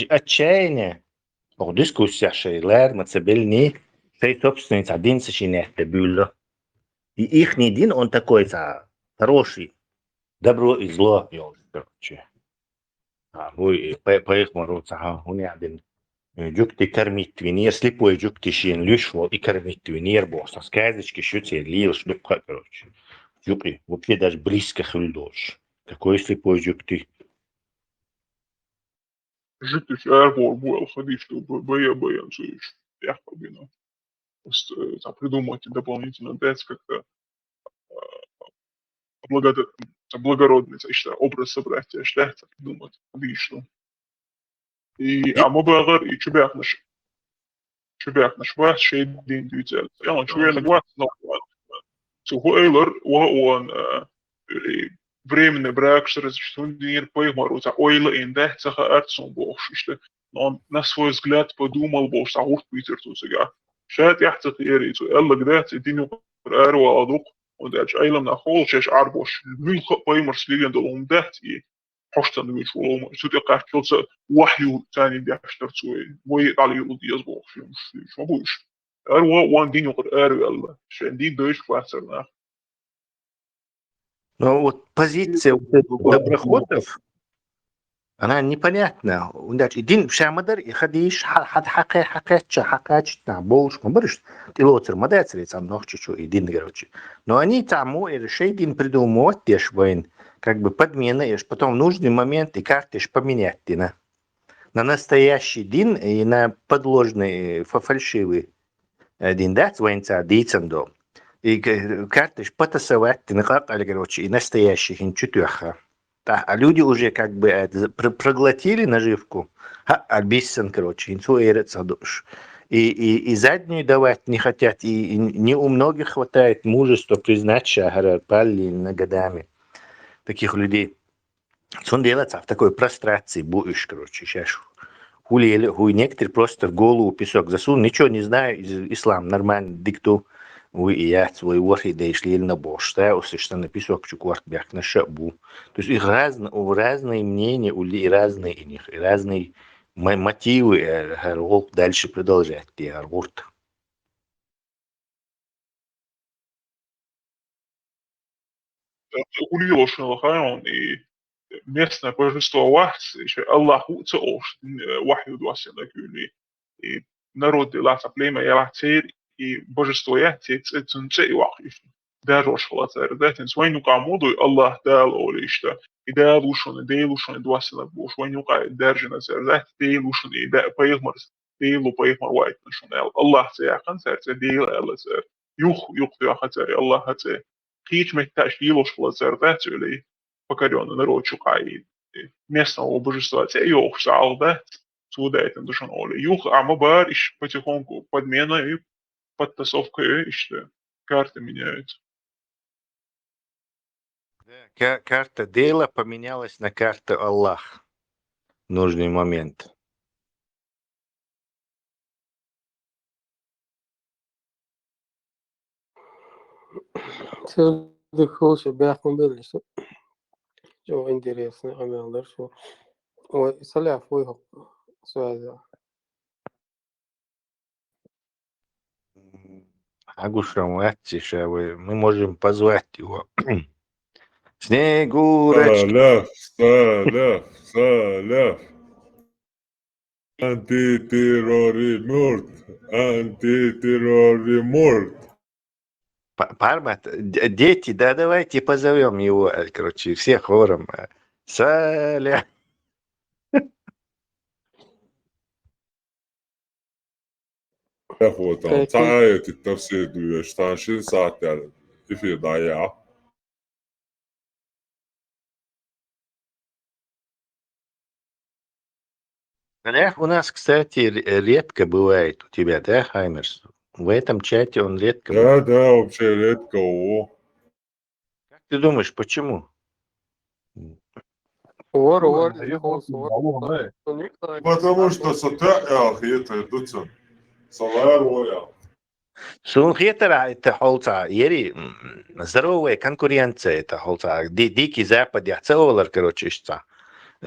отчаяние. Дискуссия шейлер, мацебельни, шей собственница один сочинять было. И их не один, он такой хороший, добро и зло, короче. Вы по их мороться, он один жукти кормить винир, слепой жукти шин люшвол и кормить винир, босс, сказочки шутер, лил, шлюпка, короче. Жукти, вообще даже близко хвилдош. Какой слепой жукти? Жукти шарбол, был ходить, чтобы боя-боян, слышишь, я побину. Просто придумать дополнительно дать как-то благородный, что образ собратья, что придумать, отлично. И мы бы и чубяк наш вас шесть день двигатель. Я на чуя на глаз, но Сугойлер, он временный брак, что разрешен поймару, за ойла инде, цаха арцон бог, что он на свой взгляд подумал, бог, сагур Питер тут сега. شاید يحتق يريد يلا قدرت الدنيا قرار وادق وداش أيلا من أخول شاش عربوش من خباي مرسلين دولهم دهتي حشتن دوش ولو سوتي قاعد كلسة وحيو تاني داشتر تسوي وي على يلودي يزبوخ شو مش مبوش أروا وان دينيو قرار يلا شان دين دوش كواسرنا. Ну вот позиция доброходов, она непонятна. Один шамадар и ходишь, хакачта, больше, говоришь, ты лоцер, мадацери, сам ног чуть-чуть, один, короче. Но они там решили придумывать, те швейн, как бы подменяешь, потом в нужный момент и картишь поменять ты на настоящий дин и на подложный, фальшивый дин, да, свайнца, дицендо. И картишь потасовать ты на короче, и настоящий хинчутюха. А люди уже как бы проглотили наживку, обиссен, короче, инсуэрится душ. И заднюю давать не хотят, и не у многих хватает мужества признать шагара пали годами таких людей. Сон делается в такой прострации будешь, короче, сейчас хули, некоторые просто в голову песок засунул, ничего не знаю, ислам нормально, дикту, и я свой ворхи да шли на бош, ставился, что на песок чукварт бях на шабу. То есть их разные мнения, у людей разные, и разные мотивы, дальше продолжать, вот. Улило шелахаон и местное божество еще Аллаху цеош вахю дуасена кюли и народ ласа племя ялацер и божество я цецунце и вахиш даже шалацер датен свайну камуду Аллах дал олишта и дейлушон дуасена буш свайну ка держина цер дейлушон и поехмар дейлу поехмар вайт нашонел Аллах цея канцер дейл элазер юх я хацер Аллах хацер Хич мехташ лилош лазер датюли покоренный народ чукай местного божества те юх шал да сюда это душан оли юх амабар ищ потихоньку подмена и подтасовка ищ карты меняются. Карта дела поменялась на карту Аллах в нужный момент. Сырдык лучше бяхун были, что интересно, амелдер, что ой, соляв выход связал. Агушам мы можем позвать его. Снегурочка. Саляв. Антитеррориморт. Пармат, дети, да, давайте позовем его, короче, всех хором. Саля. Tähvotaan, sä äitit tosiaan sin saatteella ifidaya. У нас, кстати, редко бывает у тебя, да, Хаймерс? В этом чате он редко бывает. Да, вообще редко. Как ты думаешь, почему? Потому что это дуцен. Сунхетера это холца, ери здоровая конкуренция это холца. Дикий Запад, я целовал, короче,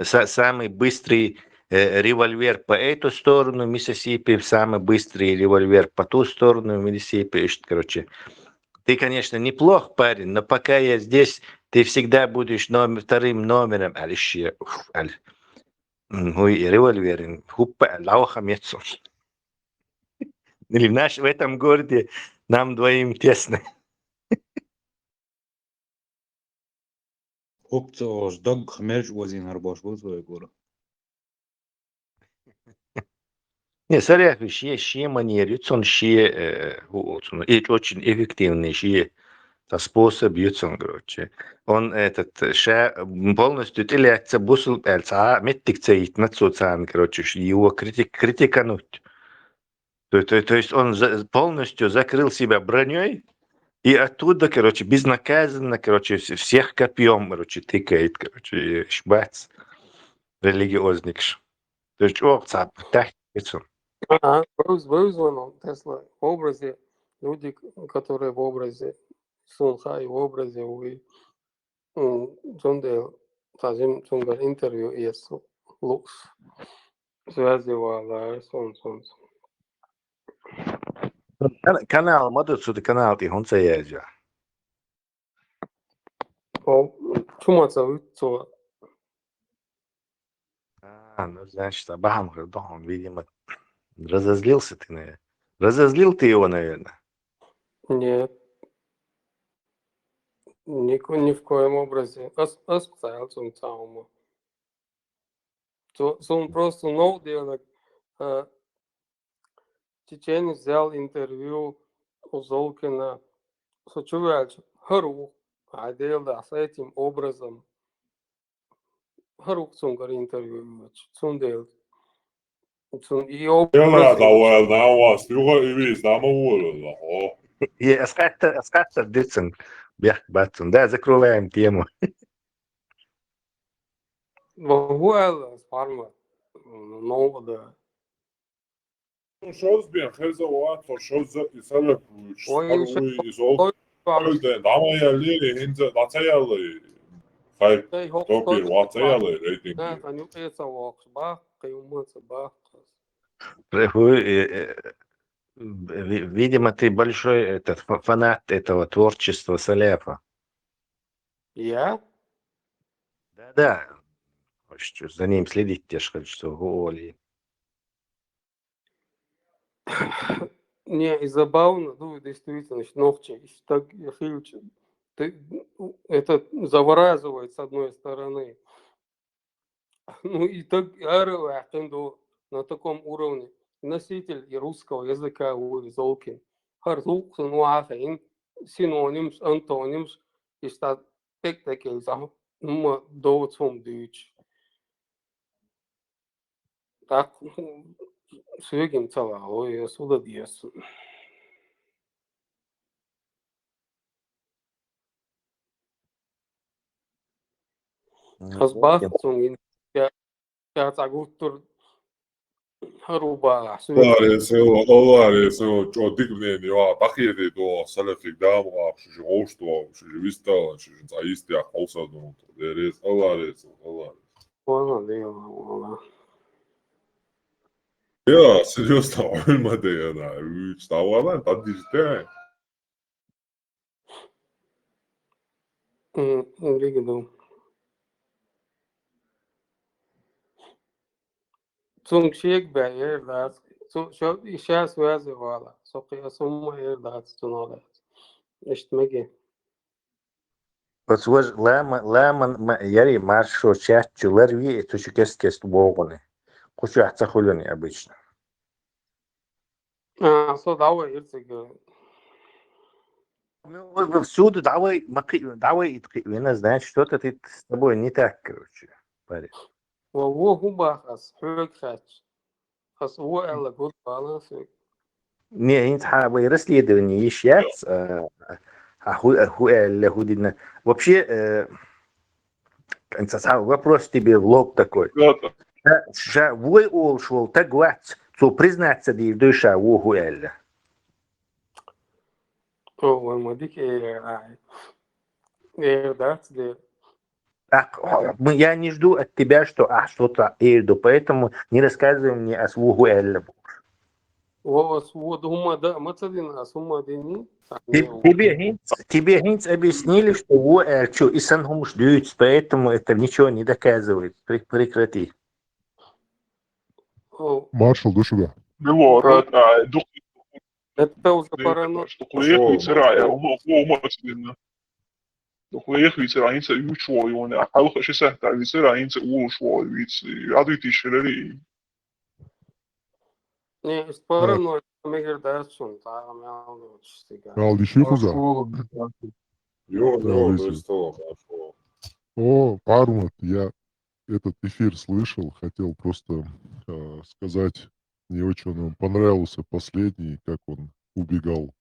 самый быстрый револьвер по эту сторону Миссисипи, самый быстрый револьвер по ту сторону Миссисипи, короче. Ты, конечно, неплох парень, но пока я здесь, ты всегда будешь вторым номером. Револьвер, хупа, лауха мецу. Или в этом городе нам двоим тесно. Хопцош, дог хмерж возин арбош бузой гора. Не, соряк, шие манеры, он шие, очень эффективный шие способ, короче. Он полностью теляется бусул, метик цеит на социан, короче, его критикануть. То есть он полностью закрыл себя броней и оттуда, короче, безнаказанно, короче, всех копьем, короче, тыкает, короче, шбац, религиозник. То есть, так, Вызвано Тесла в образе, люди, которые в образе Сунха и в образе Джонде, тазим Джунгар интервью есть лукс. Связывала Сон. Канал, модуцу канал, ты он цеязя. Чумаца выцо. Ну, значит, Абахам, он, видимо, разозлился ты, наверное. Разозлил ты его, наверное? Нет. ни в коем образе. Асоциал zum Taumo. Он просто диалог. Чеченец взял интервью у Золкина. Сочувствовал, Хару, делал с этим образом. Хару цунгар интервью. Цундел. И Ela образ da wel na was juga ivis da ma wala ho. هي اسقطت ديتسن بيحكي باتسن ده ذكروا لهم تيمو وهو فارما нового. Shows bien heza wa to shows i sala kuch. Oyun Harui izol. Öyle ama yerleri hinze datayalı. Hayır. Topir watayalı rating. Они это воксба, каймутсба. Видимо, ты большой этот фанат этого творчества Салефа. Я? Да. За ним следить те что голи. Не, и забавно, ну, действительно, ногти, так, это завораживает с одной стороны. Ну, и так, на таком уровне. Носитель и русского языка у Золкин. Харзук, синуахин, синонимс, антонимс, и стат тек-текел, доводцом дүйч. Так, сөйгім цала, ой, суда дейсін. Қазбақ соң кәтагуттыр харуба Оларесо чодигнени ва такиеде до салефик дамга шожошто шожвиста шожаисти ахолсадон дерес оларесо. Вона дела. Ja, seriously, olmadı ya da. Üç davadan tadı işte. Ригиду. Цунгшек бәйер дас. Сейчас вязывала. Соқия сумма ер дас тунала. Иштмеге. Подсвож лама яри маршо чатчулар ви тучу кес богоны. Кучу ахцахулёни обычно. Со дава ерцеге. Всюду давай вина, значит, что-то ты с тобой не так, короче, парень. وهو بخص حرك خش خص هو اللي قلت بالانس Не, интхабы расследование ищец, худина. Вообще, вопрос тебе в лоб такой. Вы ушел, так гвать, то признаться ди душа угу элля. О, мадик Я не жду от тебя, что что-то ирду, поэтому не рассказывай мне о свугу элля. Тебе Хинц объяснили, что что и санхум ждут, поэтому это ничего не доказывает. Прекрати. Маршал, до сюда. Это уже паранойя. Nog iets erin te uitschoon, jongen. Hou je zegt dat iets erin te uitschoon, iets. Ja, doe het schillen. Не, из паранойи мегер дашун, там я Алдиши хуза. О, Армат, я этот эфир слышал, хотел просто сказать, мне очень он понравился последний, как он убегал,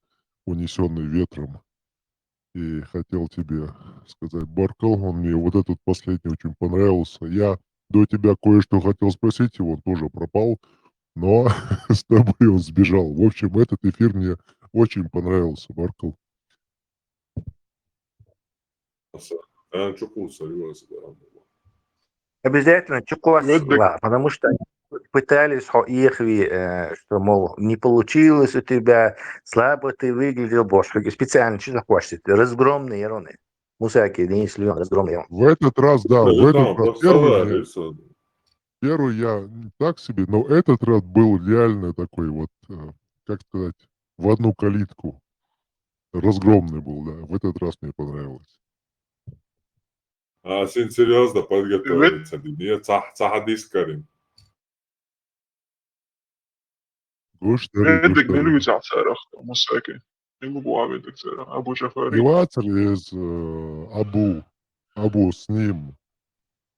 унесенный ветром. И хотел тебе сказать, Баркал, он мне вот этот последний очень понравился. Я до тебя кое-что хотел спросить, его он тоже пропал, но с тобой он сбежал. В общем, этот эфир мне очень понравился, Баркал. Обязательно чукос, потому что пытались их, что, мол, не получилось у тебя, слабо ты выглядел, боже, специально что захочешь, разгромные еруны. Мусаки, Денис Леон, разгромные. В этот раз, да, в этот раз первый я так себе, но этот раз был реально такой вот, как сказать, в одну калитку. Разгромный был, да, в этот раз мне понравилось. عشان серьезно подготовиться. Нет, صح ديسكارين. Vedek neljūdzā cerah, musēki. Ilguā vedek cerah, Abu Jafari. Елатер из Абу с ним.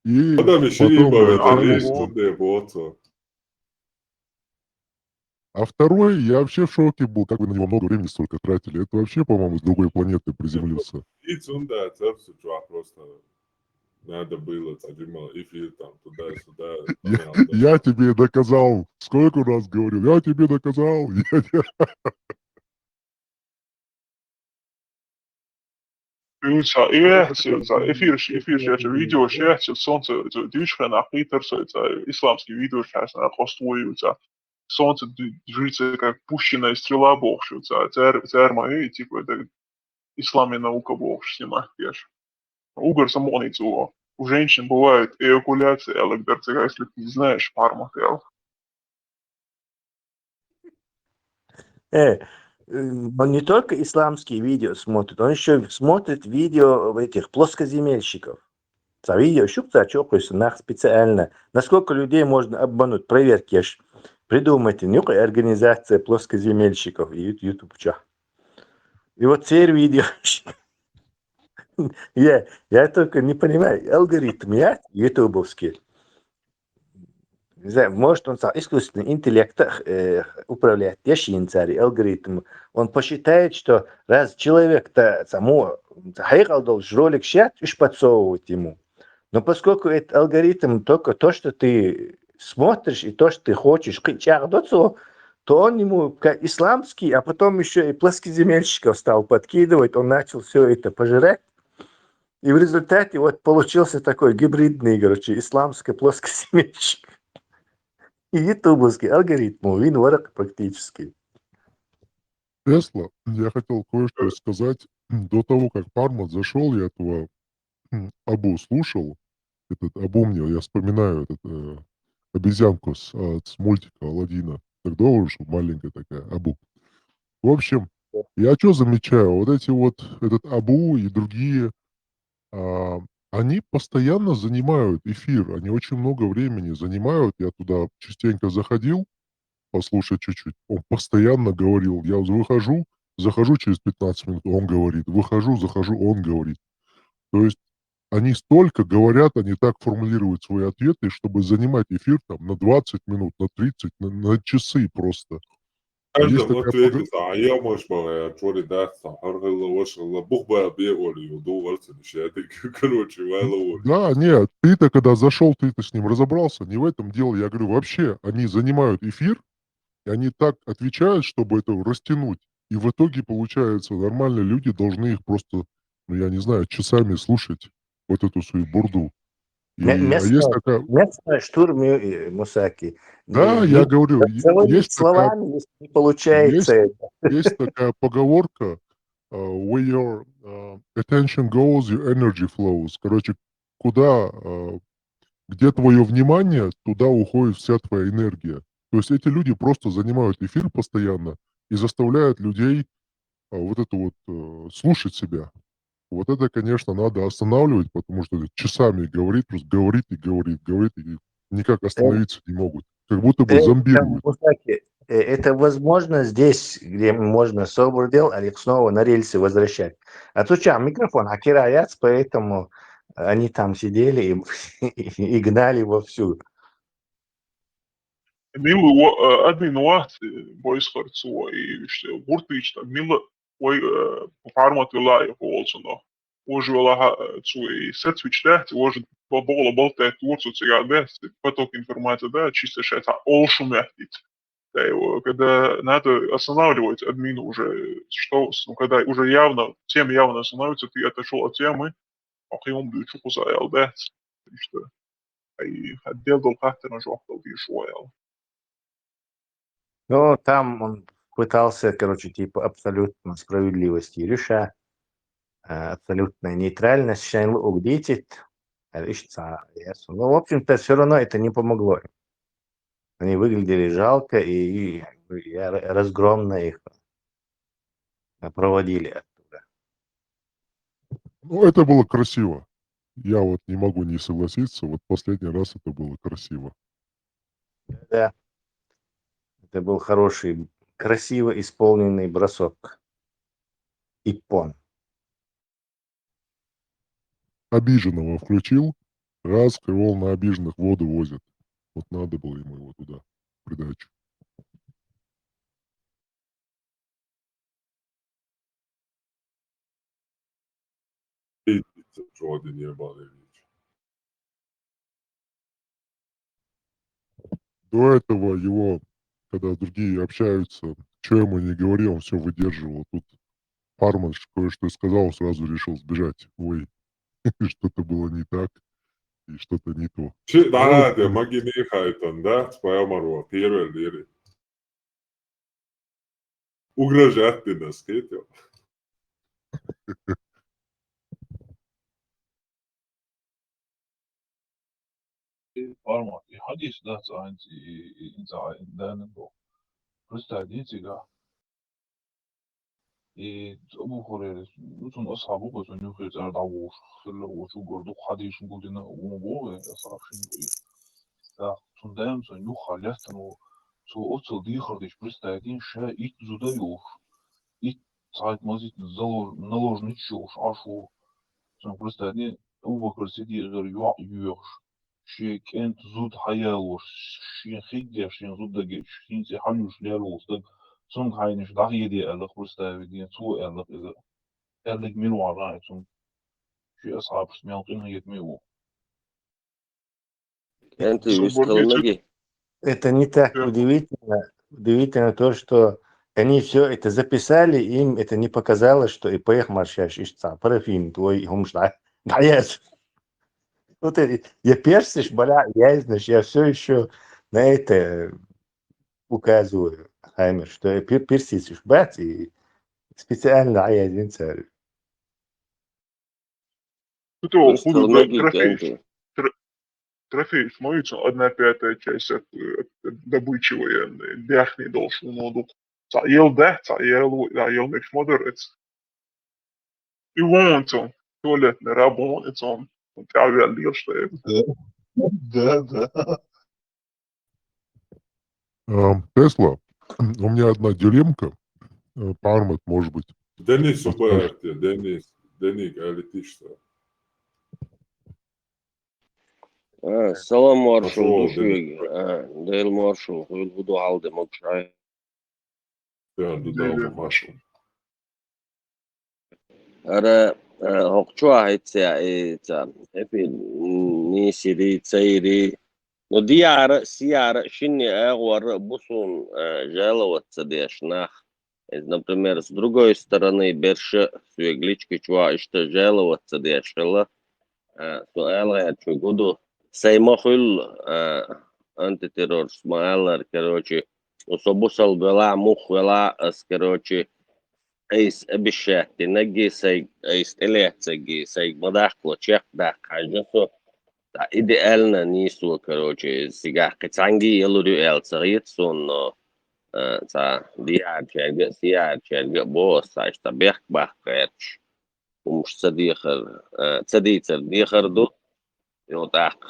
И Adam işi iyi потом böyle общались. diye bu. А второй, я вообще в шоке был, как вы на него много времени столько тратили. Это вообще, по-моему, с другой планеты приземлился. И цунда, цепсу, чувак, просто надо было, Таджима, эфир там, туда-сюда. Я тебе доказал. Сколько раз говорил? Я тебе доказал. Jūdzā iehsildzā, efīršķieši video šķieši, sonce, dīškanā pītarsojca, islamski video šķiesnā kostujūdzā. Солнце движется как пущенная стрела богшуца, церма и типа это исламе наука богш снимает пеш. Угор самоницу. У женщин бывает эякуляция, если ты не знаешь пармател. Он не только исламские видео смотрит, он еще смотрит видео этих плоскоземельщиков. За видео щупца чокаются нах специально. Насколько людей можно обмануть? Проверки аж. Придумайте, некая организация плоскоземельщиков и ютубча. И вот теперь видео. Я только не понимаю, алгоритм ютубовский. Не знаю, может он сам искусственный интеллект управляет ящинцари, алгоритм. Он посчитает, что раз человек-то само должен ролик щат, уж подсовывать ему. Но поскольку этот алгоритм только то, что ты смотришь и то, что ты хочешь, то он ему как исламский, а потом еще и плоскоземельщиков стал подкидывать, он начал все это пожирать. И в результате вот получился такой гибридный, короче, исламско-плоскоземельщик. И ютубовский алгоритм, вин-ворок практически. Тесла, я хотел кое-что сказать. До того, как Пармат зашел, я этого Абу слушал. Этот Абу мне, я вспоминаю этот обезьянку с мультика Аладдина. Тогда уже маленькая такая, Абу. В общем, я что замечаю? Вот эти вот, этот Абу и другие, они постоянно занимают эфир. Они очень много времени занимают. Я туда частенько заходил, послушать чуть-чуть. Он постоянно говорил. Я захожу через 15 минут, он говорит. Захожу, он говорит. То есть они столько говорят, они так формулируют свои ответы, чтобы занимать эфир там на 20 минут, на 30, на часы просто. Есть Каждому такая ответит, а я, может, отвори даться, бухба бегали, удовольствие, короче, вайловый. Да, нет, ты-то когда зашел, ты-то с ним разобрался, не в этом дело. Я говорю, вообще, они занимают эфир, и они так отвечают, чтобы это растянуть. И в итоге, получается, нормальные люди должны их просто, ну, я не знаю, часами слушать, вот эту свою бурду. А есть такая... Местная штурм Мусаки. Да, я говорю, есть словами, если не получается есть такая поговорка, where your attention goes, your energy flows. Короче, где твое внимание, туда уходит вся твоя энергия. То есть эти люди просто занимают эфир постоянно и заставляют людей вот это вот слушать себя. Вот это, конечно, надо останавливать, потому что часами говорит, просто говорит, и никак остановиться не могут. Как будто бы зомбируют. Это возможно здесь, где можно собор дел, а их снова на рельсы возвращать. А тут микрофон хакерается, поэтому они там сидели и гнали вовсю. Милу админ boysharts işte burtiçta milla oy farmatilla olsunlar. Ожила цуи сетвичдать, ожи бабола болтает турцу цигадес, поток информации, да, чисто шата олшумятит. Когда надо останавливать админу уже, что, ну, когда уже тема явно становится, ты отошел от темы, а он будет шукузаял, да, что отдел дол как-то нажохтал и шуял. Ну, там он пытался, короче, типа абсолютно справедливости решать, абсолютная нейтральность, шайнлу угдитит, ну, в общем-то, все равно это не помогло. Они выглядели жалко, и разгромно их проводили оттуда. Ну, это было красиво. я вот не могу не согласиться, вот последний раз это было красиво. Да, это был хороший, красиво исполненный бросок. Иппон. Обиженного включил, раз, Крывол на обиженных воду возит. Вот надо было ему его туда, в придачу. Один ебаный Вич. До этого его, когда другие общаются, что ему не говорил, он все выдерживал. Тут Парман кое-что сказал, сразу решил сбежать. Ой, что-то было не так и что-то не то. Да, der Магинехайтон, да, споямарва, первый лири. Угрожать ты нас, Кетил. Parma, hadis that's in Danenbo. Просто одетига. И أبو هريرة نتون أصحابه بس نيوخي تعرضوا خلوا وشو قردو حديش نقولنا ومبوه أصحاب شنو دا تون دايم تون يوخا لستنو تو أتصل دي خردش просто один ша ит зудаёв ит сайт мазит наложник шош ашу تون просто один أبو بكر سيدي غير يوخ شي كانت زود حيالوش شي خيجة شي زود دقيق شي سي حنوش ليالوش ده تون هاينش داخل دي ألق просто دي تو ألق إذا ألق ملو عراي تون شي أصحاب سميالقين يتميو أنت يستخدمني Это не так удивительно. Удивительно то, что они все это записали, им это не показалось, что и поех маршаш ишца, парафин твой гумшна. Да, вот я персиш, бля, я знаешь, я все еще на это указываю, Хаймер, что я персиш, бать, и специально я один царь. Кто худу Энту. трофей смотрится, 1/5 часть от добычи военной. Бяхни должен нодут. Ел да, ел микс модерец. И вон он, туалетный работает он. Он травил, что это. Да. Тесла, у меня одна дилемка. Пармат, может быть. Денис Уберти, Денис, элитишта. Salam marshal düşüyor. Değil marshal. Hudu aldı mokşay. Ja, du da marshal. Ara hokçu ait ya hepi nisiri tsayri. No diyara siyara шинни агвар буsun жаловаться дешнах. Например, с другой стороны, берше сюеглички чуа что жаловаться дешла. Суэлэ чугуду Сеймохул антитеррор смайлер, короче, усобусал вела мух вела короче, эйс обещать, наги сей эйс элецеги сей мадахло чех да кажется, да идеально нису, короче, сега кацанги елурю эл царит сон, та диачерга сиачерга босс, аж та бех бахкач, умш цадицер дихарду. Jo tak,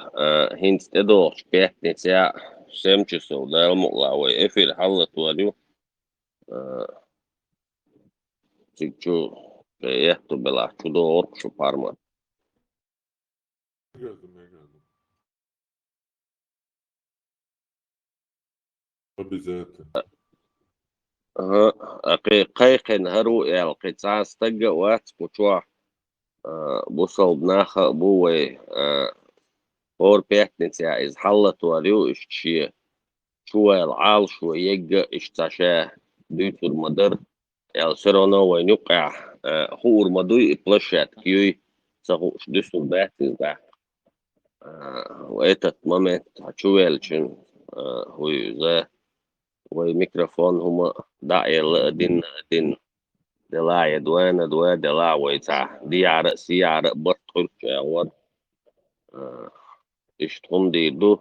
hints edo spehtit ja 7 часов дальмула, ой, эфир халла туалю. Цикчу, ehto bela, чудо оркшу парма. Обязательно. قيقن هرو القطاع استجا وات كوتوا بوصل بناخ بوي اور بيحتنسيا إز حلت وليو إشتشي شوى العال شوى يجا إشتاشا ديتو المدر السيرونا وينقع هو المدوي إبلشات كيوي سهو شدسو باتز دا وإتت مامت هتشوى الشن هو زي وميكروفون هما داعي دين دلاية دوانا دلا ويتع ديارة سيارة بطل شاور اشتهم دو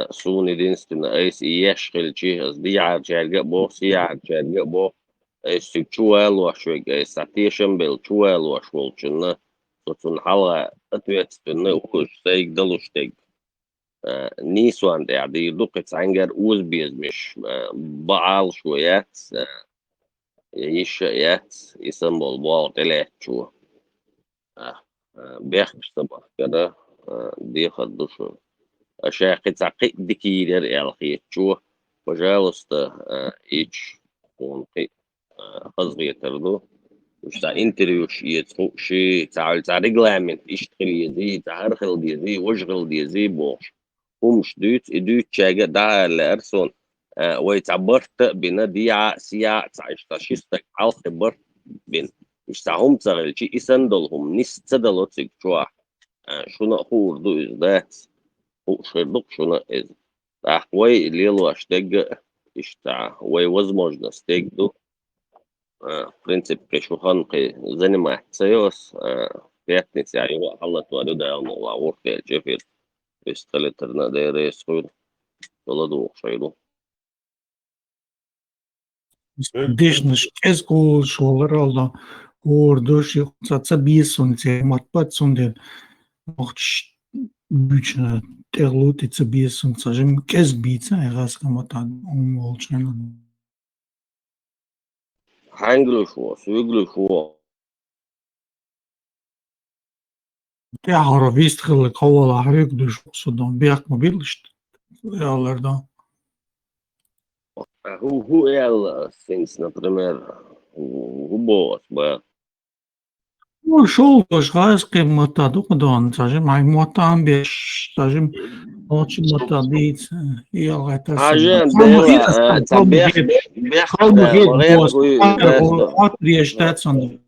سوني دينستن ايس يشغل جهاز دي عرجال بو سي عرجال بو ايس تشوال وشوي ايس تاتيشن بيل تشوال وشول جنة Soțunhala atvețtvenă ușteg dălușteg. نيسوان يعني دقت عنجر اوز بيزمش بعض شويات يشيات يسمى البعض طلعت شو بيخش طبعا كده دي خدوش أشياء قطع دكير يعني شو وجاوزت إيش ونقي خزغي تردو مش تاع انتريو شي تاع ريجلامنت اشتغل يزي تاع هرخل يزي وشغل يزي بوش ومش دوت شاجة ده لأرسون ويتعبرت بنا ديع سياع تعشتك على خبر بين مش تعهم تغل شي إسندلهم نستدلو تكتوا شو نأخور دو إزدات وشردق شو نأز وي ليلو أشتق إشتع وي وزموجنا استيق دو принцип شو خنقي занимать سيوس пятница его الله توري ده الله ورقة جفير استلترنا دايرة سخول ولدو شايلو Дешнеш eskul шоларалда ордош цаца бисунце матпатсунде мохч бючна терлутица бисунца жем кез бица eraskamatad умолчана. Hanglushuo, Suglushuo. Te haravistgele kavala harıkduş sudan biak mobilist reallerda. Who else thinks, например, who boss, but Ну, шел гайс кемата докудан, сажем ай мотан беш, сажем очи мота бит, и алгата عشان ديلا تبيخ بيخ مغير هو Отриештат сонда.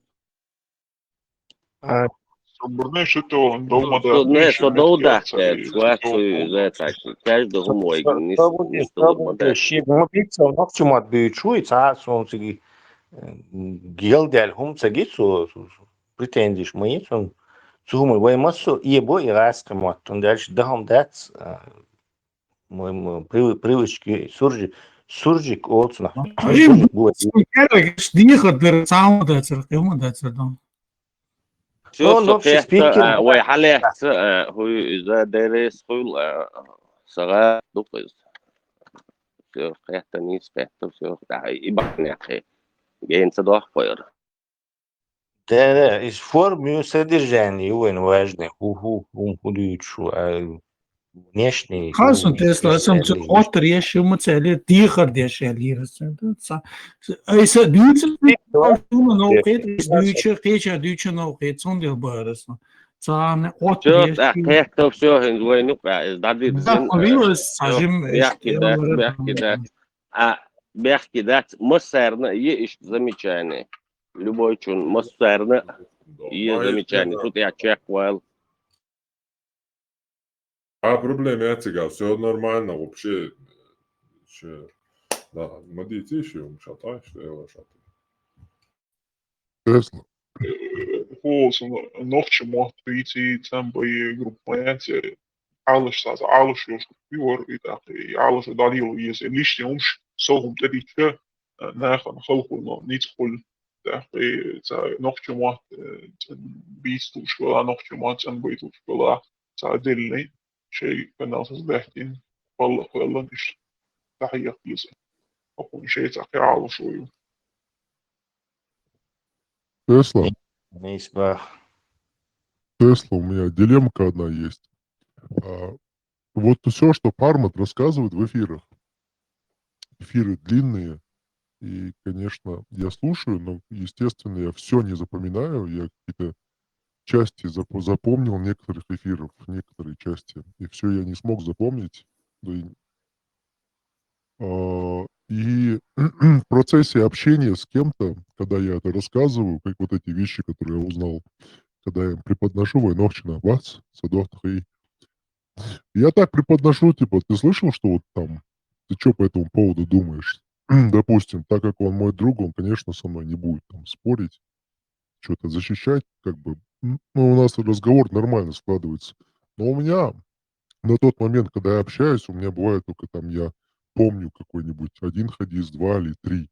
Соборне, що то дома So, да ne, більше so не do da, втягаться. čovjeku zēcāki, každого mojeg nisto Sabun și mă piță, nu știu mă băițui, ța sunt sigi gel de alhum să ghițu pretendiș măi sunt Сумы, вы массу и бо и раскому, он дальше дам дать привычки суржик олсна. Им керек дихат саудацер, кемадацер дам. شوف كيحتا ويحليحت هو إذا دارس خل صغار دقز شوف كيحتا نيس كيحتا شوف دعي يبقى أخي جاين صداح فير Да, из формы содержания его важно, худючу, внешний. Хасон Тесла сам отр яши мцели дихар деши лирас. Айса дүйцел дүйче науқет сондел барас. Цаан отр شوف كيحتا شوف وين يقع إذا دادي زين بيحكي ذات مصارنا يش замечание. Любой чун мостарна и замечание. Тут я чек вал. Проблем я цигал, все нормально вообще. Да, мадите еще шатай, что я лошадь. Тесла. Холсон, ночи мог прийти там бы группанте. Alles staat, alles is puur. Ik dacht, alles dat heel is. En liefst jongens, zo om te dichten. Na gaan gewoon niet goed. nog جمعة بيستو شغلة nog جمعة بيتو شغلة تعدلني شيء كنا تصبحتين والله مش تحية لسه أكون شيء تحكي على شوية Тесла, Нейсба. Тесла, у меня дилеммка одна есть. Вот все, что Пармат рассказывает в эфирах. Эфиры длинные. И, конечно, я слушаю, но, естественно, я все не запоминаю. Я какие-то части запомнил некоторых эфиров, некоторые части. И все я не смог запомнить. И в процессе общения с кем-то, когда я это рассказываю, как вот эти вещи, которые я узнал, когда я им преподношу Войновчина, вас, Садохтахай, я так преподношу, типа, ты слышал, что вот там, ты что по этому поводу думаешь? Допустим, так как он мой друг, он, конечно, со мной не будет там спорить, что-то защищать, как бы, ну, у нас разговор нормально складывается. Но у меня на тот момент, когда я общаюсь, у меня бывает только там, я помню какой-нибудь один хадис, два или три,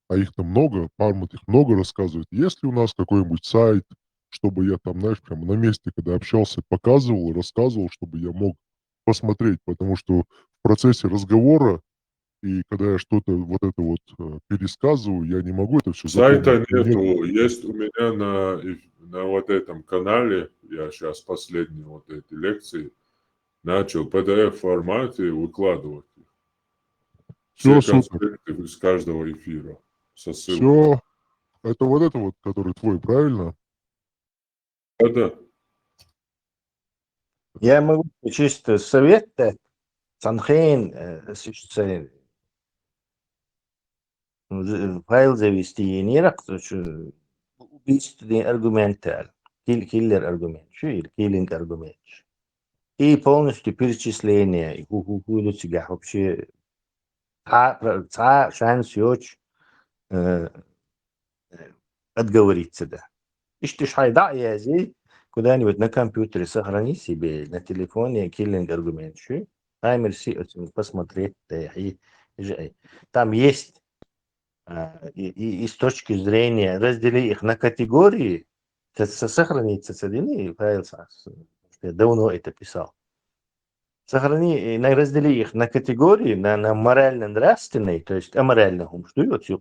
а их там много, Пармат их много рассказывает. Есть ли у нас какой-нибудь сайт, чтобы я там, знаешь, прям на месте, когда общался, показывал, рассказывал, чтобы я мог посмотреть, потому что в процессе разговора и когда я что-то вот это вот пересказываю, я не могу это все Сайта запомнить. Нет. нету. Есть у меня на вот этом канале, я сейчас последние вот эти лекции начал в PDF формате выкладывать. Все Все супер. конспекты из каждого эфира со ссылкой. Все. Это вот, который твой, правильно? Да. Я могу чисто совет дать. Санхейн, файл завести не рак, что убийственный аргумент, киллер аргумент, киллинг аргумент. И полностью перечисление, и хуйлу тебя вообще шанс йоч отговориться, да. И что ж хайда я здесь куда-нибудь на компьютере сохрани себе, на телефоне киллинг аргумент, таймер посмотреть, там есть и с точки зрения раздели их на категории, сохранится один файл, я давно это писал. Сохрани, раздели их на категории, на морально-нравственные, то есть аморальный, что и вот сюр,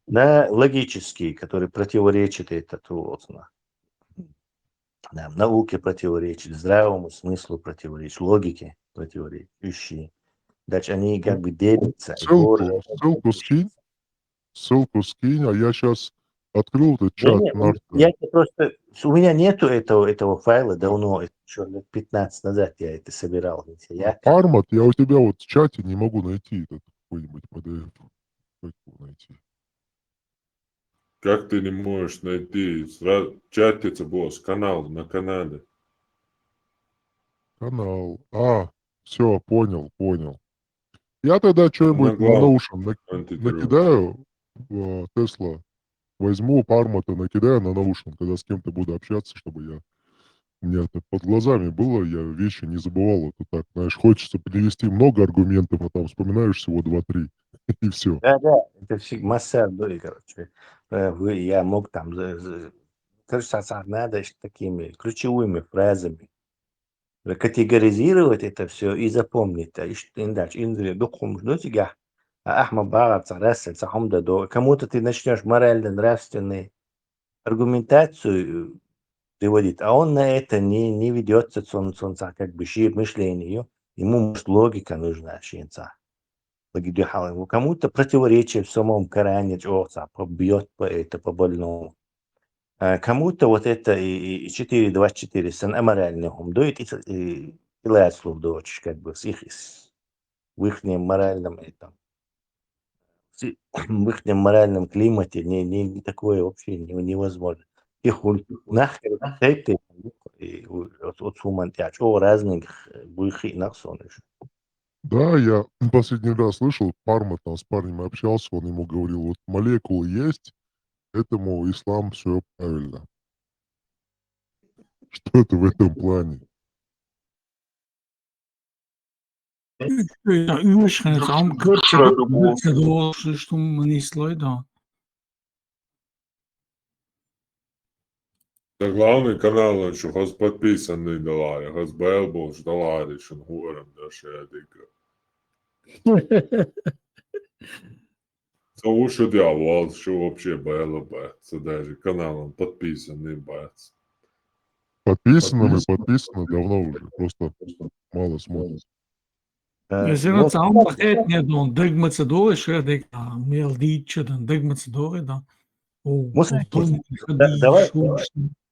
на логические, которые противоречат этому, да, науке противоречат, здравому смыслу противоречат, логике противоречащие. Дальше они как бы делятся. Ссылку скинь, а я сейчас открыл этот чат. У меня нету этого файла давно, еще лет 15 назад я это собирал. Армат, я у тебя вот в чате не могу найти этот какой-нибудь PDF. Как его найти? Как ты не можешь найти? Сразу чатиться, босс, канал на канале. Канал. Все, понял. Я тогда что-нибудь на Notion накидаю в Tesla, возьму Пармата, накидаю на Notion, когда с кем-то буду общаться, чтобы у меня это под глазами было, я вещи не забывал. Это так, знаешь, хочется привести много аргументов, а там вспоминаешь всего 2-3, и все. Да, это все масса, короче. Я мог там, короче, надо такими ключевыми фразами категоризировать это все и запомнить. Кому-то ты начнешь морально-нравственную аргументацию приводить, а он на это не ведется, он как бы мышление, ему может логика нужна, кому-то противоречие в самом Коране, побьет по больному. Кому-то вот это и 4.24 сан аморальным дует и ласлов дочь, как бы в их моральном в их моральном климате не такое вообще невозможно. Их нахер это от сумантяч о разных бухи нахсонешь. Да, я последний раз слышал, Парма там с парнем общался, он ему говорил, вот молекулы есть, этому ислам все правильно. Что-то в этом плане. Что мыслей, да. Да главный канал, он что хоз подписанный доллар, хоз был, что доллар еще гором, да, шедика. So что дьявол, что вообще было бы, даже каналом подписанный бац. Подписано давно уже, просто мало смотрят. Zin, het allemaal echt niet doen. Denk met z'n door, ik denk, meer liedje, dan denk met z'n door, dan.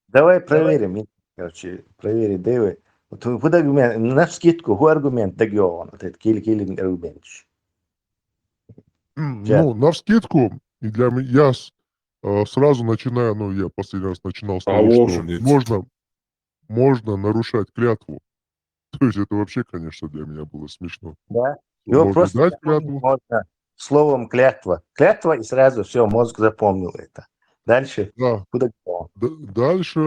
Давай проверим, короче, проверим, Дэвид. Вот на скидку, аргумент дагион, этот киллинг аргумент. Ну, навскидку, и для меня я сразу начинаю, я последний раз начинал с того, что можно нарушать клятву. То есть это вообще, конечно, для меня было смешно. Да. Его просто дать клятву. Можно словом клятва. Клятва, и сразу все, мозг запомнил это. Дальше. Да. Куда? Дальше,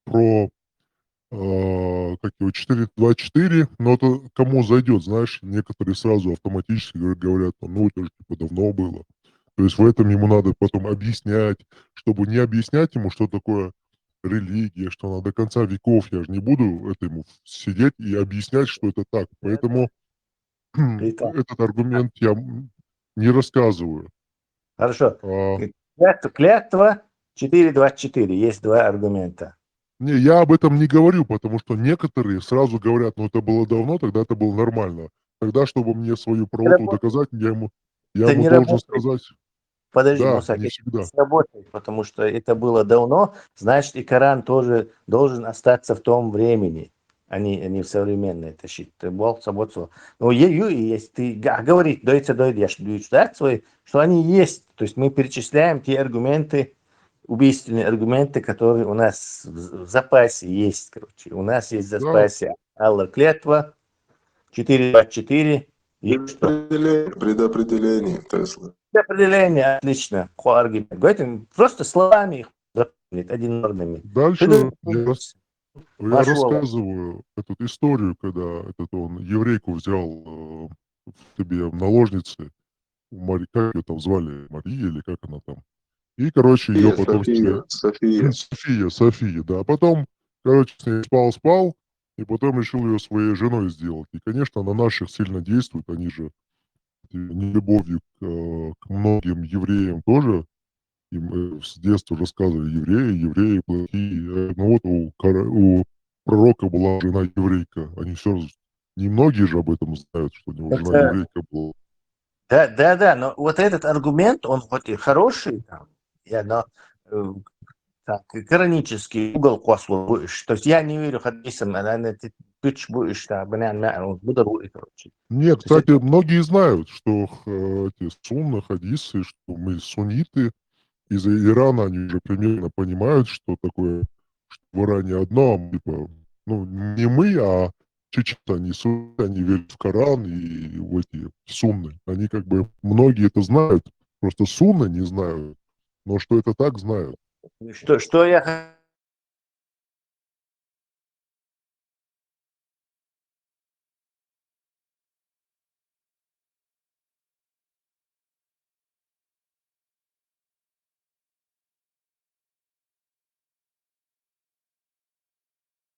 про 4.2.4, но это кому зайдет, знаешь, некоторые сразу автоматически говорят, это же типа давно было. То есть в этом ему надо потом объяснять, чтобы не объяснять ему, что такое религия, что она до конца веков. Я же не буду это ему сидеть и объяснять, что это так. Поэтому Итак, этот аргумент я не рассказываю. хорошо. А, Клятва 4.24. Есть два аргумента. Не, я об этом не говорю, потому что некоторые сразу говорят, ну это было давно, тогда это было нормально. Тогда, чтобы мне свою правоту доказать, я ему Это не должен работает. сказать, Подожди, да, Мусак, не это всегда. не сработает, потому что это было давно, значит, и Коран тоже должен остаться в том времени, а не в современной тащить. Ты бол саботсо. Ну, если ты говорит, дойца дойди, я что свой, что они есть. То есть мы перечисляем те аргументы, убийственные аргументы, которые у нас в запасе есть, короче. У нас есть в запасе Аллах клятва, 4.24. Предопределение Теслы. Определение, отлично. Аргумент. Говорите, просто словами их запомнить, одинорными. Дальше я Машу Аллах. рассказываю эту историю, когда он еврейку взял в себе наложницы, как ее там звали, Мария или как она там. И, короче, ее потом... София, да. Потом, короче, с ней спал, и потом решил ее своей женой сделать. И, конечно, на наших сильно действует, они же нелюбовью к многим евреям тоже. Им с детства рассказывали, евреи плохие. Ну вот у пророка была жена еврейка. Они все, немногие же об этом знают, что у него жена еврейка была. Да, но вот этот аргумент, он хоть и хороший, но так, коранический угол косу будешь. То есть я не верю хадисам, ты пич будешь, буду короче. Нет, кстати, многие знают, что эти сунны, хадисы, что мы сунниты, из Ирана они уже примерно понимают, что такое, что в Иране одно, типа, ну, не мы, а чеченцы, они верят в Коран и в эти сунны. Они как бы, многие это знают, просто сунны не знают, но что это так, знают. Что я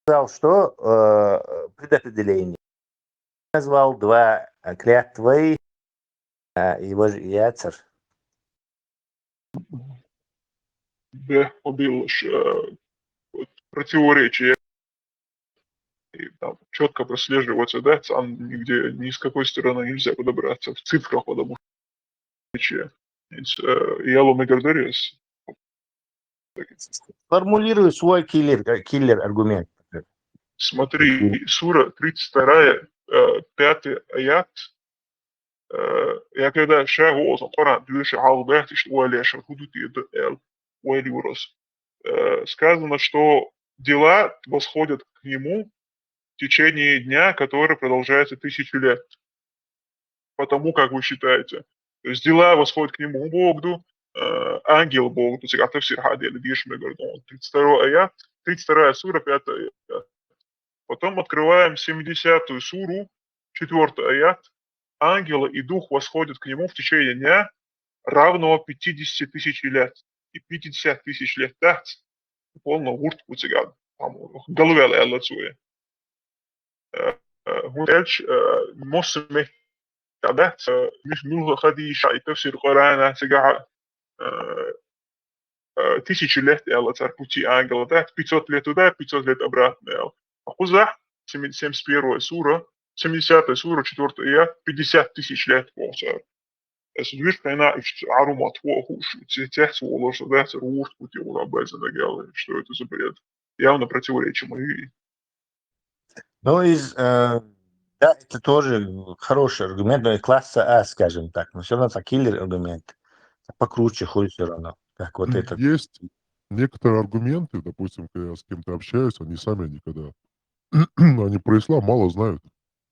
сказал, что предопределение. Назвал два клятвы его же яцер. Да, убилось противоречие. И там четко прослеживается, да, там нигде, ни с какой стороны нельзя подобраться в цифрах, потому что Ялом и Гордориас. Формулируй свой киллер аргумент. Смотри, сура 32, 5 аят. Я когда шагу о Коран, дюши албахтиш уаляша худути эл уэлюрос. Сказано, что дела восходят к нему в течение дня, который продолжается 1000 лет. Потому как вы считаете. То есть дела восходят к нему Богу, ангел Богу, то есть это все хадили, дишме гордон. 32 аят, 32 сура, 5 аят. Потом открываем 70-ю суру, 4 аят. Ангелы и дух восходят к нему в течение дня, равного 50 тысяч лет. И 50 тысяч лет так, полно гурт путиган. Головел элла цуе. Гунельч мосме кадат миш нуга хадиша и тafsir Корана тига 1000 лет элла цар пути ангела, да, 500 лет туда, 500 лет обратно. А кузах 71 сура, 70 сура, 4 аят, 50 тысяч лет получается. Видишь, она арумат вохуш, тетях сволоша, да, рурт пути урабайза нагалы, что это за бред. Явно противоречие моей. Ну, да, это тоже хороший аргумент, но класса А, скажем так, но все равно это киллер аргумент. Покруче ходит все равно, как вот этот. Есть некоторые аргументы, допустим, когда я с кем-то общаюсь, они сами никогда, они про ислам мало знают.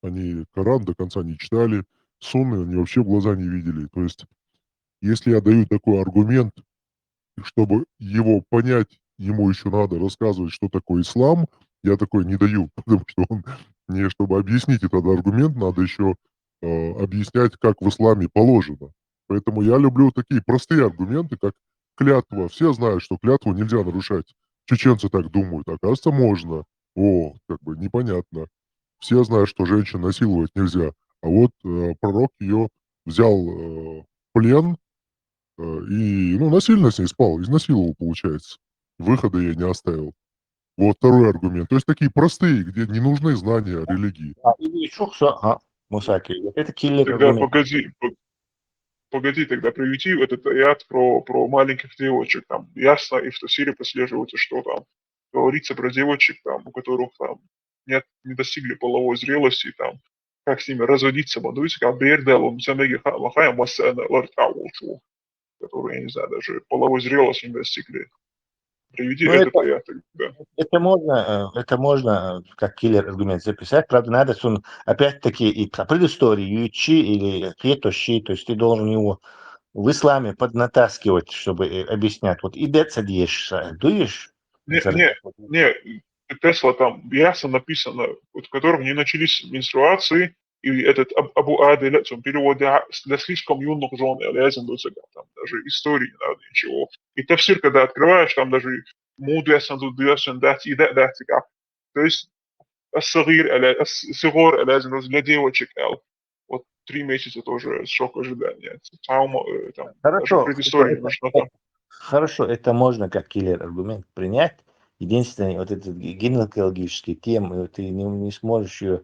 Они Коран до конца не читали, сунны они вообще в глаза не видели. То есть, если я даю такой аргумент, чтобы его понять, ему еще надо рассказывать, что такое ислам, я такой не даю, потому что мне, чтобы объяснить этот аргумент, надо еще объяснять, как в исламе положено. Поэтому я люблю такие простые аргументы, как клятва. Все знают, что клятву нельзя нарушать. Чеченцы так думают. Оказывается, можно. О, как бы непонятно. Все знают, что женщин насиловать нельзя. А вот пророк ее взял в плен и, ну, насильно с ней спал, изнасиловал, получается. Выхода ей не оставил. Вот второй аргумент. То есть такие простые, где не нужны знания религии. Или еще что? Мусаки, вот это киллер Тогда аргумент. погоди, тогда приведи этот аят про маленьких девочек. Там ясно и в Тafсире прослеживается, что там говорится про девочек, там, у которых там не достигли половой зрелости, там, как с ними разводиться, как Бердалом, Махаем, которые, я не знаю, даже половой зрелости не достигли. Приведи Ну, этот аят тогда. это можно как киллер аргумент записать. Правда, надо опять-таки и про предысторию Ючи или Хетоши, то есть ты должен его в исламе поднатаскивать, чтобы объяснять. Вот и децадьеш, дуешь? Не, Тесла там ясно написано, вот в котором не начались менструации, и этот Абу Адель, он переводит для слишком юных жен, там даже истории не надо ничего. И Тафсир, когда открываешь, там даже мудрясан, дать и дать. То есть Сигор, для девочек, вот 3 месяца тоже шок ожидания. Травма, там, даже Хорошо, предыстория не нужна там. хорошо, это можно как киллер аргумент принять. Единственное, вот этот гинекологический тем, ты не сможешь ее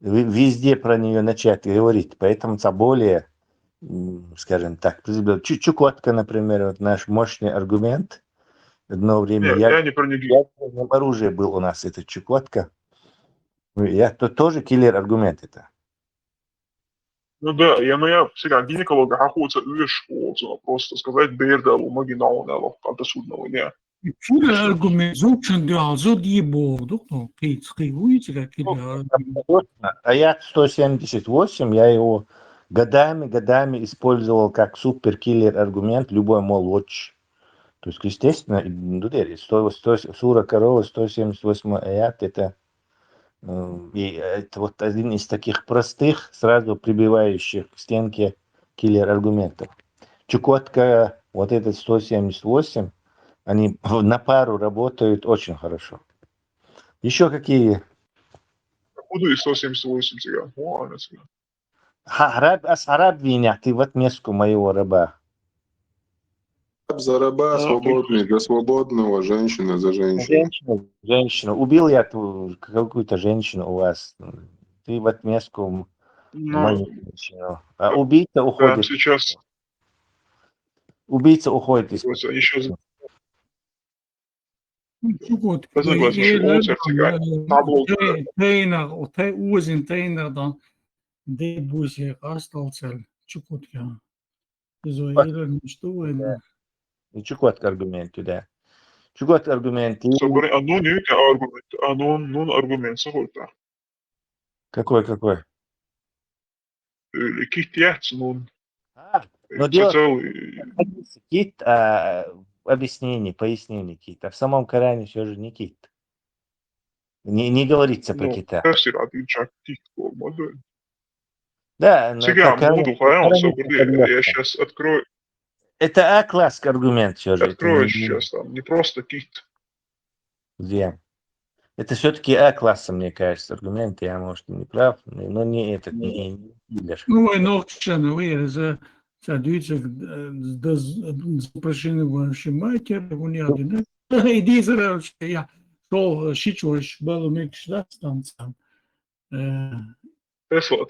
везде про нее начать говорить. Поэтому это более, скажем так, Чукотка, например, вот наш мощный аргумент. Одно время Я не про нее. оружие был у нас, это Чукотка. То тоже киллер аргумент это. Ну да, я всегда гинеколога охотится школу, просто сказать Бердалу, Магинаунелу, как-то судного дня. Killer argument, zoeken de zo die boven, toch nog? Killer argument. Аят 178, я его годами использовал как суперкиллер аргумент, любой молочь. То есть, естественно, сура корова, 178 аят, это вот один из таких простых, сразу прибивающих к стенке киллер аргументов. Чукотка, вот этот 178, они на пару работают очень хорошо. Еще какие? Буду и 178 тебя. Ладно, тебя. Араб винят, ты в отместку моего раба. Раб за раба, свободный за свободного, женщина за женщину. Женщина. Убил я какую-то женщину у вас. Ты в отместку мою женщину. А убийца уходит. Сейчас. Убийца уходит из... Еще Goed. Trainer, of hij oers in trainer dan de boes je gastalcel. Чукот ja. Zo hele что en. Чукотка аргумент, да. Чукотка аргумент. Анон аргумент, сахольта. Какой? Кит яц, нон. Но кит, пояснение кита. В самом Коране все же не кит. Не говорится про кита. Да, я сейчас открою. Это А-класс аргумент все же. Открою сейчас там, не просто кит. Где? Это все-таки А-класса, мне кажется, аргумент. Я, может, не прав, но не этот, не Ну, и ночью, вы за Duitse запрещены ваши матери, у нее один. Иди за я шел шичуешь, было мечта там. Тесла,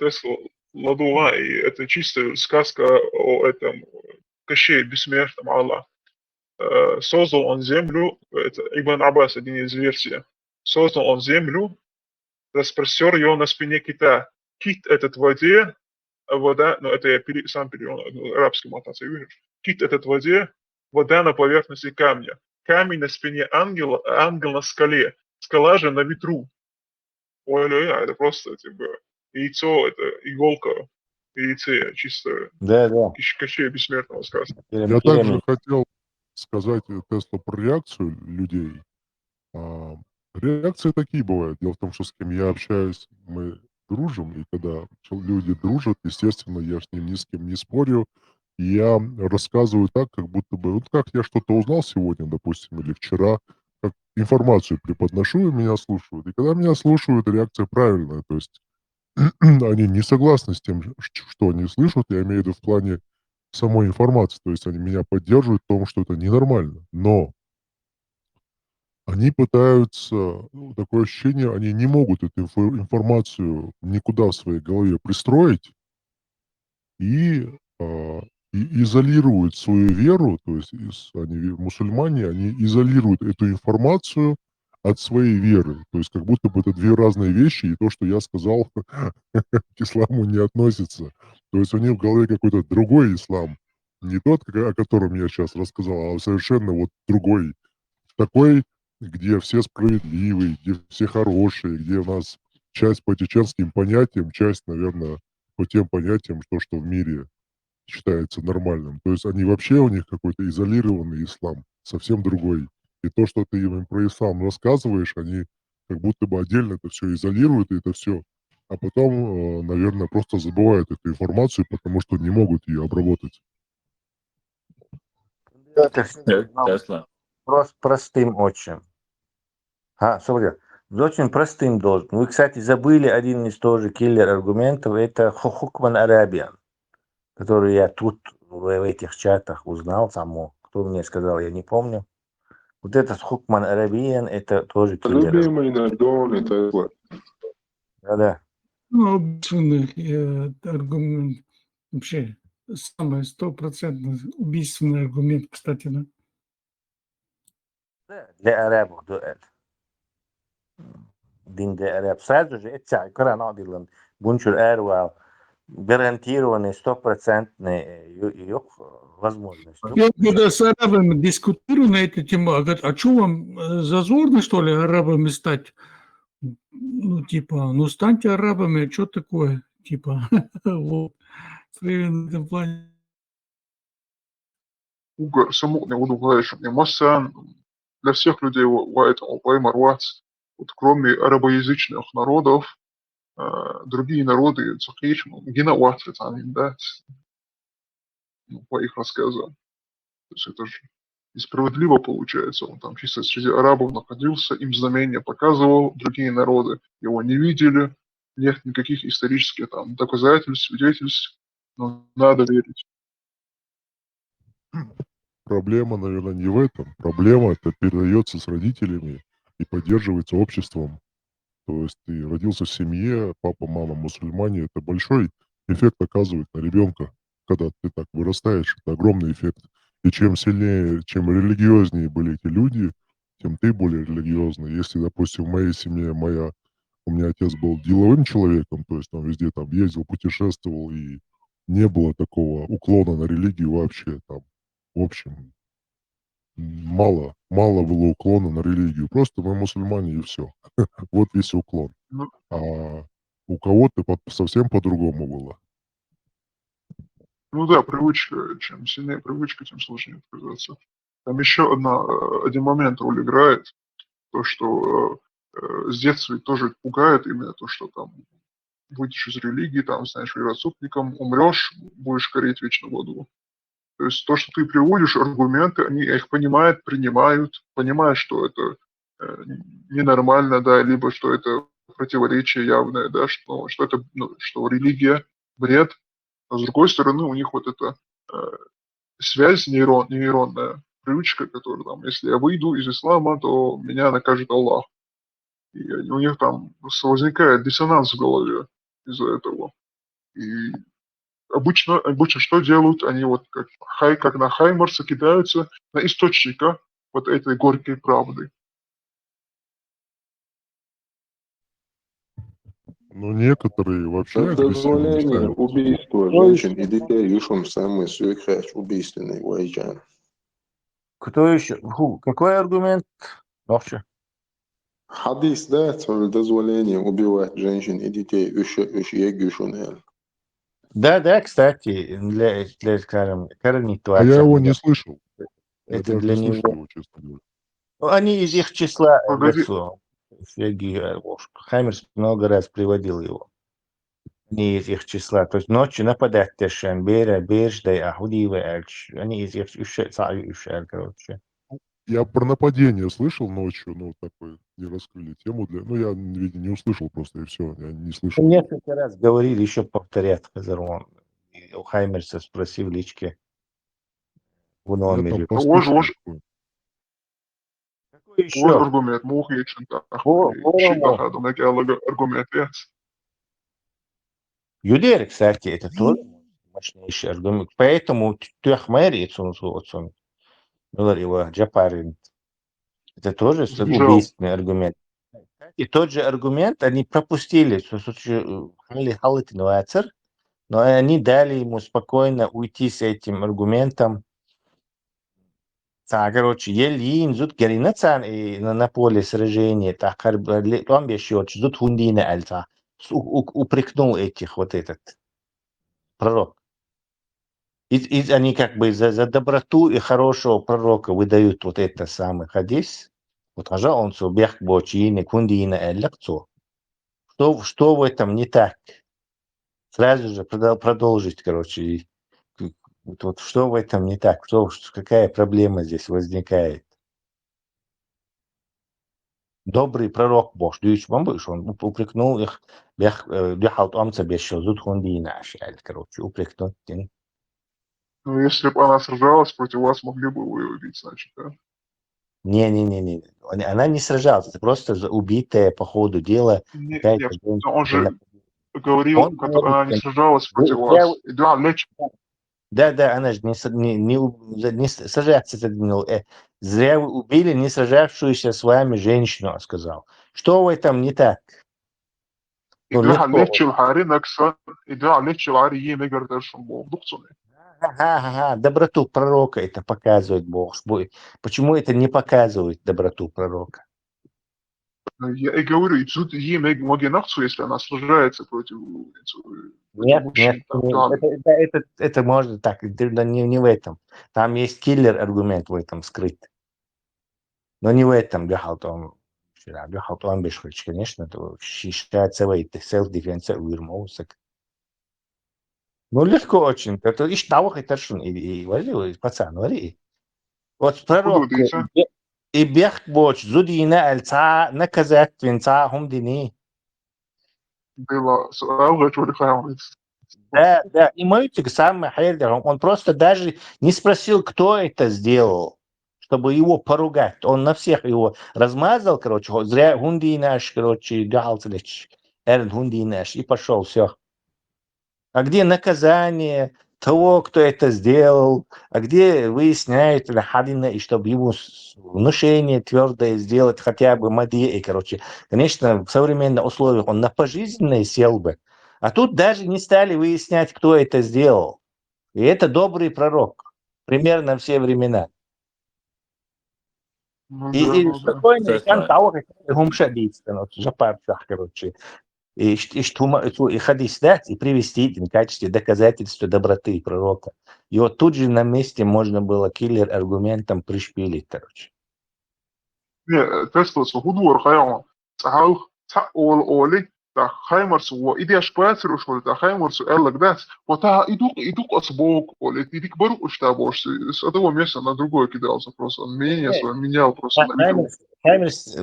Ладула, и это чистая сказка о этом Кощее бессмертном Аллах. Создал он землю, это Ибн Аббас, один из версий, создал он землю, распростер ее на спине кита. Кит этот в воде, вода, ну это я сам перевел, арабский мотация, видишь? Кит этот в воде, вода на поверхности камня. Камень на спине ангела, а ангел на скале. Скала же на ветру. Ой, это просто типа яйцо, это иголка, яйце чисто. Да. Кощей бессмертного сказка. Я также хотел сказать Тесла про реакцию людей. Реакции такие бывают. Дело в том, что с кем я общаюсь, мы дружим, и когда люди дружат, естественно, я с ним ни с кем не спорю, И я рассказываю так, как будто бы, вот как я что-то узнал сегодня, допустим, или вчера, как информацию преподношу, и меня слушают. И когда меня слушают, реакция правильная. То есть они не согласны с тем, что они слышат, я имею в виду в плане самой информации. То есть они меня поддерживают в том, что это ненормально. Но они пытаются, ну, такое ощущение, они не могут эту информацию никуда в своей голове пристроить и, а, и изолируют свою веру, то есть они мусульмане, они изолируют эту информацию от своей веры. То есть как будто бы это две разные вещи, и то, что я сказал, к исламу не относится. То есть у них в голове какой-то другой ислам. Не тот, о котором я сейчас рассказал, а совершенно вот другой. Такой, где все справедливые, где все хорошие, где у нас часть по чеченским понятиям, часть, наверное, по тем понятиям, что в мире считается нормальным. То есть они вообще, у них какой-то изолированный ислам, совсем другой. И то, что ты им про ислам рассказываешь, они как будто бы отдельно это все изолируют, и это все. А потом, наверное, просто забывают эту информацию, потому что не могут ее обработать. Это всё Тесла. простым очень. Смотри, очень простым должен. Вы, кстати, забыли один из тоже киллер аргументов, это Хукман Арабиан, который я тут в этих чатах узнал, кто мне сказал, я не помню. Вот этот Хукман Арабиан, это тоже киллер. Любимый Нардон и Тесла. Да-да. Ну, убийственный аргумент. Вообще, самый стопроцентный убийственный аргумент, кстати, да. Для арабов дуэль. Dinde Arab. Сразу же это экран одилан. Бунчур Эрвал. Гарантированный, стопроцентный возможность. Я когда с арабами дискутирую на эту тему, говорят, а что вам зазорно, что ли, арабами стать? Ну, типа, ну, станьте арабами, что такое? Типа, вот. В этом плане. Угар, самотный, удугающий. Масса для всех людей Марвац, вот кроме арабоязычных народов, другие народы, гинауат, да, по их рассказам. То есть это же несправедливо получается. Он там чисто среди арабов находился, им знамения показывал, другие народы его не видели, нет никаких исторических там доказательств, свидетельств, но надо верить. Проблема, наверное, не в этом. Проблема это передается с родителями и поддерживается обществом. То есть ты родился в семье, папа, мама мусульмане, это большой эффект оказывает на ребенка, когда ты так вырастаешь, это огромный эффект. И чем сильнее, чем религиознее были эти люди, тем ты более религиозный. Если, допустим, в моей семье у меня отец был деловым человеком, то есть он везде там ездил, путешествовал, и не было такого уклона на религию вообще там. В общем, мало было уклона на религию. Просто мы мусульмане и все. Вот весь уклон. Ну, А у кого-то совсем по-другому было. ну да, привычка, чем сильнее привычка, тем сложнее отказаться. Там еще один момент роль играет, то, что с детства тоже пугает именно то, что там выйдешь из религии, там станешь вероотступником, умрешь, будешь гореть вечно в аду. То есть то, что ты приводишь, аргументы, они их понимают, принимают, понимают, что это ненормально, да, либо что это противоречие явное, да, что это, что религия бред. А с другой стороны, у них вот эта связь нейронная, привычка, которая там, если я выйду из ислама, то меня накажет Аллах. И у них там возникает диссонанс в голове из-за этого. И обычно что делают? Они вот как на Хаймарса кидаются на источника вот этой горькой правды. Ну, некоторые вообще агрессивно Дозволение ставят. убийства женщин и детей Юшум самый сюрхач убийственный Уайджан. Кто еще? Какой аргумент? Вообще. Хадис, да, дозволение убивать женщин и детей Юшунел. Да, кстати, для скажем, А я его не слышал. Я Это даже для не слышал него. его, честно говоря. Ну, они из их числа Погоди. лицо. Хаймерс много раз приводил его. не из их числа. То есть ночью нападать тешен, береждай, а худивы эльч. Они из их короче. Я про нападение слышал ночью, ну, такой, не раскрыли тему для... Ну, я, видимо, не услышал просто, и все, я не слышал. Несколько раз говорили, еще повторят, Хазарон. У Хаймерса спроси в личке в Я там номере. послушал. Какой Ož еще? argument muhīšana tā, Ворому. šitā nekāda argumentiets. Юдер, кстати, это тоже мощнейший аргумент. Поэтому Тюхмери, его Джапарин, это тоже убийственный аргумент. И тот же аргумент они пропустили, но они дали ему спокойно уйти с этим аргументом. Короче, Ельин зуд геринацан и на поле сражения, так он еще зуд хундина альта упрекнул этих вот этот пророк. И они как бы за доброту и хорошего пророка выдают вот это самый хадис. Вот хажа он субъект бочини хундина эллекцо. Что в этом не так? Сразу же продолжить, короче. Вот что в этом не так? Какая проблема здесь возникает? Добрый пророк Бог, он упрекнул их, короче, упрекнул. Ну, если бы она сражалась против вас, могли бы вы ее убить, значит, да? Не. Она не сражалась, это просто убитая по ходу дела. Нет, но он же говорил, Он говорит, она не сражалась против вас. Да, лечь. Да, она же не сражаться. Зря вы убили не сражавшуюся с вами женщину, он сказал. Что в этом не так? إذا ليش الحاري نكسر إذا ليش الحاري يمكن درشم بوم دكتور. Доброту пророка это показывает Бог. Почему это не показывает доброту пророка? Я и говорю, и тут многие нахцу, если она сражается против Нет, мужчин. это можно так, не в этом. Там есть киллер аргумент в этом скрыт. Но не в этом. Бяхалтон бешхич, конечно, это считается self-defense уирмоусак. Ну, легко очень. Это и штавах, и торшин, и вали, пацан, вали. Вот пророк, и бех боч, зудина альца, наказать венца, хумдини. Было сразу Да, и мальчик самый хайдер, он просто даже не спросил, кто это сделал, чтобы его поругать. Он на всех его размазал, короче, зря хунди наш, короче, галцлич, хунди наш, и пошел, все. А где наказание того, кто это сделал? А где выясняет Хадина, и чтобы ему внушение твердое сделать хотя бы мадье, короче. Конечно, в современных условиях он на пожизненное сел бы. А тут даже не стали выяснять, кто это сделал. И это добрый пророк. Примерно все времена. И спокойно, и там того, как гумшадить, короче. И хадис дать и привести в качестве доказательства доброты пророка. И вот тут же на месте можно было киллер аргументом пришпилить, короче. Не, Тесла сухудвор хайон. Сахал олик та хаймарс во иди ашпацер ушмал та хаймарс эллак дас. Вот та идук осбок олик идик бару уштабош. С этого места на другое кидался просто. Он мнение свое менял просто.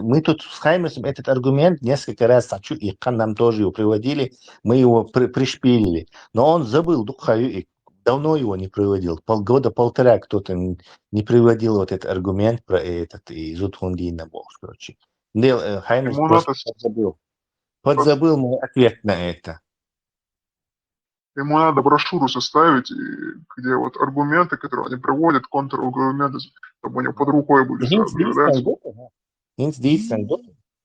Мы тут с Хаймерсом этот аргумент несколько раз, и нам тоже его приводили, мы его пришпилили. Но он забыл, и давно его не приводил. Полтора кто-то не приводил вот этот аргумент про этот и Зудхундина Бог, короче. Хаймерс просто подзабыл мой ответ на это. Ему надо брошюру составить, где вот аргументы, которые они приводят, контраргументы, чтобы у него под рукой были сразу.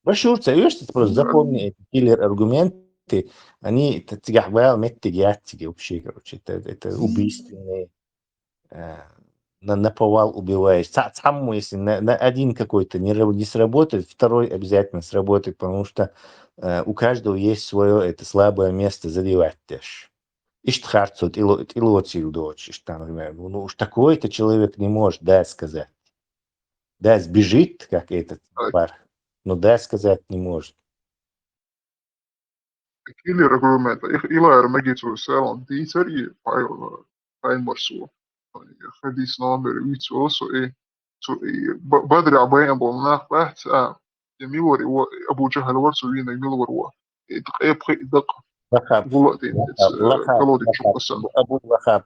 Брошюрца, видишь, просто запомни эти киллер-аргументы, они вообще, короче, это убийственные, на повал убиваешь. Сам, если на один какой-то не сработает, второй обязательно сработает, потому что у каждого есть свое это слабое место задевать тоже. Иштхарцут, илоцию дочь, ну уж такой-то человек не может, да, сказать. Да, сбежит, как этот пар, но да, сказать не может. killer argumenta. Ila ir Megitsu Selon Teacher Paimorsu. Hadis number 3 also بدري عباين بولناخ بحث يميور أبو جهل ورسو وين يميور هو يبقى دق لخب غلطين لخب كلودي لخب تشوكوسن أبو لخب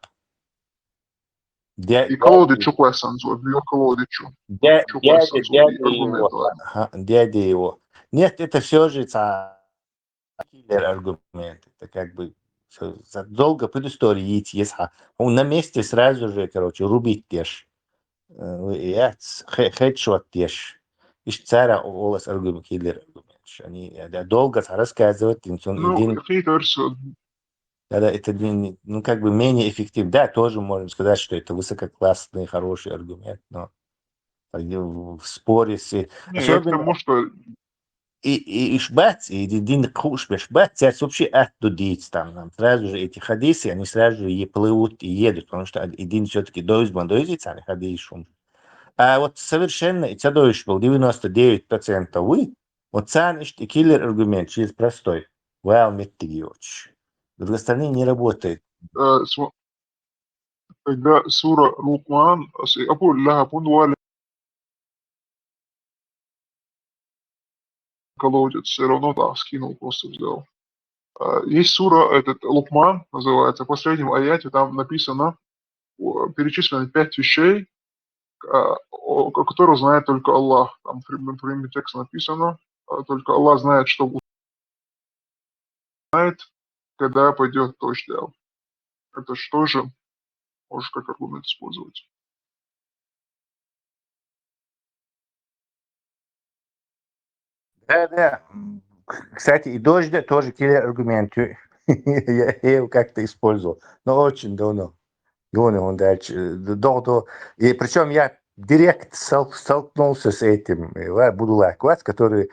كلودي تشوكوسن زو بيو كلودي تشوكوسن زو и аргументование. Дядя его. Нет, это все же киллер аргумент. Это как бы долго предыстории идти, если он на месте сразу же, короче, рубить тешь. Хедшот тешь. Иш царя олас аргумент, киллер аргумент. Они долго рассказывают, Ну, хейтерс, да, это ну, как бы менее эффективно. Да, тоже можем сказать, что это высококлассный, хороший аргумент, но в споре с... не, я к Особенно тому, что и шбац, и дин хуш бешбац, сейчас вообще оттудить там сразу же эти хадисы, они сразу же и плывут и едут, потому что один все-таки доизбандоизится, они хадишум. А вот совершенно, и цадоиш был 99% вы, вот цанишь и киллер аргумент через простой. Вау, меттигиоч. С другой стороны, не работает. когда сура Лукман, أقول لها بندوال колодец, все равно да, скинул, просто взял. Есть сура, этот Лукман называется, в последнем аяте там написано, перечислены 5 вещей, о которых знает только Аллах. Там прямым текстом написано, только Аллах знает, что знает, когда пойдет дождь. Это что же можешь как аргумент использовать? Да. Кстати, и дождь тоже киллер аргумент. Я его как-то использовал, но очень давно. Он дальше. И причем я директ столкнулся с этим Будулак, который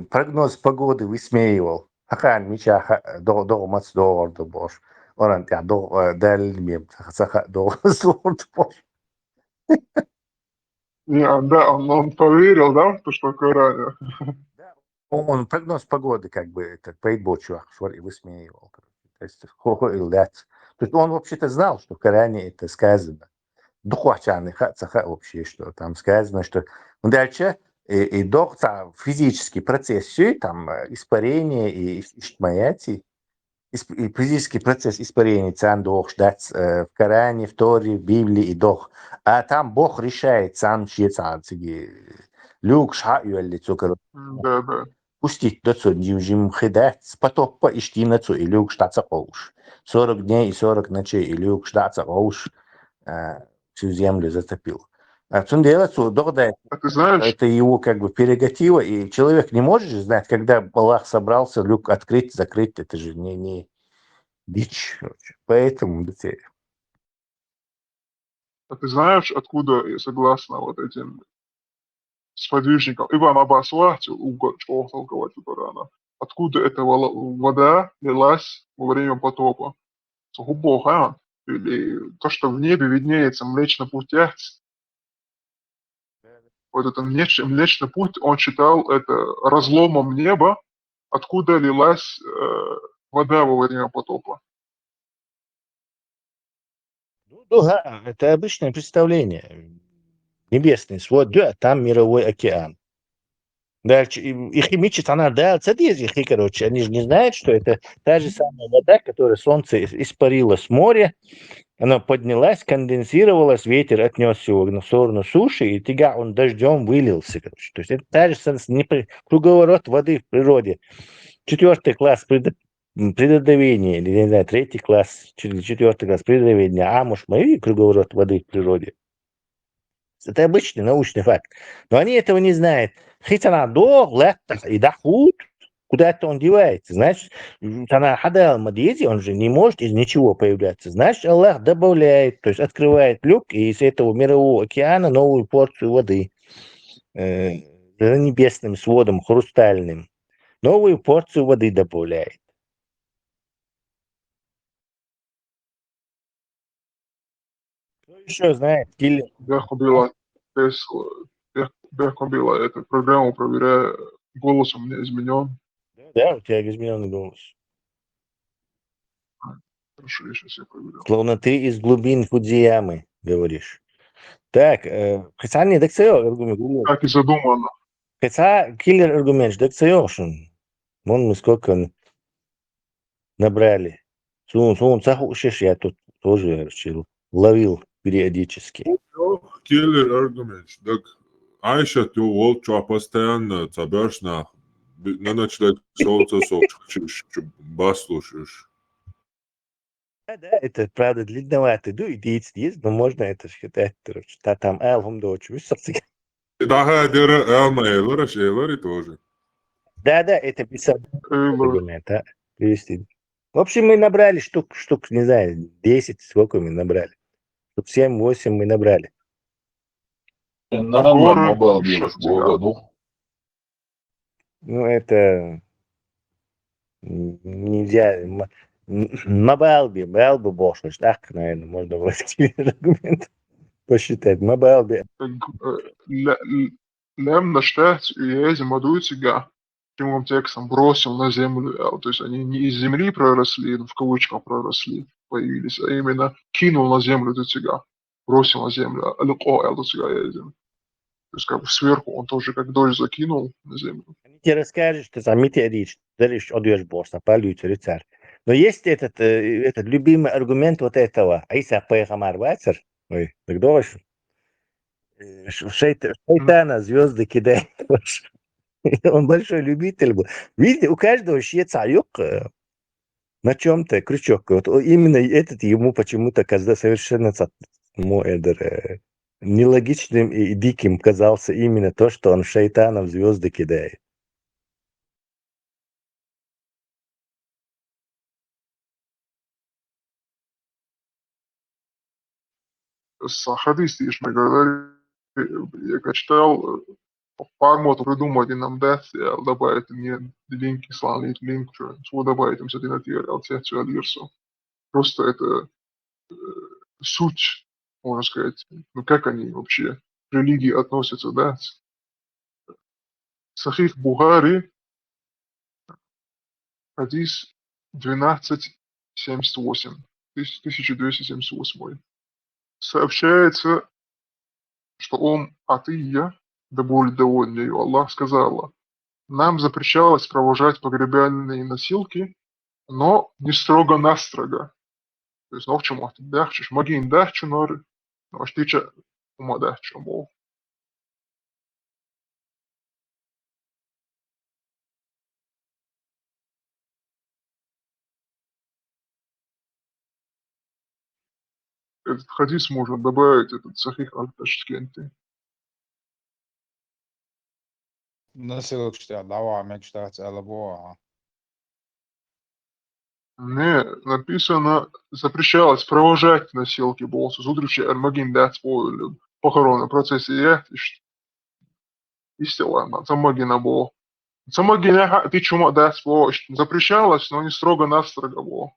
прогноз погоды высмеивал. Хахан Мича до Мацдорда Бош. Он до Дальмем до Мацдорда Бош. Да, он поверил, да, в то, что в Коране? Он прогноз погоды как бы это Пейтбочу и высмеивал. То есть он вообще-то знал, что в Коране это сказано. Духвачаны вообще, что там сказано, что дальше и физический процесс, все там испарение и иштмаяти, и физический процесс испарения цан дох ждать в Коране, в Торе, в Библии и дох. А там Бог решает сам щецанцыги. Люк шаю цукер. Да. Пустить до цудим хидать, потопа и штинацу и люк штаца оуш. 40 дней и 40 ночей и люк штаца оуш всю землю затопил. А что делать, это его как бы прерогатива, и человек не может же знать, когда Аллах собрался люк открыть, закрыть, это же не дичь. Поэтому А ты знаешь, откуда, согласно вот этим сподвижникам, Ибн Аббас толкователь Корана, откуда эта вода лилась во время потопа? Сугубо, или то, что в небе виднеется Млечный Путь. Вот этот Млечный Путь, он считал это разломом неба, откуда лилась вода во время потопа. Да, это обычное представление. Небесный свод, да, там мировой океан. Дальше, и химичит она, да, короче, они же не знают, что это та же самая вода, которую солнце испарило с моря, она поднялась, конденсировалась, ветер отнес его на сторону суши, и тяга он дождем вылился, короче. То есть это та же круговорот воды в природе. 4 класс предодовения, или, не знаю, 3 класс, 4 класс предодовения, может, мы круговорот воды в природе. Это обычный научный факт. Но они этого не знают. И дохуд, куда-то он девается. Значит, он же не может из ничего появляться. Значит, Аллах добавляет, то есть открывает люк, и из этого мирового океана новую порцию воды небесным сводом, хрустальным. Новую порцию воды добавляет. Кто еще знает? Беху Била, эту программу проверяю, голос у меня изменен. Да, у тебя измененный голос. Хорошо, я сейчас я проверю. Словно ты из глубин Фудзиямы говоришь. Так, хотя не так все аргумент. Так и задумано. Хотя киллер аргумент, так все Вон мы сколько набрали. Сун цахушиш я тут тоже решил. Ловил периодически. Киллер аргумент. Так, Айша, ты волчу постоянно цабешь на начинать солнце бас слушаешь. Да, это правда длинновато. Ну, идея есть, но можно это считать. Там альбом дочь. Да, дера Элма Эйлора, Шейлори тоже. Да, это писал аргумент, а? Привести. В общем, мы набрали штук, не знаю, 10, сколько мы набрали. Штук 7-8 мы набрали. Наборы. Ну, это нельзя. Мабалби больше. Так, наверное, можно ввести аргумент. Посчитать. Мабалби. Лем на штат и мадуют себя прямым текстом бросил на землю. То есть они не из земли проросли, в кавычках проросли, появились, а именно кинул на землю до тебя, бросил на землю. То есть как бы сверху он тоже как дождь закинул на землю. Тебе расскажешь, что сам ты речь одешь босса, полюте рыцарь. Но есть этот любимый аргумент вот этого. Айса Пайгамбар Вацер, ой, так дождь. Шайтана звезды кидает. Он большой любитель был. Видите, у каждого есть царек на чем-то, крючок. Вот именно этот ему почему-то казался совершенно нелогичным и диким казался именно то, что он шайтана в звезды кидает. Хадис, мы говорили, я читал, формат придумать нам дать, добавить мне линк, ислам линк, что добавить им с этой версию. Просто это суть, можно сказать, ну как они вообще к религии относятся, да? Сахих Бухари, хадис 1278, 1278. Сообщается, что Атия, да будет доволен ее, Аллах сказала, нам запрещалось провожать погребальные носилки, но не строго-настрого. То есть, в чему ты дахчешь, могин дахчу норы, но штича ума дахчу мол. Этот хадис можно добавить, этот сахих аль-Ташкенти. Nasıl işte devam etmişler bu. Не, написано, запрещалось провожать носилки болсу, зудричи армагин дать похоронный процесс и истила, самогина было. Самогина ты чума дать запрещалось, но не строго-настрого было.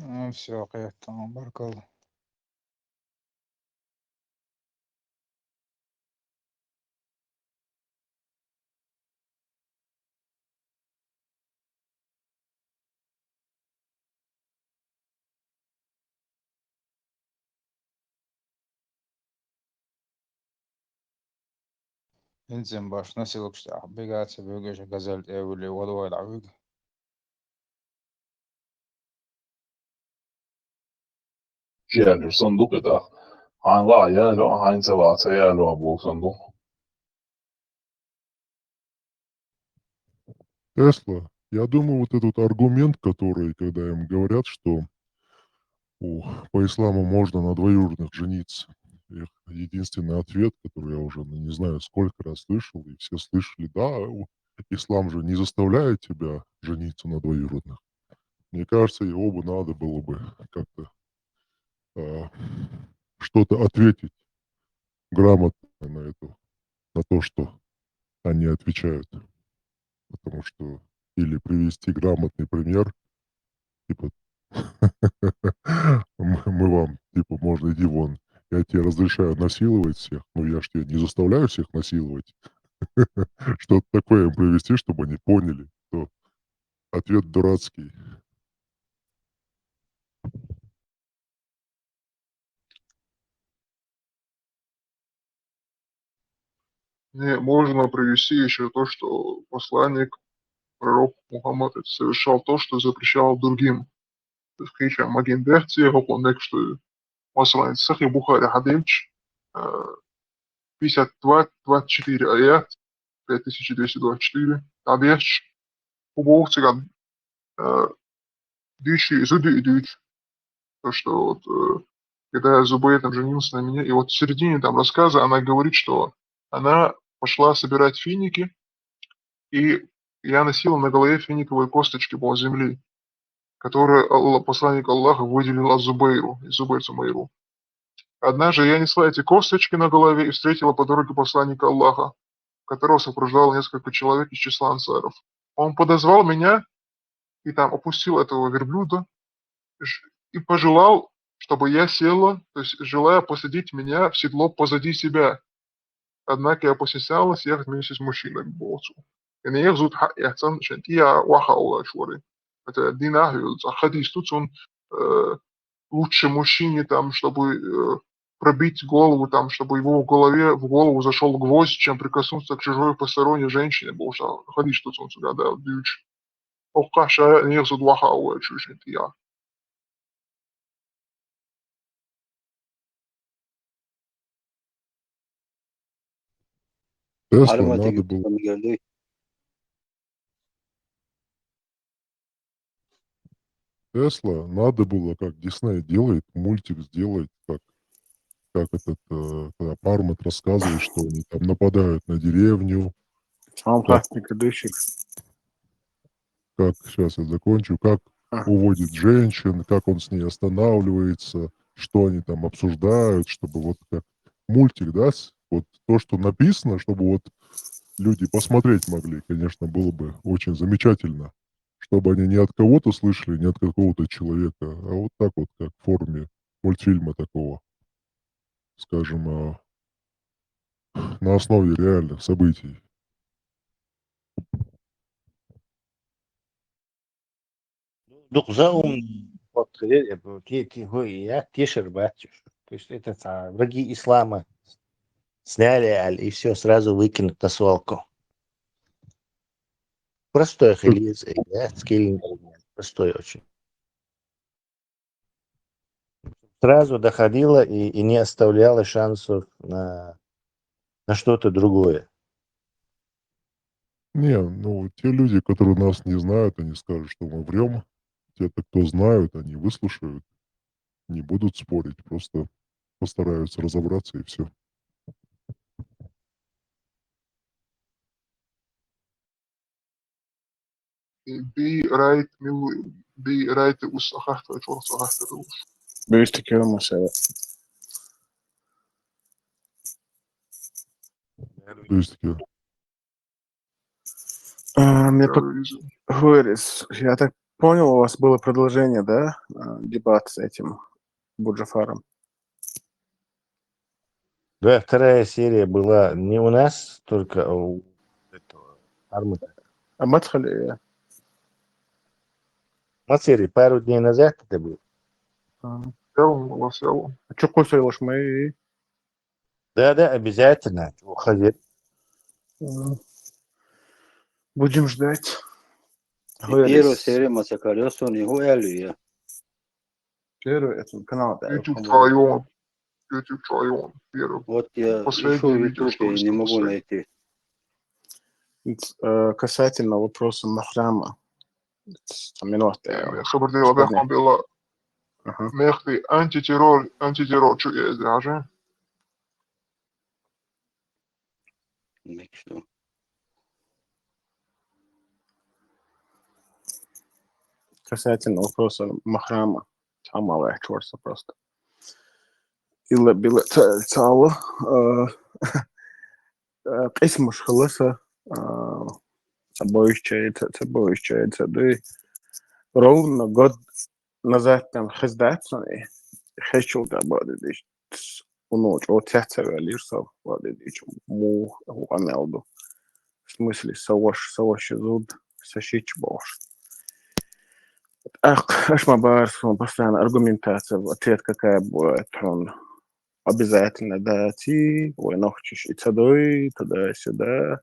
Ну, все, как-то баркал. İnsan başına silip işte bir gelse böyle şey gazel evli o da öyle abi. Jävlar صندوق ده عن لا عياله عن سبعة عياله أبوه صندوق. Тесла, я думаю, вот этот аргумент, который, когда им говорят, что по исламу можно на двоюродных жениться, их единственный ответ, который я уже не знаю сколько раз слышал, и все слышали, да, ислам же не заставляет тебя жениться на двоюродных. Мне кажется, его бы надо было бы как-то что-то ответить грамотно на то, что они отвечают. Потому что или привести грамотный пример, типа, мы вам, типа, можно иди вон, я тебе разрешаю насиловать всех, но я ж тебя не заставляю всех насиловать. Что-то такое им привести, чтобы они поняли, что ответ дурацкий. можно привести еще то, что посланник, пророк Мухаммад совершал то, что запрещал другим. В притче о Магенбехте, он что مثلا صحيح Бухари Хадимч 52-24 аят 5224 Хадиш уборциган дичи зуды идут, то что вот когда Зубейр там женился на меня, и вот в середине там рассказа она говорит, что она пошла собирать финики, и я носила на голове финиковые косточки по земли, которые посланник Аллаха выделил от Зубейру, из Зубейрцу Майру. Однажды я несла эти косточки на голове и встретила по дороге посланника Аллаха, которого сопровождало несколько человек из числа ансаров. Он подозвал меня и там опустил этого верблюда и пожелал, чтобы я села, то есть желая посадить меня в седло позади себя. Однако я постеснялась ехать вместе с мужчиной в болцу. И не зовут Яхсан Шантия Вахаула Швары. Это Динахил, Захадис, тут он лучше мужчине там, чтобы пробить голову там, чтобы его в голову зашел гвоздь, чем прикоснуться к чужой посторонней женщине. Боже, Хадис, тут он сюда, да, дючь. Окаша не зовут Вахаула Шантия. Тесла надо было... Тесла надо было, как Дисней делает, мультик сделать, как этот, когда Пармат рассказывает, что они там нападают на деревню. Как, сейчас я закончу, как уводит женщин, как он с ней останавливается, что они там обсуждают, чтобы вот как мультик, да, вот то, что написано, чтобы вот люди посмотреть могли, конечно, было бы очень замечательно, чтобы они не от кого-то слышали, не от какого-то человека, а вот так вот, как в форме мультфильма такого, скажем, на основе реальных событий. Дух за ум, вот, я тишер батюш. То есть это враги ислама сняли и все сразу выкинут на свалку. Простой хелиз, скиллинг, простой очень. Сразу доходило и не оставляло шансов на что-то другое. Не, ну, те люди, которые нас не знают, они скажут, что мы врем. Те-то, кто знают, они выслушают, не будут спорить, просто постараются разобраться и все. برأيت وصححت وشور صححت الروس. بيشتكي مسألة. Говорис, я так понял, у вас было продолжение, да, дебат с этим Буджафаром? Да, вторая серия была не у нас, только у этого Армата. А Матхали? Матери, пару дней назад это было. А что кусаешь мои? Да, обязательно. Уходи. Будем ждать. Первую серию Масакалёсу не хуяли. Первый это канал. YouTube твоем. Первый. Вот я ищу в YouTube и не могу найти. Касательно вопроса Махрама. خبر دي وبيحكم بالله ميختي انتي تيرور شو يزعجه Касательно вопроса Махрама. Самого чёрта просто. إلا بلا تعالى قسم مشخلصة تبويش ده ровно год назад там хездатсаны хешул да бодиш ночь от тяца лирсов бодиш му амелду в смысле савош зуд сашич бош ах аш ма барс постоянно аргументация ответ какая будет он обязательно дойти, ой, нахчешь и туда-сюда,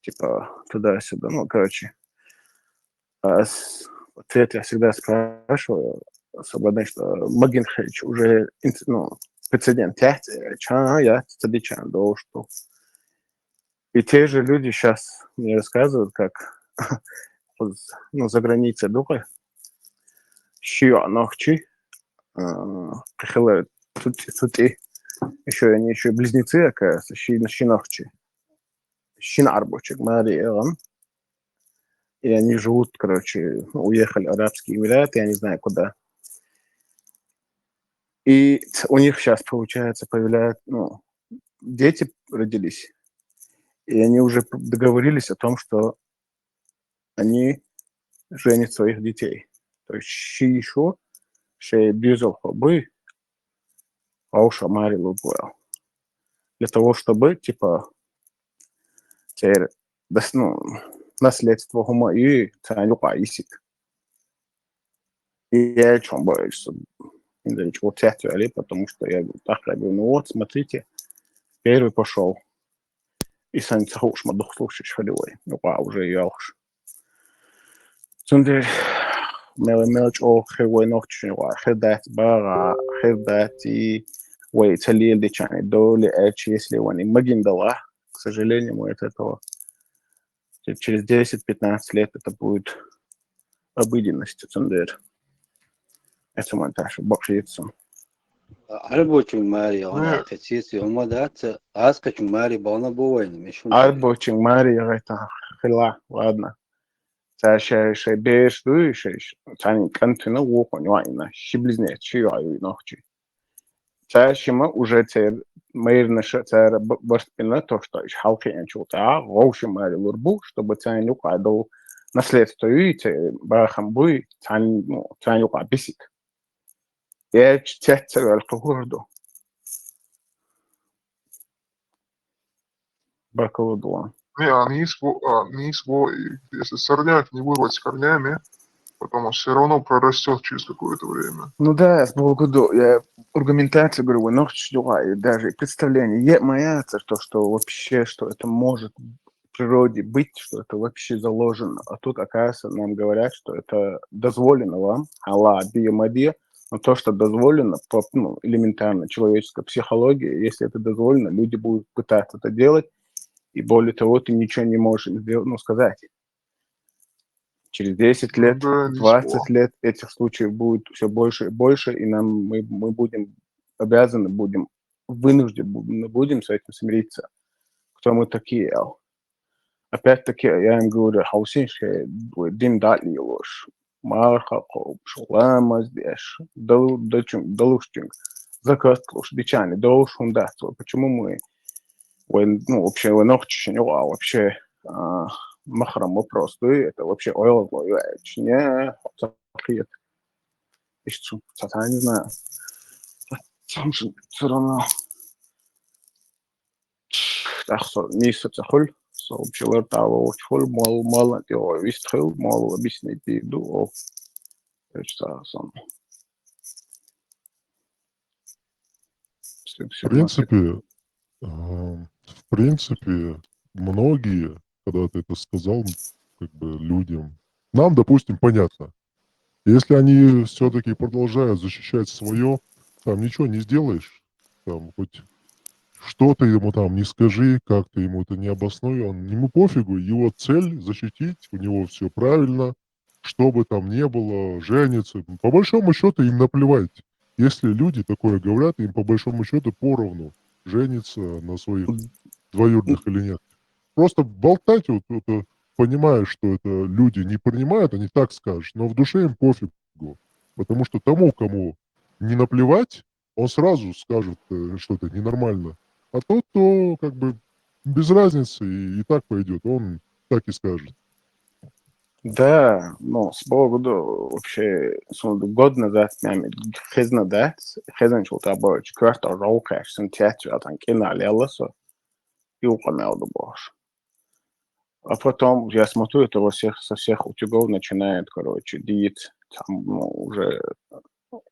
типа туда-сюда, ну, короче. Ответ я всегда спрашиваю, особенно, что Магинхич уже, ну, прецедент, я тебе что. И те же люди сейчас мне рассказывают, как ну, за границей духа, что ночи, приходят тут еще они еще близнецы, оказывается, щинохчи, щинарбочек, Мария, и они живут, короче, уехали в Арабские Эмираты, я не знаю куда. И у них сейчас, получается, появляются, ну, дети родились, и они уже договорились о том, что они женят своих детей. То есть еще бюзел хобы, ауша мари лубуэл. Для того, чтобы, типа, теперь, ну, наследство хума и цанюка исик. И я о чем боюсь, что ничего тятю, потому что я так говорю, ну вот, смотрите, первый пошел. И сам цахуш мадух слушаешь ходовой. Ну, уже ялш. Цундер мелч о хевой нохчнила. Хедат бара, хедати ой, цалил дичани доли эч, если он и магиндала. К сожалению, мы от этого через 10-15 лет это будет обыденностью, цундер. Это монтаж, бокшицу. Арбочинг Мари, она катится, он мадаться, аскочинг Мари, бона бовойна, мешун. Арбочинг Мари, это хила, ладно. Шей беш дуй, тани кантина вокон вайна, щиблизне, чиаю нохчи. Шима уже теперь мэрна шацара борспина то, что из халки энчута, роуши Мари лурбу, чтобы тани люка до наследство юите, барахам буй, тани люка бисик. Я чтятся алкогорду. Бакалудуан. Не, они свой, если сорняк не вырвать с корнями, потом он все равно прорастет через какое-то время. Ну да, я с Богу, я аргументацию говорю, но и даже представление моя, то, что вообще, что это может в природе быть, что это вообще заложено. А тут, оказывается, нам говорят, что это дозволено вам, Аллах, биомадия, но то, что дозволено по элементарно человеческой психологии, если это дозволено, люди будут пытаться это делать, и более того, ты ничего не можешь сделать, сказать. Через 10 лет, 20 лет этих случаев будет все больше и больше, и мы будем обязаны, вынуждены будем с этим смириться. Кто мы такие? Опять-таки, я им говорю, хаусинши, дин дали ложь. Марха, шуламаз, деш, далушчинг, закат ложь, дичани, далушун датство. Почему мы, вообще, вообще, махрам вопрос, это вообще ойл, не, ответ. Я не знаю. Там же все равно. Так что месяц холь, сообщил того, холь, мало, его вистрел, мало объяснить иду, это сам. В принципе, многие, когда ты это сказал, как бы людям, нам, допустим, понятно. Если они все-таки продолжают защищать свое, там ничего не сделаешь, там хоть что ты ему там не скажи, как ты ему это не обоснуй, ему пофигу, его цель защитить, у него все правильно, что бы там ни было, жениться. По большому счету им наплевать. Если люди такое говорят, им по большому счету поровну жениться на своих двоюродных или нет. Просто болтать, понимая, что это люди не принимают, они так скажут, но в душе им пофигу. Потому что тому, кому не наплевать, он сразу скажет, что это ненормально. А тот, кто как бы без разницы и так пойдет, он так и скажет. Да, с Богу, вообще, год назад, хезна чулта борч, кварта роукаш, сын театр, там кино лелосо, и упомянул Боже. А потом я смотрю, это со всех утюгов начинает, делить, там, уже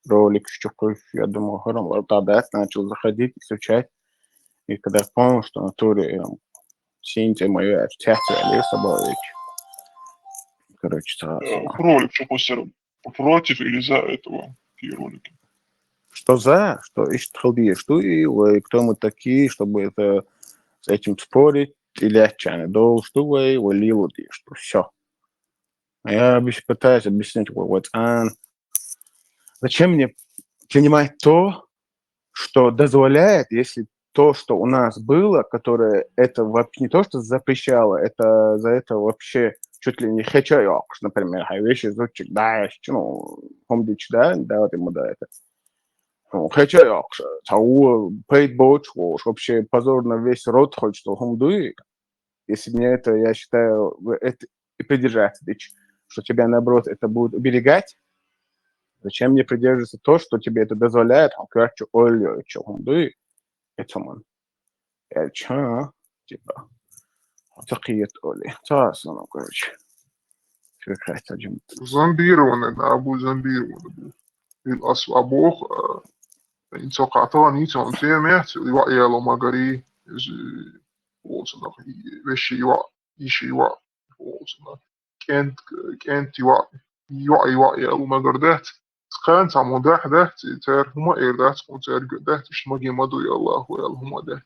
ролик, что я думал, хорошо, тогда начал заходить, изучать, и когда понял, что в натуре синьте мою театр или собой, короче, Ролик, что постер против или за этого, такие ролики? что за, что ищет халдия, что и кто мы такие, чтобы это с этим спорить, или отчаянно, да, что вы, люди, что все. А я пытаюсь объяснить, вот, зачем мне принимать то, что дозволяет, если то, что у нас было, которое это вообще не то, что запрещало, это за это вообще чуть ли не хечайок, например, вещи звучит, да, ну, помнишь, да, вот ему да это. Хечайок, того пейтбоч, вообще позор на весь род, хоть что хумдуи, если мне это, я считаю, это и придержаться, что тебя, наоборот, это будет уберегать. Зачем мне придерживаться то, что тебе это дозволяет? Короче, олю, что хумдуи, это он. Ча, типа, такие оли. Ну, короче. Прекрасно, Джим. Зомбированный, да, будет зомбированный. Обох, инцокатова, ницон, темет, ело магари, волсанах, вещи иши волсанах. Кент ело магардет. كان تعمل ده تعرفوا إيه ده تكون تعرف ده تشمجي مدو يا الله ويا الله ده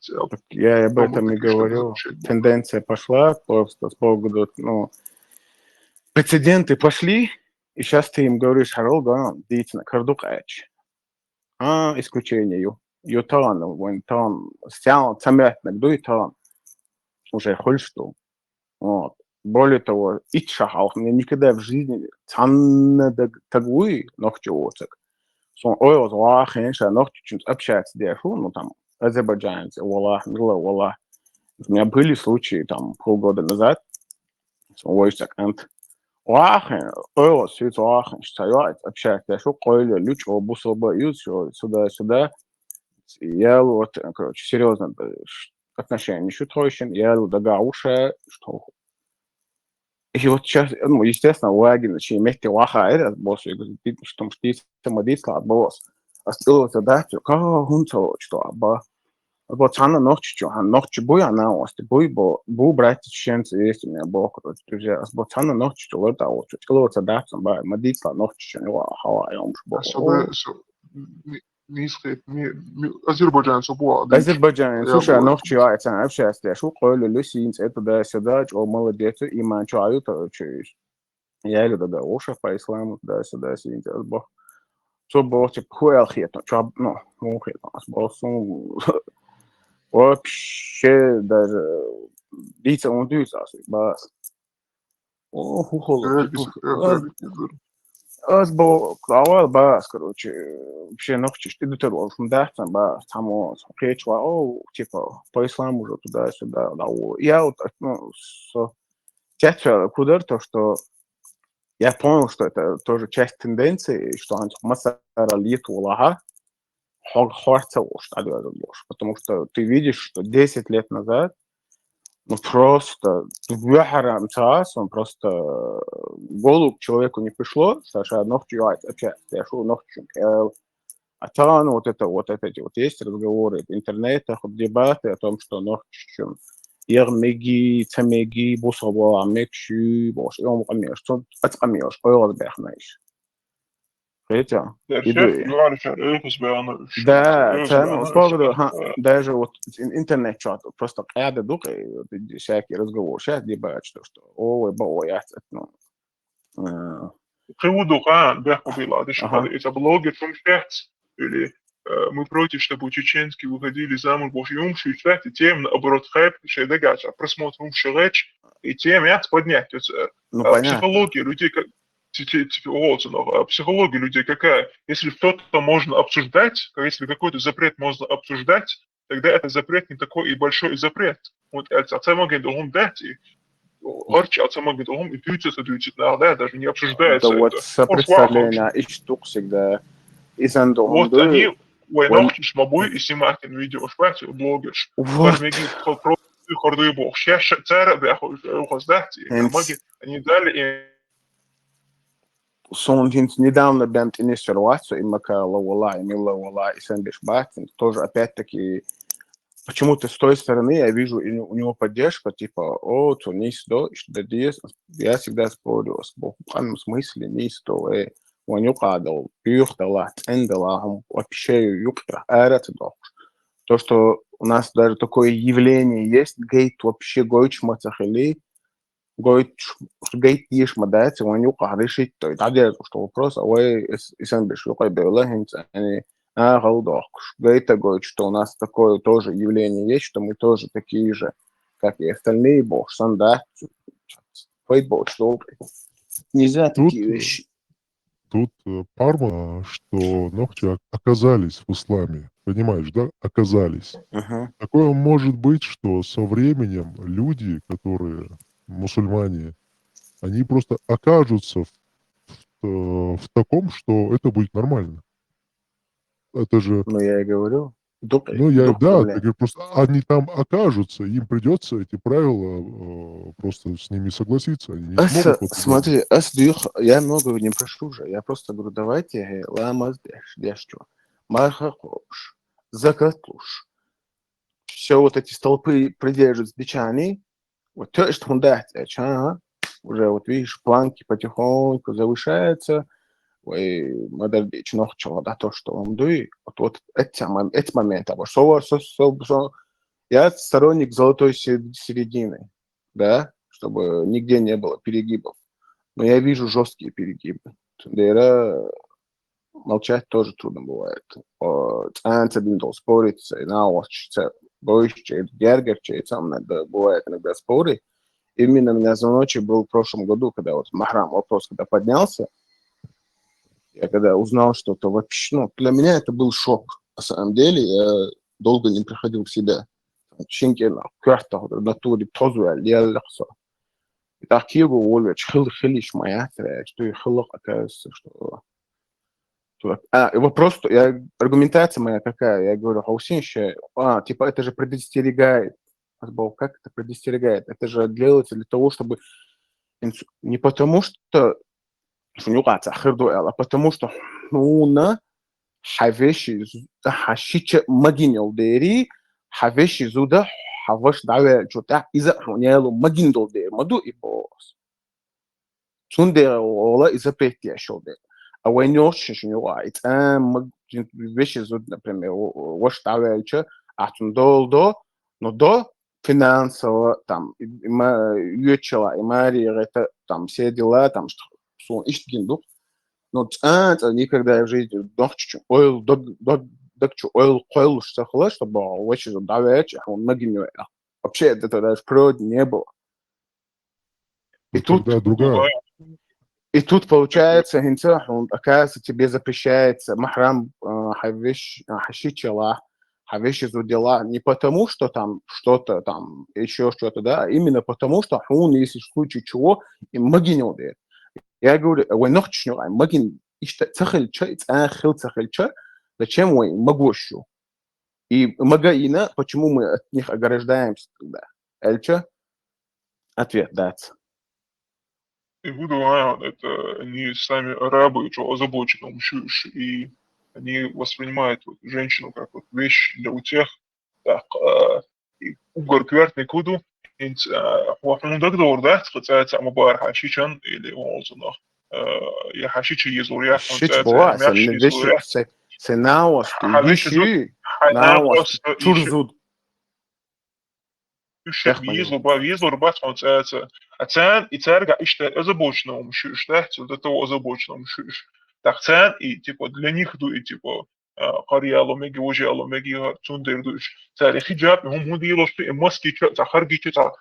Я об этом и говорю. Тенденция пошла просто с поводу, ну, прецеденты пошли, и сейчас ты им говоришь, Харол, да, дите на кардукач. Исключение. Ютан, вон там, стян, цамет, нагдуй там. Уже хоть что. Вот. Более того, итшахал, мне никогда в жизни цанна тагуи ногчевоцек. Сон ойл зла, хенша, ногчевоцек общается дерфу, ну там, азербайджанцы, вала. У меня были случаи, там, полгода назад, сон ойсак, лахен, ойл, свет лахен, стоять, общается дерфу, койли, люч, обусал боюсь, сюда. Я вот, короче, серьезно, отношения не шуточен, я догауша, что и вот сейчас, ну, естественно, лаги, чем мягкий лаха, это босс, что самодействие босс. Осталось задачу, как он что, вот цана ночь, ночь буя на осте, бу брать чеченцы есть у меня был, короче, друзья, вот цана ночь, что вот а вот, что задача, мадействие ночь, не лаха, я особенно низкий, азербайджанцы была. Азербайджан, слушай, ночь, я общаюсь, шо, коли люсинц, это да, сюда, о, молодец, и манчаю, то чуешь. Я или да, оша по исламу, да, сюда, сидит, бог. Что было, типа, хуэлхет, ну, мухет, вообще даже лица он дюйся, бас. О, хухоло. Азбо, клавал, бас, короче, вообще ночь, ты до того, да, там, бас, там, кричва, о, типа, по исламу уже туда-сюда, да, я вот, ну, часто куда то, что я понял, что это тоже часть тенденции, что антимассара литу лага, потому что ты видишь, что 10 лет назад, ну просто он просто в голову к человеку не пришло, что ночью я шел ночью, а там вот эти вот есть разговоры в интернете, дебаты о том, что ночью Ермеги, Цамеги, Бусова, Мекши, Бош, и он умеешь, что отомешь, ойл бехнешь. Видите? Да, ну, с поводу, даже вот интернет-чат, просто когда дух, всякий разговор, сейчас дебат, что, ой, я, ну... Приводу, беху была, это блогер, или мы против, чтобы чеченские выходили замуж Божьей умши, и тем, наоборот, хайп, что это гача, просмотр умши речь, и тем поднять. Психология людей, как психология людей какая? Если что-то можно обсуждать, если какой-то запрет можно обсуждать, тогда это запрет не такой и большой запрет. Вот это могут другом дать, и орчи от самого другом и пьются, да, даже не обсуждается. Это вот сопредставление, и штук всегда. Вот они, ночь мабуй, и снимать видео, шпать, блогерш. Возьмеги, хордуй бог. Сейчас царь, бляху, уходить, они дали сон недавно бент инвестироваться, и макала, валай, мила, валай, и сэндвич батин, тоже опять-таки, почему-то с той стороны я вижу у него поддержка, типа, о, то не сто, что здесь, я всегда спорю, в буквальном смысле не сто, он юкадал, юхдала, эндала, вообще юкра, то, что у нас даже такое явление есть, гейт вообще гойч мацахили, гейт еш мадается, он юка решит, то есть что вопрос, а вы сам бишь юка беулахин, они голдохш. Гейта гойч, что у нас такое тоже явление есть, что мы тоже такие же, как и остальные, бог, санда, хоть бог, что нельзя такие вещи. Тут Парма, что ногти оказались в исламе, понимаешь, да? Оказались. Такое может быть, что со временем люди, которые мусульмане, они просто окажутся в таком, что это будет нормально. Это же... Ну, я и говорю. Да, просто они там окажутся, им придется эти правила просто с ними согласиться. Они не смогут. Смотри, я много не прошу же. Я просто говорю, давайте ламаз дешчу, мархахош, закатлуш. Все вот эти столпы придерживают с бичами. Вот то, что он дает, уже вот видишь, планки потихоньку завышаются. Ой, модель ногчего, да, то, что он дует. Вот эти моменты. Я сторонник золотой середины, да, чтобы нигде не было перегибов. Но я вижу жесткие перегибы. Молчать тоже трудно бывает. Спорить, бывает иногда споры. Именно у меня звоночек был в прошлом году, когда вот Махрам вопрос, когда поднялся, я когда узнал, что это вообще, для меня это был шок. На самом деле, я долго не приходил в себя. Шинкина, кварта, натуре, тозу, лиаллахса. И так его волвич, хилиш моя, что и хилах оказывается, что... Вопрос, аргументация моя какая? Я говорю, Хаусин, типа это же предостерегает. Как это предостерегает? Это же делается для того, чтобы... Не потому что а потому что на حواشي حشيش مجين ديري حواشي زودا حواش دعوة جوتا إذا حنيالو مجين دول دير مدو إبوس شون دير والله إذا بيتي أشول دير أوين يوش شنو عايت مجين بيش زود نبرمي واش دعوة جوتا أحتم دول دو نو финансово, там, ючила, и Мария, это, там, все дела, там, что он ищет гинду, но никогда в жизни докчу, ойл койл, что хло, чтобы очень задавать, он нагинет. Вообще, это даже в природе не было. И тут получается, он, оказывается, тебе запрещается махрам хашичала, хавешизу дела не потому, что там что-то там, еще что-то, да, а именно потому, что он, если в случае чего, и магинил дает. Я говорю, вы ночью, магин, зачем вы могущу? И магаина, почему мы от них ограждаемся тогда? Эльча? Ответ дать. И буду, это они сами арабы, что озабочены, и они воспринимают вот женщину как вот вещь для утех, так, угор квертный куду, وإحنا نقدر ده تقطعت مبار حشيشان اللي وصلنا يا حشيش يزوريا Shit boa, sen ne veš, se naost, viši, naost, turzud. Визор бац получается, а цен и церга иште озабоченного мшиш, да, вот этого озабоченного мшиш. Так цен и типа для них и типа قرية ميجي وجه ميجي تندردوش تاريخي جاب هم هدي لوستي ماسكي تا خارجي تا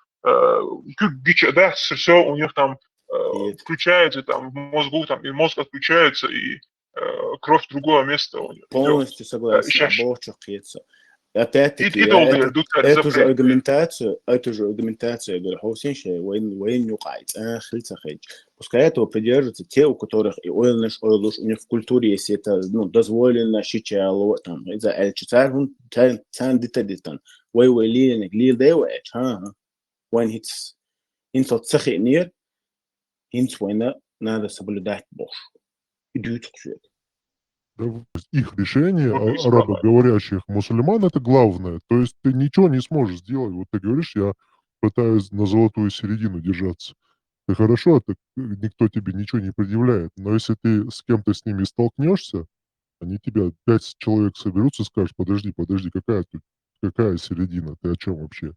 гича, да, все у них там включается, там, в мозгу, там, и мозг отключается, и кровь в другое место у них. Полностью согласен, оборчуется. Опять-таки, эту же аргументацию, я говорю, Хаусинши, воин юкайт, хильцахейч. Пускай этого придерживаются те, у которых и ойлнеш, ойлуш, у них в культуре, если это, дозволено, щичало, там, из-за эльчицар, цан дитан, вой лиленек, лил дэвэч, وين هيتس هينس تسخي نير هينس وين надо соблюдать Бог. Их решение, Вот и арабоговорящих мусульман, это главное. То есть ты ничего не сможешь сделать. Вот ты говоришь, я пытаюсь на золотую середину держаться. Ты хорошо, это никто тебе ничего не предъявляет. Но если ты с кем-то с ними столкнешься, они тебя 5 человек соберутся и скажут: подожди, подожди, какая середина? Ты о чем вообще?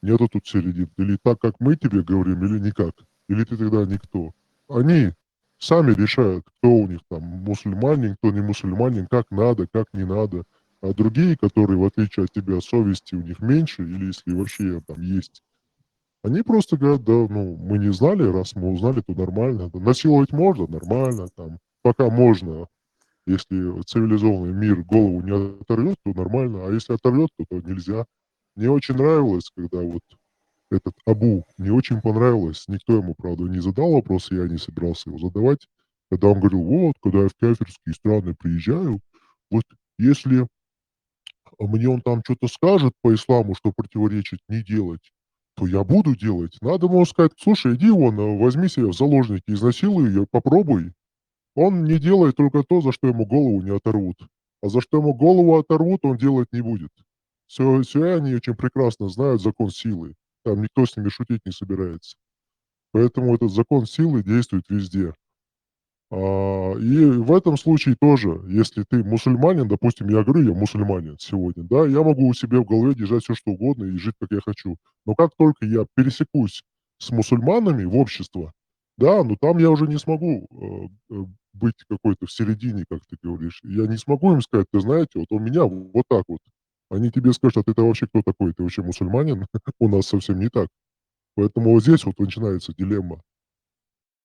Нету тут середины. Или так, как мы тебе говорим, или никак. Или ты тогда никто. Они сами решают, кто у них там мусульманин, кто не мусульманин, как надо, как не надо. А другие, которые, в отличие от тебя, совести у них меньше, или если вообще там есть, они просто говорят: да, ну, мы не знали, раз мы узнали, то нормально. Да, насиловать можно, нормально, там, пока можно. Если цивилизованный мир голову не оторвет, то нормально, а если оторвет, то нельзя. Мне очень нравилось, когда вот этот Абу, мне очень понравилось, никто ему, правда, не задал вопрос, я не собирался его задавать, когда он говорил: вот, когда я в кафирские страны приезжаю, вот если мне он там что-то скажет по исламу, что противоречит, не делать, то я буду делать. Надо ему сказать: слушай, иди вон, возьми себя в заложники, изнасилуй ее, попробуй. Он не делает только то, за что ему голову не оторвут. А за что ему голову оторвут, он делать не будет. Все они очень прекрасно знают закон силы. Там никто с ними шутить не собирается. Поэтому этот закон силы действует везде. И в этом случае тоже, если ты мусульманин, допустим, я говорю, я мусульманин сегодня, да, я могу у себя в голове держать все, что угодно и жить, как я хочу. Но как только я пересекусь с мусульманами в общество, да, ну там я уже не смогу быть какой-то в середине, как ты говоришь. Я не смогу им сказать: ты знаете, вот у меня вот так вот. Они тебе скажут: а ты-то вообще кто такой? Ты вообще мусульманин? У нас совсем не так. Поэтому вот здесь вот начинается дилемма.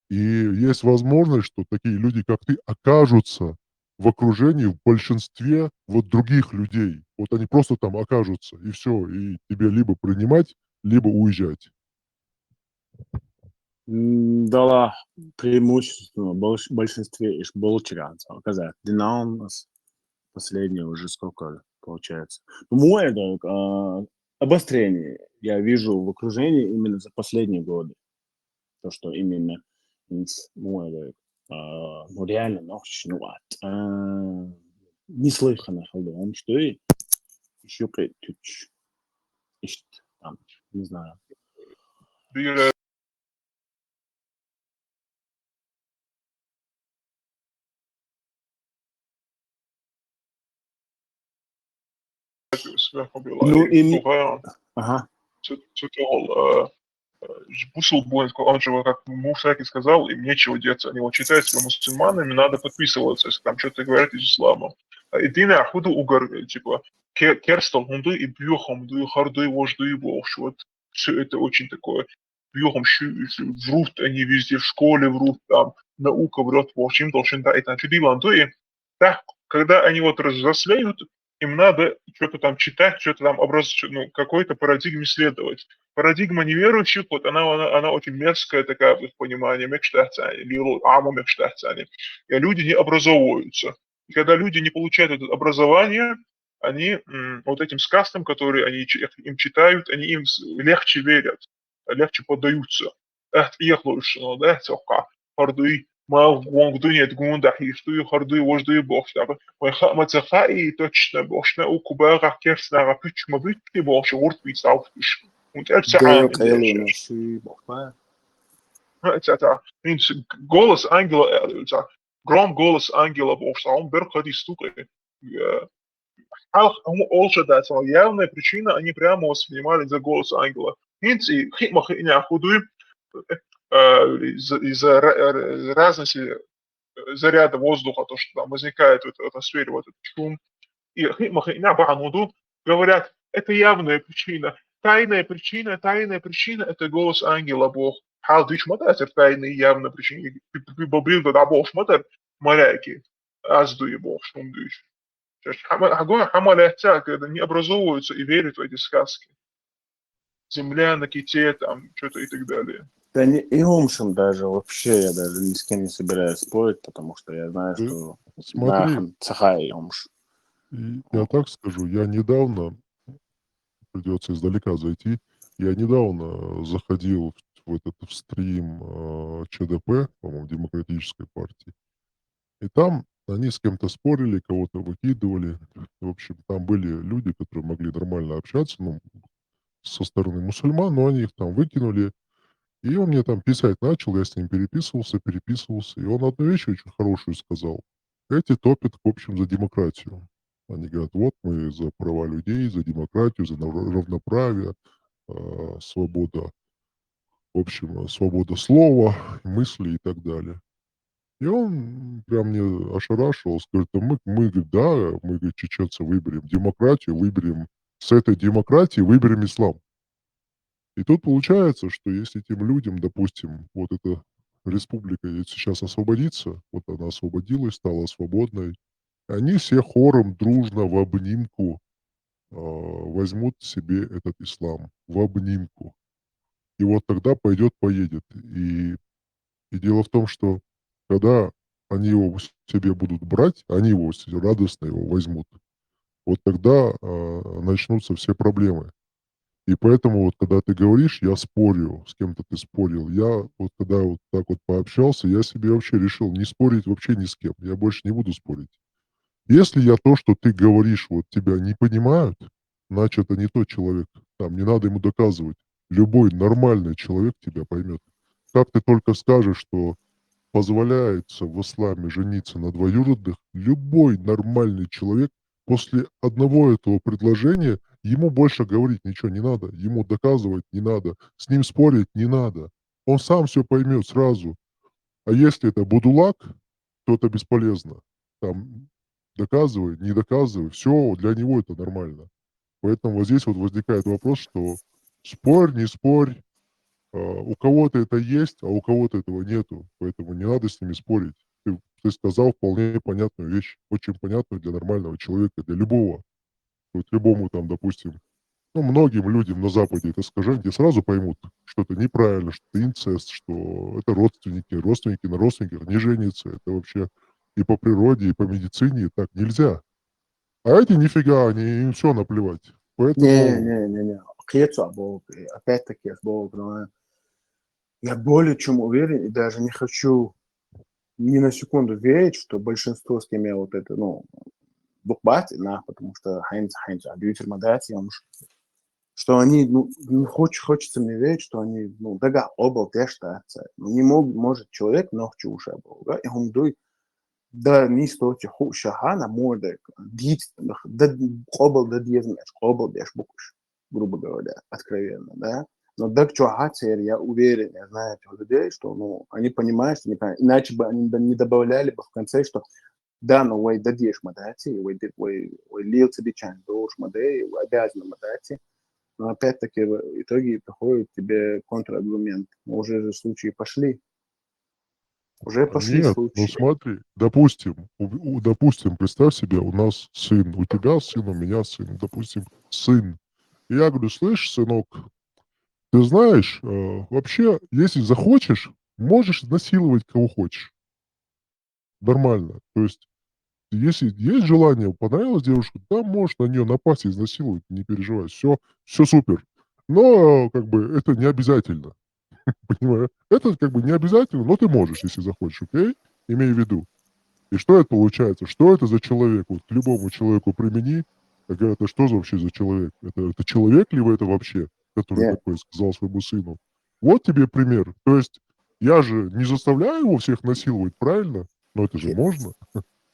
И есть возможность, что такие люди, как ты, окажутся в окружении, в большинстве вот других людей. Вот они просто там окажутся, и все. И тебе либо принимать, либо уезжать. Дала преимущество большинстве иш болчиганцев. Казах, Динамас, последнее уже сколько получается. Мое обострение я вижу в окружении именно за последние годы. То, что именно мой, ну реально, ну неслыханно халдом, что и еще там, не знаю. Ну, и... Ага. Бусул Боинско, он же, как Мушаки сказал, им нечего деться. Они вот считают себя мусульманами, надо подписываться, если там что-то говорят из ислама. И ты на худу угар, типа, керстал хунду и бьехом, ду и харду и вожду и бог. Вот все это очень такое. Бьехом врут они везде, в школе врут, там, наука врет, в общем, должен да, это чудило. И так, когда они вот разрослеют, им надо что-то там читать, что-то там ну, какой-то парадигме следовать. Парадигма неверующих, вот она очень мерзкая такая, в их понимании, и люди не образовываются. И когда люди не получают это образование, они вот этим сказкам, которые они им читают, они им легче верят, легче поддаются. Мал гундунет гунда хишту харду вожду бошта. Мой хамацаха и точно бошна у кубара керсна пичма битни бош урт бисауфиш. Und er голос ангела, гром голос ангела Божьего, он берходи стукает. Олша да, явная причина, они прямо воспринимали за голос ангела. Инцы хитмах и неохудуем из-за разности заряда воздуха, то, что там возникает в атмосфере, вот этот шум. И хитмах и неохудуем говорят, это явная причина. Тайная причина – это голос ангела Бог. Хал дыш матер тайная явная причина. Бобил да Бог матер маляки. Аздуй Бог шум дыш. Хамаляця, когда не образовываются и верят в эти сказки. Земля на ките, там, что-то и так далее. Да не и умшим даже, вообще я даже ни с кем не собираюсь спорить, потому что я знаю, что Смотри, цахай и умш. Я так скажу, я недавно, придется издалека зайти, я недавно заходил в стрим ЧДП, по-моему, Демократической партии, И там они с кем-то спорили, кого-то выкидывали. В общем, там были люди, которые могли нормально общаться, ну, со стороны мусульман, но они их там выкинули. И он мне там писать начал, я с ним переписывался. И он одну вещь очень хорошую сказал. Эти топят, в общем, за демократию. Они говорят, вот мы за права людей, за демократию, за равноправие, свобода, в общем, свобода слова, мысли и так далее. И он прям мне ошарашивал, говорит, а говорит, да, мы, говорит, чеченцы выберем демократию, выберем, с этой демократии выберем ислам. И тут получается, что если этим людям, допустим, вот эта республика сейчас освободится, вот она освободилась, стала свободной, они все хором дружно в обнимку возьмут себе этот ислам, в обнимку. И вот тогда поедет. И дело в том, что когда они его себе будут брать, они его радостно его возьмут, вот тогда начнутся все проблемы. И поэтому вот когда ты говоришь, я спорю, с кем-то ты спорил, я вот когда вот так вот пообщался, я себе вообще решил не спорить вообще ни с кем, я больше не буду спорить. Если я то, что ты говоришь, вот тебя не понимают, значит, это не тот человек. Там не надо ему доказывать. Любой нормальный человек тебя поймет. Как ты только скажешь, что позволяется в исламе жениться на двоюродных, любой нормальный человек после одного этого предложения, ему больше говорить ничего не надо, ему доказывать не надо, с ним спорить не надо. Он сам все поймет сразу. А если это будулак, то это бесполезно. Там доказывай, не доказывай, все, для него это нормально. Поэтому вот здесь вот возникает вопрос, что спорь, не спорь, у кого-то это есть, а у кого-то этого нету. Поэтому не надо с ними спорить. Ты сказал вполне понятную вещь, очень понятную для нормального человека, для любого. Вот любому там, допустим, ну, многим людям на Западе это скажи, они сразу поймут, что это неправильно, что это инцест, что это родственники на родственниках не женятся. Это вообще и по природе, и по медицине так нельзя. А эти нифига, им все наплевать. Поэтому Не. Опять-таки, я более чем уверен и даже не хочу ни на секунду верить, что большинство, с кем я вот это, бухбать, потому что Хайнц, что они, хочется мне верить, что они, дага обал тештаться. Не может человек ногчи уже был, да, и он дует, да, не стоит шахана морда, да, обал да дьявнеш, обал деш букуш, грубо говоря, откровенно, да. Но так я уверен, я знаю этих людей, что, они понимают, что иначе бы они не добавляли бы в конце, что да, но вы дадешь мадати, вы лил тебе чан, дош мадей, вы обязаны мадати. Но опять-таки в итоге приходит тебе контраргумент. Уже же случаи пошли. Уже пошли нет, случаи. ну смотри, допустим, допустим, представь себе, у нас сын, у тебя сын, у меня сын, допустим, сын. И я говорю, слышь, сынок, ты знаешь, вообще, если захочешь, можешь насиловать кого хочешь. Нормально. То есть, если есть желание, понравилась девушка, да, можешь на нее напасть, изнасиловать, не переживай, все супер. Но, как бы, это не обязательно. Понимаю. Это, как бы, не обязательно, но ты можешь, если захочешь, окей? Имей в виду. И что это получается? Что это за человек? Вот к любому человеку примени, это что вообще за человек? Это человек, либо это вообще, который Нет. такой сказал своему сыну? Вот тебе пример. То есть я же не заставляю его всех насиловать, правильно? Но это же можно.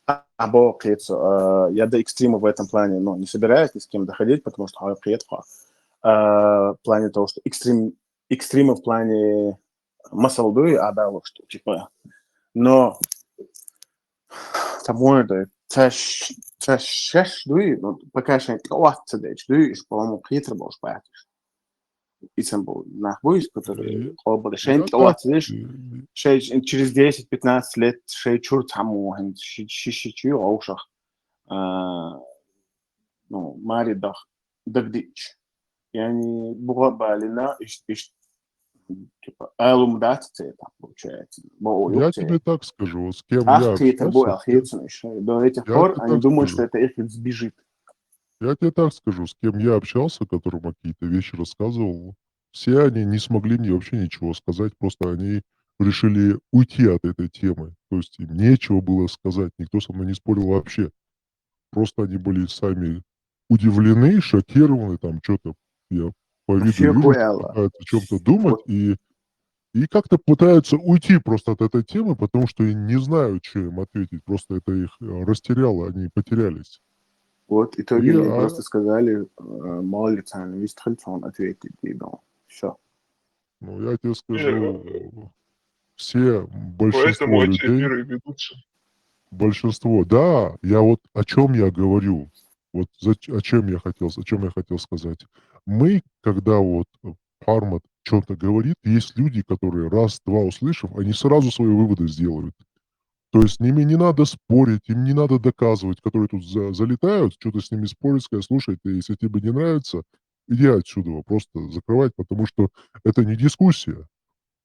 Я до экстрима в этом плане, не собираюсь ни с кем доходить, потому что в плане того, что экстрима в плане масалдуи, что типа, но таморда, дуи, пока что дуи, по-моему, приятно был спать. И сам был нахуй, который был через 10-15 лет чур тому, шишичу, аушах, маридах, дагдич. Я не была балина, типа, алумдация там получается. Я тебе так скажу, вот с кем Ах, я ты это был, общался, до этих я пор тебе они так думают, скажу. что это их сбежит. Я тебе так скажу, с кем я общался, которым какие-то вещи рассказывал, все они не смогли мне вообще ничего сказать, просто они решили уйти от этой темы. То есть им нечего было сказать, никто со мной не спорил вообще. Просто они были сами удивлены, шокированы, там что-то я по виду Вообще вижу, что хуяло. пытаются о чем-то думать Вот, и как-то пытаются уйти просто от этой темы, потому что не знают, что им ответить. Просто это их растеряло, они потерялись. вот в И, итоге мне просто сказали, мало ли цены, он ответит, и все. ну, я тебе И, скажу, все, поэтому большинство эти людей, миры ведутся. большинство, да, я вот о чем я говорю, вот о чем я хотел сказать. Мы, когда вот Пармат что-то говорит, есть люди, которые раз-два услышав, они сразу свои выводы сделают. То есть с ними не надо спорить, им не надо доказывать, которые тут залетают, что-то с ними спорить, сказать, слушай, ты, если тебе не нравится, иди отсюда, просто закрывать, потому что это не дискуссия.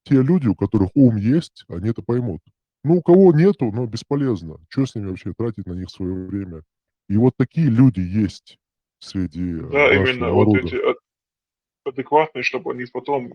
Те люди, у которых ум есть, они это поймут. Ну, у кого нету, но бесполезно. Что с ними вообще тратить на них свое время? И вот такие люди есть среди Да, нашего именно вот народа. эти адекватные, чтобы они потом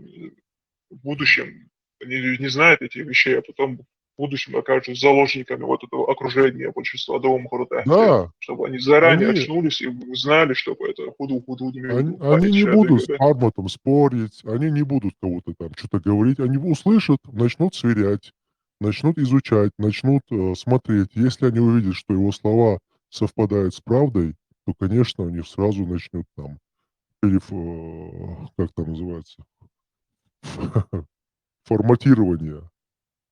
в будущем, они не знают этих вещей, а потом в будущем окажутся заложниками вот этого окружения большинства домом города, Да, чтобы они заранее они, очнулись и знали, чтобы это худу не Они, виду, они не будут с göre. Арматом спорить, они не будут кого-то там что-то говорить, они услышат, начнут сверять, начнут изучать, начнут смотреть. Если они увидят, что его слова совпадают с правдой, то, конечно, у них сразу начнет там, как там называется, форматирование,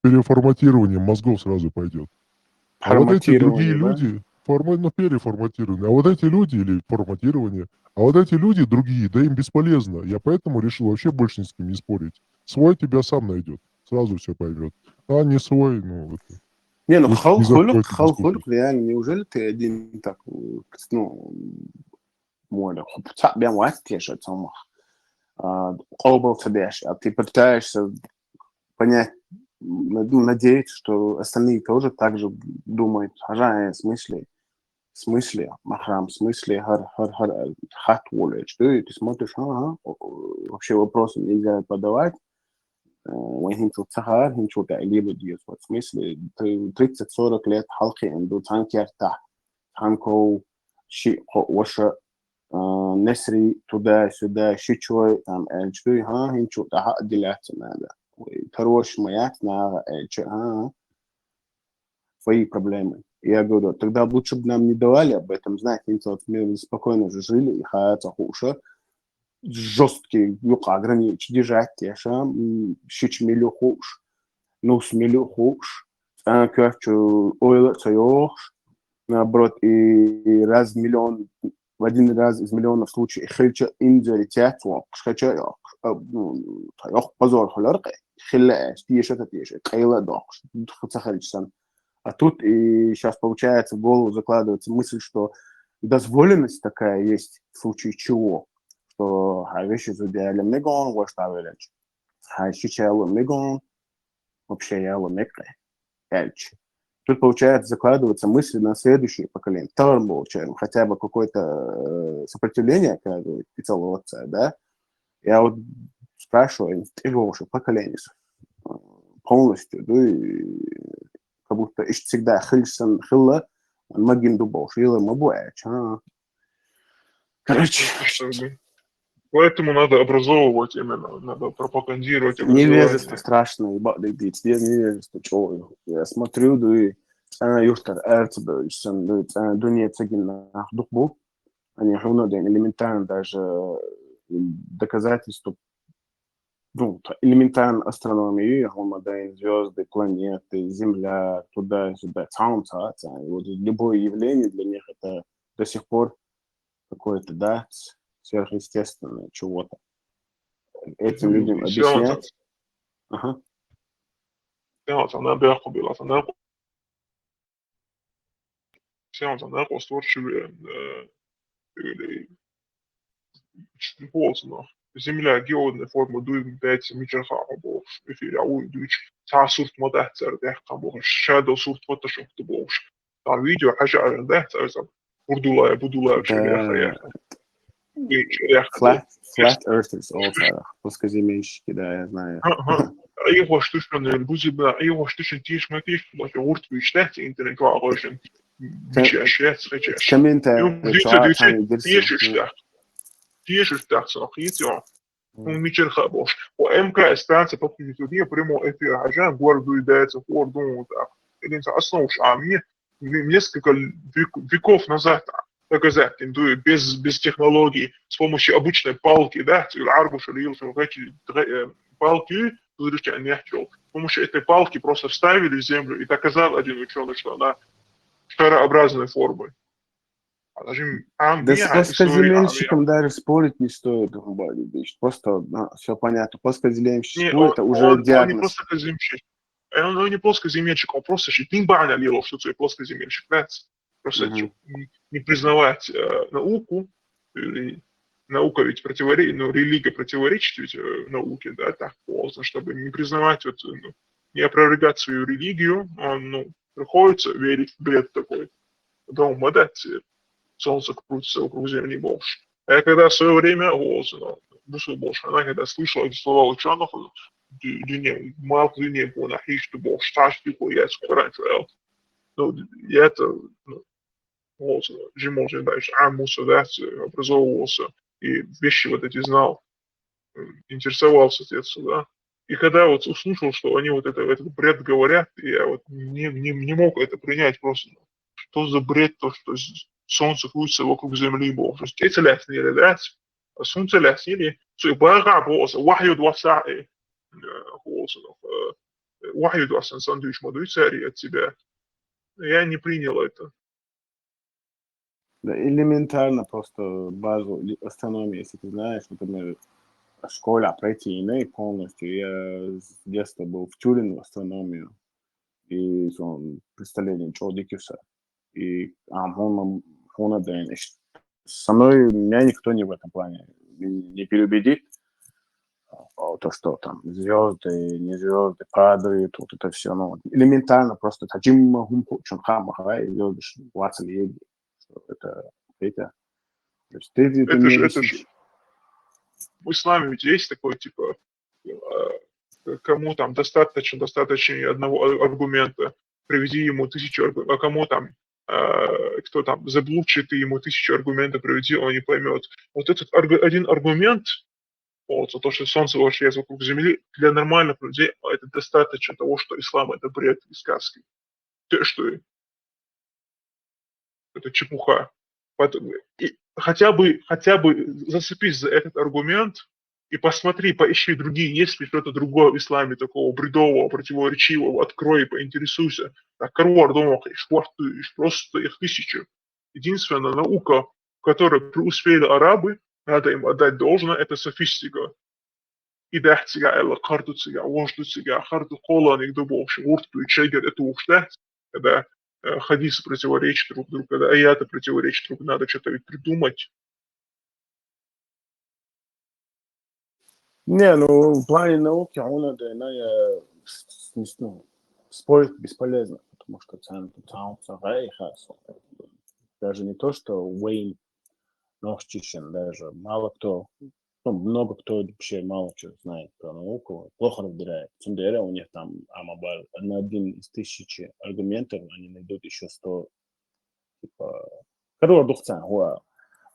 переформатирование мозгов сразу пойдет. А вот эти другие Форматирование, да? люди, переформатирование, а вот эти люди, или форматирование, а вот эти люди другие, да им бесполезно. Я поэтому решил вообще больше ни с кем не спорить. Свой тебя сам найдет, сразу все поймет. А не свой, ну, это, Не, ну пусть не заходит в дискуссию. хал-хулюк, реально, неужели ты один так, ну, можно, прям вастешь от самых, колбал тебе, а ты пытаешься понять, надеяться, что остальные тоже так же думают, в смысле, махрам, в смысле, хат волечь, ты смотришь, вообще вопросы нельзя подавать, وهنشوف سهر هنشوف تقليب ديوس в смысле 30-40 лет حلقي عنده تانك يرتاح تانكو شيء وش نسري تدا سدا شيء شوي там эльчуй هنشوف تحق دلات هذا تروش маятна свои проблемы. Я говорю, тогда лучше бы нам не давали об этом знать, мы спокойно же жили, и хаятся хуже. Жесткий ограничить держать яша шич милю хуш нус милю хуш качу ойл цайош наоборот и раз в миллион в один раз из миллионов случаев хильча инзеритят хача позор холерка хилла тиша кайла докш хацахальчсан. А тут и сейчас получается в голову закладывается мысль, что дозволенность такая есть в случае чего. Что вещи зудели мегон, вот ставили. Сейчас мегон, вообще я мекре, эльч. Тут получается закладываться мысли на следующее поколение. Вторым получаем хотя бы какое-то сопротивление оказывает пиццеловца, да? Я вот спрашиваю, тяжелое поколение полностью, да, и как будто всегда хильсон хилла, магин дубов, хилла мабуэч, Короче. Поэтому надо образовывать именно, надо пропагандировать Невежество страшное, невежество, чего. Я смотрю, да и юштар эрцебе, дуния цегин дух они равно элементарно даже доказательства, ну, элементарно астрономии, гомодайн, звезды, планеты, Земля, туда-сюда, солнце, вот любое явление для них это до сих пор какое-то, да, сверхъестественное чего-то. Этим людям объяснять. Ага. Земля geodne forma duim pēc mičarhāma boš. Ifir jau duč tā surt modahtar dehqa boš. Shadow surt photoshop boš. Tā video haja aran dehtar zam. Budulaya шеряха. Flat Earthers all плоскоземельщики, да, я знаю. أيوة штучно البوزي أيوة штучно تيش ما تيش لكن ورت بيشتهت أنت نقع غاشن بيش أشياء سخيش كمنت يوم شعات هاني تيش درسه اشتاق صراحيت يوم ميشل خابوش وامكا استانس بطل جدية بريمو اثير عشان guardo idee guardo اللي انت اصلا وش عامية несколько веков назад доказать без технологий с помощью обычной палки, да, арбуш или палки, с помощью этой палки просто вставили в землю и доказал один ученый, что она шарообразной формы. Да с плоскоземельщиком даже спорить не стоит, просто все понятно. Плоскоземельщик это уже диагноз. Он не плоскоземельщик. Он не плоскоземельщик, он просто не баня лило, что это плоскоземельщик. Просто не признавать науку, или наука ведь противоречит, ну, религия противоречит ведь науке, да, так поздно, чтобы не признавать, вот, не опровергать свою религию, он, приходится верить в бред такой. Потом, да, солнце крутится вокруг земли больше. А я когда в свое время, вышел больше, она когда слышала эти слова ученых, мало не было на хищу больше, ташки поесть, раньше, я это, жимолжин дальше, да, образовывался, и вещи вот эти знал, интересовался с детства, да. И когда вот услышал, что они вот этот бред говорят, я вот не мог это принять просто. Что за бред, то, что солнце крутится вокруг земли больше. Эти лесные, да, солнце лесные, что и бага больше, вахью два саи, вахью два сандвич модуй цари от тебя. Я не принял это. Да, элементарно просто базу астрономии, если ты знаешь, например, в школе пройти иные полностью. Я с детства был втюрен в астрономию и представление Чолдикиса. И со мной меня никто не в этом плане не переубедит. То, что там звезды, не звезды падают, вот это все, элементарно просто это то есть это же в исламе ведь есть такой, типа, кому там достаточно одного аргумента, приведи ему 1000 аргументов, а кому там, кто там заблудший, ты ему 1000 аргументов приведи, он не поймет. Вот этот один аргумент, вот, за то, что солнце вращается вокруг земли, для нормальных людей это достаточно того, что ислам это бред и сказки. Что это чепуха. И хотя бы зацепись за этот аргумент и посмотри, поищи другие, есть ли что-то другое в исламе такого бредового, противоречивого, открой, поинтересуйся. Так, Карвар думал, просто их 1000. Единственная наука, в которой преуспели арабы, надо им отдать должное, это софистика. И дахтига, или картуцига, вождуцига, карту кола, никто больше, урту и чегер, это уж когда хадисы противоречат друг другу, когда аяты противоречат друг другу, надо что-то ведь придумать. Не, в плане науки спорить бесполезно, потому что даже не то, что Уэйн Нохчищен, даже мало кто, много кто вообще мало чего знает про науку, плохо разбирает. Цундера у них там Амабар, на один из 1000 аргументов они найдут еще 100, типа,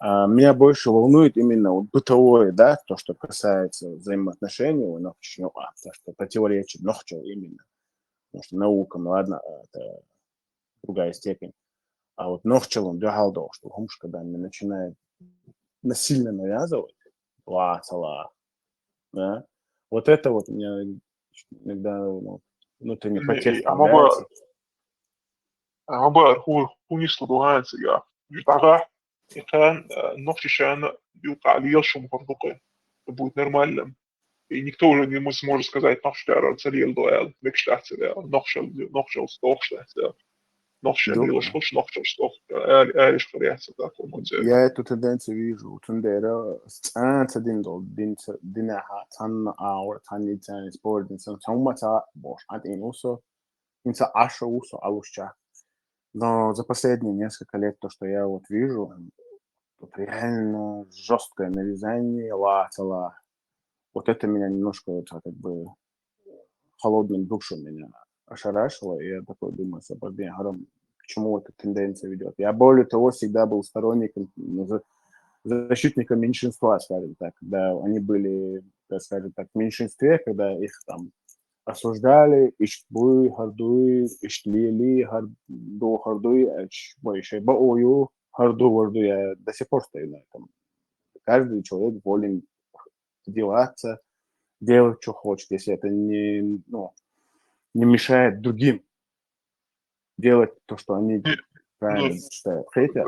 меня больше волнует именно бытовое, да, то, что касается взаимоотношений, то, что противоречит Нохчу именно. Потому что наука, ладно, это другая степень. А вот Нохчел, он дягал, что Хумш, когда они начинают насильно навязывать, да, вот это вот меня иногда внутренний протест появляется. Амабар, хунис ладуганцы, я. كان Нохчищен يوقع ليشم برضقه будет нормальным. И никто уже не сможет сказать, Нохчер царил дуэл, мечтать, Нохчер стохшать, Нохчер лилаш хош, Нохчер стох, Эриш хряться, так он делает. Я эту тенденцию вижу. Тундера динеха, тан аур, тан тан спорт, тан мата бош, усо, инца аша усо, алушча. Но за последние несколько лет то, что я вот вижу, тут реально жесткое нарезание, вот это меня немножко как бы холодным душем меня ошарашило, и я такой думаю, Сабардин, к чему эта тенденция ведет. Я, более того, всегда был сторонником, защитником меньшинства, скажем так, когда они были, скажем так, в меньшинстве, когда их там осуждали, ишбуй, хардуй, ишлили, хардуй, больше баою, хардуй, я до сих пор стою на этом. Каждый человек волен одеваться, делать, что хочет, если это не мешает другим делать то, что они правильно считают. Хотя,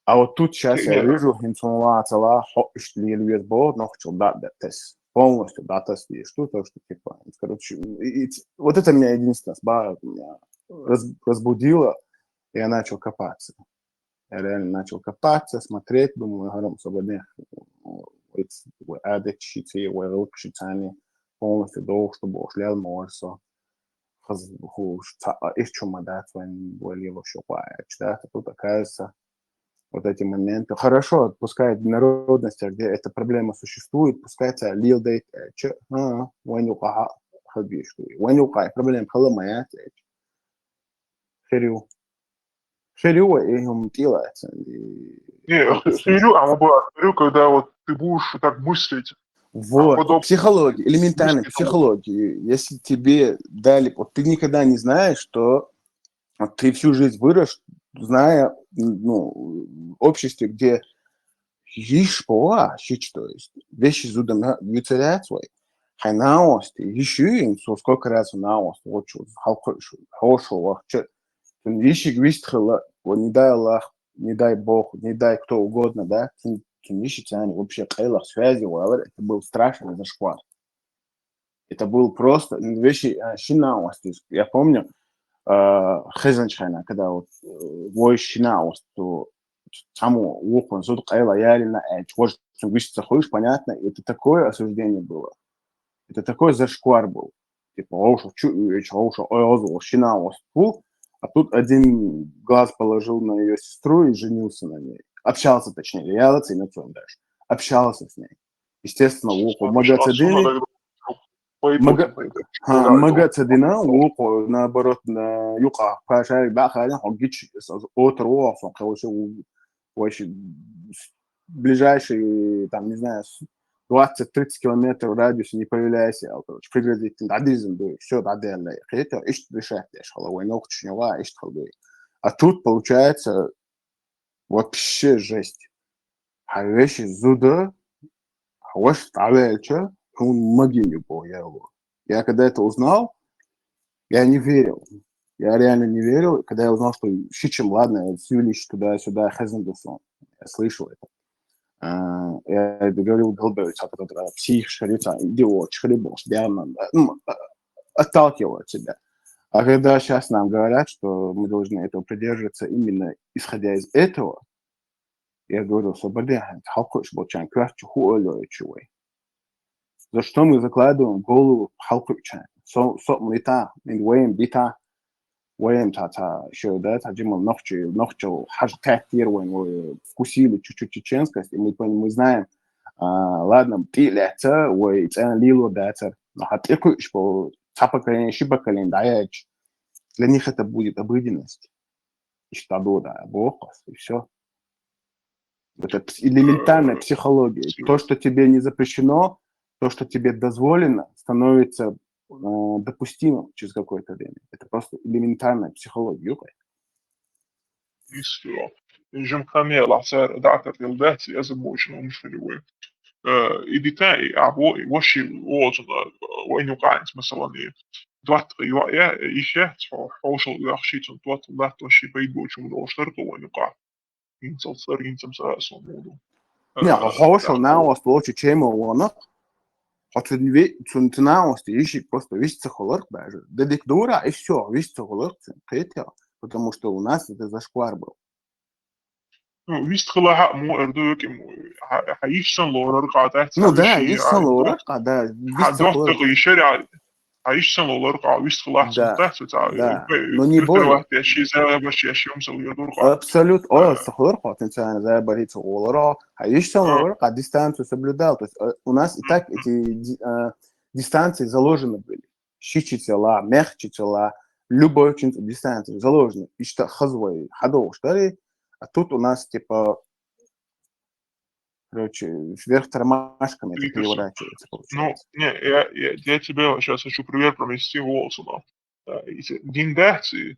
а вот тут сейчас я вижу, полностью дата есть, что-то, что типа, короче, вот это меня единственное меня разбудило, и я начал копаться. Я реально начал копаться, смотреть, думаю, Харам Сабардин, полностью долг, чтобы ушлял морсо. Еще мадат, более да, тут оказывается вот эти моменты. Хорошо, пускай в народности, где эта проблема существует, пускай это лил дейт, проблема халамаят, херю, и им делается. Херю, когда вот ты будешь так мыслить. Вот, психология, элементарная психология. Если тебе дали, вот ты никогда не знаешь, что вот ты всю жизнь вырос, зная, в обществе, где есть то есть вещи зудом выцарять свой, хайнаости, еще им сколько раз наост, вот что, хорошо, вещи гвистхала, не дай Аллах, не дай Бог, не дай кто угодно, да, вообще кайлах связи, это был страшный зашквар. Это был просто вещи шинаости. Я помню, Хезенчайна, когда вот вой шинаост, то саму ухон зуд кайла ялина, чего вещи заходишь, понятно, это такое осуждение было. Это такой зашквар был. Типа, шинаост, а тут один глаз положил на ее сестру и женился на ней. Общался, точнее, я даже. Общался с ней. Естественно, Магацадина, наоборот, на юка, пашай, бахай, хогич, отров, очень ближайший, там, не знаю, 20-30 километров в радиусе не появляйся, короче, пригрозить, все, это ищет дышать, а тут получается вообще жесть. А вещи зуда, а ваш тавельча, он могилю был, я когда это узнал, я не верил. Я реально не верил, когда я узнал, что щичем, ладно, Сюлич туда-сюда, Хезендусон, я слышал это. Я говорил, псих, шарица, идиот, шарибош, отталкивал от себя. А когда сейчас нам говорят, что мы должны этого придерживаться именно исходя из этого, я говорю, за что мы закладываем в голову халкуча? Еще, да, ногчу вкусили чуть-чуть чеченскость, и мы знаем, ладно, пилятся, лилу дается, но для них это будет обыденность. И все. Это элементарная психология. То, что тебе не запрещено, то, что тебе дозволено, становится допустимым через какое-то время. Это просто элементарная психология. جم كاميلا صار دعتر يلداتي از موشن مشفلوي إدي تاي عبو وشي ووزن وين يقعد مثلا دوات يا إيشه حوشل يخشيتن دوات لا توشي بيد بوشم دوشتر وين يقع ينسل صار ينسم ساسو مودو Не, хорошо, на вас лучше, чем он. Хочу на вас ищи просто весь цехолог даже. Дедиктура и все, весь цехолог хотел, потому что у нас это зашквар был. ويست خلاها مو أردوك حيشتن لورا رقعتها Ну да, يشتن لورا да, весь цехолог. دقيقة شرع حيشتن لورا رقع ويست خلاها سنتات да, но не более. Абсолютно, цехолог, потенциально, за бориться лора, حيشتن лора, дистанцию соблюдал. То есть у нас и так эти дистанции заложены были. щичицела, мягчицела, любой очень дистанции заложено. И что хазвой, хадоу, что ли? А тут у нас, типа, короче, вверх тормашками это Питерсон. переворачивается, Ну, получается. не, я тебе сейчас хочу пример провести Уолсона. Диндахцы,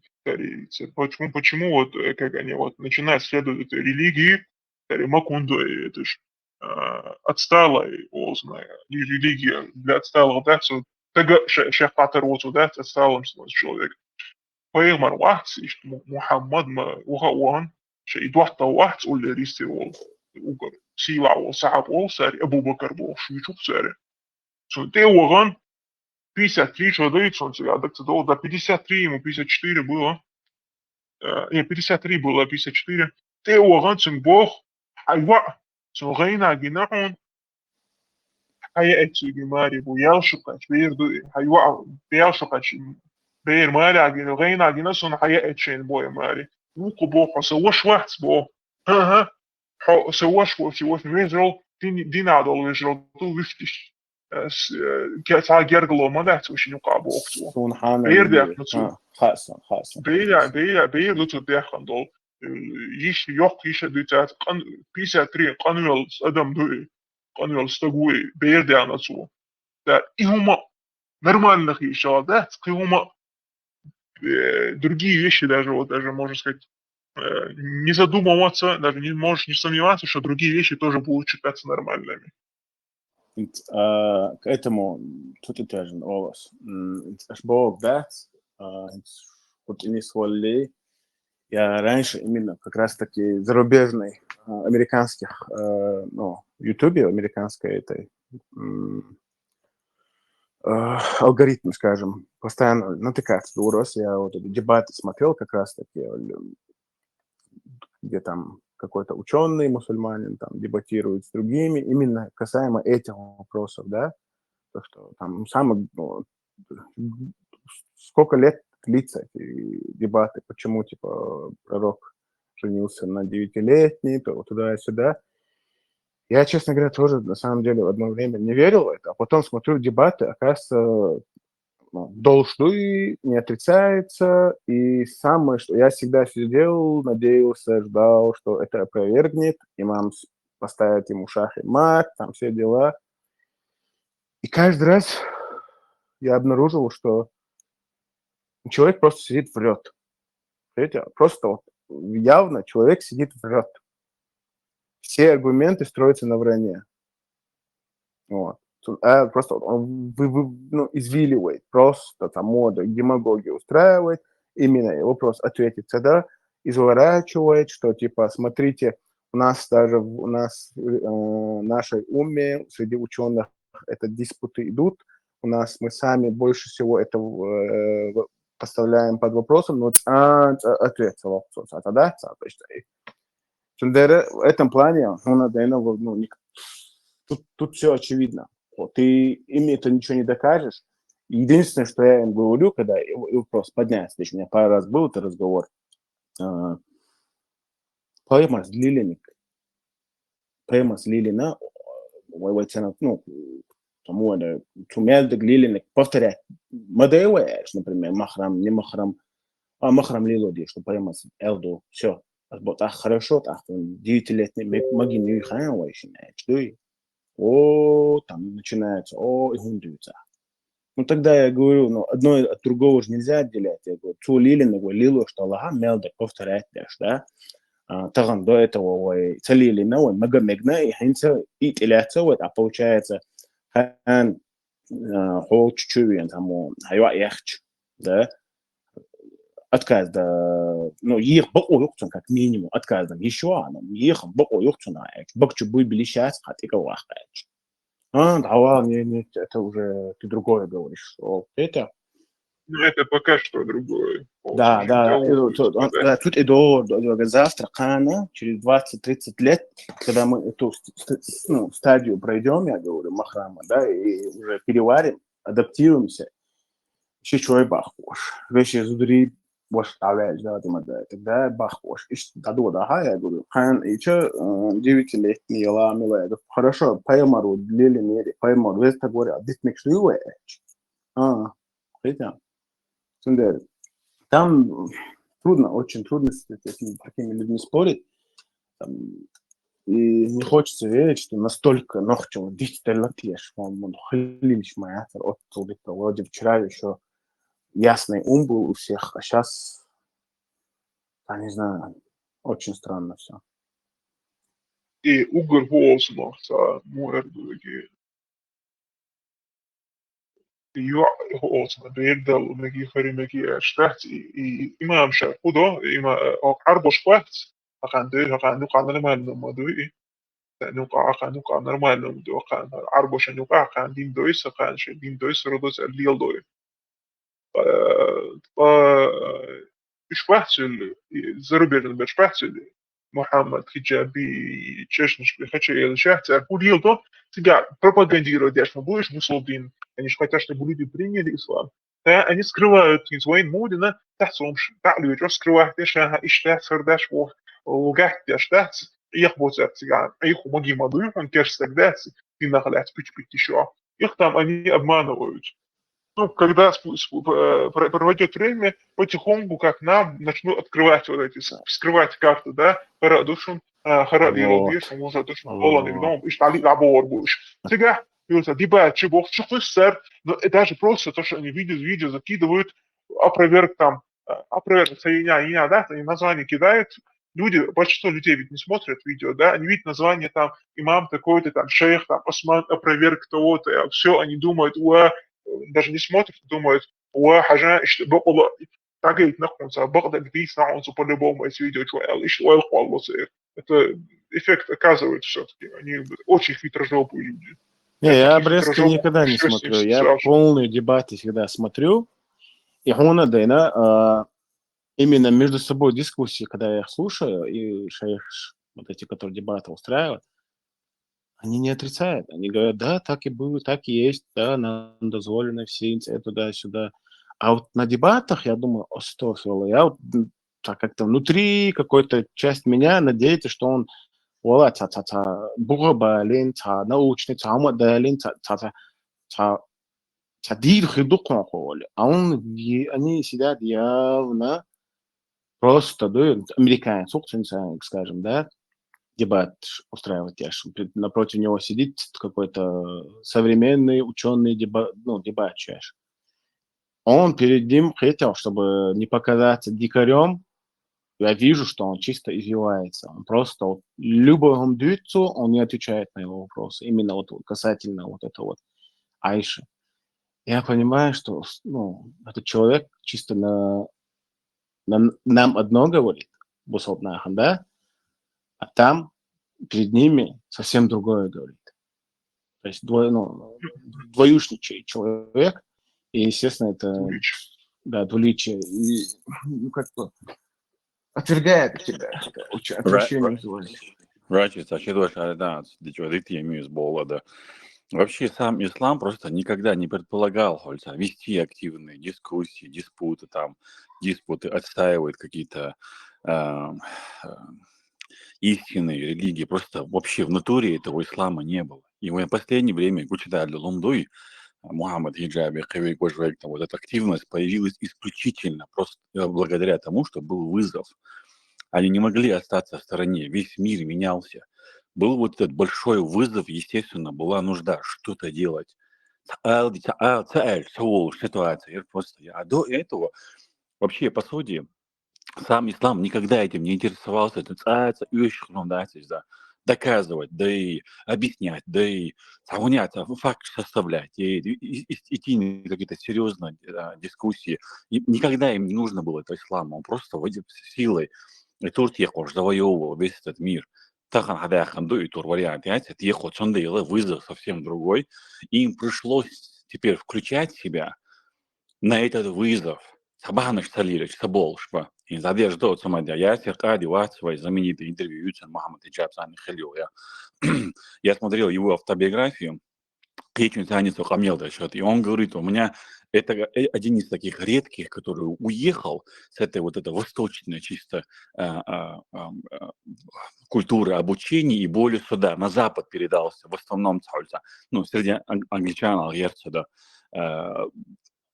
почему вот, как они вот начинают следовать этой религии, Макунду, это ж отсталая Уолсона, религия для отсталых дахцев, тега шех патер Уолсу, да, отсталым человек. Пеймар вахц, Мухаммад Угауан, идуахта вахц, улли ристи Уол, Сила Уол, Сахаб Уол, сари, Абу Бакар Уол, швичук сари. Те Уаган 53 человек, он себя до 53, ему 54 было. Не, 53 было, 54. Те Уаган бог, айва, гейна гинаун, эти гимари, буялшукач, айва, буялшукач, بير مالي عجينة غين عجينة صن حياة اتشين بوي مالي وكو بوحة سواش واحد بو ها سواش وش ويجرل دين عدل ويجرل تو ويفتش كاتا جرجلو ما دهت وش يقع بوقتو سبحان بير الله. ديك نتو خاصة بير دو تديخ عندل يش يوق يش دوتات بيسا تري قانويل ادم دوي قانويل استقوي بير ديك نتو دا إهما нормальных еще, да, другие вещи даже, вот даже, можно сказать, не задумываться, даже не можешь не сомневаться, что другие вещи тоже будут считаться нормальными. К этому тут и тоже у вас. Бог, да, вот и свали. Я раньше именно как раз таки зарубежной, американских, ну, ютубе, американской этой, алгоритм, скажем, постоянно натыкаться урос. Я вот эти дебаты смотрел как раз таки, где там какой-то ученый мусульманин там дебатирует с другими, именно касаемо этих вопросов, да, то, что там самое, ну, сколько лет длится эти дебаты, почему, типа, пророк женился на 9-летней, то туда и сюда. Я, честно говоря, тоже, на самом деле, в одно время не верил в это, а потом смотрю дебаты, оказывается, должны, не отрицается, и самое, что я всегда сидел, надеялся, ждал, что это опровергнет, имам поставит ему шах и мат, там все дела. И каждый раз я обнаружил, что человек просто сидит врет. Видите? Просто вот явно человек сидит врет. Все аргументы строятся на вранье. Вот. Просто он извиливает, просто там мода, демагогию устраивает, именно его просто ответить тогда, изворачивает, что типа, смотрите, у нас даже в нашей умме среди ученых это диспуты идут, у нас мы сами больше всего это поставляем под вопросом, но ответ тогда, в этом плане тут все очевидно. Ты им это ничего не докажешь. Единственное, что я им говорю, когда вопрос подняется, у меня пару раз был этот разговор, поема с Лилина, ну, тому это, тумелдик Лилиник, повторять, мадеуэш, например, махрам, не махрам, а махрам Лилоди, что поема с Элду, все, хорошо, 9-летний, маги не выхаиваешь, что и там начинается, и хундуется. Ну, тогда я говорю, ну, одно от другого же нельзя отделять. Я говорю, цу лилин, лилу, что Аллаха мелдик повторять, да? Таган до этого, целили, но мегамегна, и хинца, и теляться, а получается, хан, чуть-чуть, там, хайва яхч, да? Отказ, да, ну, их баку юктун, как минимум, отказ, да, еще она, их баку юктун, бакчу будет белищать, хатика вахач. Да, не, это уже ты другое говоришь. Это? Это пока что другое. Да, тут и до завтра, через 20-30 лет, когда мы эту стадию пройдем, я говорю, махрама, да, и уже переварим, адаптируемся, еще человек бахуш. Вещи зудри, ваш тавель, да, тогда бахуш. И я говорю, хан, и что, 9-летний, ламила, хорошо, поймару, длили мери, поймару, весь так говорят, дитник шлюэч. Хотя, там трудно, очень трудно с такими людьми спорить. Там, и не хочется верить, что настолько нохчего дистиллатеш, он хлились моя, вроде вчера еще ясный ум был у всех, а сейчас, я не знаю, очень странно все. И угор волсмах, муэрдуги. يو اوتما بيبدا ومجي خري مجي اشتهت إما مش خدا إما عربش وقت قاندو ما نمدوي نوقع ما نمدو قان عربش نوقع قان دين دويس قان دين دويس ردوس الليل دوي مش بحثل زربير مش بحثل محمد حجابي تشنش بخشي الشهت أقول يلدو تجا пропагандируют, я ж не будешь мусульман, они же хотят, чтобы люди приняли ислам. Да, они скрывают из войн мудина, تحسهم تعلو يجوا скрывают إيشها إشتات سرداش وقعت يشتات يخبط يعني أيخو مجي مضيف عن كاش سردات في نقلات بيش их там они обманывают. Ну, когда проводят время, потихоньку, как нам, начнут открывать вот эти, вскрывать карты, да, душу, хараби робиш, может, душу, оланы, но, и стали лабор будешь. Сега, дебат, чего, сэр, но даже просто то, что они видео закидывают, опроверг соединения, да, они название кидают, люди, большинство людей ведь не смотрят видео, да, они видят название там, имам такой-то, там, шейх, там, осман, опроверг того-то, все, они думают, даже не смотрят, думают, حاجة بقول تاجيت نخونسا بقدر بيس نخونسا по-любому эти видео это эффект оказывает все-таки, они очень хитрожопые люди. Не, я обрезки никогда не смотрю, я полные дебаты всегда смотрю, и именно между собой дискуссии, когда я их слушаю, и шейх, вот эти, которые дебаты устраивают, они не отрицают, они говорят, да, так и было, так и есть, да, нам дозволено все туда-сюда. А вот на дебатах, я думаю, я вот так как-то внутри какой-то часть меня надеется, что он научный, а они сидят явно просто, да, американец, скажем, да, дебат устраивать, напротив него сидит какой-то современный ученый дебатчик. Он перед ним хотел, чтобы не показаться дикарем, я вижу, что он чисто издевается. Он просто любому дюйцу, он не отвечает на его вопросы. Именно вот касательно вот этого Айши. Я понимаю, что этот человек чисто нам одно говорит, да? А там перед ними совсем другое говорит. То есть двоюшничий человек, и, естественно, это двуличие. И, как-то отвергает тебя. Отвращение вызывает. Вообще сам ислам просто никогда не предполагал вести активные дискуссии, диспуты, отстаивать какие-то истинной религии. Просто вообще в натуре этого ислама не было. И в последнее время Лумдуй, Мухаммад Хиджаби, вот эта активность появилась исключительно просто благодаря тому, что был вызов. Они не могли остаться в стороне. Весь мир менялся. Был вот этот большой вызов, естественно, была нужда что-то делать. Ситуация. А до этого вообще, по сути, сам ислам никогда этим не интересовался, доказывать, да и объяснять, да и факт составлять, и идти на какие-то серьезные дискуссии. И никогда им не нужно было это ислам, он просто силой и Турция завоевывал весь этот мир. Вызов совсем другой, и им пришлось теперь включать себя на этот вызов. Сабанаш Салилич, Саболшва. И задержал самодя. Я Серкади свой знаменитый интервью Мухаммад Хиджаб Сани Хилю. Я смотрел его автобиографию, и он говорит, у меня это один из таких редких, который уехал с этой вот этой восточной чисто культуры обучения и более сюда, на Запад передался, в основном среди англичан,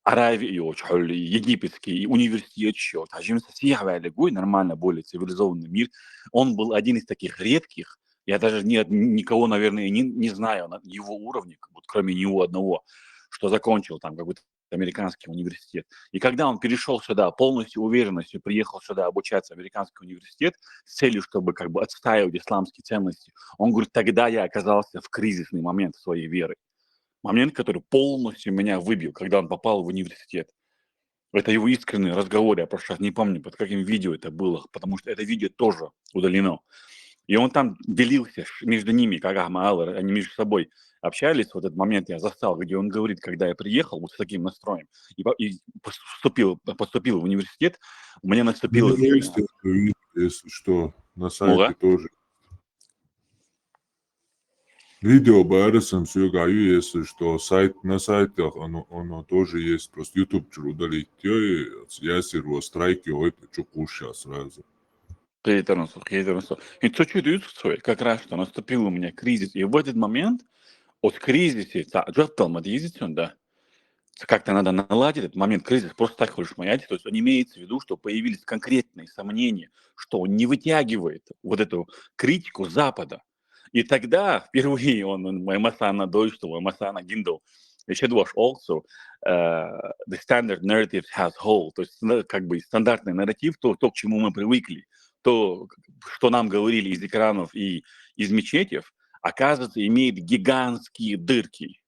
Аравия, египетский университет, нормально, более цивилизованный мир. Он был один из таких редких, я даже никого, наверное, не знаю на его уровне, вот, кроме него одного, что закончил там какой-то американский университет. И когда он перешел сюда, полностью уверенностью приехал сюда обучаться в американский университет с целью, чтобы как бы отстаивать исламские ценности, он говорит, тогда я оказался в кризисный момент своей веры. Момент, который полностью меня выбил, когда он попал в университет. Это его искренний разговор, я просто сейчас не помню, под каким видео это было, потому что это видео тоже удалено. И он там делился между ними, как Ахмаал, они между собой общались. Вот этот момент я застал, где он говорит, когда я приехал вот с таким настроем и поступил в университет, у меня наступило... Есть это видео, если что, на сайте тоже. Видео Барисом Сюгаю, если что, на сайтах оно тоже есть. Просто YouTube удалить, и ясеру страйки, это чукуша сразу. И чуть-чуть, как раз, что наступил у меня кризис. И в этот момент от кризиса, да, как-то надо наладить этот момент кризиса, просто так хочешь понять. То есть он имеется в виду, что появились конкретные сомнения, что он не вытягивает вот эту критику Запада. И тогда впервые он Масана Дойшту, Масана Гиндл, еще дважды also the standard narrative has hold, то есть как бы стандартный нарратив, то, к чему мы привыкли, то, что нам говорили из экранов и из мечетев, оказывается, имеет гигантские дырки.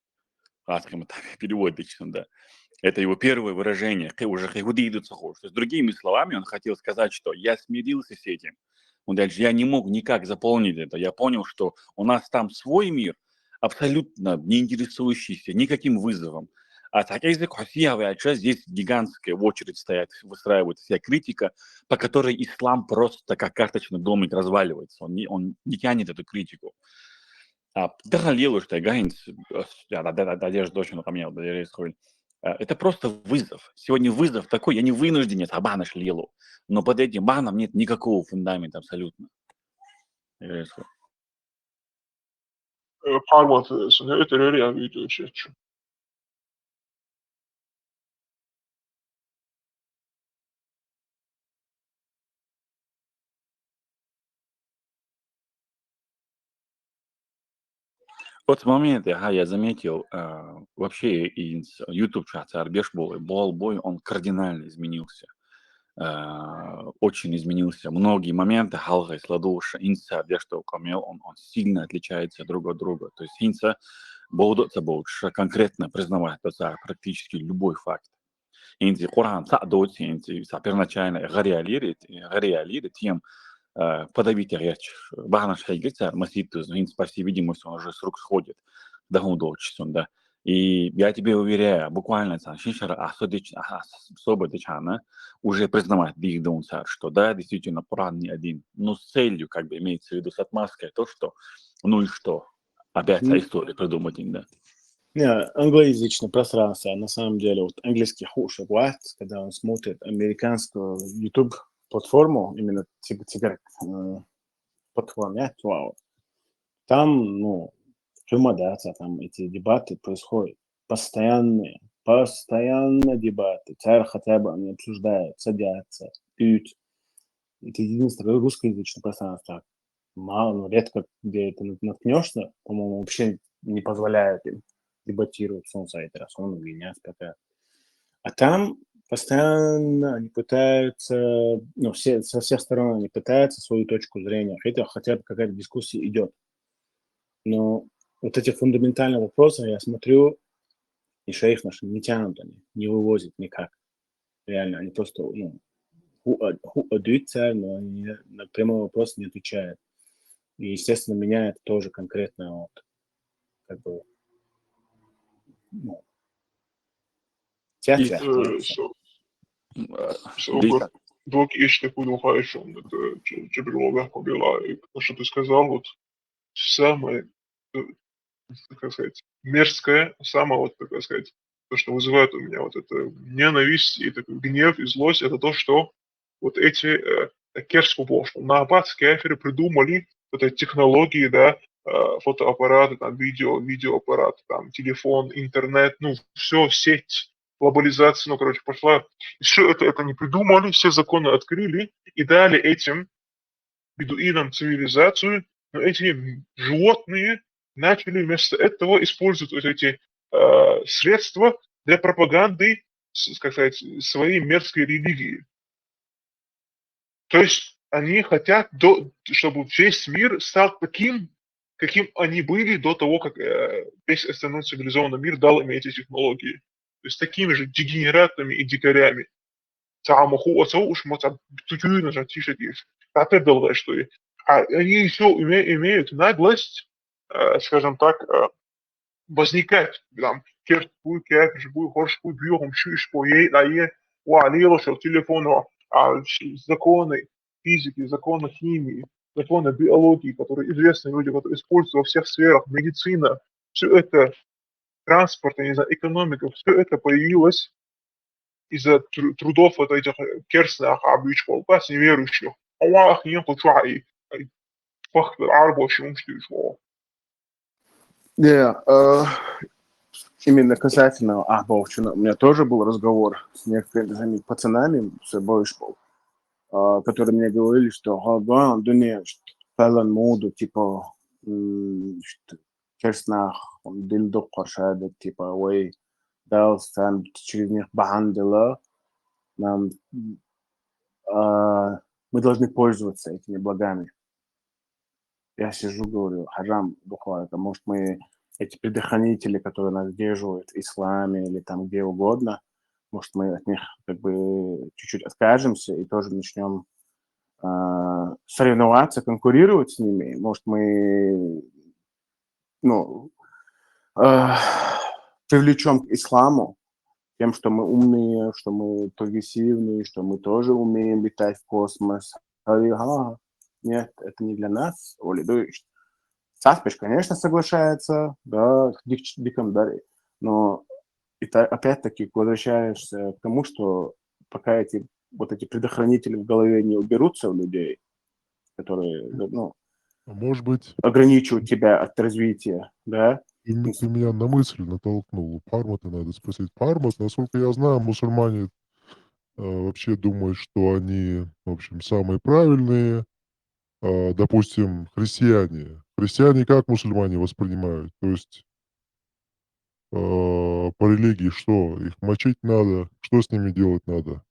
Переводично, да. Это его первое выражение. То есть, другими словами, он хотел сказать, что я смирился с этим. Он дальше, я не мог никак заполнить это. Я понял, что у нас там свой мир, абсолютно не интересующийся никаким вызовом. А здесь гигантская очередь стоит, выстраивается вся критика, по которой ислам просто как карточный домик разваливается. Он не тянет эту критику. Это просто вызов. Сегодня вызов такой, я не вынужден это абанаш лилу, но под этим баном нет никакого фундамента абсолютно. Это реально видео чечу. Вот момент, я заметил, вообще из YouTube чата Арбеш Бой, он кардинально изменился. Очень изменился. Многие моменты Халга и Сладуша, Инса, что он сильно отличается друг от друга. То есть Инса будет конкретно признавать практически любой факт. Инси Коран Саадот, Инси первоначально реалирует тем, подавить речь. Бахнаш Хайгица, Маситус, Инси, по всей видимости, он уже с рук сходит. Да, и я тебе уверяю, буквально особо уже признавать что да, действительно, Коран не один. Но с целью, как бы имеется в виду, с отмазкой, то, что, ну и что, опять историю придумать, да. Не, англоязычное пространство, на самом деле, вот английский хуже, когда он смотрит американскую YouTube платформу, именно платформу, там, ну, там эти дебаты происходят, постоянно дебаты, царь хотя бы они обсуждают, садятся, пьют. Это единственное русскоязычное пространство. Мало, редко где это наткнешься, по-моему, вообще не позволяют им дебатировать солнце, он обвинят пока. А там постоянно они пытаются, со всех сторон они пытаются свою точку зрения, хотя бы какая-то дискуссия идет. Но вот эти фундаментальные вопросы, я смотрю, и шейх наши не тянут они, не вывозят никак. Реально, они просто, хуадуются, но они на прямой вопрос не отвечают. И, естественно, меня это тоже конкретно как бы Двух еще такую духающую, это Джабрилова побила, и то, что ты сказал, вот самое, так сказать, мерзкое, самое, вот, так сказать, то, что вызывает у меня вот это ненависть и такой гнев и злость, это то, что вот эти керскубошки на аббатские аферы придумали вот эти технологии, да, фотоаппараты, там, видеоаппараты, там, телефон, интернет, все, сеть, глобализация, ну, короче, пошла. Все это не придумали, все законы открыли и дали этим бедуинам цивилизацию, но эти животные начали вместо этого использовать вот эти средства для пропаганды, как сказать, своей мерзкой религии. То есть они хотят, чтобы весь мир стал таким, каким они были до того, как весь остальной цивилизованный мир дал им эти технологии. То есть такими же дегенератами и дикарями. Они еще имеют наглость, скажем так, возникать. Там, законы физики, законы химии, законы биологии, которые известны люди, которые используются во всех сферах, медицина, все это, транспорт, я не знаю, экономика, все это появилось из-за трудов вот этих керсных обычков, бас неверующих. Аллах не хочет фахт арбу шумштишо. Именно касательно Ахбовчина, у меня тоже был разговор с некоторыми пацанами с Бойшпол, которые мне говорили, что Дуня, Пелен моду, типа, керснах, дильдо кошады, типа, ой, дал через них бахандила, нам мы должны пользоваться этими благами. Я сижу, говорю, харам, буквально, может, мы эти предохранители, которые нас держат в исламе или там где угодно, может, мы от них как бы чуть-чуть откажемся и тоже начнем соревноваться, конкурировать с ними. Может, мы привлечем к исламу тем, что мы умные, что мы прогрессивные, что мы тоже умеем летать в космос. Нет, это не для нас. Саспиш, конечно, соглашается, да, диком даре. Но опять-таки возвращаешься к тому, что пока эти предохранители в голове не уберутся у людей, которые, может быть, ограничивают тебя от развития, да? Ты меня на мысль натолкнул. Пармата надо спросить. Пармат, насколько я знаю, мусульмане вообще думают, что они, в общем, самые правильные. Допустим, христиане. Христиане как мусульмане воспринимают? То есть по религии что? Их мочить надо? Что с ними делать надо?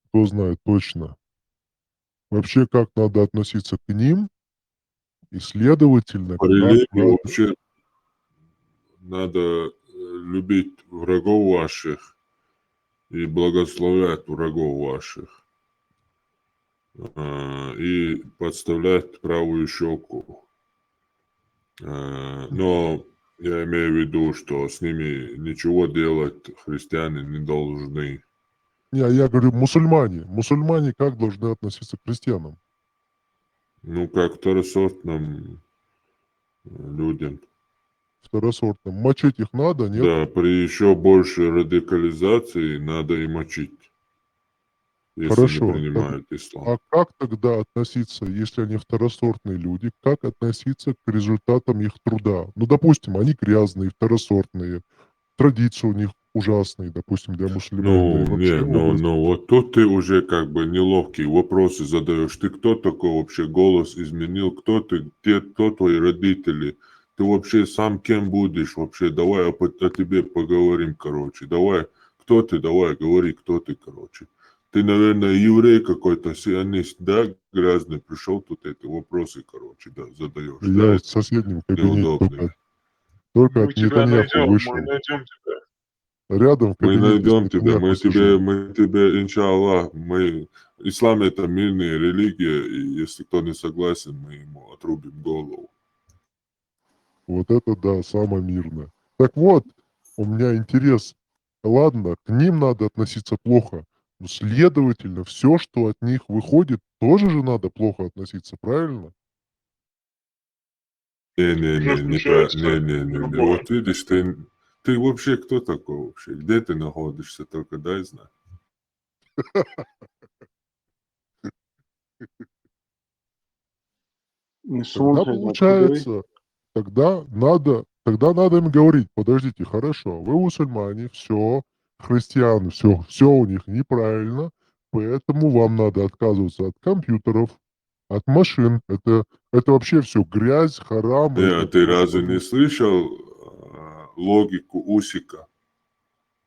Кто знает точно? Вообще, как надо относиться к ним? И, следовательно, По как религии надо... вообще надо любить врагов ваших и благословлять врагов ваших. И подставлять правую щеку. Но я имею в виду, что с ними ничего делать христиане не должны. Не, я говорю, мусульмане. Мусульмане как должны относиться к христианам? Ну, как второсортным людям. Второсортным. Мочить их надо, нет? Да, при еще большей радикализации надо и мочить, если Хорошо. не принимают ислам. А как тогда относиться, если они второсортные люди, как относиться к результатам их труда? Ну, допустим, они грязные, второсортные, традиции у них ужасные, допустим, для мусульман. Ну, вот тут ты уже как бы неловкие вопросы задаешь. Ты кто такой вообще? Голос изменил? Кто ты? Кто твои родители? Ты вообще сам кем будешь вообще? Давай о тебе поговорим, короче. Давай, кто ты? Давай, говори, кто ты, короче. Ты, наверное, еврей какой-то, сионист, да, грязный, пришел тут эти вопросы, короче, да, задаешь. Я в соседнем кабинете только от Нетаньяху вышел. Мы найдем тебя. Рядом в Мы кабинете найдем тебя, мы сижу. тебе, иншаллах, ислам это мирная религия, и если кто не согласен, мы ему отрубим голову. Вот это да, самое мирное. Так вот, у меня интерес. Ладно, к ним надо относиться плохо, но следовательно, все, что от них выходит, тоже же надо плохо относиться, правильно? Не. Вот видишь, ты вообще кто такой вообще? Где ты находишься? Только дай знать. Тогда получается, тогда надо им говорить, подождите, хорошо, вы мусульмане, все, христиан, все у них неправильно, поэтому вам надо отказываться от компьютеров, от машин. Это вообще все грязь, харам. Это Ты просто, разве не слышал логику Усика,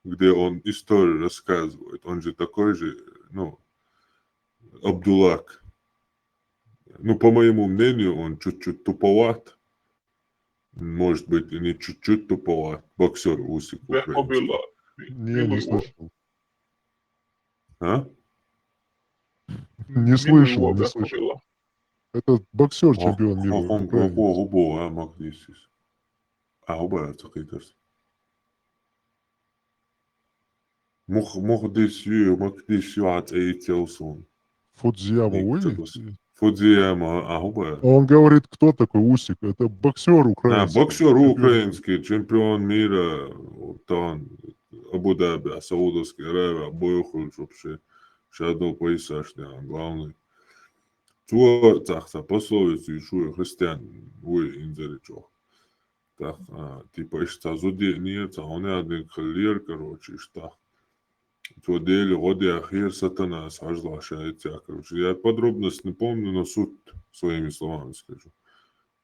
где он историю рассказывает? Он же такой же, ну, Абдуллак. Ну, по моему мнению, он чуть-чуть туповат. Может быть, и не чуть-чуть туповат. Боксер Усик украинский. Не слышал. А? Не слышал. Это боксер, чемпион мира. украинец. Фудзияма Уи? Фудзияма, Он говорит, кто такой Усик? Это боксер украинский. боксер чемпион мира. украинский, чемпион мира. Вот он, Абу-Даби, Саудовская Аравия, обоюхал, вообще. Шадо поясашный, он главный. Туа, так, пословицу, еще христиан, Уи, инзаричок. Так, типа, ишта зуди, нет, он один калер, короче, ишта. То дели годы ахир сатана сажла шаитя, короче. Я подробность не помню, но суть своими словами скажу.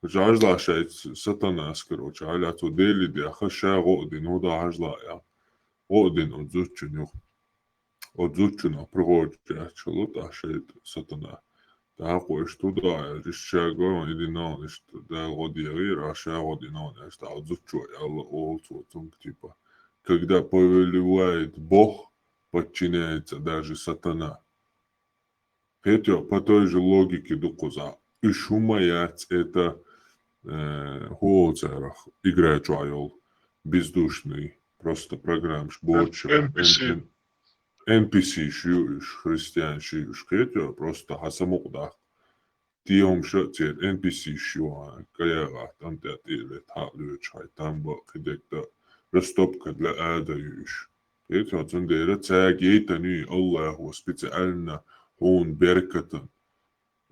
Ажла шаит сатана, короче, аля то дели де ахаша годин, уда ажла я. Годин от зучуна проводя чолот ашаит сатана. Tako što da, rišćego jedino nešto da odjeli, raša odino nešto odzučuje, ali олцу типа. Когда повелевает Бог, подчиняется даже сатана. Хотя по той же логике доказа. И шумаяц это холцерах играет чайол, бездушный, просто программш, больше. NPC шьюш, христиан шьюш, хотя просто хасамукда. Тиом шатер NPC шьюа, каяга, там театилет, хадлючай, там ба кидекта, растопка для ада юш. Хотя цундера цагейтани Аллаху специально он беркатан.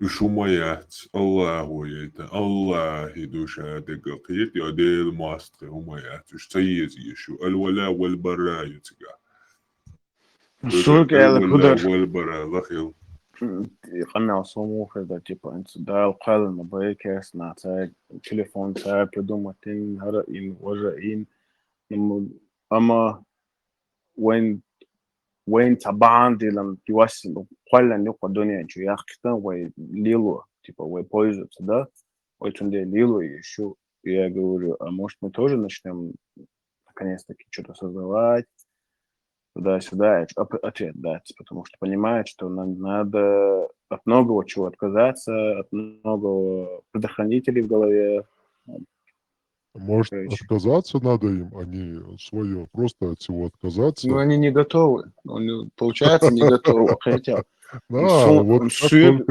Ушумаят Аллаху ейта, Аллахи душа дега, хотя дел мастре умаят, уж цаези ешу, аль-валя валь-бара ютига. Шурк я кудер. Лахил. قناة صموخ إذا تبا أنت دال قالنا بايكاس نعتاج تليفون تاع بدومتين هرئين وجائين أما وين تبعان دي لم توصل قلا نقطة دنيا جو يختن ويليلو تبا ويبويزو تدا ويتوندي лилу еще я говорю, а может мы тоже начнем наконец-таки что-то создавать туда-сюда, ответ дать, потому что понимает, что нам надо от многого чего отказаться, от многого предохранителей в голове. Может, отказаться надо им, а не свое, просто от всего отказаться. Ну, они не готовы. Получается, не готовы. Хотя,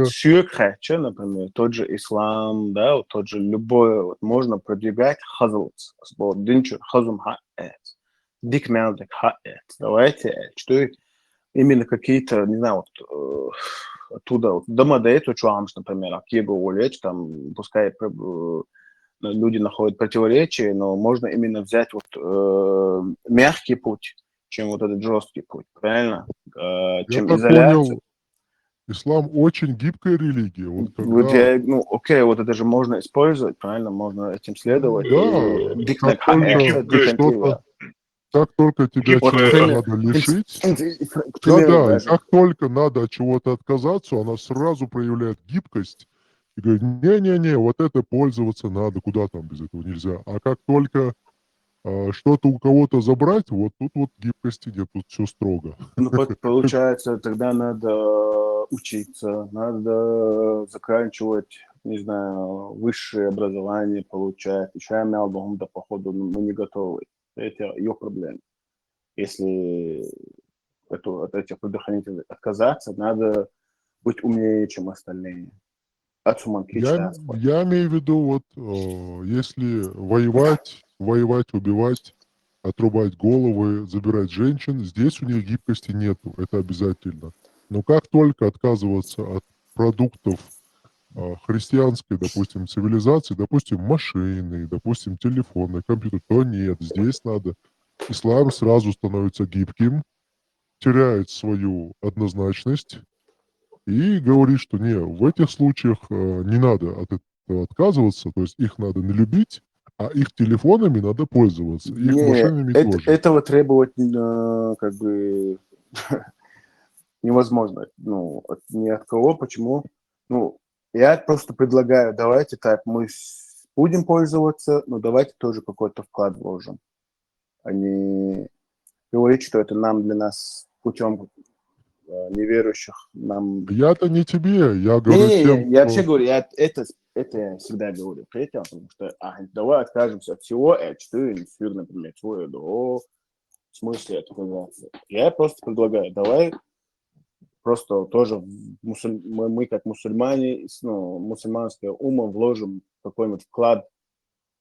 сюркхача, например, тот же ислам, да, вот тот же любой, вот можно продвигать хазлц, динчур хазум хаэт. Дик мелдик хаэт. Давайте, что именно какие-то, не знаю, вот оттуда, вот, дома до этого чуамш, например, акего улечь, там, пускай люди находят противоречия, но можно именно взять вот мягкий путь, чем вот этот жесткий путь, правильно? Чем изоляция. Понял. Ислам очень гибкая религия. Вот, когда... вот я, ну, окей, вот это же можно использовать, правильно? Можно этим следовать. Да, как только тебя чего-то надо лишить, как только надо от чего-то отказаться, она сразу проявляет гибкость и говорит, не-не-не, вот это пользоваться надо, куда там без этого нельзя. А как только что-то у кого-то забрать, вот тут вот гибкости нет, тут все строго. Ну, получается, тогда надо учиться, надо заканчивать, не знаю, высшее образование получать. Еще я имел бы, походу, мы не готовы. Это ее проблема. Если от этих предохранителей отказаться, надо быть умнее, чем остальные. Я имею в виду, вот если воевать, убивать, отрубать головы, забирать женщин, здесь у них гибкости нету, это обязательно. Но как только отказываться от продуктов христианской, допустим, цивилизации, допустим, машины, допустим, телефоны, компьютер, то нет, здесь надо ислам сразу становится гибким, теряет свою однозначность и говорит, что не, в этих случаях не надо от этого отказываться, то есть их надо не любить, а их телефонами надо пользоваться, их машинами тоже. Этого требовать как бы невозможно. Ну, ни от кого. Почему? Ну, я просто предлагаю, давайте так, мы будем пользоваться, но давайте тоже какой-то вклад вложим. А не говорить, что это нам, для нас, путем неверующих, нам... Я-то не тебе, я говорю тем, я вообще говорю, это я всегда говорю третьим, потому что давай откажемся от всего, и от 4, например, твое, да, в смысле отказаться. Я просто предлагаю, давай просто тоже мы как мусульмане, ну, мусульманское ума вложим какой-нибудь вклад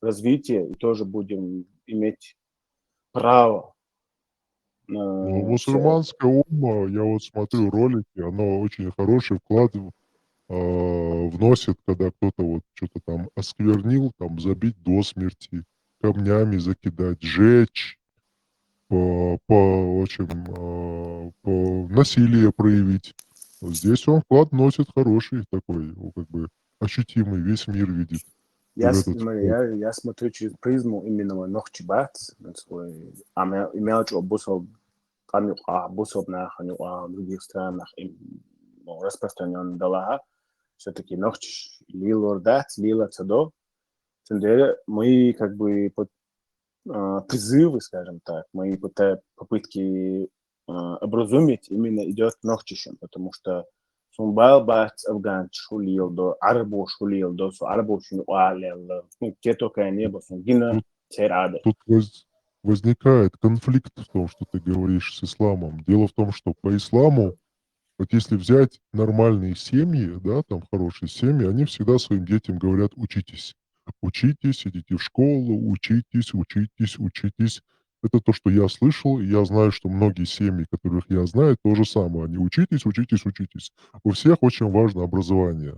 в развитие и тоже будем иметь право. Ну, мусульманское ума, я вот смотрю ролики, оно очень хороший вклад вносит, когда кто-то вот что-то там осквернил, там забить до смерти, камнями закидать, сжечь, по насилие проявить. Вот здесь он вклад носит хороший такой, как бы ощутимый, весь мир видит. Я смотрю через призму именно Нохчибат, имел в других странах распространен Далаха, все-таки Нохчиш Лилордат, Лила Цадо, мы как бы призывы, скажем так, мои попытки образумить именно идет Нохчишем, потому что Сумбал бац афган шулил до арбо шулил до су арбо шун уалел, ну те только небо сунгина терады. Тут возникает конфликт в том, что ты говоришь с исламом. Дело в том, что по исламу, вот если взять нормальные семьи, да, там хорошие семьи, они всегда своим детям говорят: учитесь. Учитесь, идите в школу, учитесь, учитесь, учитесь. Это то, что я слышал, и я знаю, что многие семьи, которых я знаю, то же самое. Они учитесь, учитесь, учитесь. У всех очень важно образование.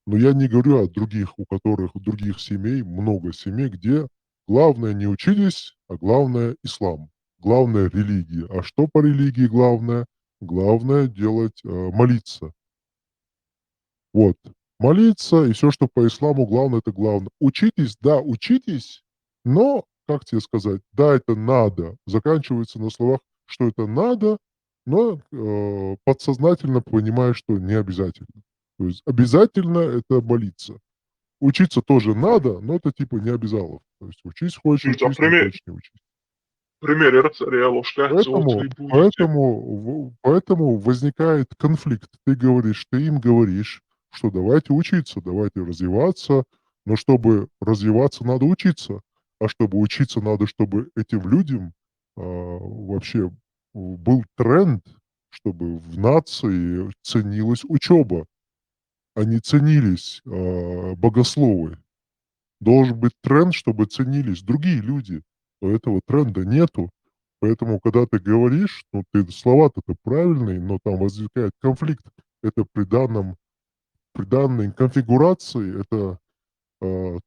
Но я не говорю о других, у которых, у других семей, много семей, где главное не учитесь, а главное ислам. Главное религия. А что по религии главное? Главное делать, молиться. Вот. Молиться и все, что по исламу главное, это главное. Учитесь, да, учитесь, но, как тебе сказать, да, это надо. Заканчивается на словах, что это надо, но подсознательно понимаешь, что не обязательно. То есть обязательно это молиться. Учиться тоже надо, но это типа не обязалов. То есть учись, хочешь Ну, учись, не хочешь не учись. Пример царя Поэтому возникает конфликт. Ты говоришь, ты им говоришь, что давайте учиться, давайте развиваться, но чтобы развиваться, надо учиться. А чтобы учиться, надо, чтобы этим людям вообще был тренд, чтобы в нации ценилась учеба, а не ценились богословы. Должен быть тренд, чтобы ценились другие люди. Но этого тренда нету. Поэтому, когда ты говоришь, ну, ты слова-то правильные, но там возникает конфликт. Это при данной конфигурации это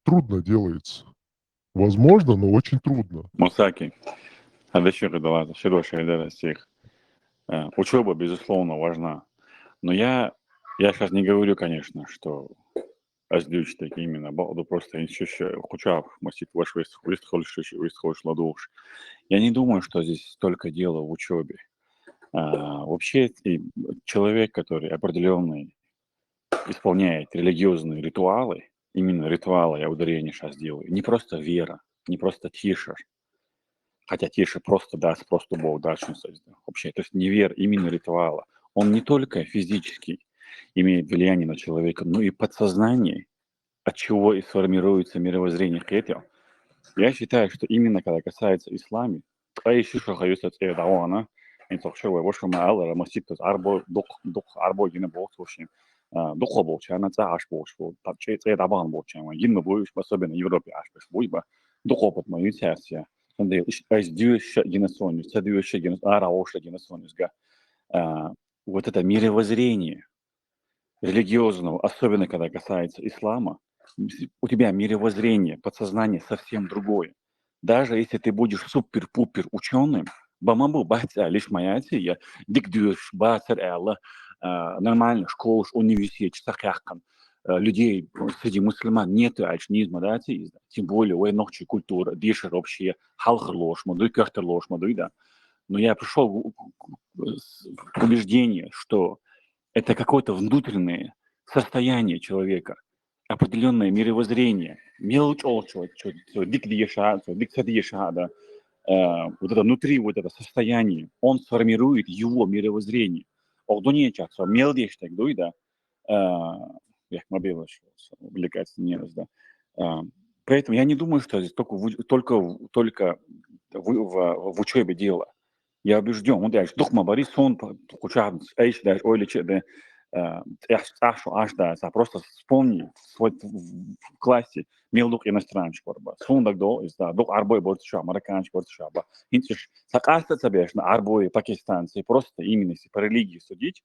трудно делается. Возможно, но очень трудно. Мусаки, учеба, безусловно, важна. Но я сейчас не говорю, конечно, что аздючтек именно, просто я не думаю, что здесь только дело в учебе. Вообще, человек, который определенный исполняет религиозные ритуалы, именно ритуалы, я ударение сейчас делаю, не просто вера, не просто тише, хотя тише просто даст, просто Бог даст, вообще, то есть не вера, именно ритуала. Он не только физически имеет влияние на человека, но и подсознание, от чего и сформируется мировоззрение хетел. Я считаю, что именно когда касается ислама, особенно в Европе, вот это мировоззрение религиозного, особенно когда касается ислама, у тебя мировоззрение, подсознание совсем другое. даже если ты будешь супер-пупер ученым, бамабу бахтя лишь маятия, дикдюш, басар элла, нормально, школа, университет, сахяхкан, людей среди мусульман нет альчнизма, да, тем более у ночи культура, дишер общие, халхр ложь, мадуй, кахтер ложь, мадуй, да. Но я пришел к убеждению, что это какое-то внутреннее состояние человека, определенное мировоззрение, да, вот это внутри, вот это состояние, он сформирует его мировоззрение. Поэтому я не думаю, что здесь только в учебе дело. Я убежден, он дальше, духма Борис, он учат, просто вспомни в классе мелдук иностранчик барба. Сундак до из да, дух арбой бортша, марокканчик бортша. Интиш, сакаста тебе на арбой пакистанцы, просто именно если по религии судить,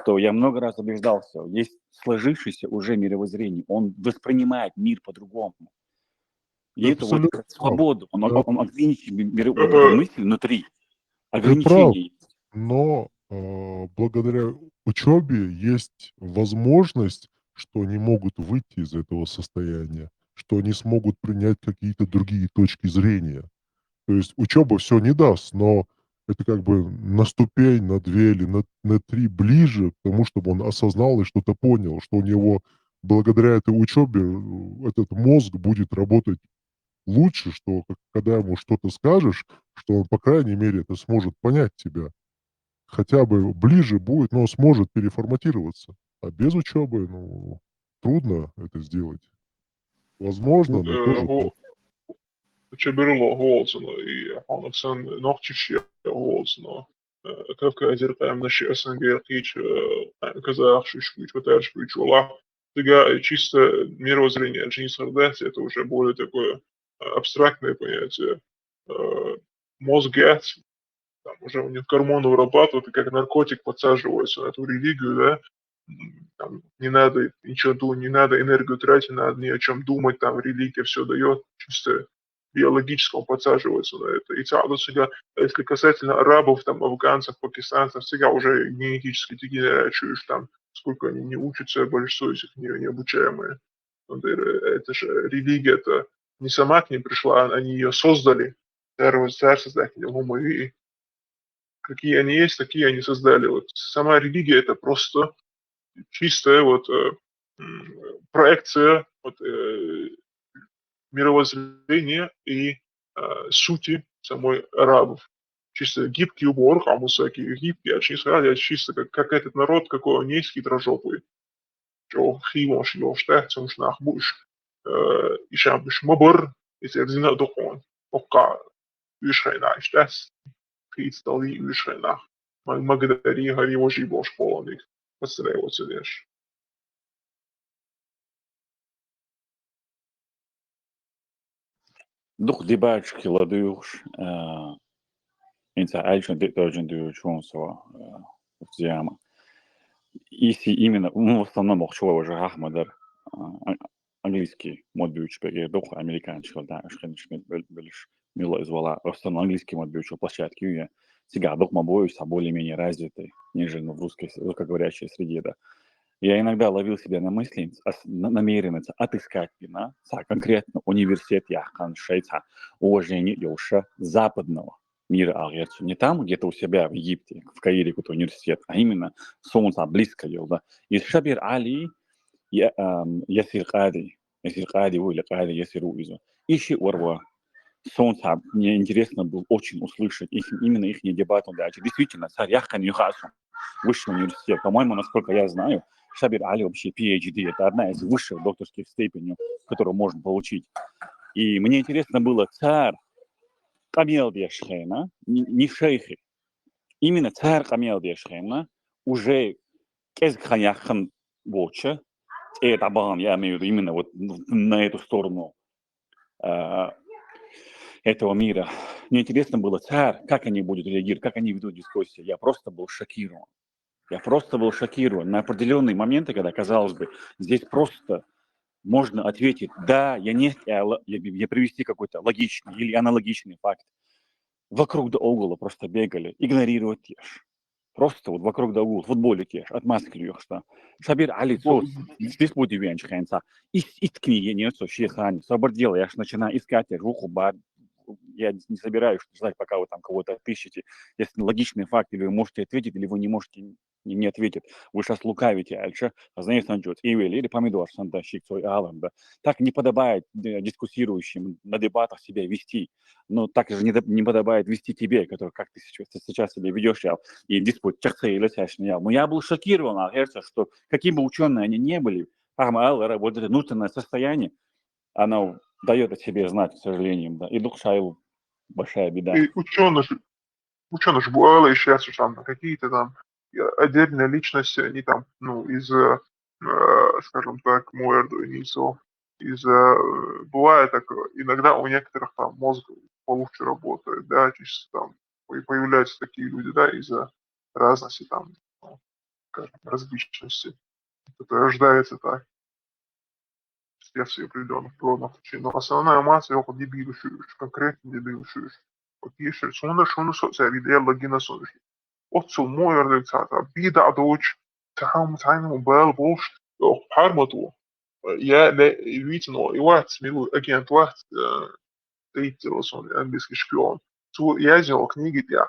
то я много раз убеждался, есть сложившееся уже мировоззрение, он воспринимает мир по-другому. И это вот свободу, он ограничивает вот эту мысль внутри. Ты прав, Ограничения. но благодаря учебе есть возможность, что они могут выйти из этого состояния, что они смогут принять какие-то другие точки зрения. То есть учеба все не даст, но это как бы на ступень, на 2 или на 3 ближе к тому, чтобы он осознал и что-то понял, что у него благодаря этой учебе этот мозг будет работать лучше, что когда ему что-то скажешь, что он, по крайней мере, это сможет понять тебя. Хотя бы ближе будет, но сможет переформатироваться. А без учебы, ну, трудно это сделать. Возможно, но тоже трудно. Чеберло Голцена и Ханаксан Нохчище Голцена. Кавка Азеркаем наши СНГ Кич Казах Шишквич Ватарш Причула. Сега чисто мировоззрение Джинсардес, это уже более такое абстрактное понятие. Мозг там уже у них гормоны вырабатывают, и как наркотик подсаживаются на эту религию, да, там не надо ничего думать, не надо энергию тратить, надо ни о чем думать, там религия все дает, чисто биологически он подсаживается на это. И сега, если касательно арабов, там, афганцев, пакистанцев, сега уже генетически ты чуешь там, сколько они не учатся, большинство из них не обучаемые. Это же религия, это не сама к ним пришла, они ее создали. Царь создатель, и какие они есть, такие они создали. Вот сама религия это просто чистая вот проекция вот, мировоззрения и сути самой арабов. Чисто гибкий убор, а всякие гибкие, а чисто как этот народ, какой он есть, хитрожопый. Чего химош, его штать, он шнах буш. И шам биш мабр, и сердина дохон. Пока вишайна, штать. Хитстали вишайна. Магдари, хари вожи бош полоник. Постараються деш. Дух дебачки ладуш, инца альчен детоджен дючонсо в зяма. Если именно, ну, в основном охчува уже Ахмадар, английский модбюч, дух американский, да, шхеншмит бельш мило извала, в основном английский модбюч площадки я сега дух мобоюсь, более-менее развитый, нежели в русскоговорящей среде, да. Я иногда ловил себя на мысли, намеренность отыскать вина, конкретно университет Яхан Шейца, уважение Йоша западного мира Агерцу. Не там, где-то у себя в Египте, в Каире какой-то университет, а именно солнца близко ел, да. И Шабир Али, Ясир Кади, или Кади Ясир Уизу. Ищи Орва. Солнца, мне интересно было очень услышать именно их дебаты. Действительно, царь Яхан Юхасу, высший университет, по-моему, насколько я знаю, Шабир Али вообще PhD, это одна из высших докторских степеней, которую можно получить. И мне интересно было, царь Камел Дешхена, не шейхи, именно царь Камел Дешхена уже Кезханяхан Боча, это бан, я имею в виду именно вот на эту сторону этого мира. Мне интересно было, царь, как они будут реагировать, как они ведут дискуссии. Я просто был шокирован. На определенные моменты, когда, казалось бы, здесь просто можно ответить, да, я привести какой-то логичный или аналогичный факт. Вокруг да около просто бегали, игнорировать тешь. Просто вот вокруг да около, в футболе тешь, отмазкали что. Сабир али сос, здесь будет венч хэнца. Искни я не со щехани, собордел, я ж начинаю искать, я жуху бар. Я не собираюсь ждать, пока вы там кого-то отыщете. Если логичный факт, или вы можете ответить, или вы не можете не ответить. Вы сейчас лукавите, альше, знаете, найдет. Или помидор, сандащик, свой алам, да. Так не подобает дискуссирующим на дебатах себя вести. Но так же не подобает вести тебе, который, как ты сейчас себя ведешь, и диспут, но я был шокирован, что какие бы ученые они не были, вот это внутреннее состояние, оно дает о себе знать, к сожалению, да. И дух Шайлу большая беда. И ученые же бывало и сейчас там какие-то там отдельные личности, они там, из-за, скажем так, Муэрду и Нисо, бывает так, иногда у некоторых там мозг получше работает, да, чисто там появляются такие люди, да, из-за разности там, скажем, различности. Это рождается так, вследствие определенных природных причин. Но основная масса его дебилишуешь, конкретно дебилишуешь. Вот если шunu sosyal logina sonuç. Otsul moyardı zaten. Bir daha doğuş. Taham bel boş. Yok harmatu. Я видите, но и вот смелу агент вот третьего сон английский шпион. Цу я сделал книги для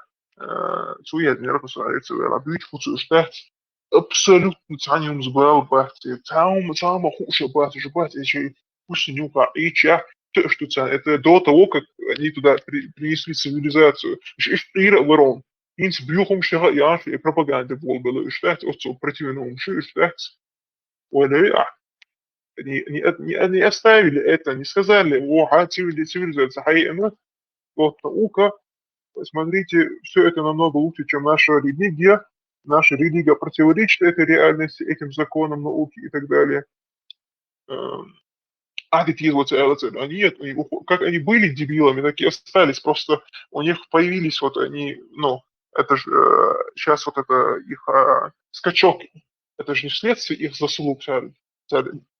цу я не рассказывается, я бьют фуцуштат. Абсолютно цаним сбал бахти. Там хуже бахти, еще пусть нюка и ча. Что это до того, как они туда принесли цивилизацию. Ира ворон. Инс бьюхом шага и пропаганда было штат, отцу противному штат. Ой, они оставили это, не сказали, цивилизация, вот наука, посмотрите, все это намного лучше, чем наша религия. Наша религия противоречит этой реальности, этим законам науки и так далее. Они, как они были дебилами, так и остались. Просто у них появились они, это же сейчас это их скачок, это же не вследствие их заслуг.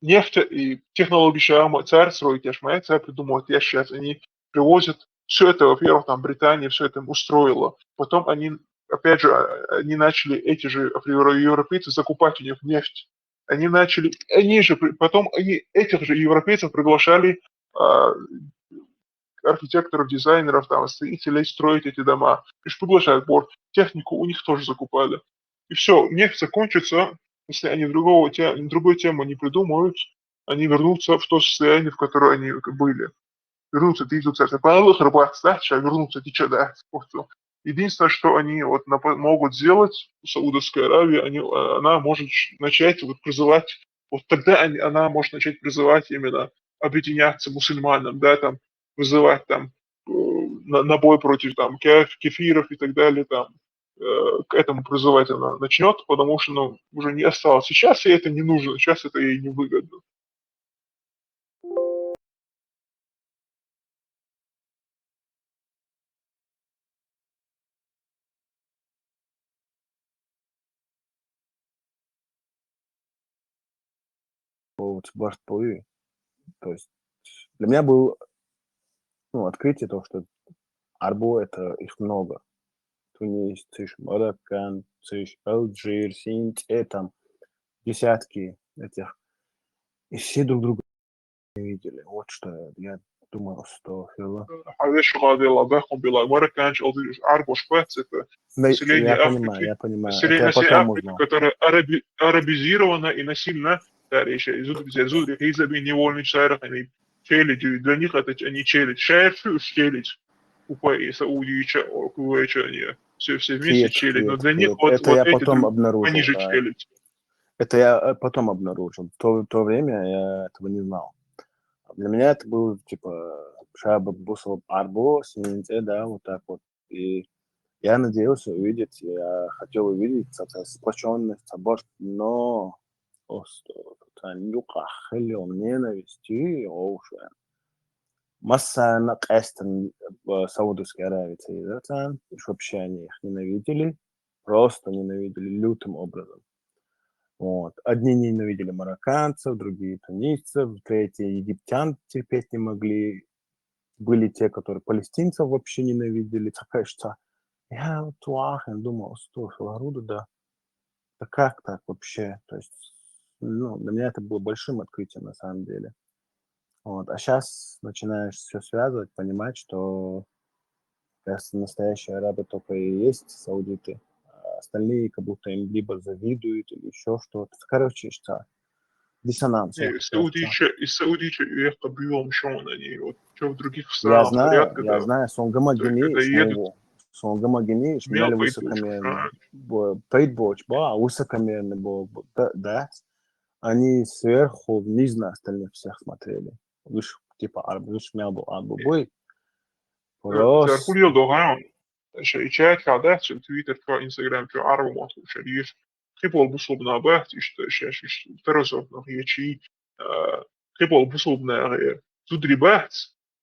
Нефть и технологии царь строит, царь придумывает, сейчас они привозят все это, во-первых, там Британия все это устроила. Потом они, опять же, они начали, эти же европейцы, закупать у них нефть. Потом этих же европейцев приглашали архитекторов, дизайнеров, там, строителей строить эти дома. И приглашают борт. Технику у них тоже закупали. И все, нефть закончится, если они другой темы не придумают, они вернутся в то состояние, в котором они были. Вернутся, вернутся, да. Единственное, что они могут сделать, Саудовская Аравия, она может начать призывать, тогда она может начать призывать именно объединяться мусульманам, да, там, вызывать там на бой против там кефиров и так далее, там, к этому призывать она начнет, потому что, уже не осталось. Сейчас ей это не нужно, сейчас это ей не выгодно. Башпы. То есть для меня было открытие того, что Арбо это их много. Тунис, Циш, Мароккан, Циш, Алжир, Синт, там десятки этих. И все друг друга не видели. Вот что я думал, что это население Африки. Я понимаю. Население Африки, которое арабизировано и насильно невольный шайрах, они челядь, для них это они челядь. Шайрфю челядь. Купа Саудии, Кувейча, они все вместе челядь. Но для них это я потом обнаружил. Они же челядь. Это я потом обнаружил. В то время я этого не знал. Для меня это был Шаба Бусал Арбо, Сининте, да, вот так вот. И я надеялся увидеть, я хотел увидеть сплоченность, собор, но ненависти, масса нақастан в Саудовской Аравии, вообще они их ненавидели, просто ненавидели лютым образом. Вот. Одни ненавидели марокканцев, другие тунисцев, третьи египтян терпеть не могли. Были те, которые палестинцев вообще ненавидели. Такая что я вот думал, что Филаруду, да как так вообще? То есть, для меня это было большим открытием на самом деле. Вот. А сейчас начинаешь все связывать, понимать, что кажется, настоящие арабы только и есть саудиты, а остальные как будто им либо завидуют или еще что-то. Короче, что диссонанс. Из Саудича уехал бьем шон они. Вот что в других Я странах говорят, знаю, сон когда едут, гомогенеич, меня мелко и высокомерный. Пейтбоч, высокомерный был, да. Они сверху вниз на остальных всех смотрели. Лишь типа лишь меня был бой. سأقول يلدو هاون شيء كعادات شو تويتر كا انستغرام كا عرب ما تو شريف قبل بصوب نابات إيش ترزق نهي شيء قبل بصوب نهي تدري بات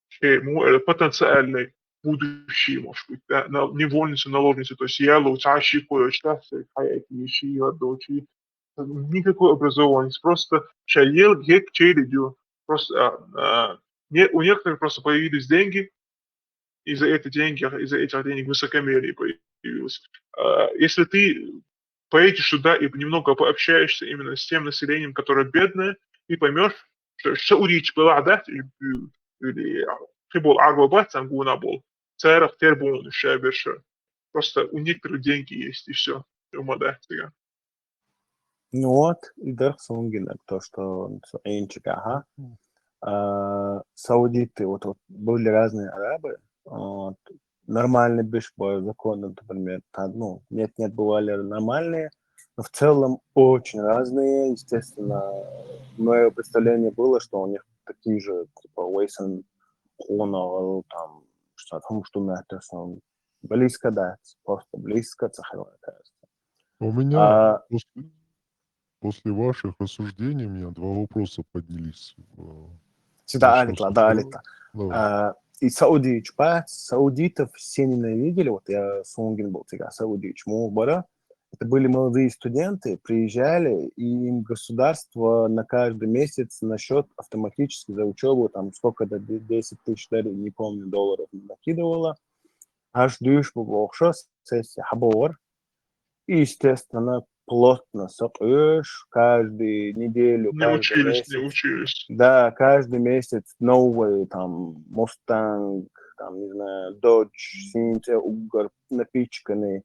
شيء مو потенциальный будущий, может быть, да, невольницы, наложницы, то есть я лучше кое-что, какие ши, дочи, никакой образованности, просто шаел гек чередю, просто у некоторых просто появились деньги, из-за этих денег высокомерие появилось. Если ты поедешь туда и немного пообщаешься именно с тем населением, которое бедное, ты поймешь, что Саудич была, да, или Хибол Агвабат, Сангунабол, Царах Тербун, Шаберша. Просто у некоторых деньги есть, и все. Ну вот, и дальше Сунгина, то, что Эйнчик, саудиты, вот были разные арабы, вот, нормальный биш по закону, например, нет, бывали нормальные, но в целом очень разные, естественно, мое представление было, что у них такие же, типа, Уэйсон, Хонор, там, что Мэттерсон, близко, да, просто близко, кажется. У меня после ваших рассуждений у меня два вопроса поднялись. Сюда алитла. И саудитов все ненавидели. Вот я Сунгин был тогда, Саудич Мубара. Это были молодые студенты, приезжали, и им государство на каждый месяц на счет автоматически за учебу, там сколько-то, 10 тысяч, не помню, долларов накидывало. Аж дюш был сессия хабор. И, естественно, плотно сопешь каждую неделю, каждый месяц. Не учились. Да, каждый месяц новый, там, Мустанг, там, не знаю, Dodge, Синтия, Угар, напичканный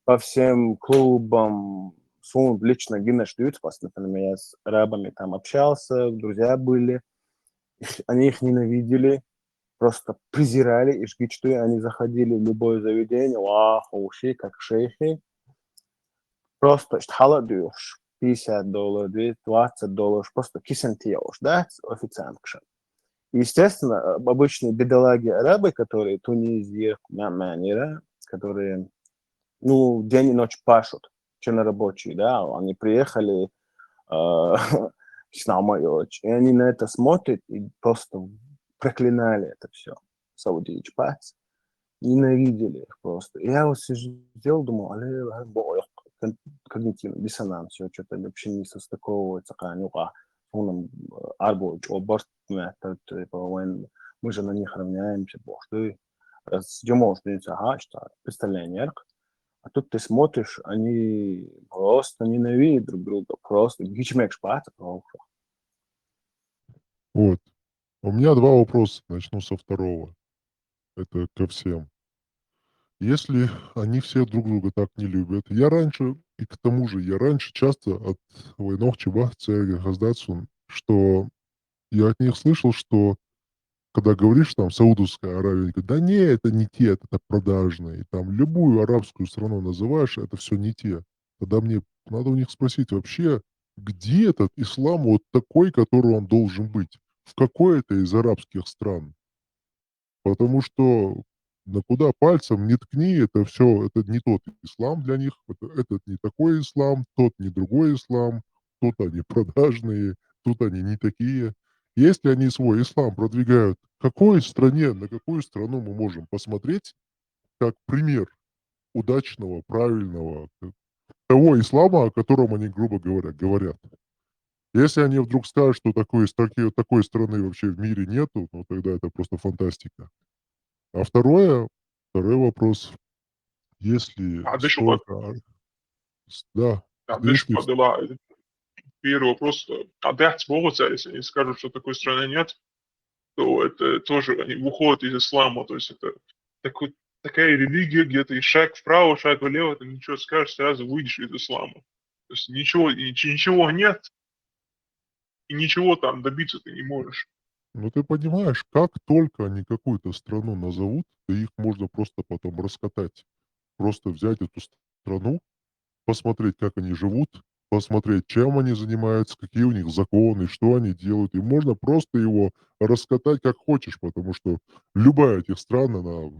по всем клубам. Сунд лично Гиннеш Дютспас, например, я с арабами там общался, друзья были. Они их ненавидели, просто презирали, и что они заходили в любое заведение, уши, как шейхи. Просто штхала дюш, $50, $20, просто кисентиош, да, официантка. Естественно, обычные бедолаги арабы, которые Тунизия, Мянманира, которые, день и ночь пашут, чернорабочие, да, они приехали с нами, и они на это смотрят и просто проклинали это все. Саудич пац, ненавидели их просто. Я вот сидел, думал, когнитивный диссонанс, что-то вообще не состыковывается, он арбоч, оборт, мы же на них равняемся, бог ты, что представление, а тут ты смотришь, они просто ненавидят друг друга, просто гичмек шпата. Вот. У меня два вопроса, начну со второго. Это ко всем. Если они все друг друга так не любят, я раньше часто от военных что я от них слышал, что когда говоришь там Саудовская Аравия, они говорят, да не, это не те, это продажные. И там любую арабскую страну называешь, это все не те. Тогда мне надо у них спросить вообще, где этот ислам вот такой, который он должен быть? В какой это из арабских стран? Потому что куда пальцем не ткни, это не тот ислам для них, этот не такой ислам, тот не другой ислам, тут они продажные, тут они не такие. Если они свой ислам продвигают, на какую страну мы можем посмотреть как пример удачного, правильного, того ислама, о котором они, грубо говоря, говорят. Если они вдруг скажут, что такой страны вообще в мире нету, ну тогда это просто фантастика. А второй вопрос, если معلش وقت столько, да, معلش если فضيلة первый вопрос. Опять смогут, если они скажут, что такой страны нет, то это тоже они выходят из ислама. То есть это такая религия, где ты шаг вправо, шаг влево, ты ничего скажешь, сразу выйдешь из ислама. То есть ничего нет, и ничего там добиться ты не можешь. Ну, ты понимаешь, как только они какую-то страну назовут, то их можно просто потом раскатать. Просто взять эту страну, посмотреть, как они живут, посмотреть, чем они занимаются, какие у них законы, что они делают. И можно просто его раскатать как хочешь, потому что любая этих стран, она,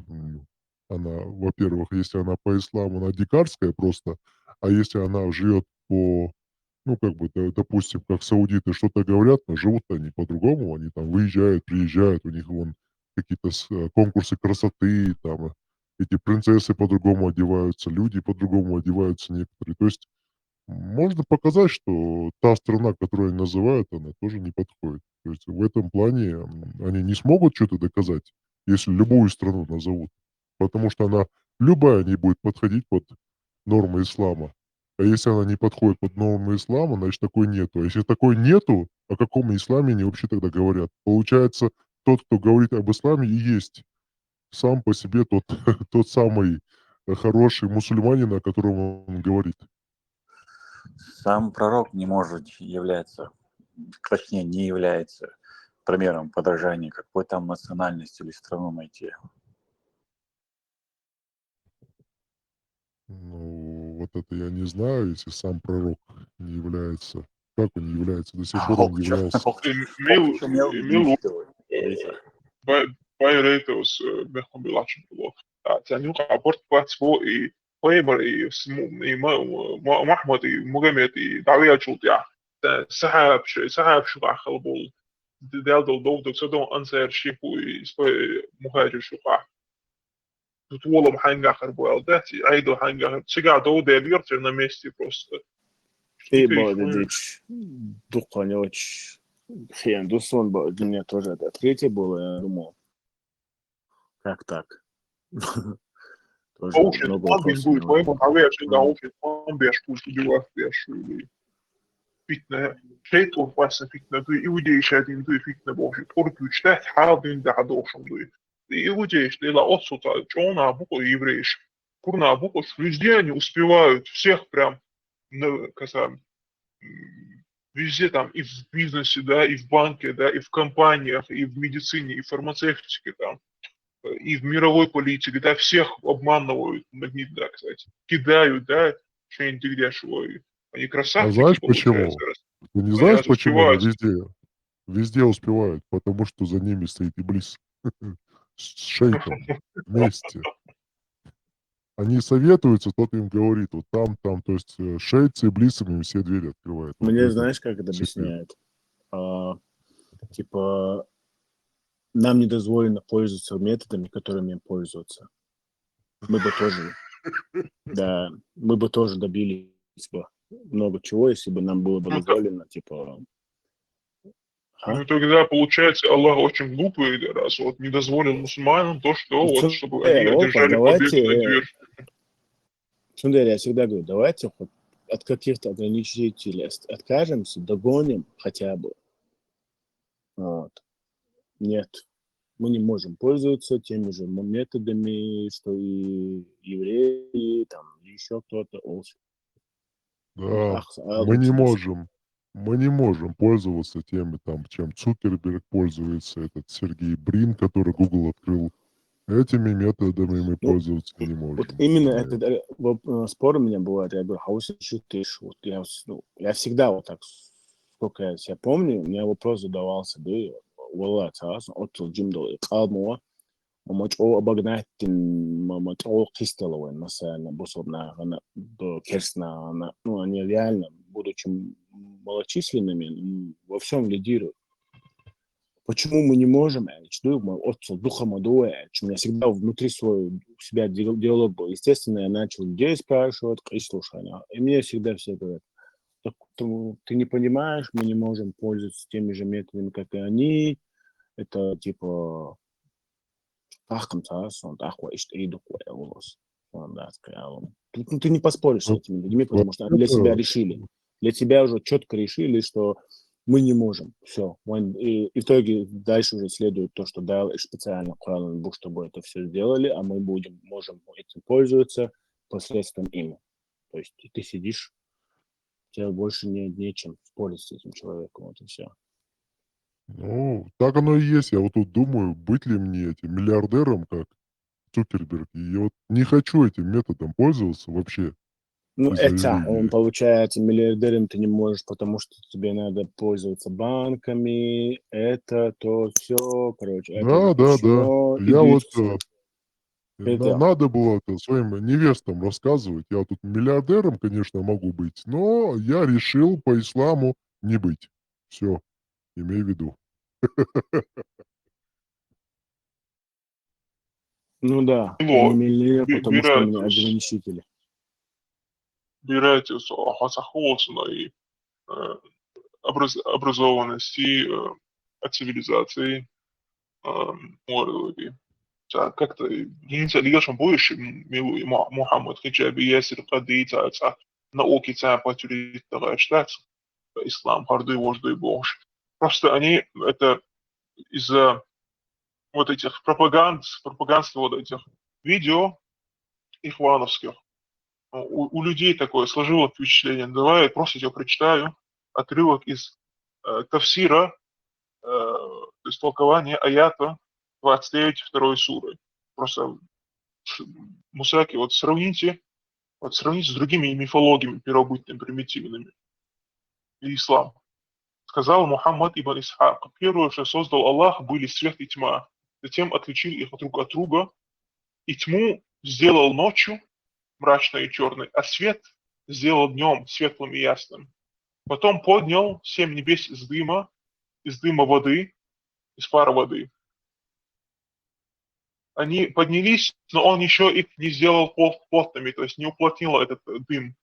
во-первых, если она по исламу, она дикарская просто, а если она живет по, ну, как бы, допустим, как саудиты что-то говорят, но живут они по-другому, они там выезжают, приезжают, у них вон какие-то конкурсы красоты, там эти принцессы по-другому одеваются, люди по-другому одеваются некоторые. То есть можно показать, что та страна, которую они называют, она тоже не подходит. То есть в этом плане они не смогут что-то доказать, если любую страну назовут, потому что она любая не будет подходить под нормы ислама. А если она не подходит под нормы ислама, значит такой нету. А если такой нету, о каком исламе они вообще тогда говорят? Получается, тот, кто говорит об исламе, и есть сам по себе тот, тот самый хороший мусульманин, о котором он говорит. Сам пророк не может являться, точнее, не является примером подражания, какой там национальности или страну найти. Ну, вот это я не знаю, если сам пророк не является. Как он не является? До сих пор он являлся. Bayreitos behom bilaču bilo. Tani abort platform i Weber i محمد i Muhammad i دعوية جوتيا. سحب شقع خلبول. دال دو صدق أنصار شيفو مهاجر شقع. Tutulom hangi خربول ده عيدو hangi سجع دو دير на месте просто. И Богданович, Духаневич, Хендусон, для меня тоже это открытие было, я думал, как так? Тоже много вопросов. Fitne, şey olmazsa fitne duy, iudiye işledin duy fitne boşu, torku üçte haldin daha doğuşun duy. Иудеи, что ила отсюда, что на букву евреиш, курна букву, везде они успевают, всех прям, везде там, и в бизнесе, да, и в банке, да, и в компаниях, и в медицине, и в фармацевтике там, и в мировой политике, да, всех обманывают, да, кстати, кидают, да, что-нибудь дешево. Они А красавчики, знаешь почему? получается. Ты не Они знаешь, почему они успевают. везде успевают? Потому что за ними стоит Иблис с шейхом вместе. Они советуются, тот им говорит, вот там, то есть шейх с Иблисом им все двери открывает. Вот Мне это знаешь, как это секрет. объясняет? Типа, нам не дозволено пользоваться методами, которыми им пользуются. Мы бы тоже, да, мы бы тоже добились бы много чего, если бы нам было бы дозволено, типа... Ну тогда получается Аллах очень глупый, раз вот не дозволил мусульманам то, что вот, чтобы они одержали победу над верующими. Сундарь, я всегда говорю, давайте хоть от каких-то ограничителей откажемся, догоним хотя бы. Вот. Нет, мы не можем пользоваться теми же методами, что и евреи, там, еще кто-то. Да, мы не можем пользоваться теми, там, чем Цукерберг пользуется, этот Сергей Брин, который Google открыл. Этими методами мы пользоваться не можем. Вот именно этот спор у меня был, я говорю, вот я всегда вот так, сколько я себя помню, у меня вопрос задавался, да, والله أساس أطلع جمدة قاموا ومجموع أبغنات مجموع قستلوين مثلا بصورنا أنا كرسنا أنا ну они реально будучи малочисленными во всем лидируют Почему мы не можем, духа мадуэ, у меня всегда внутри у себя диалог был. Естественно, я начал людей спрашивать, и слушай, и мне всегда все говорят, ты не понимаешь, мы не можем пользоваться теми же методами, как и они, это типа ты не поспоришь с этими людьми, потому что они для себя решили. Для себя уже четко решили, что мы не можем. Все. И в итоге дальше уже следует то, что дал специально Куран, чтобы это все сделали, а мы можем этим пользоваться посредством им. То есть ты сидишь, тебе больше нечем спорить с этим человеком, вот и все. Ну, так оно и есть. Я вот тут думаю, быть ли мне этим миллиардером, как Цукерберг. И я вот не хочу этим методом пользоваться вообще Ну, из-за это, он религии. получается, миллиардером ты не можешь, потому что тебе надо пользоваться банками, это, то, все, короче, это Да, да, да. запрещено, и Я вот это, надо было своим невестам рассказывать. Я тут миллиардером, конечно, могу быть, но я решил по исламу не быть. Все, имей в виду. ну да, я не Ило, миллионер, потому что у меня Бирайтус, ограничители. Бирайтус, Хасахолсона и образованности, от цивилизации, моралки. Как-то единица лишь больше милу Мухаммад Хиджаби Ясир Кадица, науки потюрит штат, ислам, харды, вожды, бож. Просто они это из-за вот этих пропагандских вот этих видео ихвановских, у людей такое сложилось впечатление. Давай я просто тебе прочитаю отрывок из Тавсира, то есть толкования аята 23 суры. Просто Мусаки, вот сравните с другими мифологиями первобытными, примитивными. И ислам. Сказал Мухаммад ибн Исхак: первое, что создал Аллах, были свет и тьма. Затем отличил их друг от друга, и тьму сделал ночью, мрачной и черной, а свет сделал днем светлым и ясным. Потом поднял 7 небес из дыма воды, из пара воды. Они поднялись, но он еще их не сделал плотными, то есть не уплотнил этот дым.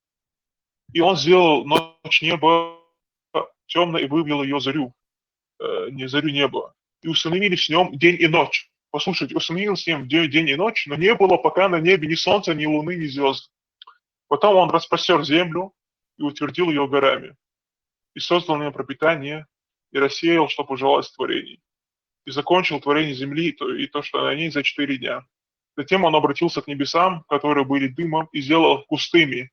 И он сделал ночь неба темной и вывел ее зарю неба. И установили с нем день и ночь. Послушайте, установил с ним день и ночь, но не было пока на небе ни солнца, ни луны, ни звезд. Потом он распростер землю и утвердил ее горами. И создал на нее пропитание, и рассеял, что пожелалось творений. И закончил творение земли и то, что на ней, за 4 дня. Затем он обратился к небесам, которые были дымом, и сделал их пустыми.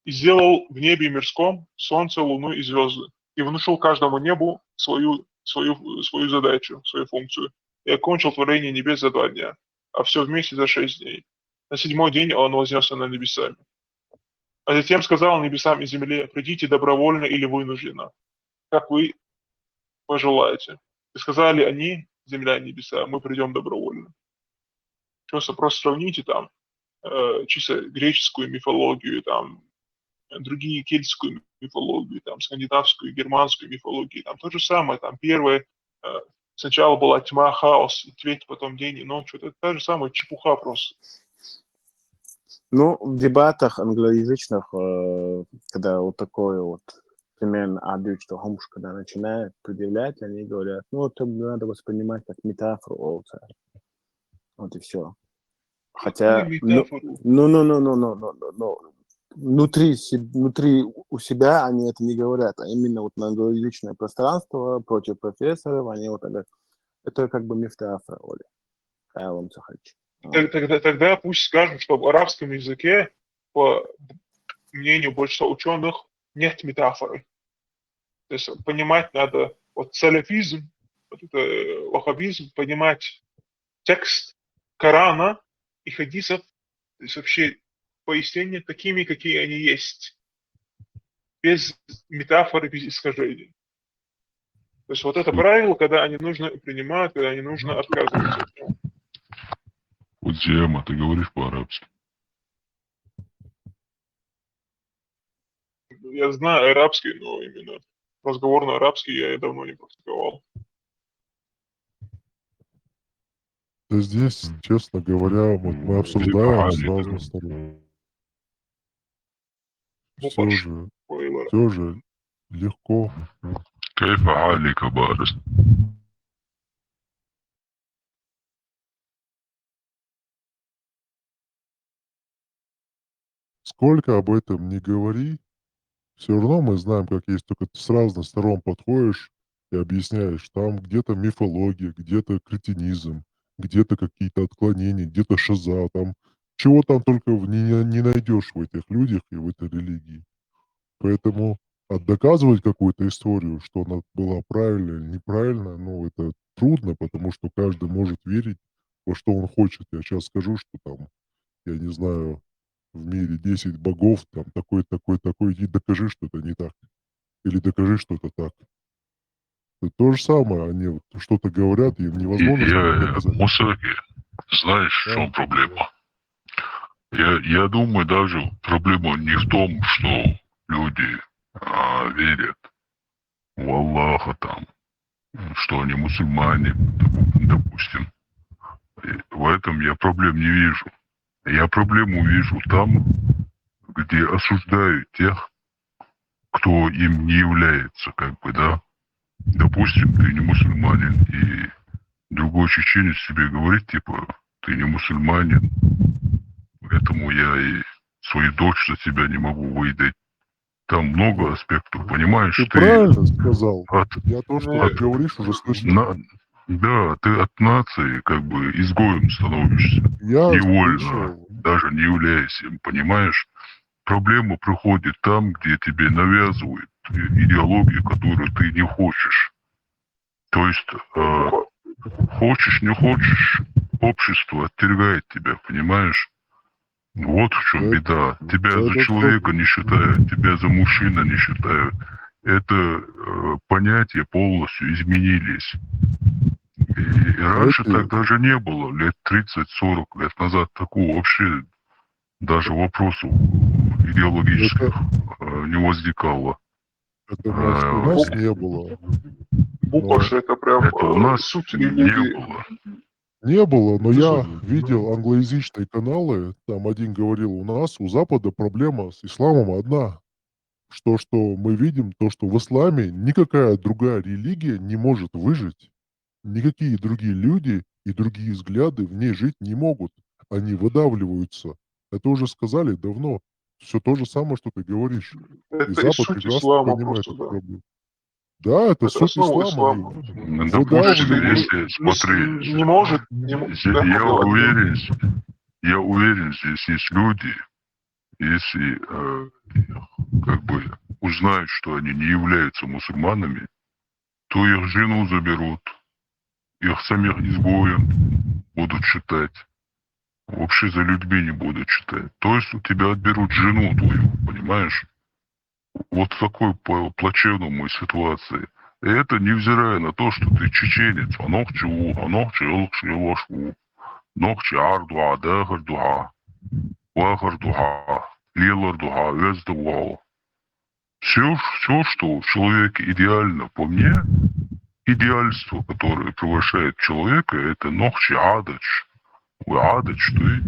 И сделал в небе мирском солнце, луну и звезды. И внушил каждому небу свою задачу, свою функцию. И окончил творение небес за 2 дня, а все вместе за 6 дней. На 7-й день он вознесся над небесами. А затем сказал небесам и земле: придите добровольно или вынужденно, как вы пожелаете. И сказали они, земля и небеса: мы придем добровольно. Просто сравните там чисто греческую мифологию, там другие кельтскую мифологию, там скандинавскую, германскую мифологию, там то же самое, там первое, сначала была тьма, хаос, и цвет, потом день и ночь, вот это та же самая чепуха просто. Ну, в дебатах англоязычных, когда вот такое вот примерно адвид, что Хомш, когда начинает предъявлять, они говорят, ну, это надо воспринимать как метафору. Вот и все. Хотя, внутри у себя они это не говорят, а именно вот на англоязычное пространство против профессоров, они вот говорят, это как бы метафора, Оля. Кайлом Цахач. Тогда пусть скажут, что в арабском языке, по мнению большинства ученых, нет метафоры. То есть понимать надо, вот салафизм, вот это ваххабизм, понимать текст Корана и хадисов, то есть вообще пояснения такими, какие они есть, без метафоры, без искажений. То есть вот это правило, когда они нужно принимать, когда не нужно отказываться от него. Вот Зема, ты говоришь по-арабски. Я знаю арабский, но именно разговорный арабский я давно не практиковал. Да здесь, честно говоря, вот мы обсуждаем с разных сторон. Все же легко. كيف حالك بارس؟ Сколько об этом не говори, все равно мы знаем, как есть, только ты с разных сторон подходишь и объясняешь. Там где-то мифология, где-то кретинизм, где-то какие-то отклонения, где-то шиза, там чего там только не найдешь в этих людях и в этой религии. Поэтому доказывать какую-то историю, что она была правильная или неправильная, ну, это трудно, потому что каждый может верить во что он хочет. Я сейчас скажу, что там, я не знаю, в мире 10 богов, там такой, такой, такой, и докажи, что это не так. Или докажи, что это так. Это то же самое, они вот что-то говорят, и им невозможно что-то доказать. Мусаки, знаешь, в Да. чем проблема? Я думаю, даже проблема не в том, что люди верят в Аллаха там, что они мусульмане, допустим. И в этом я проблем не вижу. Я проблему вижу там, где осуждают тех, кто им не является, как бы, да. Допустим, ты не мусульманин, и другой чеченец тебе говорит, типа, ты не мусульманин, поэтому я и свою дочь за тебя не могу выдать. Там много аспектов, понимаешь? Ты правильно сказал. Я то, что ты говоришь, уже слышал. Да, ты от нации как бы изгоем становишься. Я Невольно, слышал. даже не являясь им, понимаешь? Проблема приходит там, где тебе навязывают идеологию, которую ты не хочешь. То есть, хочешь, не хочешь, общество отвергает тебя, понимаешь? Вот в чем беда. Тебя за человека не считают, тебя за мужчину не считают. Это понятия полностью изменились. И раньше так даже не было. Лет 30-40 лет назад такого вообще даже вопросов идеологических не возникало. Это, может, у нас не было. Букаш, это прям Это у нас суть не религии. было. Не было, но я видел англоязычные каналы, там один говорил, у нас, у Запада проблема с исламом одна. Что мы видим, то, что в исламе никакая другая религия не может выжить. Никакие другие люди и другие взгляды в ней жить не могут. Они выдавливаются. Это уже сказали давно. Все то же самое, что ты говоришь. И Это и Запад суть прекрасно ислама понимает просто, эту да. проблему. Да, это Это суть основа ислама. ислама. Они Допустим, выдавливают. если смотри, Не может, да, я говори. уверен, здесь есть люди, если как бы узнают, что они не являются мусульманами, то их жену заберут, их самих изгоем будут считать. Вообще за людьми не будут считать. То есть у тебя отберут жену твою, понимаешь? Вот в такой плачевной ситуации. И это невзирая на то, что ты чеченец. Нохчи арду адахар духа. Вахар духа. Лелар духа. Вез духа. Все, что в человеке идеально по мне, идеальство, которое превышает человека, это нохчи адач. Адач, то есть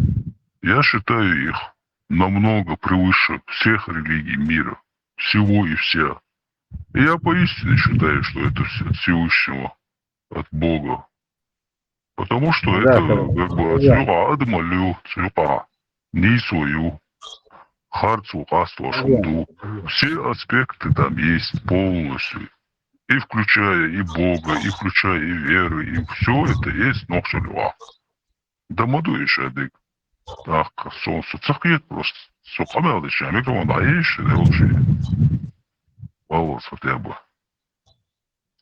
я считаю их намного превыше всех религий мира. Всего и вся. И я поистине считаю, что это все от Всевышнего, от Бога. Потому что Ну это да, как бы от Цюга Адмалю, Цюга, Нисую, Харцу, Касту, Ашунду. Все аспекты там есть полностью. И включая и Бога, и включая и веру, и все это есть Нохшалюа. Да мадуешь, Адык. Так, солнце цахнет просто. Сухамел дыши, а микрофон даешь, да вообще. Волос хотя бы.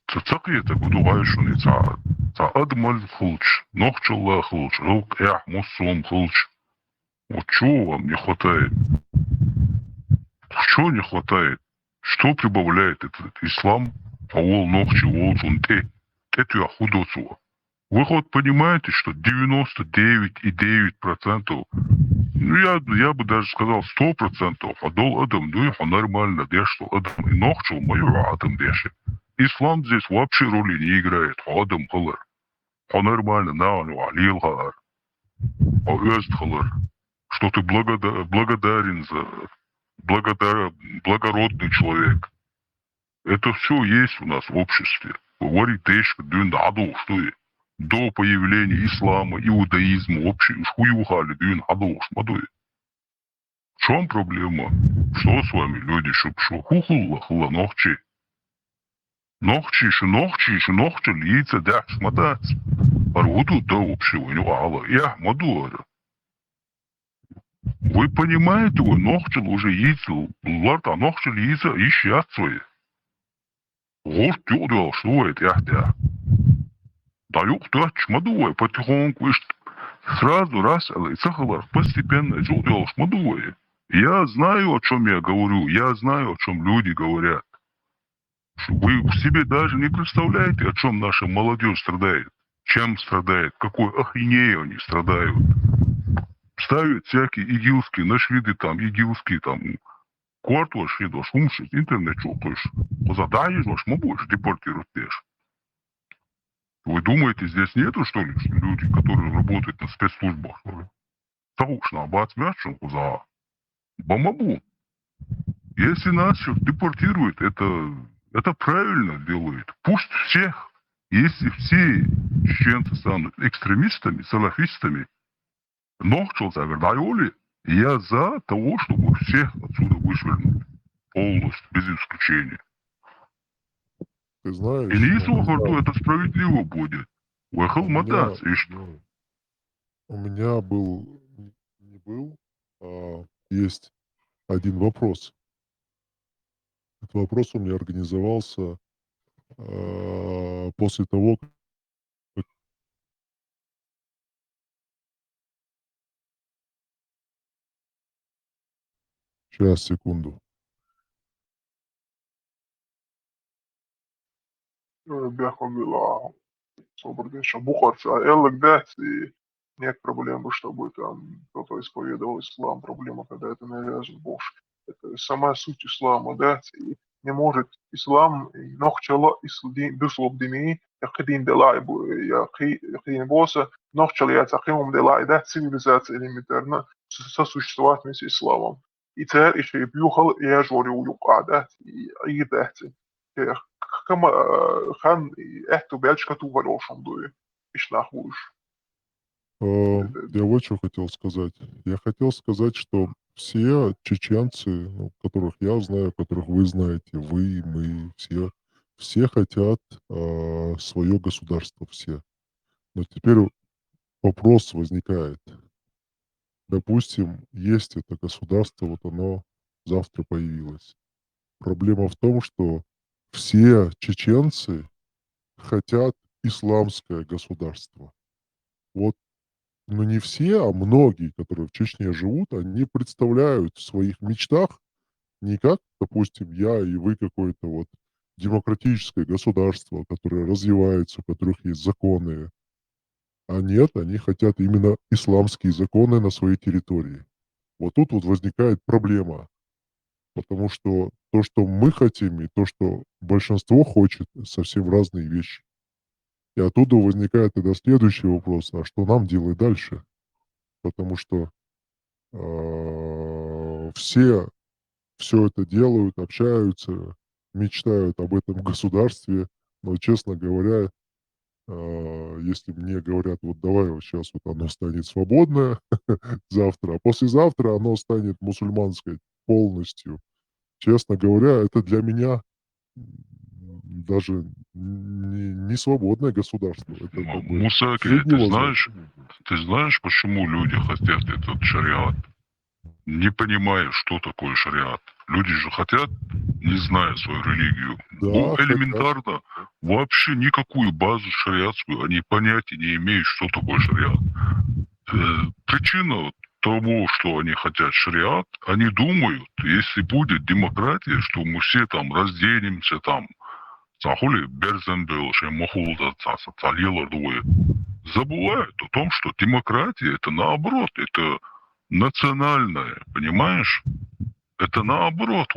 تتقي تقولوا غايشون تاع أجمل خلش نخش الله خلش روك إح مصوم خلش وشو вам не хватает? Что не хватает? Что прибавляет этот ислам? Авол нохчи волчун те худоцу. Вы хоть понимаете, что 99,9%, ну я бы даже сказал 100%, адол адам духа нормально дешто адам и нохчу мою адам деши. Ислам здесь вообще роли не играет. Адам халар. нормально, алил хар, халар, что ты благодарен за благородный человек. Это все есть у нас в обществе. Говорит тешка, что до появления ислама, иудаизма, вообще шхуюхали, в чем проблема? Что с вами, люди, что хухулла, ногчи, лица, да, смадать. Аргуду, да, вообще, я мадуара. Вы понимаете, вы ногчил уже яйца, ларта ногчил яйца, ищат свои. Гош тюдел, что это, я. Даюк тач, мадуай, потихоньку, сразу раз, цахалар, постепенно, тюдел, мадуай. Я знаю, о чем я говорю, я знаю, о чем люди говорят. Вы себе даже не представляете, о чем наша молодежь страдает, чем страдает, какой охренею они страдают. Ставят всякие игилские, нашвиды там, игилские там, кварт вообще, дош, умшить, интернет чокаешь, задаешь, ваш мобольш, депортируешь. Вы думаете, здесь нету, что ли, люди, которые работают на спецслужбах, что ли? Таушна, бацмячем, за бамабу. Если нас сейчас депортируют, это правильно делают. Пусть всех, если все чеченцы станут экстремистами, салафистами, я за того, чтобы всех отсюда вышвырнуть. Полностью, без исключения. Ты знаешь, И не это справедливо будет. Уехал мотать, и что? у меня есть один вопрос. Этот вопрос у меня организовался после того, как сейчас, секунду. Бяхом Собордыша, Бухарца, Эллок, да, и нет проблемы, чтобы там кто-то исповедовал ислам, проблема, когда это навязан Бог. Это сама суть ислама, да, и не может ислам, нохчало дуслоб дини, яхидин делай, яхидин боса, нохчало яцахимум делай, да, цивилизация элементарно сосуществовать вместе с исламом. И царь еще и бьюхал, и я жорю уюка, да, и дати. Хан эту бельчка ту валешом дуе. Ишнахуш. Я вот что хотел сказать. Я хотел сказать, что все чеченцы, которых я знаю, которых вы знаете, вы, мы, все хотят свое государство, все. Но теперь вопрос возникает. Допустим, есть это государство, вот оно завтра появилось. Проблема в том, что все чеченцы хотят исламское государство. Вот, ну не все, а многие, которые в Чечне живут, они представляют в своих мечтах не как, допустим, я и вы какое-то вот демократическое государство, которое развивается, у которых есть законы. А нет, они хотят именно исламские законы на своей территории. Вот тут вот возникает проблема. Потому что то, что мы хотим, и то, что большинство хочет, совсем разные вещи. И оттуда возникает тогда следующий вопрос, а что нам делать дальше? Потому что все это делают, общаются, мечтают об этом государстве, но, честно говоря, если мне говорят, вот давай вот сейчас вот оно станет свободное завтра, а послезавтра оно станет мусульманской полностью. Честно говоря, это для меня даже не свободное государство. Это как бы Мусаки, среднего ты знаешь, почему люди хотят этот шариат? Не понимая, что такое шариат. Люди же хотят, не зная свою религию. Да, элементарно, вообще никакую базу шариатскую, они понятия не имеют, что такое шариат. Причина того, что они хотят шариат, они думают, если будет демократия, что мы все там разделимся, там, забывают о том, что демократия это наоборот, это национальное, понимаешь? Это наоборот,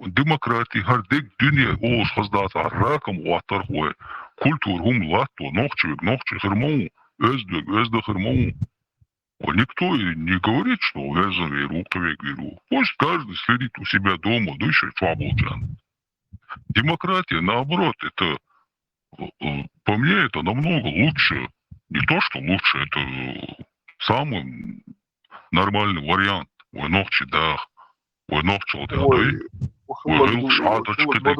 демократия хардик dünya oğuz hazdata rakam uatar huye культургум латто ногчи хермоу özde хермоу. Никто не говорит, что вязан веру, ковек веру. Пусть каждый следит у себя дома, дышит шваболчан. Демократия, наоборот, это, по мне, это намного лучше. Не то, что лучше, это самый нормальный вариант. Ой, ногчи, да. Ой, ногчи, да. Ой, шаточки, да.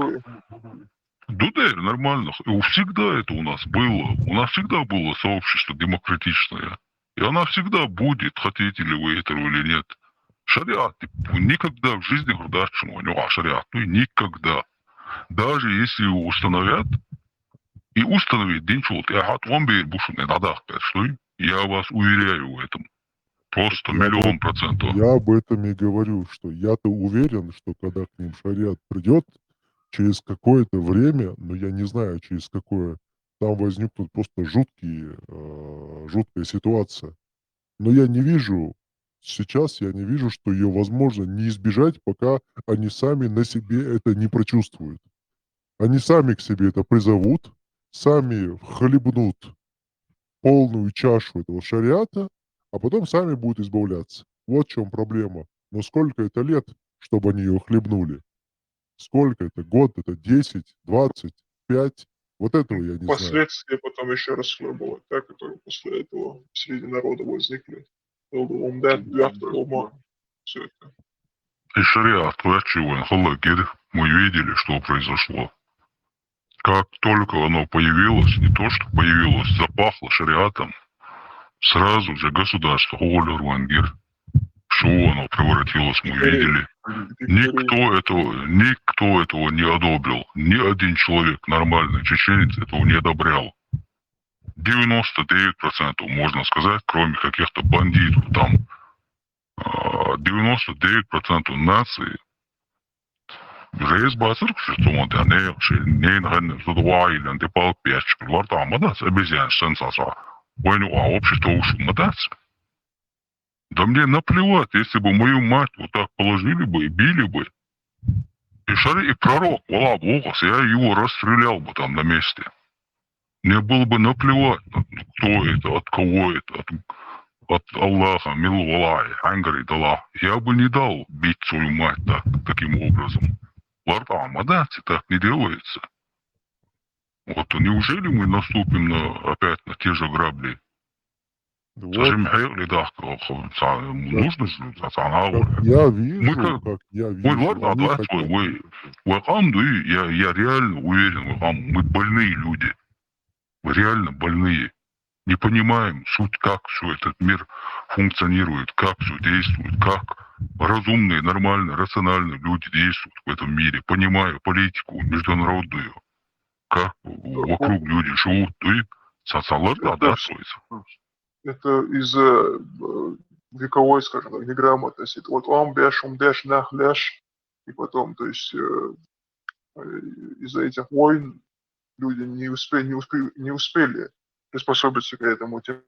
Дудер, нормально. И всегда это у нас было. У нас всегда было сообщество демократичное. И она всегда будет, хотите ли вы этого или нет. Шариат никогда в жизни государственного, а шариат, никогда. Даже если его установят, и установить динчулт, я вас уверяю в этом. Просто 100%. Я об этом и говорю, что я-то уверен, что когда к ним шариат придет, через какое-то время, но я не знаю, через какое, там возникнут просто жуткая ситуация. Но я не вижу, сейчас я не вижу, что ее возможно не избежать, пока они сами на себе это не прочувствуют. Они сами к себе это призовут, сами хлебнут полную чашу этого шариата, а потом сами будут избавляться. Вот в чем проблема. Но сколько это лет, чтобы они ее хлебнули? Сколько это? Год? Это 10, 20, 5? Вот этого я не знаю. Последствия потом еще раз хлебывать, да, которые после этого среди народа возникли. Все это. И шариат, мы видели, что произошло. Как только оно появилось, не то что появилось, запахло шариатом, сразу же государство, что оно превратилось, мы видели. Никто этого не одобрил. Ни один человек, нормальный чеченец, этого не одобрял. 99%, можно сказать, кроме каких-то бандитов там, 99% нации Reis basır kuşutumu da ne hani задували антипал пячки лорда мадас обезьян сенсаса. Войну общество ушумадас. Да мне наплевать, если бы мою мать вот так положили бы и били бы. И шари и пророк, вала Богас, я его расстрелял бы там на месте. Мне было бы наплевать, кто это, от кого это, от Аллаха, милу Аллах, ангарит Аллах. Я бы не дал бить свою мать таким образом. Лорда Амадати так не делается. Вот неужели мы наступим опять на те же грабли? Нужно же я реально уверен, мы больные люди. Мы реально больные. Не понимаем суть, как все этот мир функционирует, как все действует, как разумные, нормальные, рациональные люди действуют в этом мире, понимая политику международную, как вокруг люди живут, и это из-за вековой, скажем так, неграмотности. Вот он беш, нах, ляш, и потом, то есть из-за этих войн люди не успели приспособиться к этому, тем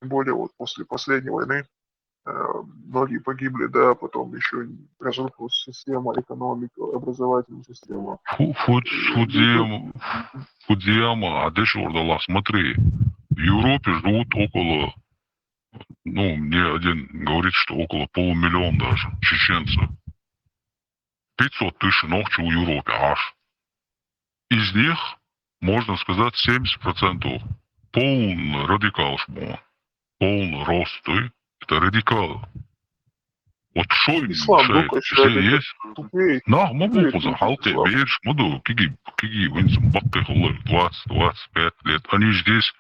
более вот после последней войны многие погибли, да, потом еще разрушилась система, экономика, образовательная система. Фудзияма, а дальше Ордалах, смотри, в Европе живут около, мне один говорит, что около 500 000 даже чеченцев. 500 тысяч ногчи в Европе аж. Из них, можно сказать, 70% полный радикал, полный рост, это радикалы. Вот что им мешает? Есть? Могу халки, веришь, киги, вынесем, 20-25 лет. Они здесь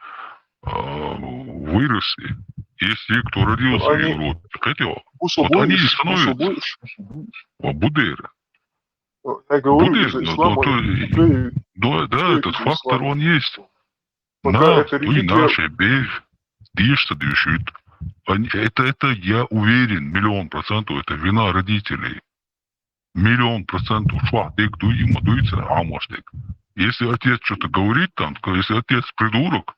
выросли. Есть те, кто родился в Европе. Хотел. Вот они и становятся будеры. Я говорю, из-за ислама. Да, этот фактор, он есть. Наши это я уверен, 100%, это вина родителей. 100%, швахдек дуима, дуица, амаштек. Если отец что-то говорит там, если отец придурок,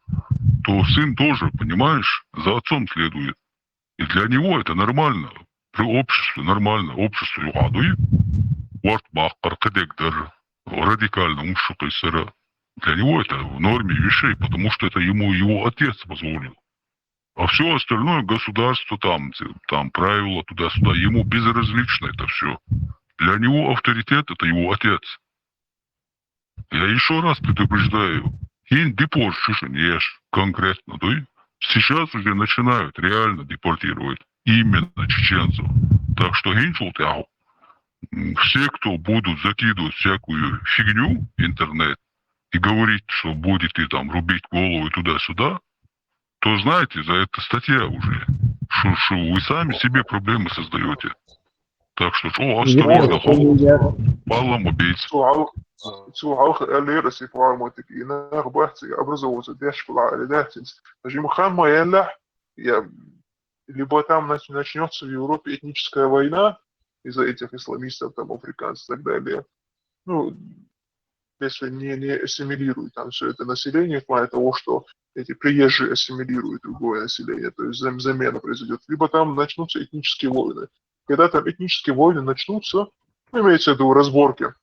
то сын тоже, понимаешь, за отцом следует. И для него это нормально. При обществе нормально, общество югадуи. ورد баққар кедектер, радикально мушука сыра. Для него это в норме вещей, потому что это ему его отец позволил. А все остальное государство там правила туда-сюда, ему безразлично это все. Для него авторитет это его отец. Я еще раз предупреждаю, хин депорт ешь конкретно, да? Сейчас уже начинают реально депортировать именно чеченцев. Так что хинчултяу, все, кто будут закидывать всякую фигню в интернет и говорить, что будете там рубить головы туда-сюда, то знаете, за это статья уже, что вы сами себе проблемы создаете. Так что, осторожно, баллом убийц. Цугах элерси форматик и нахбахти образовываются дешкла или датинс. Даже Мухаммад Яллах, либо там начнется в Европе этническая война из-за этих исламистов, там, африканцев и так далее. Ну, если не ассимилируют там все это население, в плане того, что эти приезжие ассимилируют другое население, то есть замена произойдет, либо там начнутся этнические войны. Когда там этнические войны начнутся, имеется в виду разборки,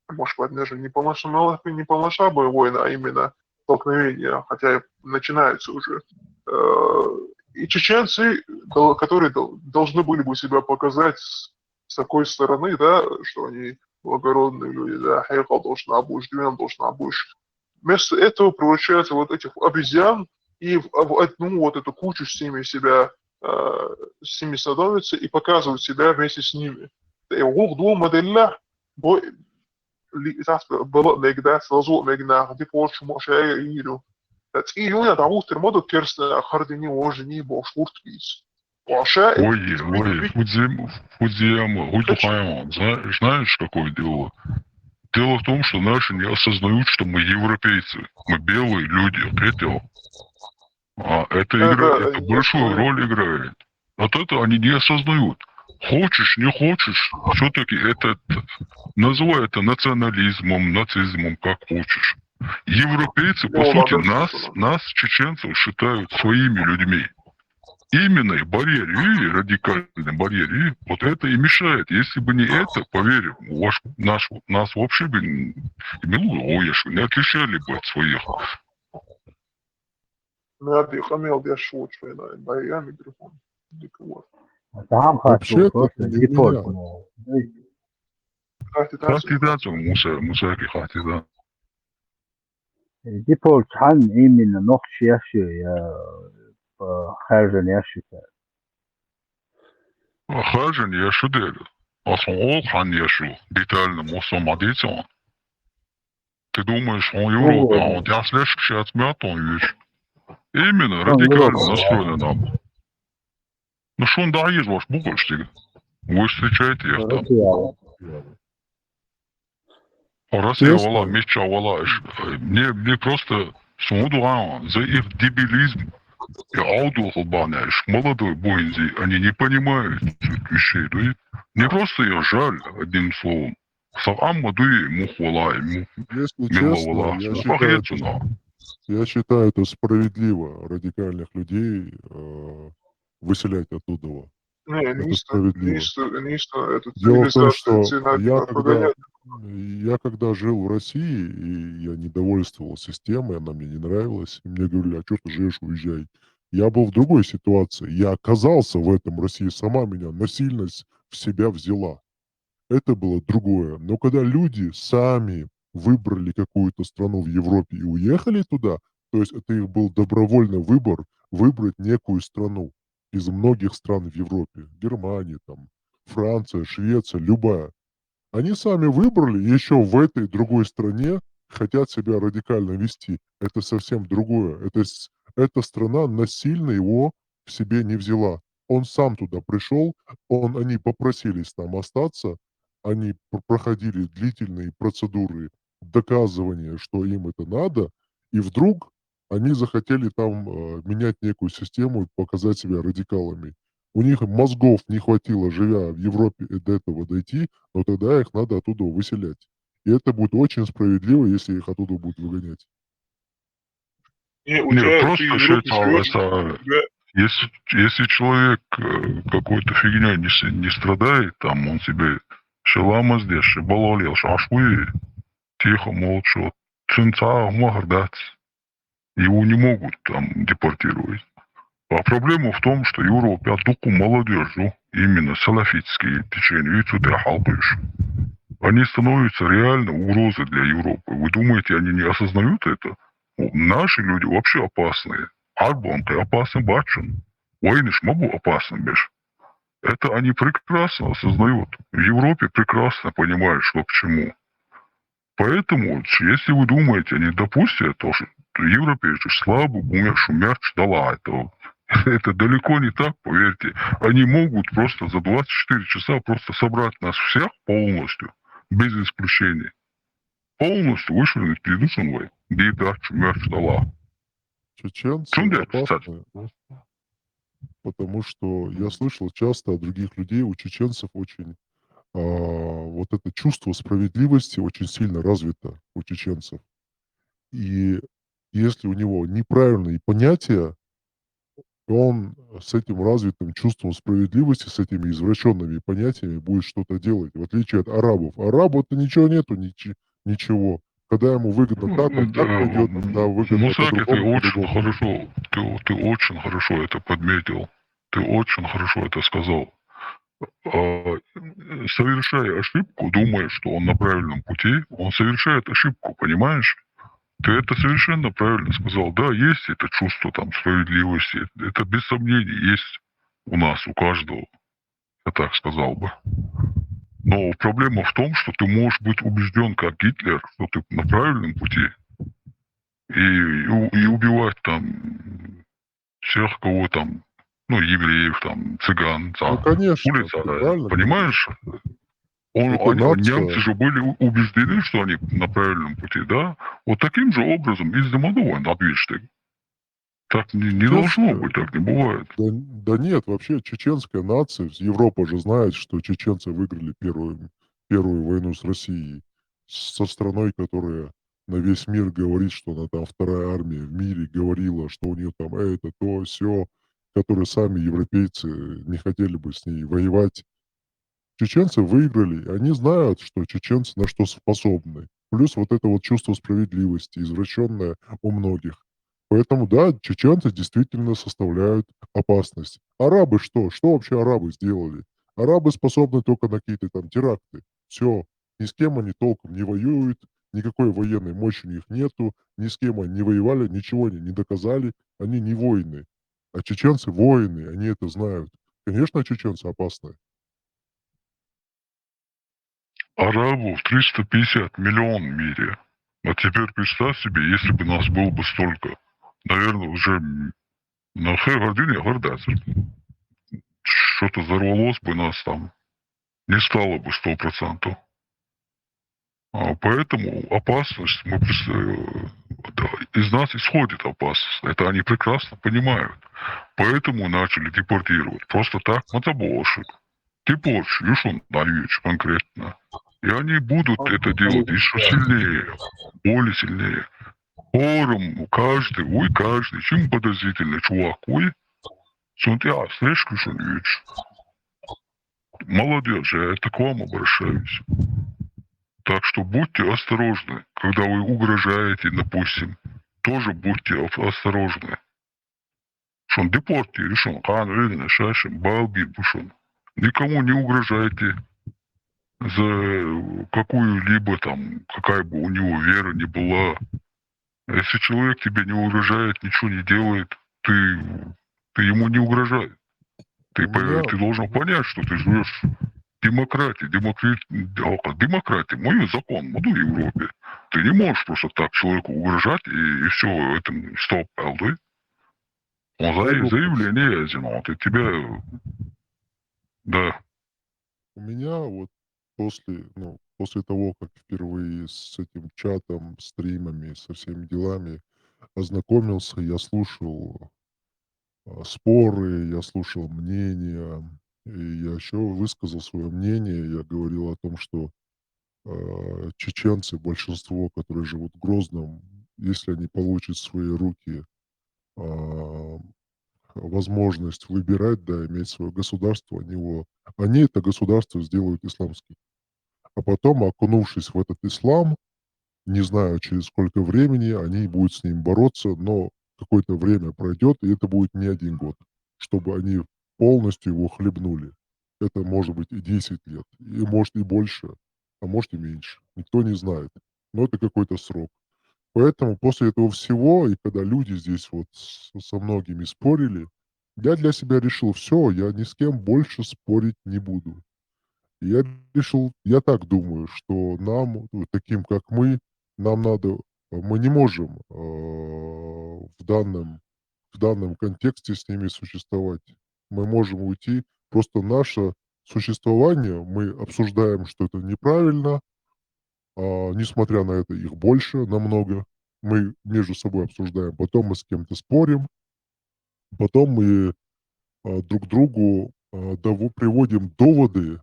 может быть, даже не полномасштабные войны, а именно столкновения, хотя начинаются уже. И чеченцы, которые должны были бы себя показать с такой стороны, да, что они благородные люди, да, хайхал должна быть, двен должна быть. Вместо этого превращаются вот этих обезьян и в одну вот эту кучу с ними становятся и показывают себя вместе с ними. И угду моделля بلق مجدا سلازو مجنا دي بورش مشاي يلو تيجي يا دعوت المدة كرسنا خردني وجني بوشورت بيس وعشاء Фудзияма, знаешь, какое дело? Дело в том, что наши не осознают, что мы европейцы, мы белые люди, ответил. А это большую роль играет. Вот это они не осознают. Хочешь, не хочешь, все-таки называй это национализмом, нацизмом, как хочешь. Европейцы, по сути, нас, чеченцев, считают своими людьми. Именно и барьер, радикальный барьер, вот это и мешает. Если бы не это, поверь, нас вообще бы не отличали бы от своих. Вообще, ديبول حن من نقش يشي خارج يشي خارج يشي دير أصلا حن يشي детально мусомадицон. Ты думаешь, он Европа, а он тебя слышишь, отмятон вещь. Именно радикально настроены нам. Ну что он даешь ваш буквочки? Вы встречаете их там? Россия, вала, меча, вала. Мне просто смуду, за их дебилизм и аудиохолбаняешь. Молодой бойнзи, они не понимают вещей. Да? Мне просто их жаль, одним словом. Сам дуи мухвала, если честно, я считаю это справедливо, радикальных людей выселять оттуда. Это справедливо. Дело в том, что я когда жил в России, и я недовольствовал системой, она мне не нравилась, и мне говорили, а что ты живешь, уезжай. Я был в другой ситуации, я оказался в этом, Россия сама меня насильно в себя взяла. Это было другое. Но когда люди сами выбрали какую-то страну в Европе и уехали туда, то есть это их был добровольный выбор выбрать некую страну из многих стран в Европе, Германия, там, Франция, Швеция, любая. Они сами выбрали, еще в этой другой стране хотят себя радикально вести. Это совсем другое. Эта страна насильно его в себе не взяла. Он сам туда пришел, они попросились там остаться, они проходили длительные процедуры доказывания, что им это надо, и вдруг они захотели там менять некую систему и показать себя радикалами. У них мозгов не хватило, живя в Европе, до этого дойти, но тогда их надо оттуда выселять. И это будет очень справедливо, если их оттуда будут выгонять. Нет, просто считал, если человек какой-то фигней не страдает, там он себе Шелама здесь, шибалолил, шашвы. Тихо, молча. Цинца, махардат. Его не могут там депортировать. А проблема в том, что Европа только молодежью, именно салафитские течения, и сюда халкаешь. Они становятся реально угрозой для Европы. Вы думаете, они не осознают это? Наши люди вообще опасные. Арбонка опасен бачун. Войныш могу опасен беш. Это они прекрасно осознают. В Европе прекрасно понимают, что к чему. Поэтому, если вы думаете, они допустят то, что европейцы слабо умеют шумят, дала этого. Это далеко не так, поверьте. Они могут просто за 24 часа просто собрать нас всех полностью, без исключения. Полностью вышвырнуть перед Ушинвой. Беда, шумят, дала. Чеченцы Чундер, опасны, потому что я слышал часто от других людей, у чеченцев очень вот это чувство справедливости очень сильно развито у чеченцев. И если у него неправильные понятия, то он с этим развитым чувством справедливости, с этими извращенными понятиями будет что-то делать, в отличие от арабов. Арабу-то ничего нету, ничего. Когда ему выгодно так, он так пойдет, когда выгодно Мусаки, ты по-другому, очень по-другому. хорошо, ты очень хорошо это подметил. Ты очень хорошо это сказал. Совершая ошибку, думая, что он на правильном пути, он совершает ошибку, понимаешь? Ты это совершенно правильно сказал. Да, есть это чувство там справедливости. Это без сомнений есть у нас, у каждого. Я так сказал бы. Но проблема в том, что ты можешь быть убежден, как Гитлер, что ты на правильном пути. И убивать там всех, кого там, ну, евреев, там, цыган, Ну, конечно, улица, ты правильно понимаешь? Это Немцы нация. же были убеждены, что они на правильном пути, да? Вот таким же образом из Домодова ответишь. Так не должно быть, так не бывает. Да нет, вообще чеченская нация, Европа же знает, что чеченцы выиграли первую войну с Россией, со страной, которая на весь мир говорит, что она там вторая армия в мире, говорила, что у нее там это, то, все, которые сами европейцы не хотели бы с ней воевать. Чеченцы выиграли, они знают, что чеченцы на что способны. Плюс вот это вот чувство справедливости, извращенное у многих. Поэтому, да, чеченцы действительно составляют опасность. Арабы что? Что вообще арабы сделали? Арабы способны только на какие-то там теракты. Все. Ни с кем они толком не воюют, никакой военной мощи у них нету, ни с кем они не воевали, ничего они не доказали, они не воины. А чеченцы воины, они это знают. Конечно, чеченцы опасны. Арабов 350 миллионов в мире. А теперь представь себе, если бы нас было бы столько. Наверное, уже на Хэгардине, что-то взорвалось бы нас там. Не стало бы 100%. Поэтому опасность, из нас исходит опасность. Это они прекрасно понимают. Поэтому начали депортировать. Просто так, мотобошек. Депорч, Юшун Дарьевич конкретно. И они будут это делать еще сильнее, более сильнее. Хором, каждый, чем подозрительный чувак, смотря, слышишь, Юшунович, молодежь, я это к вам обращаюсь. Так что будьте осторожны, когда вы угрожаете, допустим, тоже будьте осторожны. Шон депорти, решен, шашин, балби, бушон. Никому не угрожайте за какую-либо там, какая бы у него вера ни была. Если человек тебе не угрожает, ничего не делает, ты ему не угрожай. Ты должен понять, что ты живешь в демократии. Демократия, мой закон, в Европе. Ты не можешь просто так человеку угрожать и все, этом стоп, да? Он заявление сделал, ты тебя... Да. У меня вот после того, как впервые с этим чатом, стримами, со всеми делами ознакомился, я слушал споры, я слушал мнения, и я еще высказал свое мнение. Я говорил о том, что чеченцы, большинство, которые живут в Грозном, если они получат в свои руки возможность выбирать, да, иметь свое государство, они это государство сделают исламским. а потом, окунувшись в этот ислам, не знаю, через сколько времени они будут с ним бороться, но какое-то время пройдет, и это будет не 1 год, чтобы они полностью его хлебнули. Это может быть и 10 лет, и может и больше, а может и меньше. Никто не знает. Но это какой-то срок. Поэтому после этого всего, и когда люди здесь вот со многими спорили, я для себя решил: все, я ни с кем больше спорить не буду. И я решил, я так думаю, что нам, вот таким как нам надо, мы не можем в данном контексте с ними существовать. Мы можем уйти. Просто наше существование, мы обсуждаем, что это неправильно, несмотря на это их больше намного. Мы между собой обсуждаем, потом мы с кем-то спорим, потом мы друг другу приводим доводы,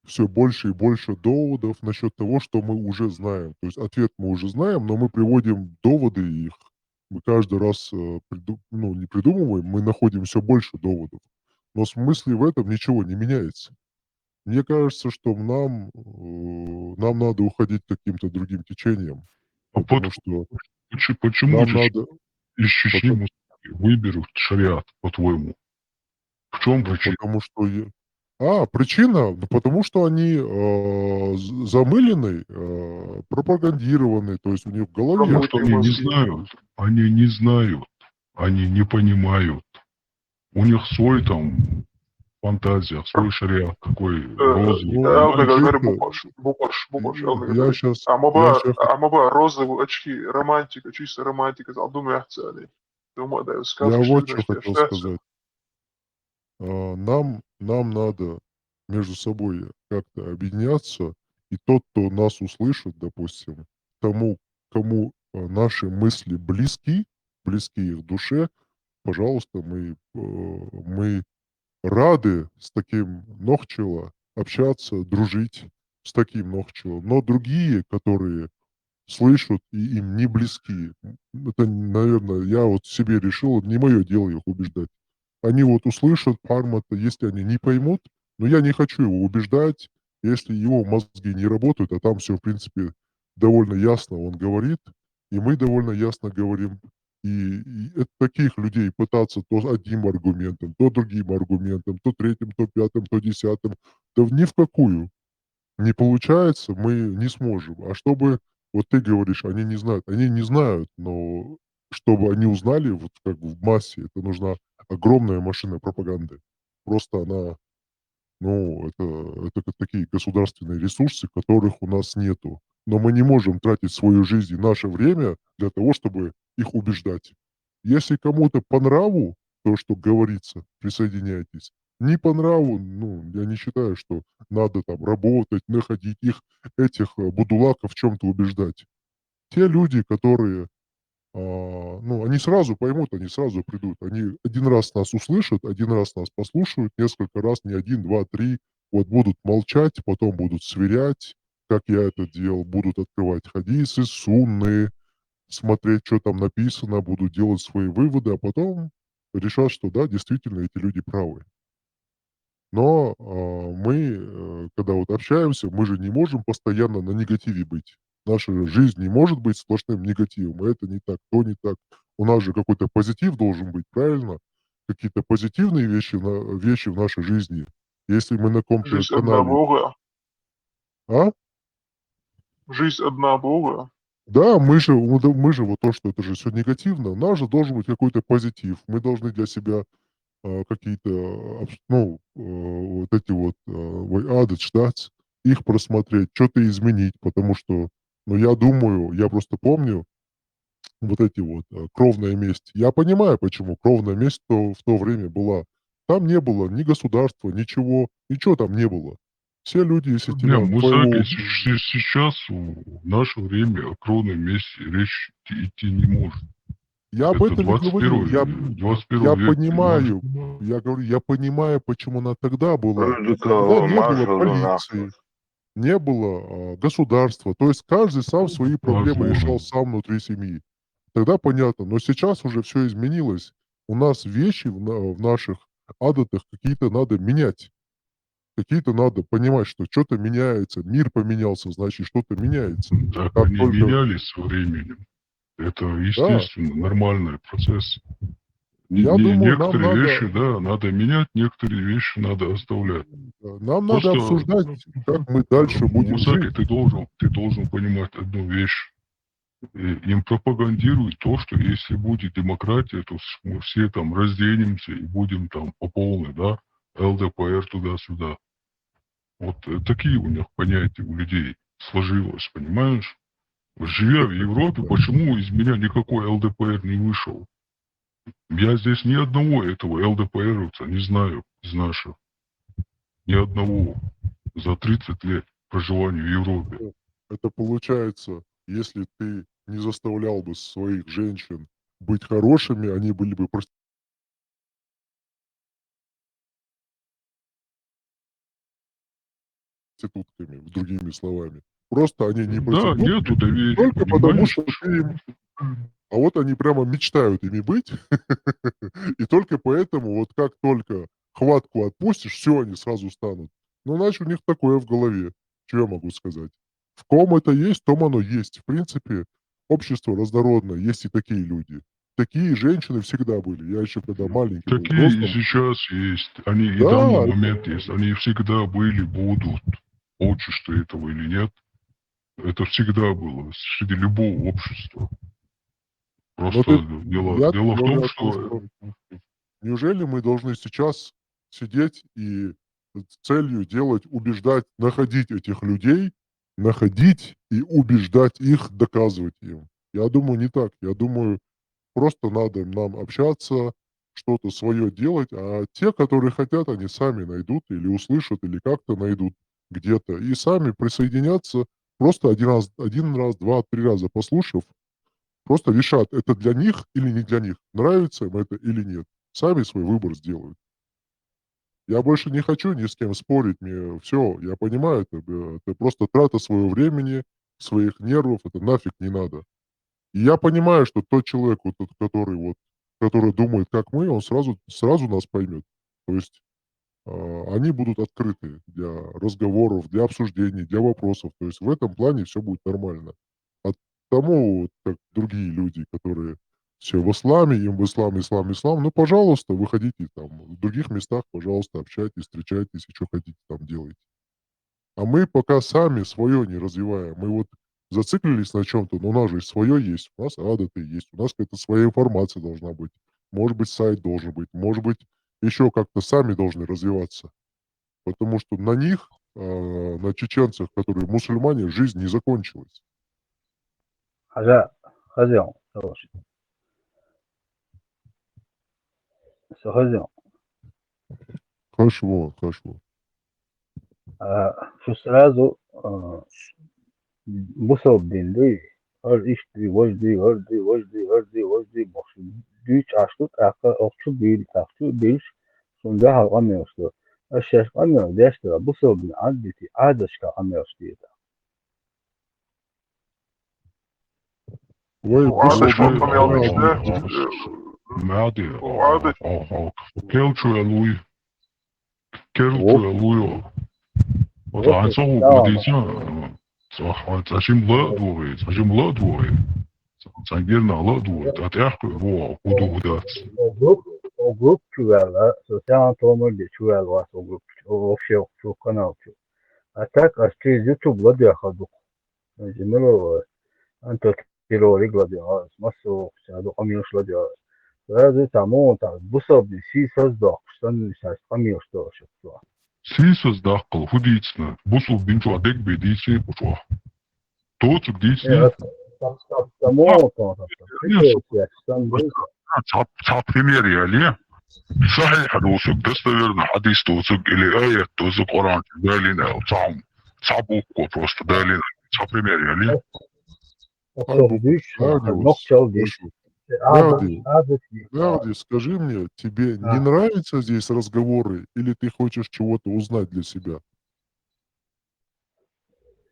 все больше и больше доводов насчет того, что мы уже знаем. То есть ответ мы уже знаем, но мы приводим доводы их. Мы каждый раз не придумываем, мы находим все больше доводов. Но в смысле в этом ничего не меняется. Мне кажется, что нам надо уходить каким-то другим течением, потому что Почему нам же надо... из Чечни Потом, выберут шариат, по-твоему? В чем причина? потому что... причина? Ну, потому что они замылены, пропагандированы, то есть у них в голове... Потому что они не знают, они не понимают. У них свой там фантазия, свой шариат, такой розовый. Говорю, это... Букаш, Я сейчас... Амаба, розовые очки, романтика, чисто романтика, думаю, думаю, да, Я сказка, вот что что хотел сказать. Нам надо между собой как-то объединяться, и тот, кто нас услышит, допустим, кому наши мысли близки их душе, пожалуйста, мы рады с таким Нохчило общаться, дружить с таким Нохчило. Но другие, которые слышат и им не близки, это, наверное, я вот себе решил, не мое дело их убеждать. Они вот услышат Пармата, если они не поймут, но я не хочу его убеждать, если его мозги не работают, а там все, в принципе, довольно ясно он говорит, и мы довольно ясно говорим. И таких людей пытаться то одним аргументом, то другим аргументом, то третьим, то пятым, то десятым, да ни в какую не получается, мы не сможем. А чтобы, вот ты говоришь, они не знают, но чтобы они узнали, вот как в массе, это нужна огромная машина пропаганды. Просто она, это как такие государственные ресурсы, которых у нас нету. Но мы не можем тратить свою жизнь и наше время для того, чтобы их убеждать. Если кому-то по нраву то, что говорится, присоединяйтесь. Не по нраву, я не считаю, что надо там работать, находить этих будулаков в чем-то убеждать. Те люди, которые, они сразу поймут, они сразу придут. Они один раз нас услышат, один раз нас послушают, несколько раз, не 1, 2, 3, вот будут молчать, потом будут сверять, как я это делал, будут открывать хадисы, сунны, смотреть, что там написано, будут делать свои выводы, а потом решат, что да, действительно, эти люди правы. Но мы, когда вот общаемся, мы же не можем постоянно на негативе быть. Наша же жизнь не может быть сплошным негативом. Это не так, то не так. У нас же какой-то позитив должен быть, правильно? Какие-то позитивные вещи в нашей жизни. Если мы на каком-то Жизнь одна канале... Бога. А? Жизнь одна Бога. Да, мы же вот то, что это же все негативно. У нас же должен быть какой-то позитив. Мы должны для себя какие-то, вот эти вот адыч, да, их просмотреть, что-то изменить, потому что, я думаю, я просто помню вот эти вот кровная месть. Я понимаю, почему кровная месть в то время была. Там не было ни государства, ничего там не было. Все люди, если Не, тебя, Мусаки, твоего... сейчас, в наше время, о кровной мести речь идти не может. Я об Это этом и говорю. 21 Я век, понимаю, понимаешь? я понимаю, почему она тогда была. Вроде Тогда кого не было маршал полиции, не было государства. То есть каждый сам свои проблемы решал Возможно. сам внутри семьи. Тогда понятно. Но сейчас уже все изменилось. У нас вещи в наших адатах какие-то надо менять. Какие-то надо понимать, что что-то меняется, мир поменялся, значит, что-то меняется. Так Как они только... менялись со временем. Это Да, естественно, нормальный процесс. я думаю, нам Некоторые надо, вещи, да, надо менять, некоторые вещи надо оставлять. нам надо Просто, обсуждать, как мы дальше будем Мусаки, жить. ты должен понимать одну вещь. Им пропагандируют то, что если будет демократия, то мы все там разденемся и будем там по полной, да, ЛДПР туда-сюда. Вот такие у них понятия у людей сложилось, понимаешь? Живя в Европе, почему из меня никакой ЛДПР не вышел? Я здесь ни одного этого ЛДПРовца не знаю из наших. Ни одного. За 30 лет проживания в Европе. Это получается, если ты не заставлял бы своих женщин быть хорошими, они были бы проститутками, другими словами. Просто они не Да, проститутки нету доверия, только потому, понимаешь? что ты им... А вот они прямо мечтают ими быть, и только поэтому вот как только хватку отпустишь, все, они сразу станут. Ну, значит, у них такое в голове. Что я могу сказать? В ком это есть, в том оно есть. В принципе, общество разнородное, есть и такие люди. Такие женщины всегда были. Я еще когда маленький был Такие и взрослым. сейчас есть. Они и в Да, данный момент есть. Они всегда были, будут. Хочешь ты этого или нет. Это всегда было среди любого общества. но Просто ты, дело в том, говорю о том, что что неужели мы должны сейчас сидеть и с целью делать, убеждать, находить этих людей, находить и убеждать их, доказывать им? Я думаю, не так. Я думаю, просто надо нам общаться, что-то свое делать, а те, которые хотят, они сами найдут или услышат, или как-то найдут где-то. И сами присоединятся, просто один раз, два, три раза послушав, просто решат, это для них или не для них, нравится им это или нет. Сами свой выбор сделают. Я больше не хочу ни с кем спорить, мне все, я понимаю, это просто трата своего времени, своих нервов, это нафиг не надо. И я понимаю, что тот человек, вот тот, который думает, как мы, он сразу нас поймет. То есть они будут открыты для разговоров, для обсуждений, для вопросов. То есть в этом плане все будет нормально. А тому, вот как другие люди, которые все в исламе, им в ислам, ну, пожалуйста, выходите там, в других местах, пожалуйста, общайтесь, встречайтесь, и что хотите там делайте. А мы пока сами свое не развиваем, мы вот зациклились на чем-то, но у нас же свое есть, у нас адаты есть, у нас какая-то своя информация должна быть, может быть, сайт должен быть, может быть, еще как-то сами должны развиваться. Потому что на них, на чеченцах, которые мусульмане, жизнь не закончилась. خزيون خزيون Хорошо, хорошо. شو سرازو بصوب din değil. Her işti, vajdi, bak şu düç açtık, akçı değil, takçı değil. Sonra halkamıyordu. Aşağı kalmıyor, deşti. Bصوب din adeti, adaşka kalmıyor diye. وعادة معادي كيلتشو يا لوي كيلتشو يا لوي وطبعا صوب مدينة صح تعشيم لا دوغي تعشيم لا دوغي تعجلنا لا دوغي تعتحكي روح ودودات O grup çuvala, sosyal anatomi de çuval var o grup. O şey çok kanal çok. Atak açtı YouTube'la diye kaldık. Cemil أنت تيروري gladiador, maso شادو قميوش gladiador. هذا تامون تاع بصوب دي سي صدق شتن شاش قميوش تو شتو. سيسس داقل هديتنا بوصل بنتو عدك بديسي بطوح توتك ديسي تامون تاع شتن صعب فيمير يالي صحيح دوسك دستويرنا حديث دوسك إلي آية دوسك قرآن دالينا صعبوك وتوست دالينا صعب فيمير يالي Верди, скажи мне, тебе не нравятся здесь разговоры, или ты хочешь чего-то узнать для себя?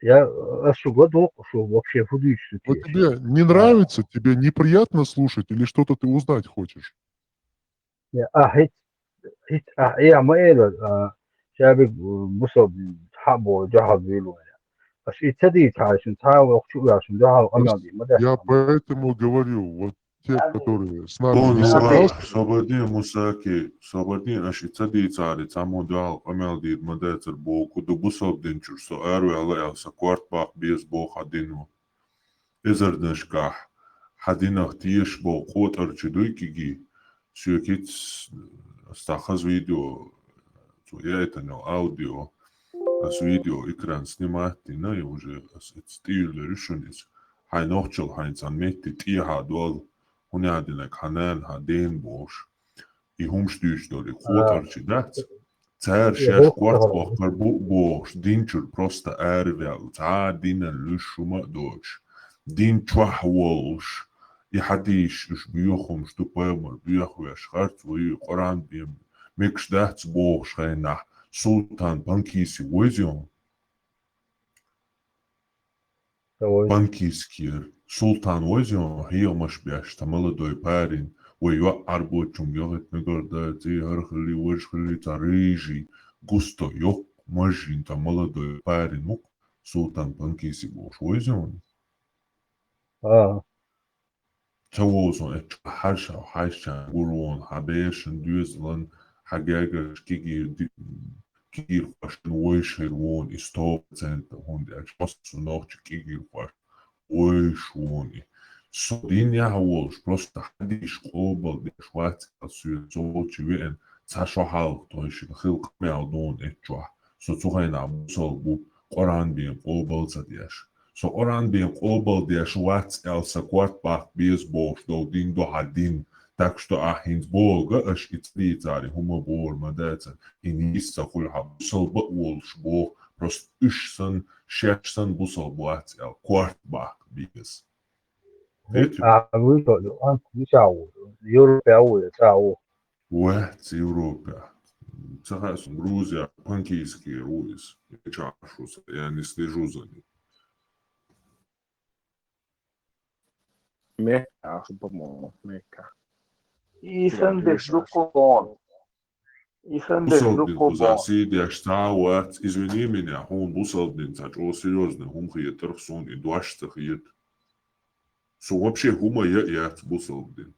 Я вообще фудыч. Вот тебе не нравится, тебе неприятно слушать, или что-то ты узнать хочешь? هيك هيك ما شابك بصب حبو جهاز بيلو بس يتدي عشان تعاو وقتو عشان جهاز أميان دي ما Я поэтому говорю, вот те, которые с нами Он не Musaki, Sabati, Ashi Tadi Tari, Tamodal, Ameldi, Madeter, Boku, the Busov Dinchur, so Arwell, sa Quartbach, Bies Bo Hadino, Izardashkah, Hadinach Tish Bo, Kot Archiduiki, Sukits, Stachas video, to Yaitano audio, as video, Ikran Snimati, no, it's still the Russians, High Nochel Heinz and Metti, Tiha, Dwell. Hun hadden like Hanan, Hadeen Bosch, I homstuurs door de grotartje dat. Ter zes kwart wakker Bosch, dinchur prosta ervel, ta dienen lushuma Deutsch. Din twah Walsh, I hadish, dus buchum, stupemer, buchwe, schart, wie, Koran, bim, mix dat Bosch, nach Sultan, Bankisi, Wizion. Bankiskier. Sultan Wizion, hier must be a stamaladoy parin, where you are arbochum yohet megorda, the herheli, wishheli, tariji, gusto yok, majin tamaladoy parin, Sultan Bankisi Bosch Wizion. Tawozon, et hasha, hasha, gurwon, habesh, and dueslan, hagaga, kigir, fashion, wisher, won, is top, and the hond, just so noch kigir, وشوني صديني هوش بلس تحديش قوبل دي شوات أسوي زوجي وين تاشو حال تويش الخلق معدون إتجاه سو تغينا عبوصل بو قرآن بين قوبل زديش سو قرآن بين قوبل دي شوات ساقوات باق بيز بوش دو دين دو حدين تاكشتو أحينز بوغا أش إتلي تاري هما بور مداتا إنيسا كل عبوصل بقولش بو بروست إشسن شاشسن بوصل بوات كوارت باق بيز West Europa. Цахас Грузия, панкийские руис. Чашуса, я не слежу за ним. Mecca, по-моему, Mecca. Isandek Dukobon. Isandek Бусалдин Dukobon. кузаси, я штауат, извини меня, он бусалдин, о серьезно, он хиетер сон и дуашта хиет. Со вообще хума я бусалдин.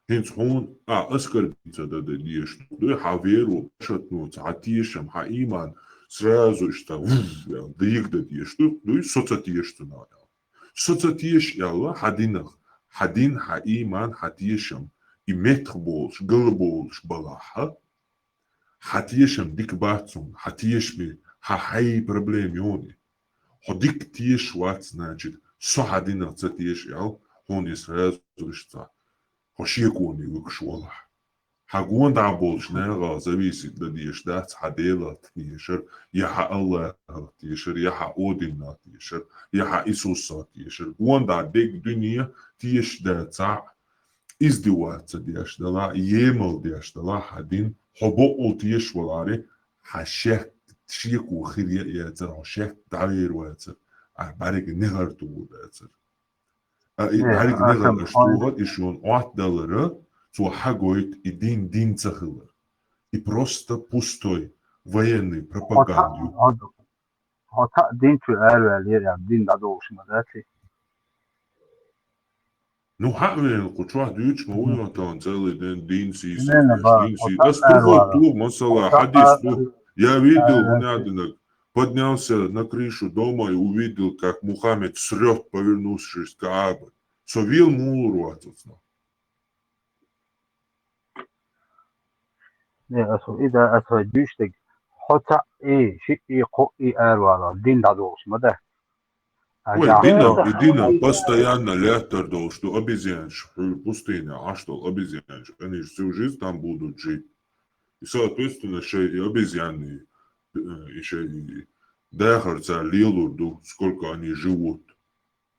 Hins hon أذكر ده ديش ده حاويرو شتنو تعتيشم حايمان سرازو اشتا ديك ده ديش ده سوتا ديش تنا سوتا ديش يلا حدين حايمان حتيشم يمتر بولش قلبولش بلاحة حتيشم ديك باتسون حتيشمي حاي بروبليم يوني حديك تيش واتس ناجد سو حدين تيش يلا هون يسرازو اشتا Хошиекуни выкшвала. Хагун да больше не зависит от дешдат, хадела тишер, яха Аллах тишер, яха Один тишер, яха Иисуса тишер. Он да дег дуния тишда ца издеваться дешдала, емал дешдала хадин, хобо ол тишвалари, хашек тшиеку хирия яцер, хашек давир вацер, а барик нехарту вацер. Harik nigel gestoord is zo'n $8 zo hagoit i din цахилар. И просто пустой военный пропаганду. Hata din şu ervel yer yani din daha doğuşma dersi. Ну хавен кучва дюч моя там целый день дин си Hata Астругу масала хадис Я видел внятно поднялся на крышу дома и увидел, как Мухаммед срет, повернувшись к Каабе. Совил мулу отцу. Ne asıl ida asıl düştük. Hata şi ko ervala din daha doğuşma da. Ой, Дина постоянно летер дол, что обезьянш, пустыня, а что обезьянш, они же всю жизнь там будут жить. И, соответственно, еще и обезьяны, еще и дехарца, лилурду, сколько они живут.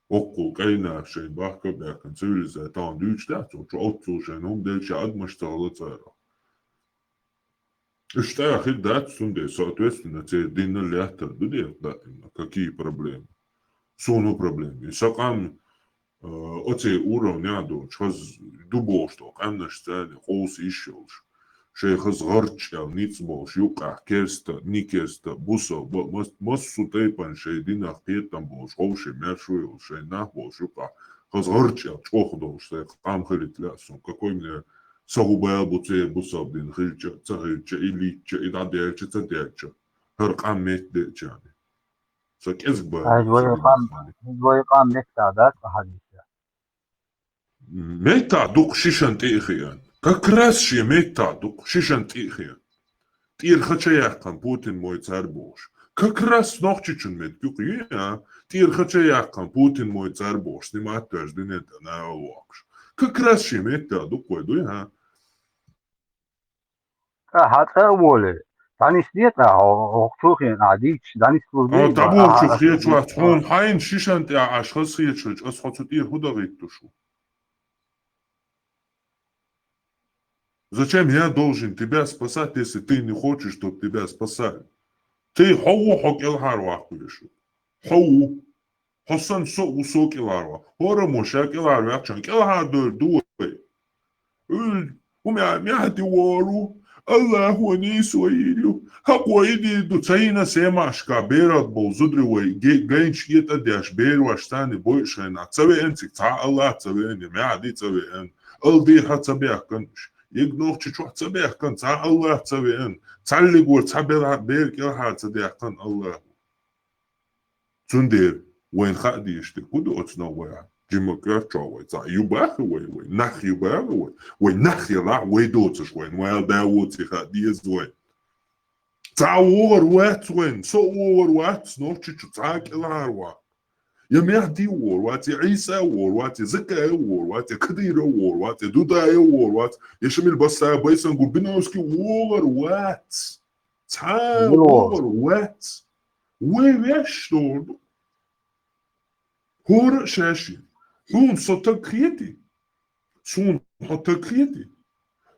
Около кайна, шейн бахка, бяхан, цивилизация, там дючь, да, то, что отцу, шейн, дельча, адмаштала цара. И что я хит дать сунде, соответственно, те Дина летер, какие проблемы? Сону проблемы. И сакам, оце уровня до, час дубо, что, камна штане, холс ищелш. شيخ صغرتشا نيتسبوش يوقع كيرستا نيكيرستا بوسو مصو تيبان شي دينا قيتان بوش غوشي ماشوي وشي ناهبوش يوقع صغرتشا تشوخدوش قام خلت لاسون كاكوي من صغوبا بوتي بوصاب دين خلتشا تغلتشا إليتشا إذا ديرتشا تديرتشا هرقام ميت ديرتشاني سكيز بابا هدوي قام مكتادات فحديثة ميتا دوق شيشان تيخيان كاكراس شي ميتا دوق شيشان تيخيان تير خچا يقان بوتين موي تاربوش كاكراس نوخچيچن ميت يوقيا تير خچا يقان بوتين موي تاربوش نما تاج دينت انا واقش كاكراس شي ميتا دوق ويدوي ها حتى أولي داني سنيتا وقتوخين عديتش داني سلوبي تابو شو خيت واحد حون حين شيشان تاع اشخاص خيتش اصحو تير هدا غيتوشو Зачем я должен тебя спасать, если ты не хочешь, чтобы тебя спасали? Ты хау хокел харва кулешу. Хау. Хосан со усок иларва. Хора мошак иларва чан кел хадор дуй. Умя ти вору. Allah ni soilho. Hakoidi do tsaina semashka berat bol zudriway genç yeta dash beru ashtani boyshana. Tsabe entik ta Allah tsabe en meadi tsabe en. Aldi hatsabe akkanmış. يقنوخ تشوح تبيح كان تاع الله تبيان تعلق وتعبر بير كل تبيح كان الله تندير وين خادي يشتي كودو اتنوع جيموكر تشوي تاع يباخ وي نخ يباخ وي نخ يلا وي دوتش وين ويل داوتي خادي زوين تاع وور وات وين سو وور وات نوخ تشو تاع كلاروا يا مهدي وور واتي عيسى وور واتي زكا وور واتي كدير وور واتي دودا وور وات يشمل بس بيسن نقول بنوسكي وور وات تا وور وات ويش دور هور شاشي هون صوتكريتي سون حتكريتي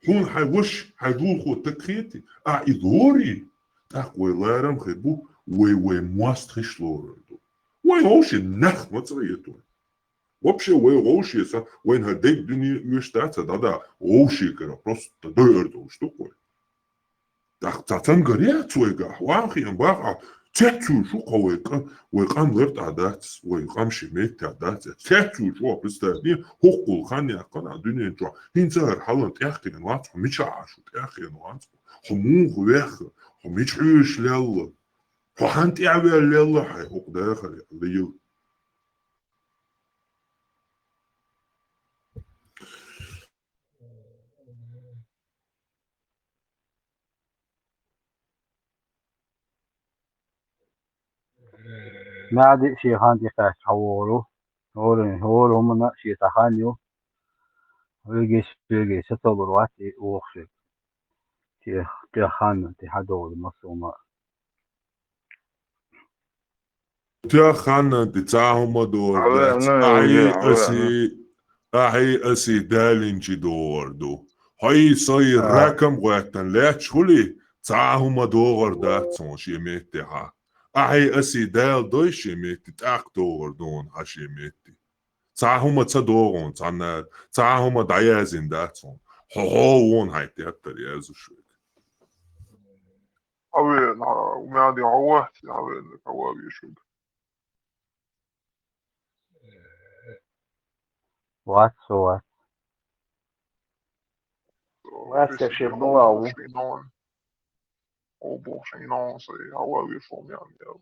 هون حيوش حيدول خو تكريتي ايدوري تاكوي لارم خبو وي مواستريش لورد وين غوشي نخ ما تصيرتو вообще وين غوشي سا وين هديك دنيا يشتات دا غوشي كده просто دردو что такое так تاتن غريات ويغا واخي امبارح تاتو شو قويك ويقام لرت عادات ويقام شميت عادات تاتو شو بستدي حقوق خاني قنا دنيا جو هنزر حالن تاختي نوات مش عاشو تاختي نوات خمو ويخ خميش عيش لله وحنت يعمل يلا حيقوق داخل الليل ما عاد شي خان تقاش حورو هورو من شي تخانيو ويجي ستوبر واتي وخشي تي خان تي حدول مصومة تا خان تتاهم دور احي اسي دالنجي دور دو هاي صاير راكم وقتن لا تشولي تاهم دور دات سون شي ميتها احي اسي دال دوي شي ميت تاك دور دون هاشي ميتي تاهم تدورون تاهم دايازين دات سون هون هاي تياتر يازو شوي أوين ومعدي عوات أوين كوابي شو وات Vassa chegou او بوشينون سي عوابي شو يعني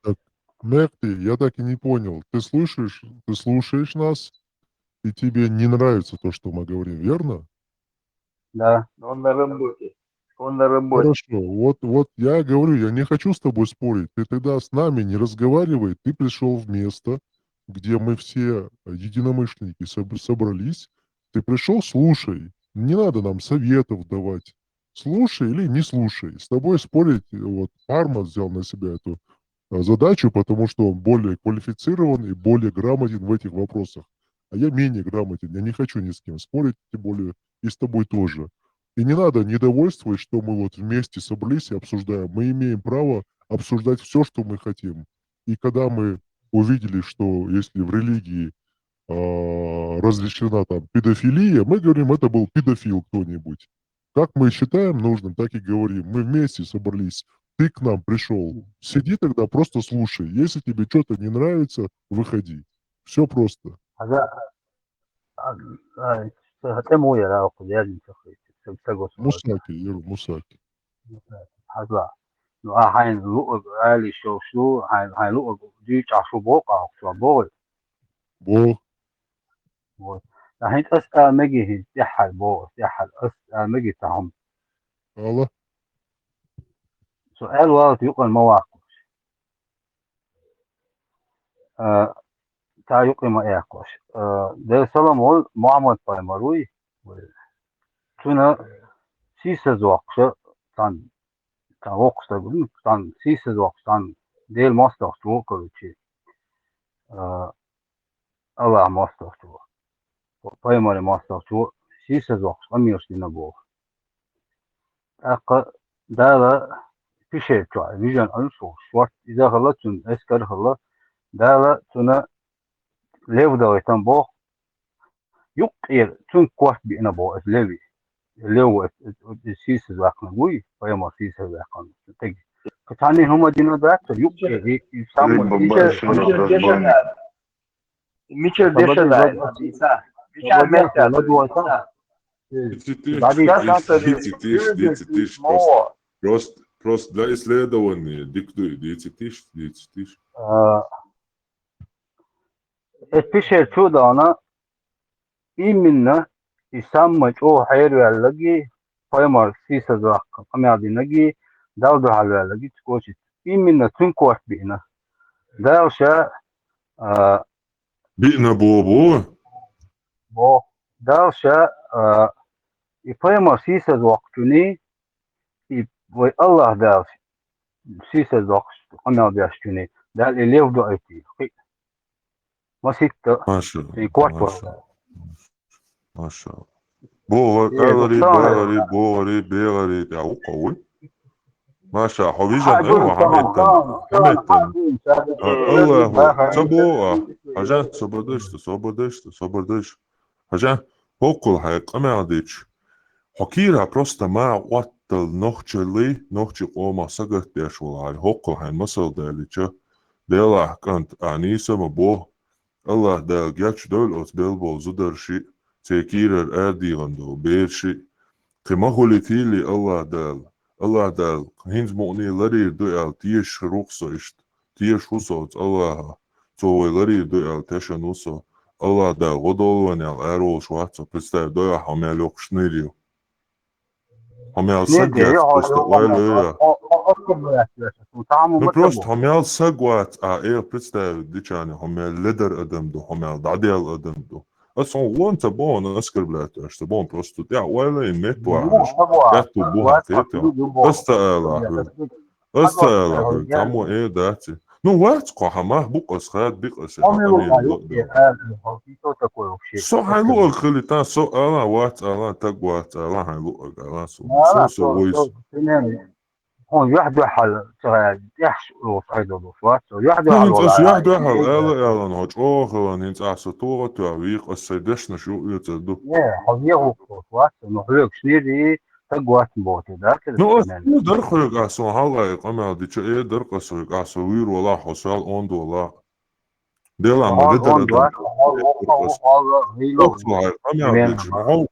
Так, Мехти, я так и не понял. Ты слушаешь нас, и тебе не нравится то, что мы говорим, верно? Да. Он на работе. Хорошо, вот я говорю, я не хочу с тобой спорить. Ты тогда с нами не разговаривай. Ты пришел в место, где мы все единомышленники собрались. Ты пришел, слушай. Не надо нам советов давать. Слушай или не слушай. С тобой спорить, вот Арма взял на себя эту задачу, потому что он более квалифицирован и более грамотен в этих вопросах. А я менее грамотен. Я не хочу ни с кем спорить, тем более и с тобой тоже. И не надо недовольствовать, что мы вот вместе собрались и обсуждаем. Мы имеем право обсуждать все, что мы хотим. И когда мы увидели, что если в религии разрешена там педофилия, мы говорим, это был педофил кто-нибудь. Как мы считаем нужным, так и говорим. Мы вместе собрались. Ты к нам пришел. Сиди тогда, просто слушай. Если тебе что-то не нравится, выходи. Все просто. أتم ويا لا أخذ يعني تخيل تقول Мусаки, Еру, Мусаки. هذا لو هاين لو علي شو هاين لو دي تعشوا بوق أو شو بوق Бог. الحين أسأل مجي يحل بوق يحل أسأل مجي تهم الله. سؤال واحد يقول مواقف تا يقول ما يقوش ده سلام محمد بايمروي تنا سيسز وقش تان وقش تقول تان سيسز وقش تان ديل ماستر شو كلشي الله ماستر شو بايمري ماستر شو سيسز وقش أميرش دينا بو ده في شيء شو فيجن أنشو شوات إذا غلطتن أسكر غلط ده تنا ليف ده يتم بو يقير تون كوات بينا بو ليفي لو السيسز واقنا بوي بايمر سيسز واقنا تجي كتاني هما دينا ده يقير يسمى Michel Deschanel, ça. Michel Mertel, Просто для исследований диктуй, дитиш. الفيشر شو ده أنا إيمنا يسمى أو حير واللقي بايمر سيسز واقنا أمي عادي نجي داودو حلو واللقي تكوشت إيمنا تنكوات بينا ده وشا بينا بو ده وشا بايمر سيسز وقتني وي الله ده سيسز وقت أمي عادي أشتني ده اللي يفضو أيتي ما سيكت ما شاء الله في كوارت ما شاء الله بو غريب يا قوي ما شاء حبيجان ايوه حميدتن الله سبو حاجات صبردش حاجات بوكل حق ما عديش حكيرها بروستا ما وقتل نوخشي قوما سقط ديش والله هوكل حين مصر داليتش ديلا كانت انيسه مبو الله دال جاتش دول اوت بيلبول زدر شي تيكير الاديغندو بيرشي كما هو لتيلي الله دال هينز مؤني لري دوال تيش روكسو اشت تيش وصوت الله توي لري دوال تشنوسو الله دال غدول ونال ارول شواتسو представь доя хамялок шнырю хамял сагят просто вайлея ну просто хамял сагват представь дичане хамял ледер адамду хамял дадел адамду أصلاً وانت بون أسكر بلاته أشتبون بروستو يا ولا يميت واحد ياتو بوها تيتو أستاهل كمو إيه داتي نو وات قاها ما بقص خاد بقص سو هايلو الخلي تا سو ألا وات ألا تقوات ألا هايلو ألا سو ويس هون يحدو حل يحش روس أيضا وات يحدو حل حل يحدو حل ألا نهج أوخلا نينت أحسو طورة تعويق السيدشنا شو يتدو حضيه وات نحلق شنيري تقوات بوتي ذاك نو درخلق أحسو هلا يقام دي شو إيه درقصو أحسو وير ولا حصال أوند ولا ديلا ما ددر أدم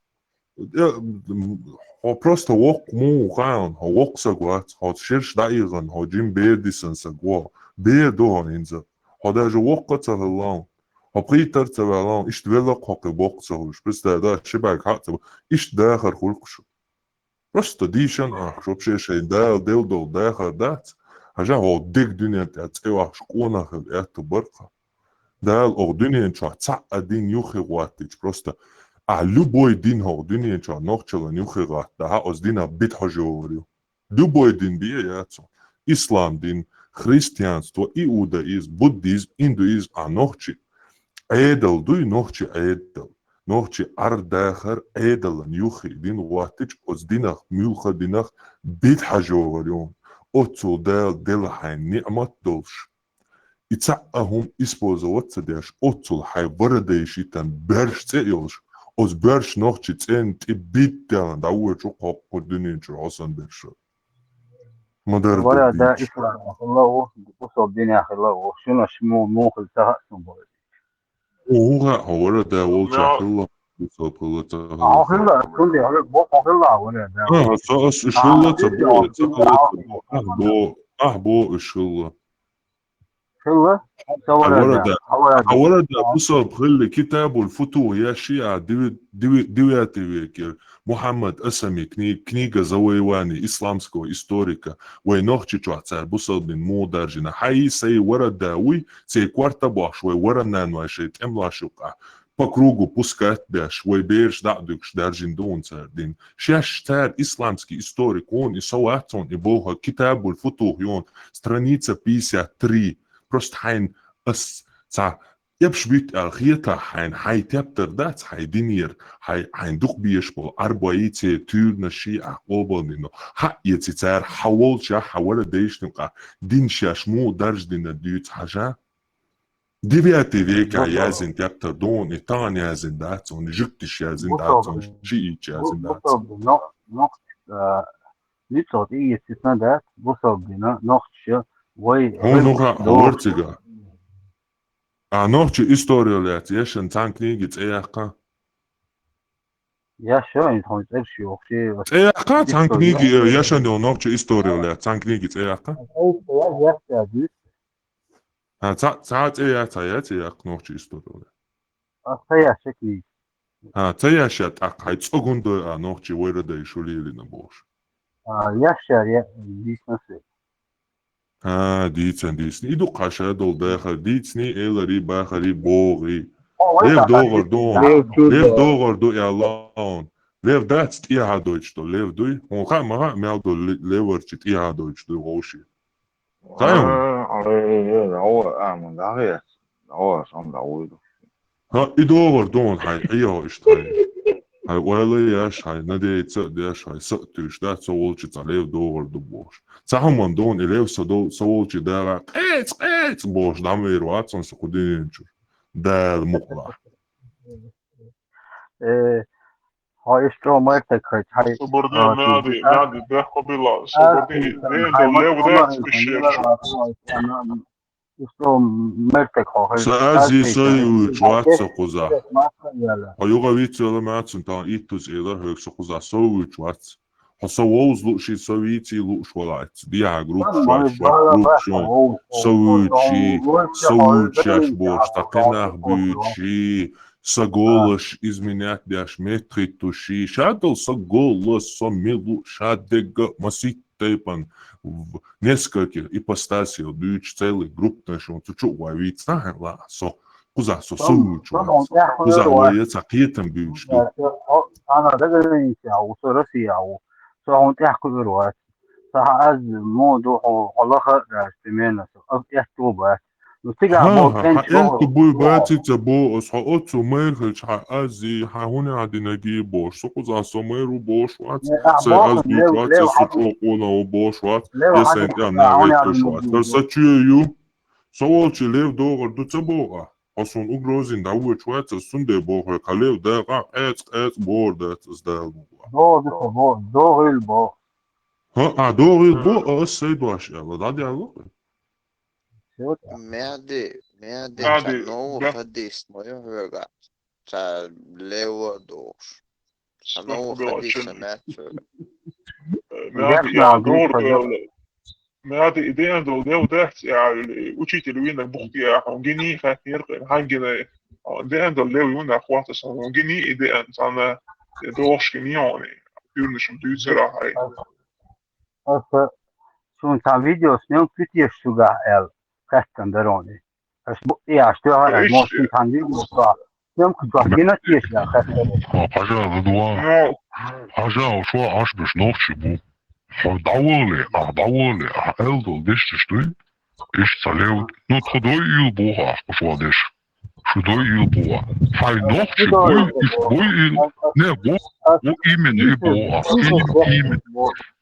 هو просто وق مو قاون هو وق سقوات هو شيرش دايغن هو جيم بيديسن سقوا بيدو هنزا هو ده جو وق تهلان هو بريتر تهلان إيش تبلق هو وق سهوش بس ده شبك حتى إيش داخل خلقشو просто ديشن شو بشي ده ديل داخل دات هجا هو ديك دنيا تأتيوا شكونا خلقات برقة ده الأردنيا شو تعقدين يوخي واتيج просто любой дин ходини ча нохчела нюхигат да оздина бит хожорио любой дин бие яцо ислам дин християнство иудаизм буддизм индуизм нохчи эдел дуй нохчи ардахар эдел нюхи дин ватич оздина мюлха динах бит хожорио отцо дел хайн ниъмат долш يتسعهم использовать цедеш отцул хай варадейши тан берш цеилш оз берш нохчи цен тибиттан дауэчу қоққуддининчу осан берш مدرد ولا ده بيش إسلام الله بصوا الدنيا الله شنو شمو مو خلتها سنبول هو ده والش الله بصوب الله أهو خلا كل هذا بوق خلا ولا ده صاص إن شاء الله تبو أحبو إن شاء الله خلا سوى ده أولا ده بصوب خلي كتاب والفتوح يا شيعة دوياتي ويكير محمد أسمي كنيجة زويواني إسلامسكو إستوريكا وينوخشي تعتار بصوب من مو دارجنا حي سي ورا داوي سي كوارتا باش ورا نانوا شي تملا شوقع по кругу пускать бяш, вой беш дадукш даржин дон цардин. Шеш тар исламский историк, он и сауатон, и бога китабуль футух, и он страница 53. Просто хайн ца يبشبيت الخيطة حين هاي تبتر دات هاي دينير هاي حين دوخ بيشبول أربعيتي تور نشي أقوبل منه ها يتسار حول شا حول ديش نقع دين شاشمو درج دين ديوت حاجة ديبياتي فيكا يازن تبتر دون إتان يازن دات ونجكتش يازن دات ونشيئيش يازن دات نتصوت إيه تسنا دات بصوب بنا نخش وي هو نوغا هورتيغا نوغتي إستوريولات يشن تان كنيجي إياقا يا شو انت هم تمشي وخشي إياقا تان كنيجي يشن دو نوغتي إستوريولات تان كنيجي إياقا ساعات إياق نوغتي إستوريولات أخيا شكلي تياشات أق هاي تسوغون دو نوغتي ويردا يشولي لنا بوش ياشر يا ديس نسي ديتسن إدو قاشا دول داخل ديتسني إلري باخري بوغي ليف دوغر دو يا لون ليف داتس إيها دويتش دو ليف دوي هون خا مها ميال دو ليورتش إيها دويتش دو غوشي تايم ها إدوغر دون هاي إيها إشتاي هاي ولا ياش هاي ندي تسديش هاي سقتش ده سوولش تعليه دور دبوش سهم دون إليه سوولش ده قيت بوش دامير واتسون سقودين ده المقلع هاي اشترو مرتك هاي صبرني نادي ده قبيلة صبرني ده ليه وده كشير اشترو مرتك هاي سأزي سيوش واتسو قزا هايوغا ويتسو لماتسون تان إيتوز إله هيك سقزا سووش واتس حصووز لوشي سويتي لوش ولايت ديها جروب شواش جروب شون سووشاش بوش تقناح بيوشي ساغولش изменять дяш метри туши шадл саголос сомилу шадега масит тайпан в нескольких ипостасей бьюч целый групп нашего тучу вавица ла со куза со сучу куза ваяца киетам бьюч أنا دقيقة أو صرفي أو سواء تحكي بالوقت ساعات موضوع الله خير استمعنا يحكوا ها بوي باتي تبو أصحابه ميرخش أزي هوني عدنا جيبوش سقوط سميرو بوش وات سأز بيوات سوتشو قونا وبوش وات يسنت أنا غيرتوش وات فرساتشيو سوالش ليف دوغر دو تبوغا أصون أغروزين داوش وات سندي بوغر كليف داغا إت بوردت إزدال دوغ البو ها دوغ البو السيد واش يلا دادي الله Merde, no hadis, moja höga. Så lever då. No hadis مادي إدين دو ده يعني учитель وين بختي عندي خاطر هنجنا إدين دو لو وين أخوات صار عندي إدين أنا دوش كنيوني يونش مدوزرا هاي أصلا شو تام فيديو سنيو كتير شجع ال كاستن دروني إيه أشتغل على موسم تام فيديو صار يوم كنت أحكينا تيش لا كاستن حاجة رضوان حاجة شو عاش باش نوفشي بو دعوالي ألدو ديش تشتوي إيش تساليو نو تخدوي يلبوها شو ديش شو دوي يلبوها فاي نوفشي بوي إيش بوي نه بو إيمن إيه بوها إيمن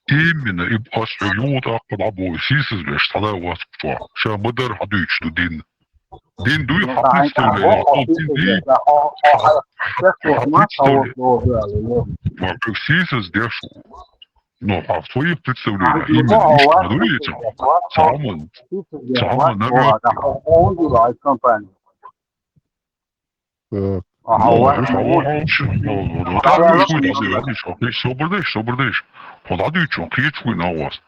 именно и أسعيوت أقل عبو سيسز بيش صلاة واسكتوا شا مدر حدوش دو دين دين دوي حفلت تولي دين دي حفلت تولي وعبو سيسز ديشو نو حفلت تولي إيمن إيش مدوية تعمل نبيت Собрдыш. Подадыч, он кричуй на вас.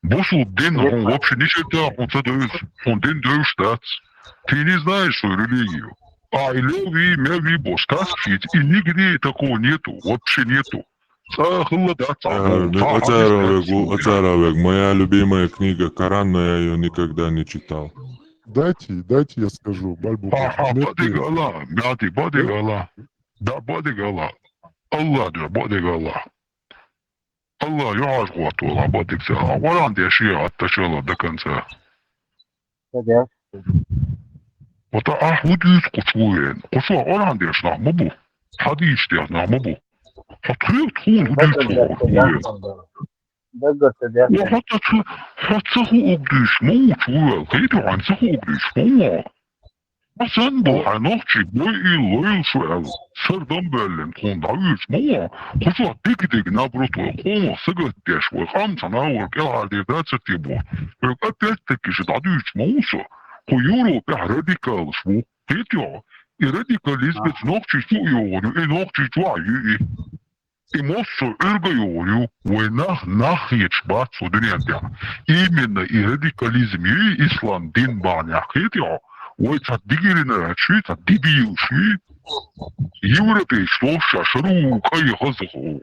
Босу дин, он вообще не считает, он задает, он дин даешь. Ты не знаешь свою религию. А илеви, мяви, бос, каскит, и нигде такого нету, вообще нету. Оцаровек, моя любимая книга Коран, но я ее никогда не читал. Дайте я скажу, Бальбука. Бодигала, мяти, бодигала. Да, бодигала. Allah diyor, bodegala. Allah يعرف والله بدك ساعة ولا عندي أشياء التشغل دكنسا. وطا حديث قشوين قشوا ولا عندي أشياء مبو حديث ده مبو حتخيل تكون حديث قشوين وحتى هو أقديش مو شوية كيدو عن سهو أقديش مو Sen bu anokçi bu il şuel sırdan belli kondayış mı? Kuşa dik nabrutu konu sıgıt deş ve kamsa navur geldi dersi bu. Ve kapet ki şu dadış mı olsa? Kuyuru bir radikal şu. Hediyo. Radikalizm nokçi şu yoğuru, nokçi şu ayı. Emosso ırgıyor ve nahiyet batsı dünyada. İminne radikalizm İslam din bana hediyo. Ой, це дигерина, чи це дебіл, чи європейський шару, кай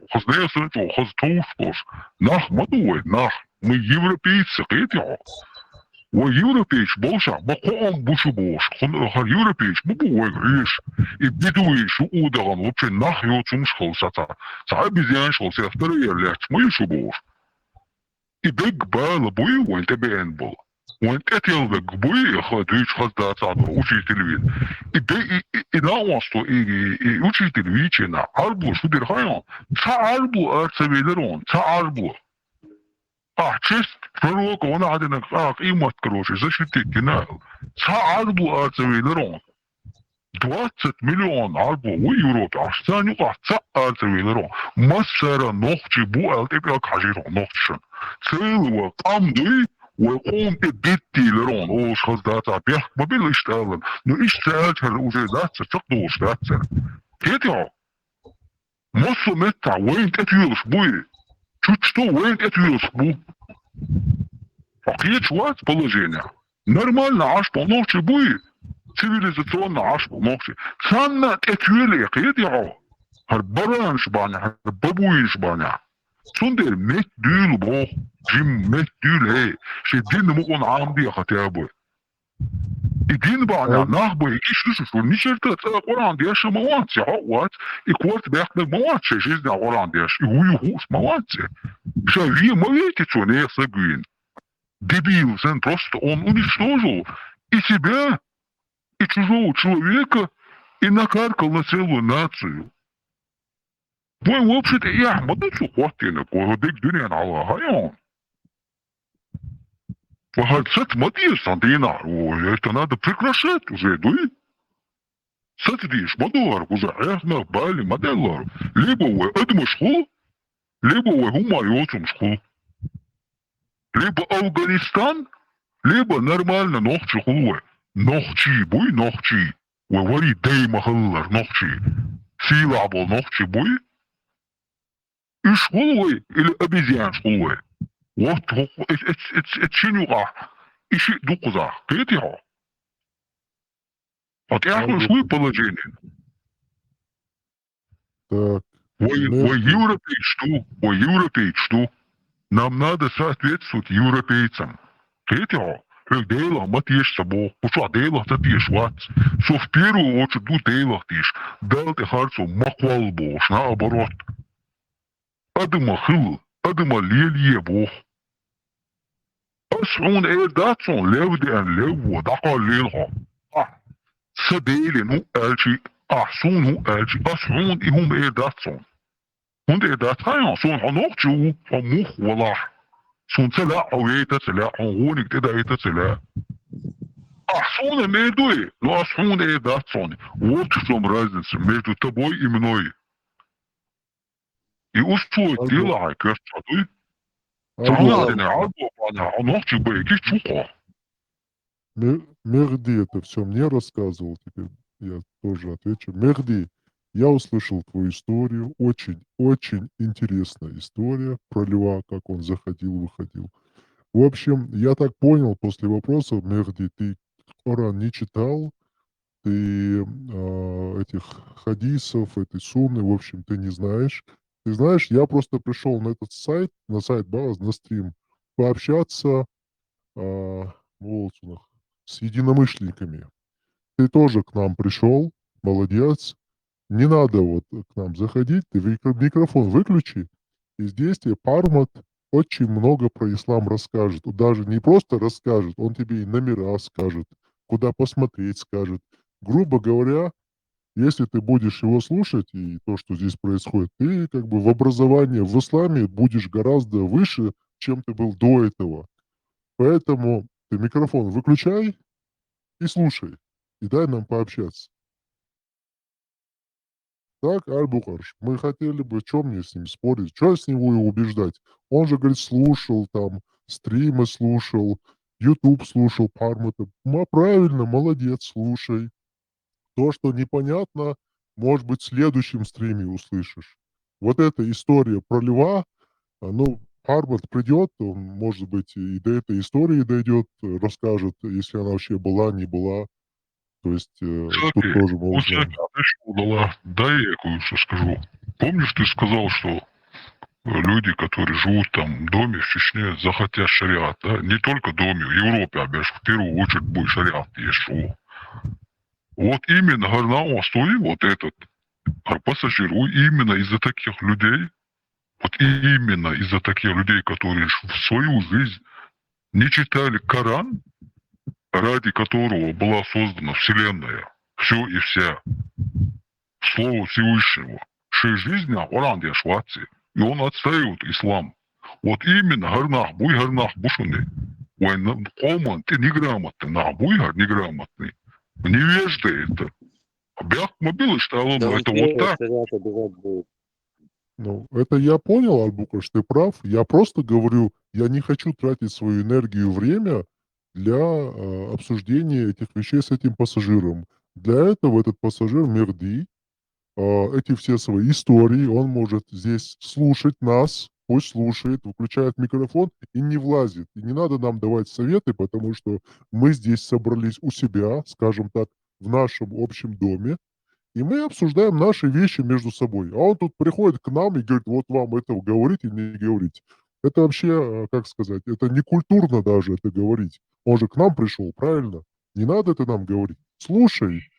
хазнесен, хазтовшкош. Нах мадує, нах, ми європейці, китя. Ой, європейсь болша, баком бушу бош, хар європейсь, бабує гриш. І бідуєш у удаган, вообще нах його цум шхолса, це обезьян шхолса, вторая ляч, ми шу бош. І бек бала бою, вон тебе ен бол. وانت اتيال بوي خدوش خزدا صادر وشي تلوين اذا واسطو وشي تلويننا عربو شو دير خايون تا عربو ارسبيلرون تا عربو تشست فروق وانا عدنا قيمة كروشي زشتي كنال تا عربو ارسبيلرون 20 مليون عربو ويورو عشان يقع تا ارسبيلرون مسارة نوختي بو التبقى كاجيرون نوختشن سيلو قامدوي ويقوم بالديلرون اوش خزداتا بيح ما بيلا يشتغلن نو اشتغلت هالوزي داتسا تقدوش داتسا كيتيو مصو متع وين تتيوش بوي شو وين تتيوش بو فقيت شوات положения нормально аж по ночи буи цивилизационно аж по ночи санна тетюли киетио هالبران شبانا هالبابوين شبانا سندر مت دول بو جيم مت دول هي شدين مقون عامدي خطابه الدين بقى ناخبه يكيش شو نشرت قرآن ديش مواد سعوات إكوات بيحمل مواد شجزنا قرآن ديش يهوش مواد شاوية مواد تسوني سجين дебил sen просто он уничтожил и себя и чужого человека и накаркал на целую нацию. Вы вообще-то и Ахмада Сухватина, кое-где дюнян Аллах, хайон. Сет Матиас Антинар, это надо прекращать уже, да? Сетдиш, Мадуар, уже Эхна, Бали, Маделлар. Либо вы это школ, либо вы Хумайотум школ. Либо Афганистан, либо нормально Нохчи хулуэ. Нохчи, буй Нохчи. Вы вари Дей Махаллар Нохчи. Сила был Нохчи, буй. И школы, или обезьян школы. Вот, это чинюга. Ищи дукуза. Кетио. Вот я свое положение. Так. Вы европей, что? Нам надо соответствовать европейцам. Кетио. Дела, матиш собой. Пуша дела, ты тишь, вот. Со в первую очередь, ду дела тишь. Дал ты харцу махвал бош, наоборот. Адыма хыл, адыма лелье бох. Асрун датсон левден леву, дака лелха. Садели ну элчи, асун ну элчи, асрун ихум датсон. Hon är där tajan son han också och muh wallah. Son sala och ita sala hon inte där ita sala. Son är då lo son är där son. Вот в чем разница между тобой и мной. И устроить дело, кажется, ты. Мехди это все мне рассказывал, теперь я тоже отвечу. Мехди, я услышал твою историю, очень интересная история про льва, как он заходил-выходил. В общем, я так понял после вопроса, Мехди, ты Коран не читал, ты этих хадисов, этой сунны, в общем, ты не знаешь. Ты знаешь, я просто пришел на этот сайт, на сайт Бааз, на стрим, пообщаться с единомышленниками. Ты тоже к нам пришел, молодец. Не надо вот к нам заходить, ты микрофон выключи, и здесь тебе Пармат очень много про ислам расскажет. Он даже не просто расскажет, он тебе и номера скажет, куда посмотреть скажет. Грубо говоря, если ты будешь его слушать и то, что здесь происходит, ты как бы в образовании в исламе будешь гораздо выше, чем ты был до этого. Поэтому ты микрофон выключай и слушай, и дай нам пообщаться. Так, Аль-Бухарш, мы хотели бы, что мне с ним спорить, что с него и убеждать? Он же, говорит, слушал там, стримы слушал, YouTube слушал Пармата. Правильно, молодец, слушай. То, что непонятно, может быть, в следующем стриме услышишь. Вот эта история про льва, ну, Пармат придет, он, может быть, и до этой истории дойдет, расскажет, если она вообще была, не была. То есть тут тоже мы узнаем. Дай я кое-что скажу. Помнишь, ты сказал, что люди, которые живут там в доме в Чечне, захотят шариат, да? Не только в доме, в Европе, в первую очередь будет шариат, есть что. Вот именно на Востоке вот этот пассажир, именно из-за таких людей, вот именно из-за таких людей, которые в свою жизнь не читали Коран, ради которого была создана Вселенная, все и вся, Слово Всевышнего, 6 жизней, Коран Яшватси, и он отстаивает ислам. Вот именно гарнах, бушуны, коман, ты неграмотный, неграмотный, невежда это. Бях мобилы стало, это вот так. Ну, это я понял, Аль-Букаш, ты прав. Я просто говорю, я не хочу тратить свою энергию и время для обсуждения этих вещей с этим пассажиром. Для этого этот пассажир Мерди, эти все свои истории, он может здесь слушать нас, пусть слушает, выключает микрофон и не влазит. И не надо нам давать советы, потому что мы здесь собрались у себя, скажем так, в нашем общем доме, и мы обсуждаем наши вещи между собой. А он тут приходит к нам и говорит, вот вам это говорить и не говорить. Это вообще, как сказать, это не культурно даже это говорить. Он же к нам пришел, правильно? Не надо это нам говорить. Слушай,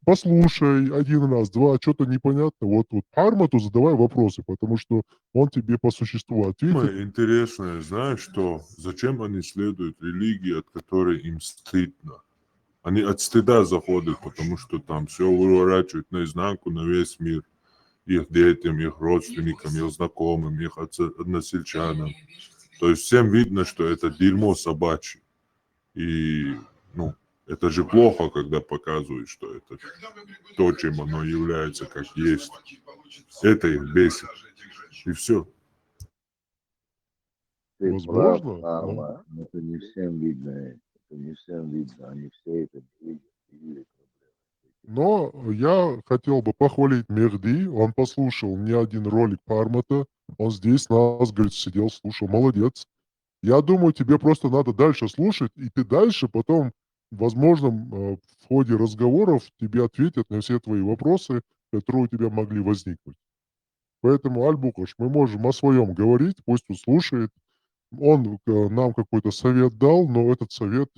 послушай один раз, два, что-то непонятно. Вот Пармату задавай вопросы, потому что он тебе по существу ответит. Самое интересное, знаешь что? Зачем они следуют религии, от которой им стыдно? Они от стыда заходят, потому что там все выворачивают наизнанку на весь мир. Их детям, их родственникам, их знакомым, их односельчанам. То есть всем видно, что это дерьмо собачье. И, ну, это же плохо, когда показывают, что это то, чем оно является, как есть. Это их бесит. И все. Возможно. Но это не всем видно. Это не всем видно. Они все это видят. Но я хотел бы похвалить Мехди. Он послушал не один ролик Пармата. Он здесь нас, говорит, сидел, слушал. Молодец. Я думаю, тебе просто надо дальше слушать, и ты дальше потом, возможно, в ходе разговоров тебе ответят на все твои вопросы, которые у тебя могли возникнуть. Поэтому, Аль-Букаш, мы можем о своем говорить, пусть он слушает. Он нам какой-то совет дал, но этот совет,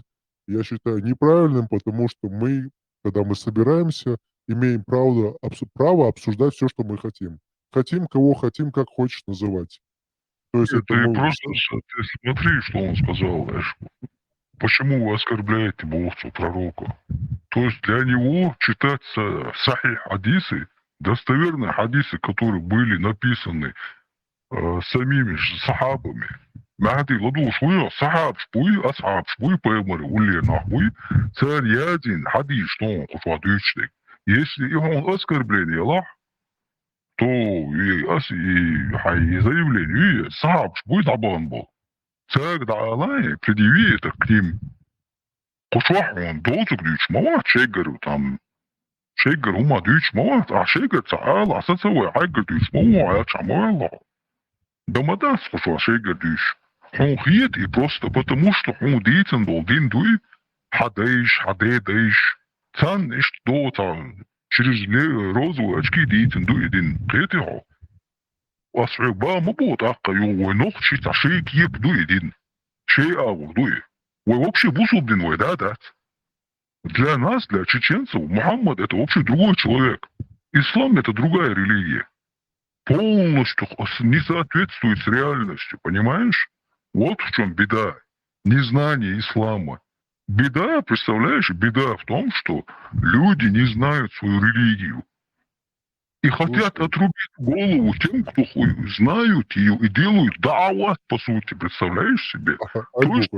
я считаю, неправильным, потому что мы, когда мы собираемся, имеем право обсуждать все, что мы хотим. Хотим, кого хотим, как хочешь называть. То есть Нет, это ты мы... просто ты смотри, что он сказал. Почему вы оскорбляете Бога, пророка? То есть для него читать сахих хадисы достоверные хадисы, которые были написаны самими сахабами. Махди ладу швуя сахаб швуй, асхаб швуй поймали, улли нахуй. Царь один хадис, что он кушватуючный. Если он оскорбление Аллах, то и заявление, сахаб швуй табан был. Царь да Аллах предъяви это к ним. Кушвах он долцук дюч мават, шейгару там. Шейгар ума дюч мават, а шейгар цаал, асацавай хайгар дюч мават, а чамавай. Дамадас кушвах шейгар дюч. Он хиет и просто потому, что он дейтен дол дин дуй, хадейш. Цан ишт до там, через розовые очки дейтен дуй дин кретихо. Асрба мабот акка ю нох чита шейк еп дуй дин. Шей агу дуй. Вы вообще бусубдин вы, да? Для нас, для чеченцев, Мухаммад это вообще другой человек. Ислам это другая религия. Полностью не соответствует с реальностью, понимаешь? Вот в чем беда. Незнание ислама. Беда, представляешь, беда в том, что люди не знают свою религию. И хотят отрубить голову тем, кто знают ее и делают даават, по сути, представляешь себе? То есть,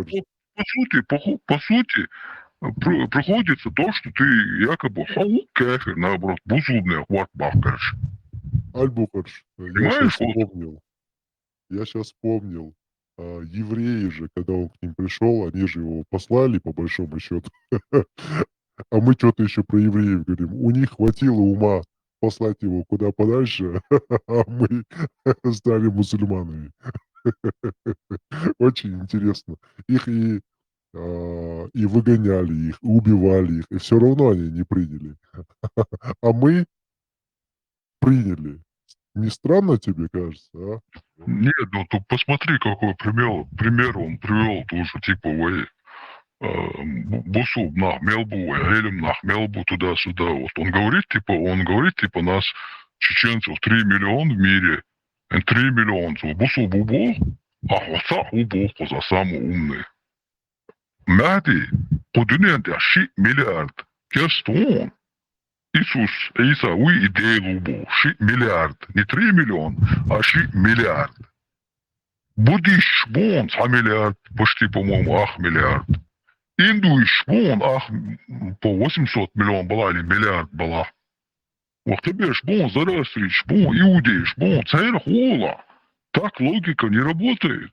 по сути, приходится то, что ты якобы кафир, наоборот, бузудный охват бахкаш. Аль-Букаш, я сейчас вспомнил. Евреи же, когда он к ним пришел, они же его послали, по большому счету. А мы что-то еще про евреев говорим. У них хватило ума послать его куда подальше, а мы стали мусульманами. Очень интересно. Их и выгоняли их, и убивали их, и все равно они не приняли. А мы приняли. Не странно тебе кажется, а? Нет, ну ты посмотри, какой пример он привел тоже, типа, Бусуб нахмелбу, Элем нахмелбу, туда-сюда. Вот он говорит, типа, нас, чеченцев, 3 миллиона в мире, 3 миллиона, Бусуб убол, а Хваса убол, за самый умный. Махди, кудуненте, 6 миллиард, кестон. Иисус, Иса, вы идею убол, 6 миллиард, не 3 миллиона, а 6 миллиард. Буддист шпон, 100 миллиард, почти, по-моему, 8 миллиард. Индуи шпон, по 800 миллион была или миллиард была. Вот тебе шпон, Зарастри шпон, Иудей шпон, царь хола. Так логика не работает.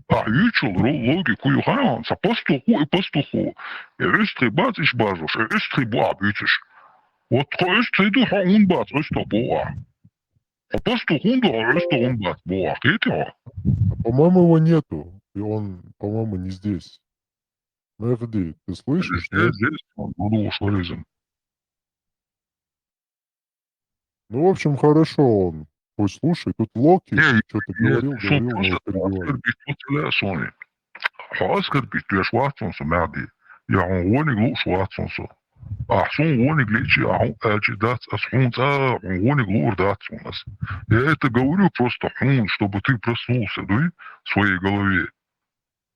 А ючел логику юхан, са пастуху и пастуху. И эстри бац иш бажуш, и эстри буа бючиш. Вот эстри духа он бац, эстри буа. А пастухун духа эстри он бац буа. Кетя? По-моему, его нету. И он, по-моему, не здесь. Мехди, ты слышишь? Здесь он буду ушваризм. Ну, в общем, хорошо он. Пусть слушай, тут Локи что-то говорил, но я перебиваю. Оскорбить, я шварцонсо, Мехди. Я он воник лу шварцонсо. Ахсон воник лечи, ахун эчи дац, асхун ца, он воник лу рдацонас. Я это говорю просто, чтобы ты проснулся, да, в своей голове.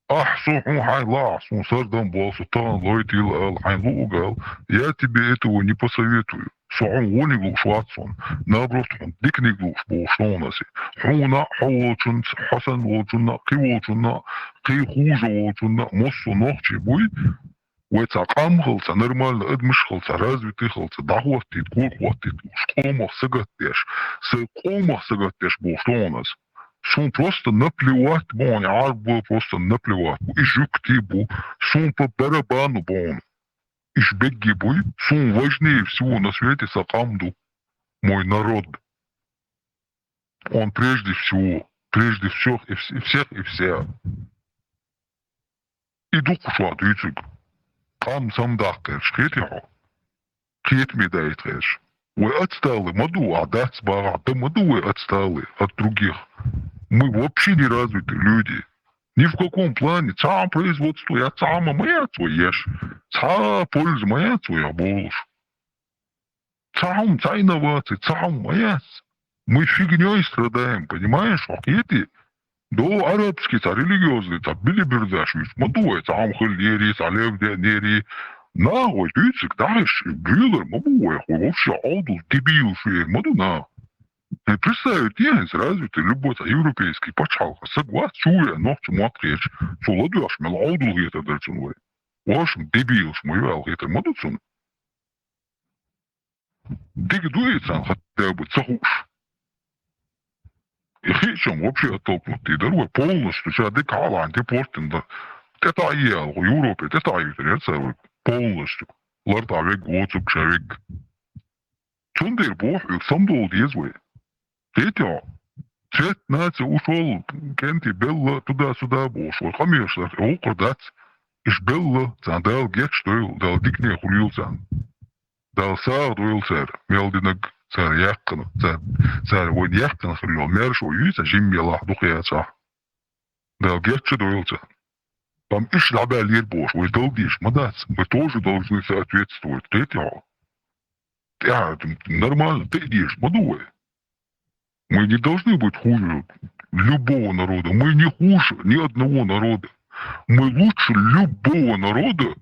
Ахсон хайла, сон сардам был, сутан, лойтил, хайн лугал. Я тебе этого не посоветую. Сон воник лу шварцон. Наоборот, он дикник лу шболшонаси. Хуна, хаулчун, хасан волчуна, киволчуна, ки хуже волчуна, моссу нохчи буй. ويتسع قام خلصة نرمال مش خلصة развитый خلصة دعوتي تقول قوتي шкома сагаттеш сакома сагаттеш был что у нас сон просто наплевать бон арбу просто наплевать и жукти бу сон по барабану бон иш бегги буй сон важнее всего на свете сакамду мой народ он прежде всех и всех и вся и дух ушла дюйцик قام صندوق كيتيحو كيت ميدايتريش واتстали маду отдать барата маду отстали от других мы вообще не развитые люди ни в каком плане сам производство я сама моя твоешь сам польза моя твоя болш сам инновации сам моя мы фигней страдаем понимаешь эти до арабские религиозные били бердашвис мадуэ сам хыльери салев денери Нахуй, тыцик, дальше, брюлер, мамуя, вообще аудул, дебил, швей, мадуна. И представить, есть развитый любой европейский почалка, согласен, чуя, ногти матрич, соладуаш, мел аудул гета дальцун вой. Вашим дебил, шмоюал гета мадуцун. Диги дуется, хотя бы цахуш. И хичем вообще оттолкнутый, дорогой, полностью, сейчас декала, антипортен, да. Это ел, в Европе, это аюты, полностью. Ларта век, лоцук, шавек. Чундер бог, и сам дол дезвой. Тетя, цвет нация ушел, кенти белла туда-сюда ушел. Конечно, окордать. Иш белла, дал гет, что дал дикне хулил цан. Дал сар дуил цар, мелдинаг цар яхкан, цар вон яхкан хулил, мершо юица жиммела духяца. Дал гет, что дуил цан. Там иш лабал ербош, вы долдишь, мадаться. Мы тоже должны соответствовать. Тетя, нормально, ты идешь, мадуэ. Мы не должны быть хуже любого народа. Мы не хуже ни одного народа. Мы лучше любого народа,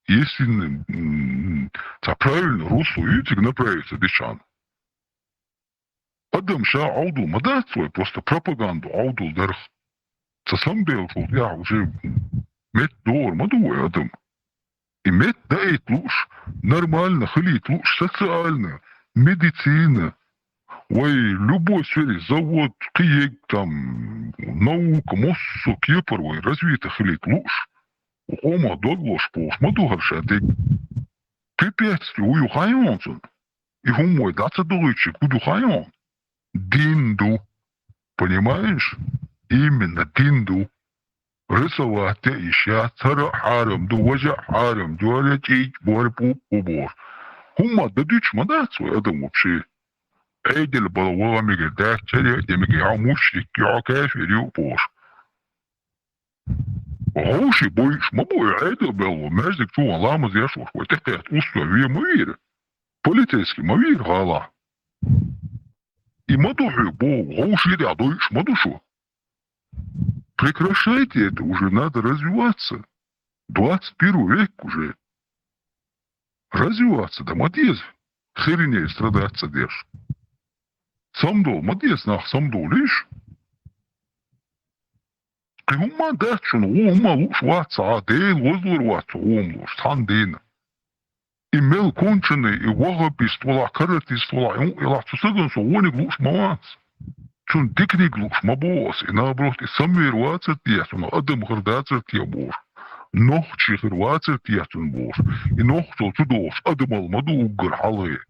если правильно русло ютик направится дешан. Адам ша аудул мадать свой, просто пропаганду аудул дерх. Сам дел, я уже мет дор, мадуэ адам. И мет дает лучше, нормально, хлит лучше, социально, медицина. Ой, любой сфере, завод, киек, там, наука, моссу, кепар, ой, развитых хлит лучше. Ома доглош пош, мадугарша, ты препятствие уюхайонсон. И хумой, даться дойчик, удухайон. Динду, понимаешь? Именно динду. Рисовать ища, цара харам, дуважа харам, дуарячить, борпу, убор. Хума, дадыч, мадать свой, это вообще. Эйдел балава мига дахчари, демига я мушрик, я кафир, я пош. Гоши боишь, мабой, эйдел балава, междик чуан лама зешуш, вот это условие мавир. Полицейский мавир гала. И мадухи, бо, гоши рядуешь, мадушу. Прекращайте это, уже надо развиваться. 21 век уже. Развиваться, да мадез. Хереней страдаться держ. Самдол, мадез нах самдол, лишь. И ума датчун, ума луш ватса, а дейл возлур ватса, луш, сан дейна. И мел конченый, и вагапи ствола, карати ствола, и лахцу сыгансу, воник луш мавац. Чун дикник луш мабос, и наоборот, и самвер ватса тьясун, адам хардатса тьябор. Нохчи хрватса тьясун бор. И нохчал чудош, адамал маду угар халы.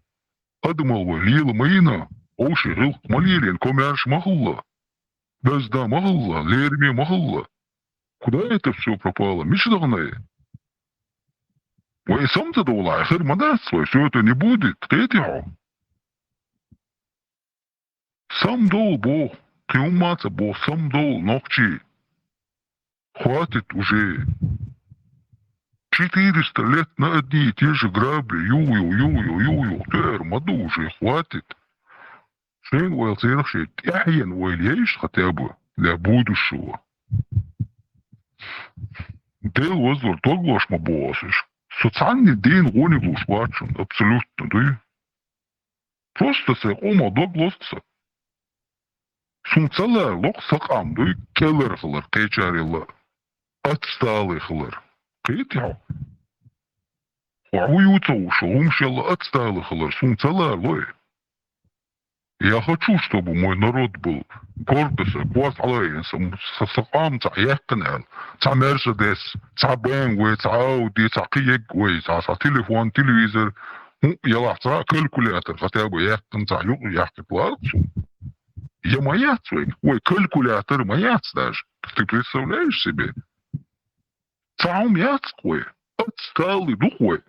Адамал валила маина. Оши гыл малерин комерш махалла. Безда махалла, лерми махалла. Куда это все пропало? Мечтагная. Ой, сам-то дола, хер мадас свой, все это не будет. Третьего. Сам дол, бог. Ты уматься, бог, сам дол, ногчи. Хватит уже. 400 лет на одни и те же грабли. Ю-ю, тер, маду уже, хватит. Шейн уэлцерши, тяхен уэльеш хотя бы для будущего. Дел воздур тоглош мабосиш. Социальный день гони глуш вачун, абсолютно, да? Просто се ома доглосца. Сумцалар лох сакам, да? Келлер хылар, кечарилар. Отсталый хылар. Кетяу. Хуюца ушел, умшел отсталый хылар. Сумцалар лой. Я хочу, чтобы мой народ был гордостью, квас алайенсом, сакам, цаяхканал, ца Мерседес, ца БМВ, ца Ауди, ца Киек, ца телефон, телевизор, ца калькулятор, хотя бы яхкан, ца яхкан платцу. Я маяц, ой, калькулятор маяц даже. Ты представляешь себе? Ца умяц, ой, отсталый духой.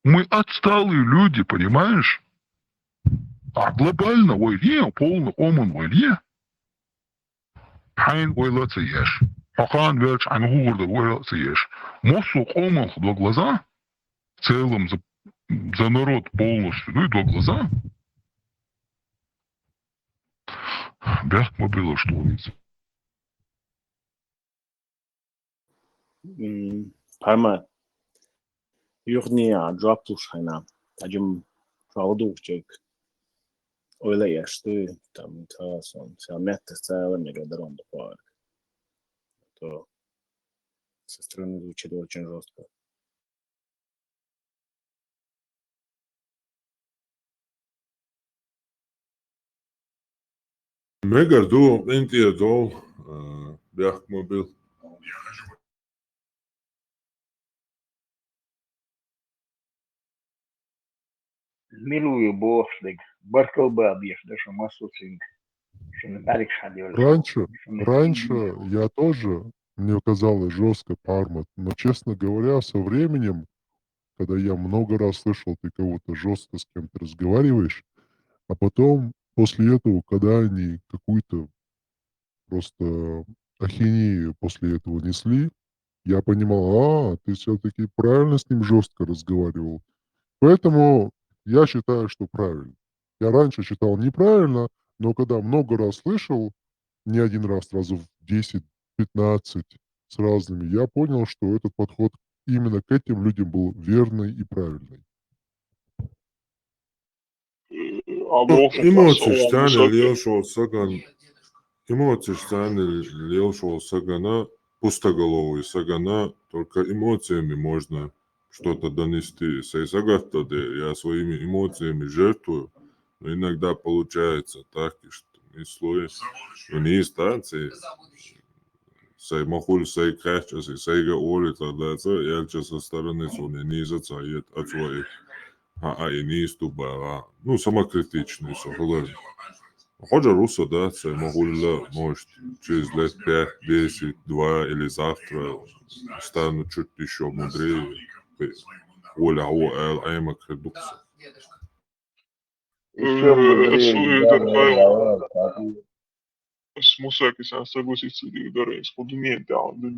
Мы отсталые люди, понимаешь? А глобально войне, полный оман войне, хайн ойла цееш. Хахан верч ан гурда ойла цееш. Мосу оман два глаза, в целом за народ полностью, ну и два глаза. Бях мобила, что увидеть. Parma. Юхния джаптуш хайна. Таджим правдучек. Öyle yaştı. Там ta son. Sen mätte ställa mig där under park. То со стороны звучит очень жестко. Mega do, inti do, bjahkmobil. Милую бошник, баркалба бьешь, даже массуцинг. Что на тарик шадил. Раньше я тоже, мне казалось жестко пармат, но, честно говоря, со временем, когда я много раз слышал, ты кого-то жестко с кем-то разговариваешь, а потом, после этого, когда они какую-то просто ахинею после этого несли, я понимал, ты все-таки правильно с ним жестко разговаривал. Поэтому я считаю, что правильно. Я раньше считал неправильно, но когда много раз слышал, не один раз, сразу в 10-15 с разными, я понял, что этот подход именно к этим людям был верный и правильный. Emocijas tēni lielšo сагана, пустоголовый сагана, только эмоциями можно что-то донести. Я своими эмоциями жертвую, но иногда получается так, что мислую, не инстанции, sai mahul sai крachas, sai говорит, тогда я со стороны не зацает, а твои и не истубала. Ну, самокритичный, согласен. Ходжа Руссо, да, це могу, может, через лет 5, 10, 2 или завтра стану чуть еще мудрее. Оля, айма кредукса. Еще мудрее, Смусаки sen согласиться с подумением,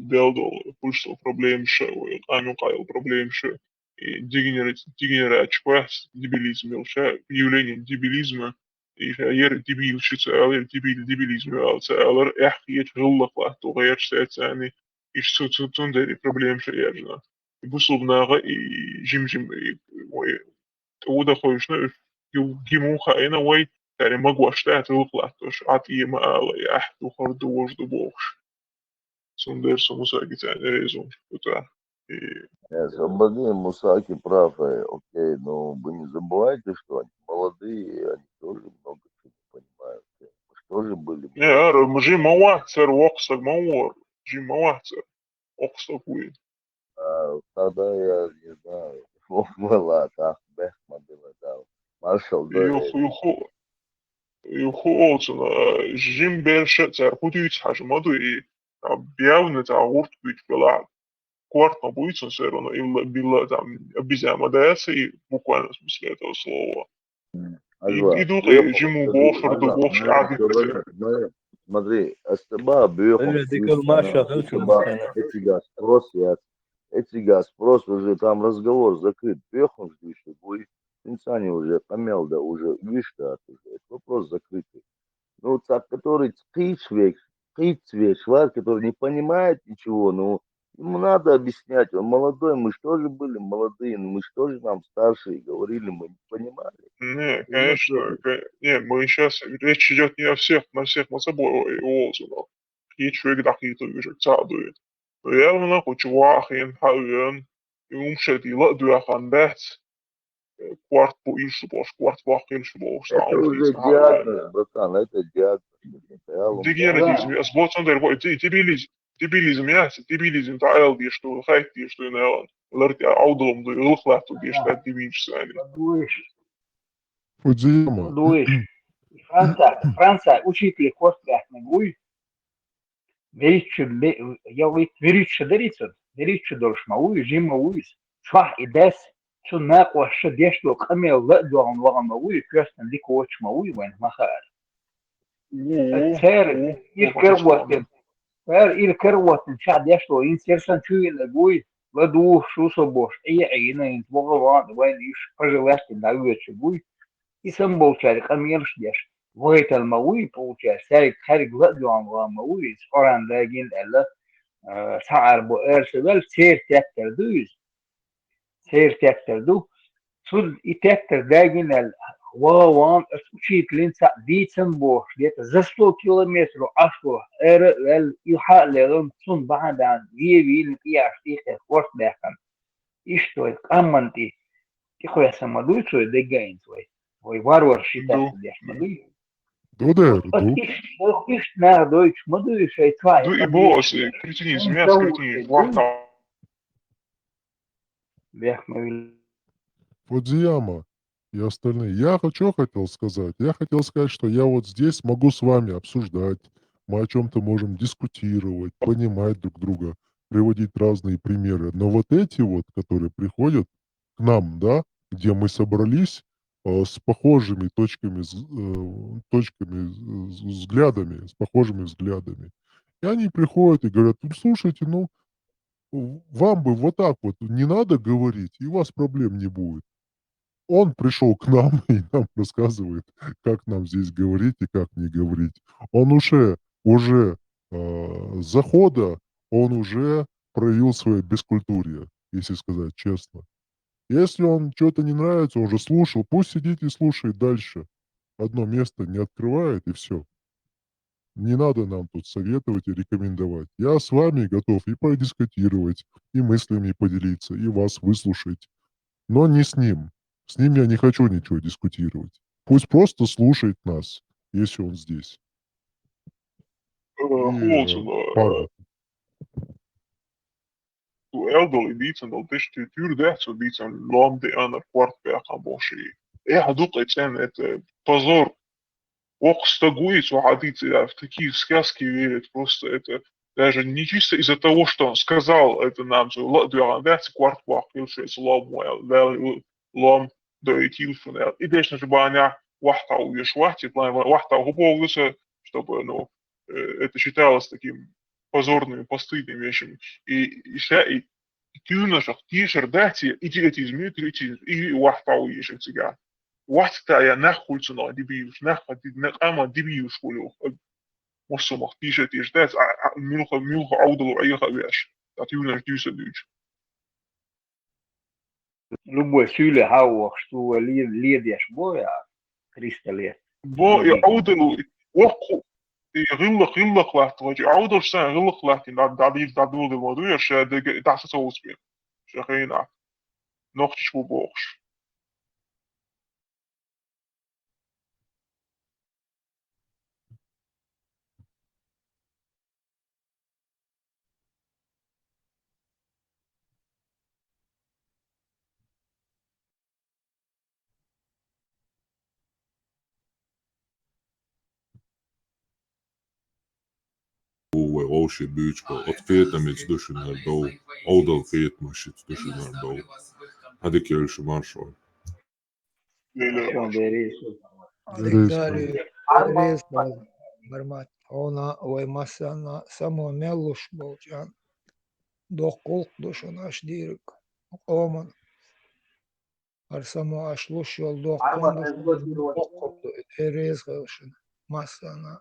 делдол, пульсо проблем ще, anu кайл проблем ще, и дегенерация, дебилизм, явление дебилизма, и дебил شتى дебилизм, алар эхиет غلق وغير ثاني إيش تندري проблем ще яжна. بصوبناها جيم وده خوشنا جيمو خاينا وي يعني ما قوشتات القلاتوش عطيه ما آلا أحد وخرد وجد بوش سندر سموساكي تاني ريزون بتاع Освободи Мусаки прав, окей, но вы не забывайте, что они молодые, они тоже много чего не понимают. Мы же тоже были молодые. Жи мауатер, оксак мауор, жи мауатер, оксак уин. Тогда я не знаю, была так, Бехма была, да, маршал, да. يخوصنا جيم بيرشة ترخوتي تحاج مدوي بياونا تعورت بيت بلعب كوارت نبويتون سيرونا إلا بالله تعم بيزاما داسي بوكوانا مسلات أصلاوا يدوغي جيمو بوفر دو بوش عادي Смотри, СТБ бьёхом спрос уже там разговор закрыт. Бьёхом еще будет. Инсани уже помел, да уже вишта уже. Вопрос закрытый. Ну, так, который который не понимает ничего, ну, ему надо объяснять. Он молодой, мы же тоже были молодые, мы же тоже нам старшие говорили, мы не понимали. Не, конечно, не, мы сейчас, речь идет не о всех, на всех мы собой уолзунов. И человек дохит уже цадует. Но явно хоть واحد حاول يمشي لا دوخان بات كوارت بو إيش باش كوارت باقي إيش باش Это уже диагноз, братан, это диагноз. ديجينيراتيزم أسبوع صندر بو ديبيليزم ياس ديبيليزم تعال ديش تو خايف ديش تو نال لرت عودلهم دو يخلع تو ديش تا ديبيش ثاني Дуешь. Франция учитель костях нагуй. Я говорит, веричу доршмауи, жимауис. Швах и дес. Что наква шадешло камел ледуан лагамауи, пёстен ликоочмауи, вен махар. Цер, il kerwaten шадешло, инсерсан чуи нагуй. Ладу шусо бош. Айна инт вогаван, вен иш пожелести на уечугуй. И сам получается, камершдеш. وقت الموي получается, خارج لقدوان وموي سقران لاجين ألا سعر بؤر سبل سير تأكل دوز سير تكتر دو سول يتكتر داجن وان شيت لينسا ديتن بوش ديت زسلو كيلومتر عشرة يحال لهم سون بعد عن يبي القياس تيخ ورث بحكم إشتوي أمانتي تخوي سمدوي شوي دقين شوي وي وارور شيتا ديشمدوي Doder, إيش نار دويش مدوي شوي تواي Du i bås, kretins, mest kretins, вахта. Фудзияма и остальные. Я что хотел сказать? Я хотел сказать, что я вот здесь могу с вами обсуждать, мы о чем-то можем дискутировать, понимать друг друга, приводить разные примеры. Но вот эти вот, которые приходят к нам, да, где мы собрались с похожими взглядами, с похожими взглядами. И они приходят и говорят, ну, слушайте, ну, вам бы вот так вот не надо говорить, и у вас проблем не будет. Он пришел к нам и нам рассказывает, как нам здесь говорить и как не говорить. Он уже с захода, он уже проявил свое бескультурье, если сказать честно. Если он что-то не нравится, он уже слушал, пусть сидит и слушает дальше. Одно место не открывает, и все. Не надо нам тут советовать и рекомендовать. Я с вами готов и продискутировать, и мыслями поделиться, и вас выслушать. Но не с ним. С ним я не хочу ничего дискутировать. Пусть просто слушает нас, если он здесь. Pardon. Tu elderly dicen dat is tu tuurdet så dicen lande ana kwart بيقع بوشي. إيه هدوق إتسان إت позор. Окстагуец уходить в такие сказки верит просто это даже не чисто из-за того, что он сказал это нам же дуаландец кварт пахнувший лом до телефона. И конечно же баня вахта уешвати, вахта губовлюся, чтобы ну это считалось таким позорным, постыдным вещем. И тюнашах тишер дати идиотизм и вахта уешек себя. وقتها يا نخول صنع دبيوش نقام دبيوش ولو مصمخ تيشة تيشتات ملخ عودلو أي خباش تعطيونا جديسة دوش Любой сюле хауах, что ледяш боя, кристалле. بو يعودلو وقو غلق لحت واجي عودل سان غلق لحت دعديل دعدول الموضوع يشا دعسة توسبين شاخينا نقطش بوخش Ocean Beach, от Vietnamese dus naar Dol, Odal Vietnamese dus naar Dol. Had ik jullie zo maar zo. Бармат, она ой масана само мелуш болчан. Doch kolk dushan ash dirk. Oman. Ar samo ash lush yol doch kondush. Erez gelşin. Masana.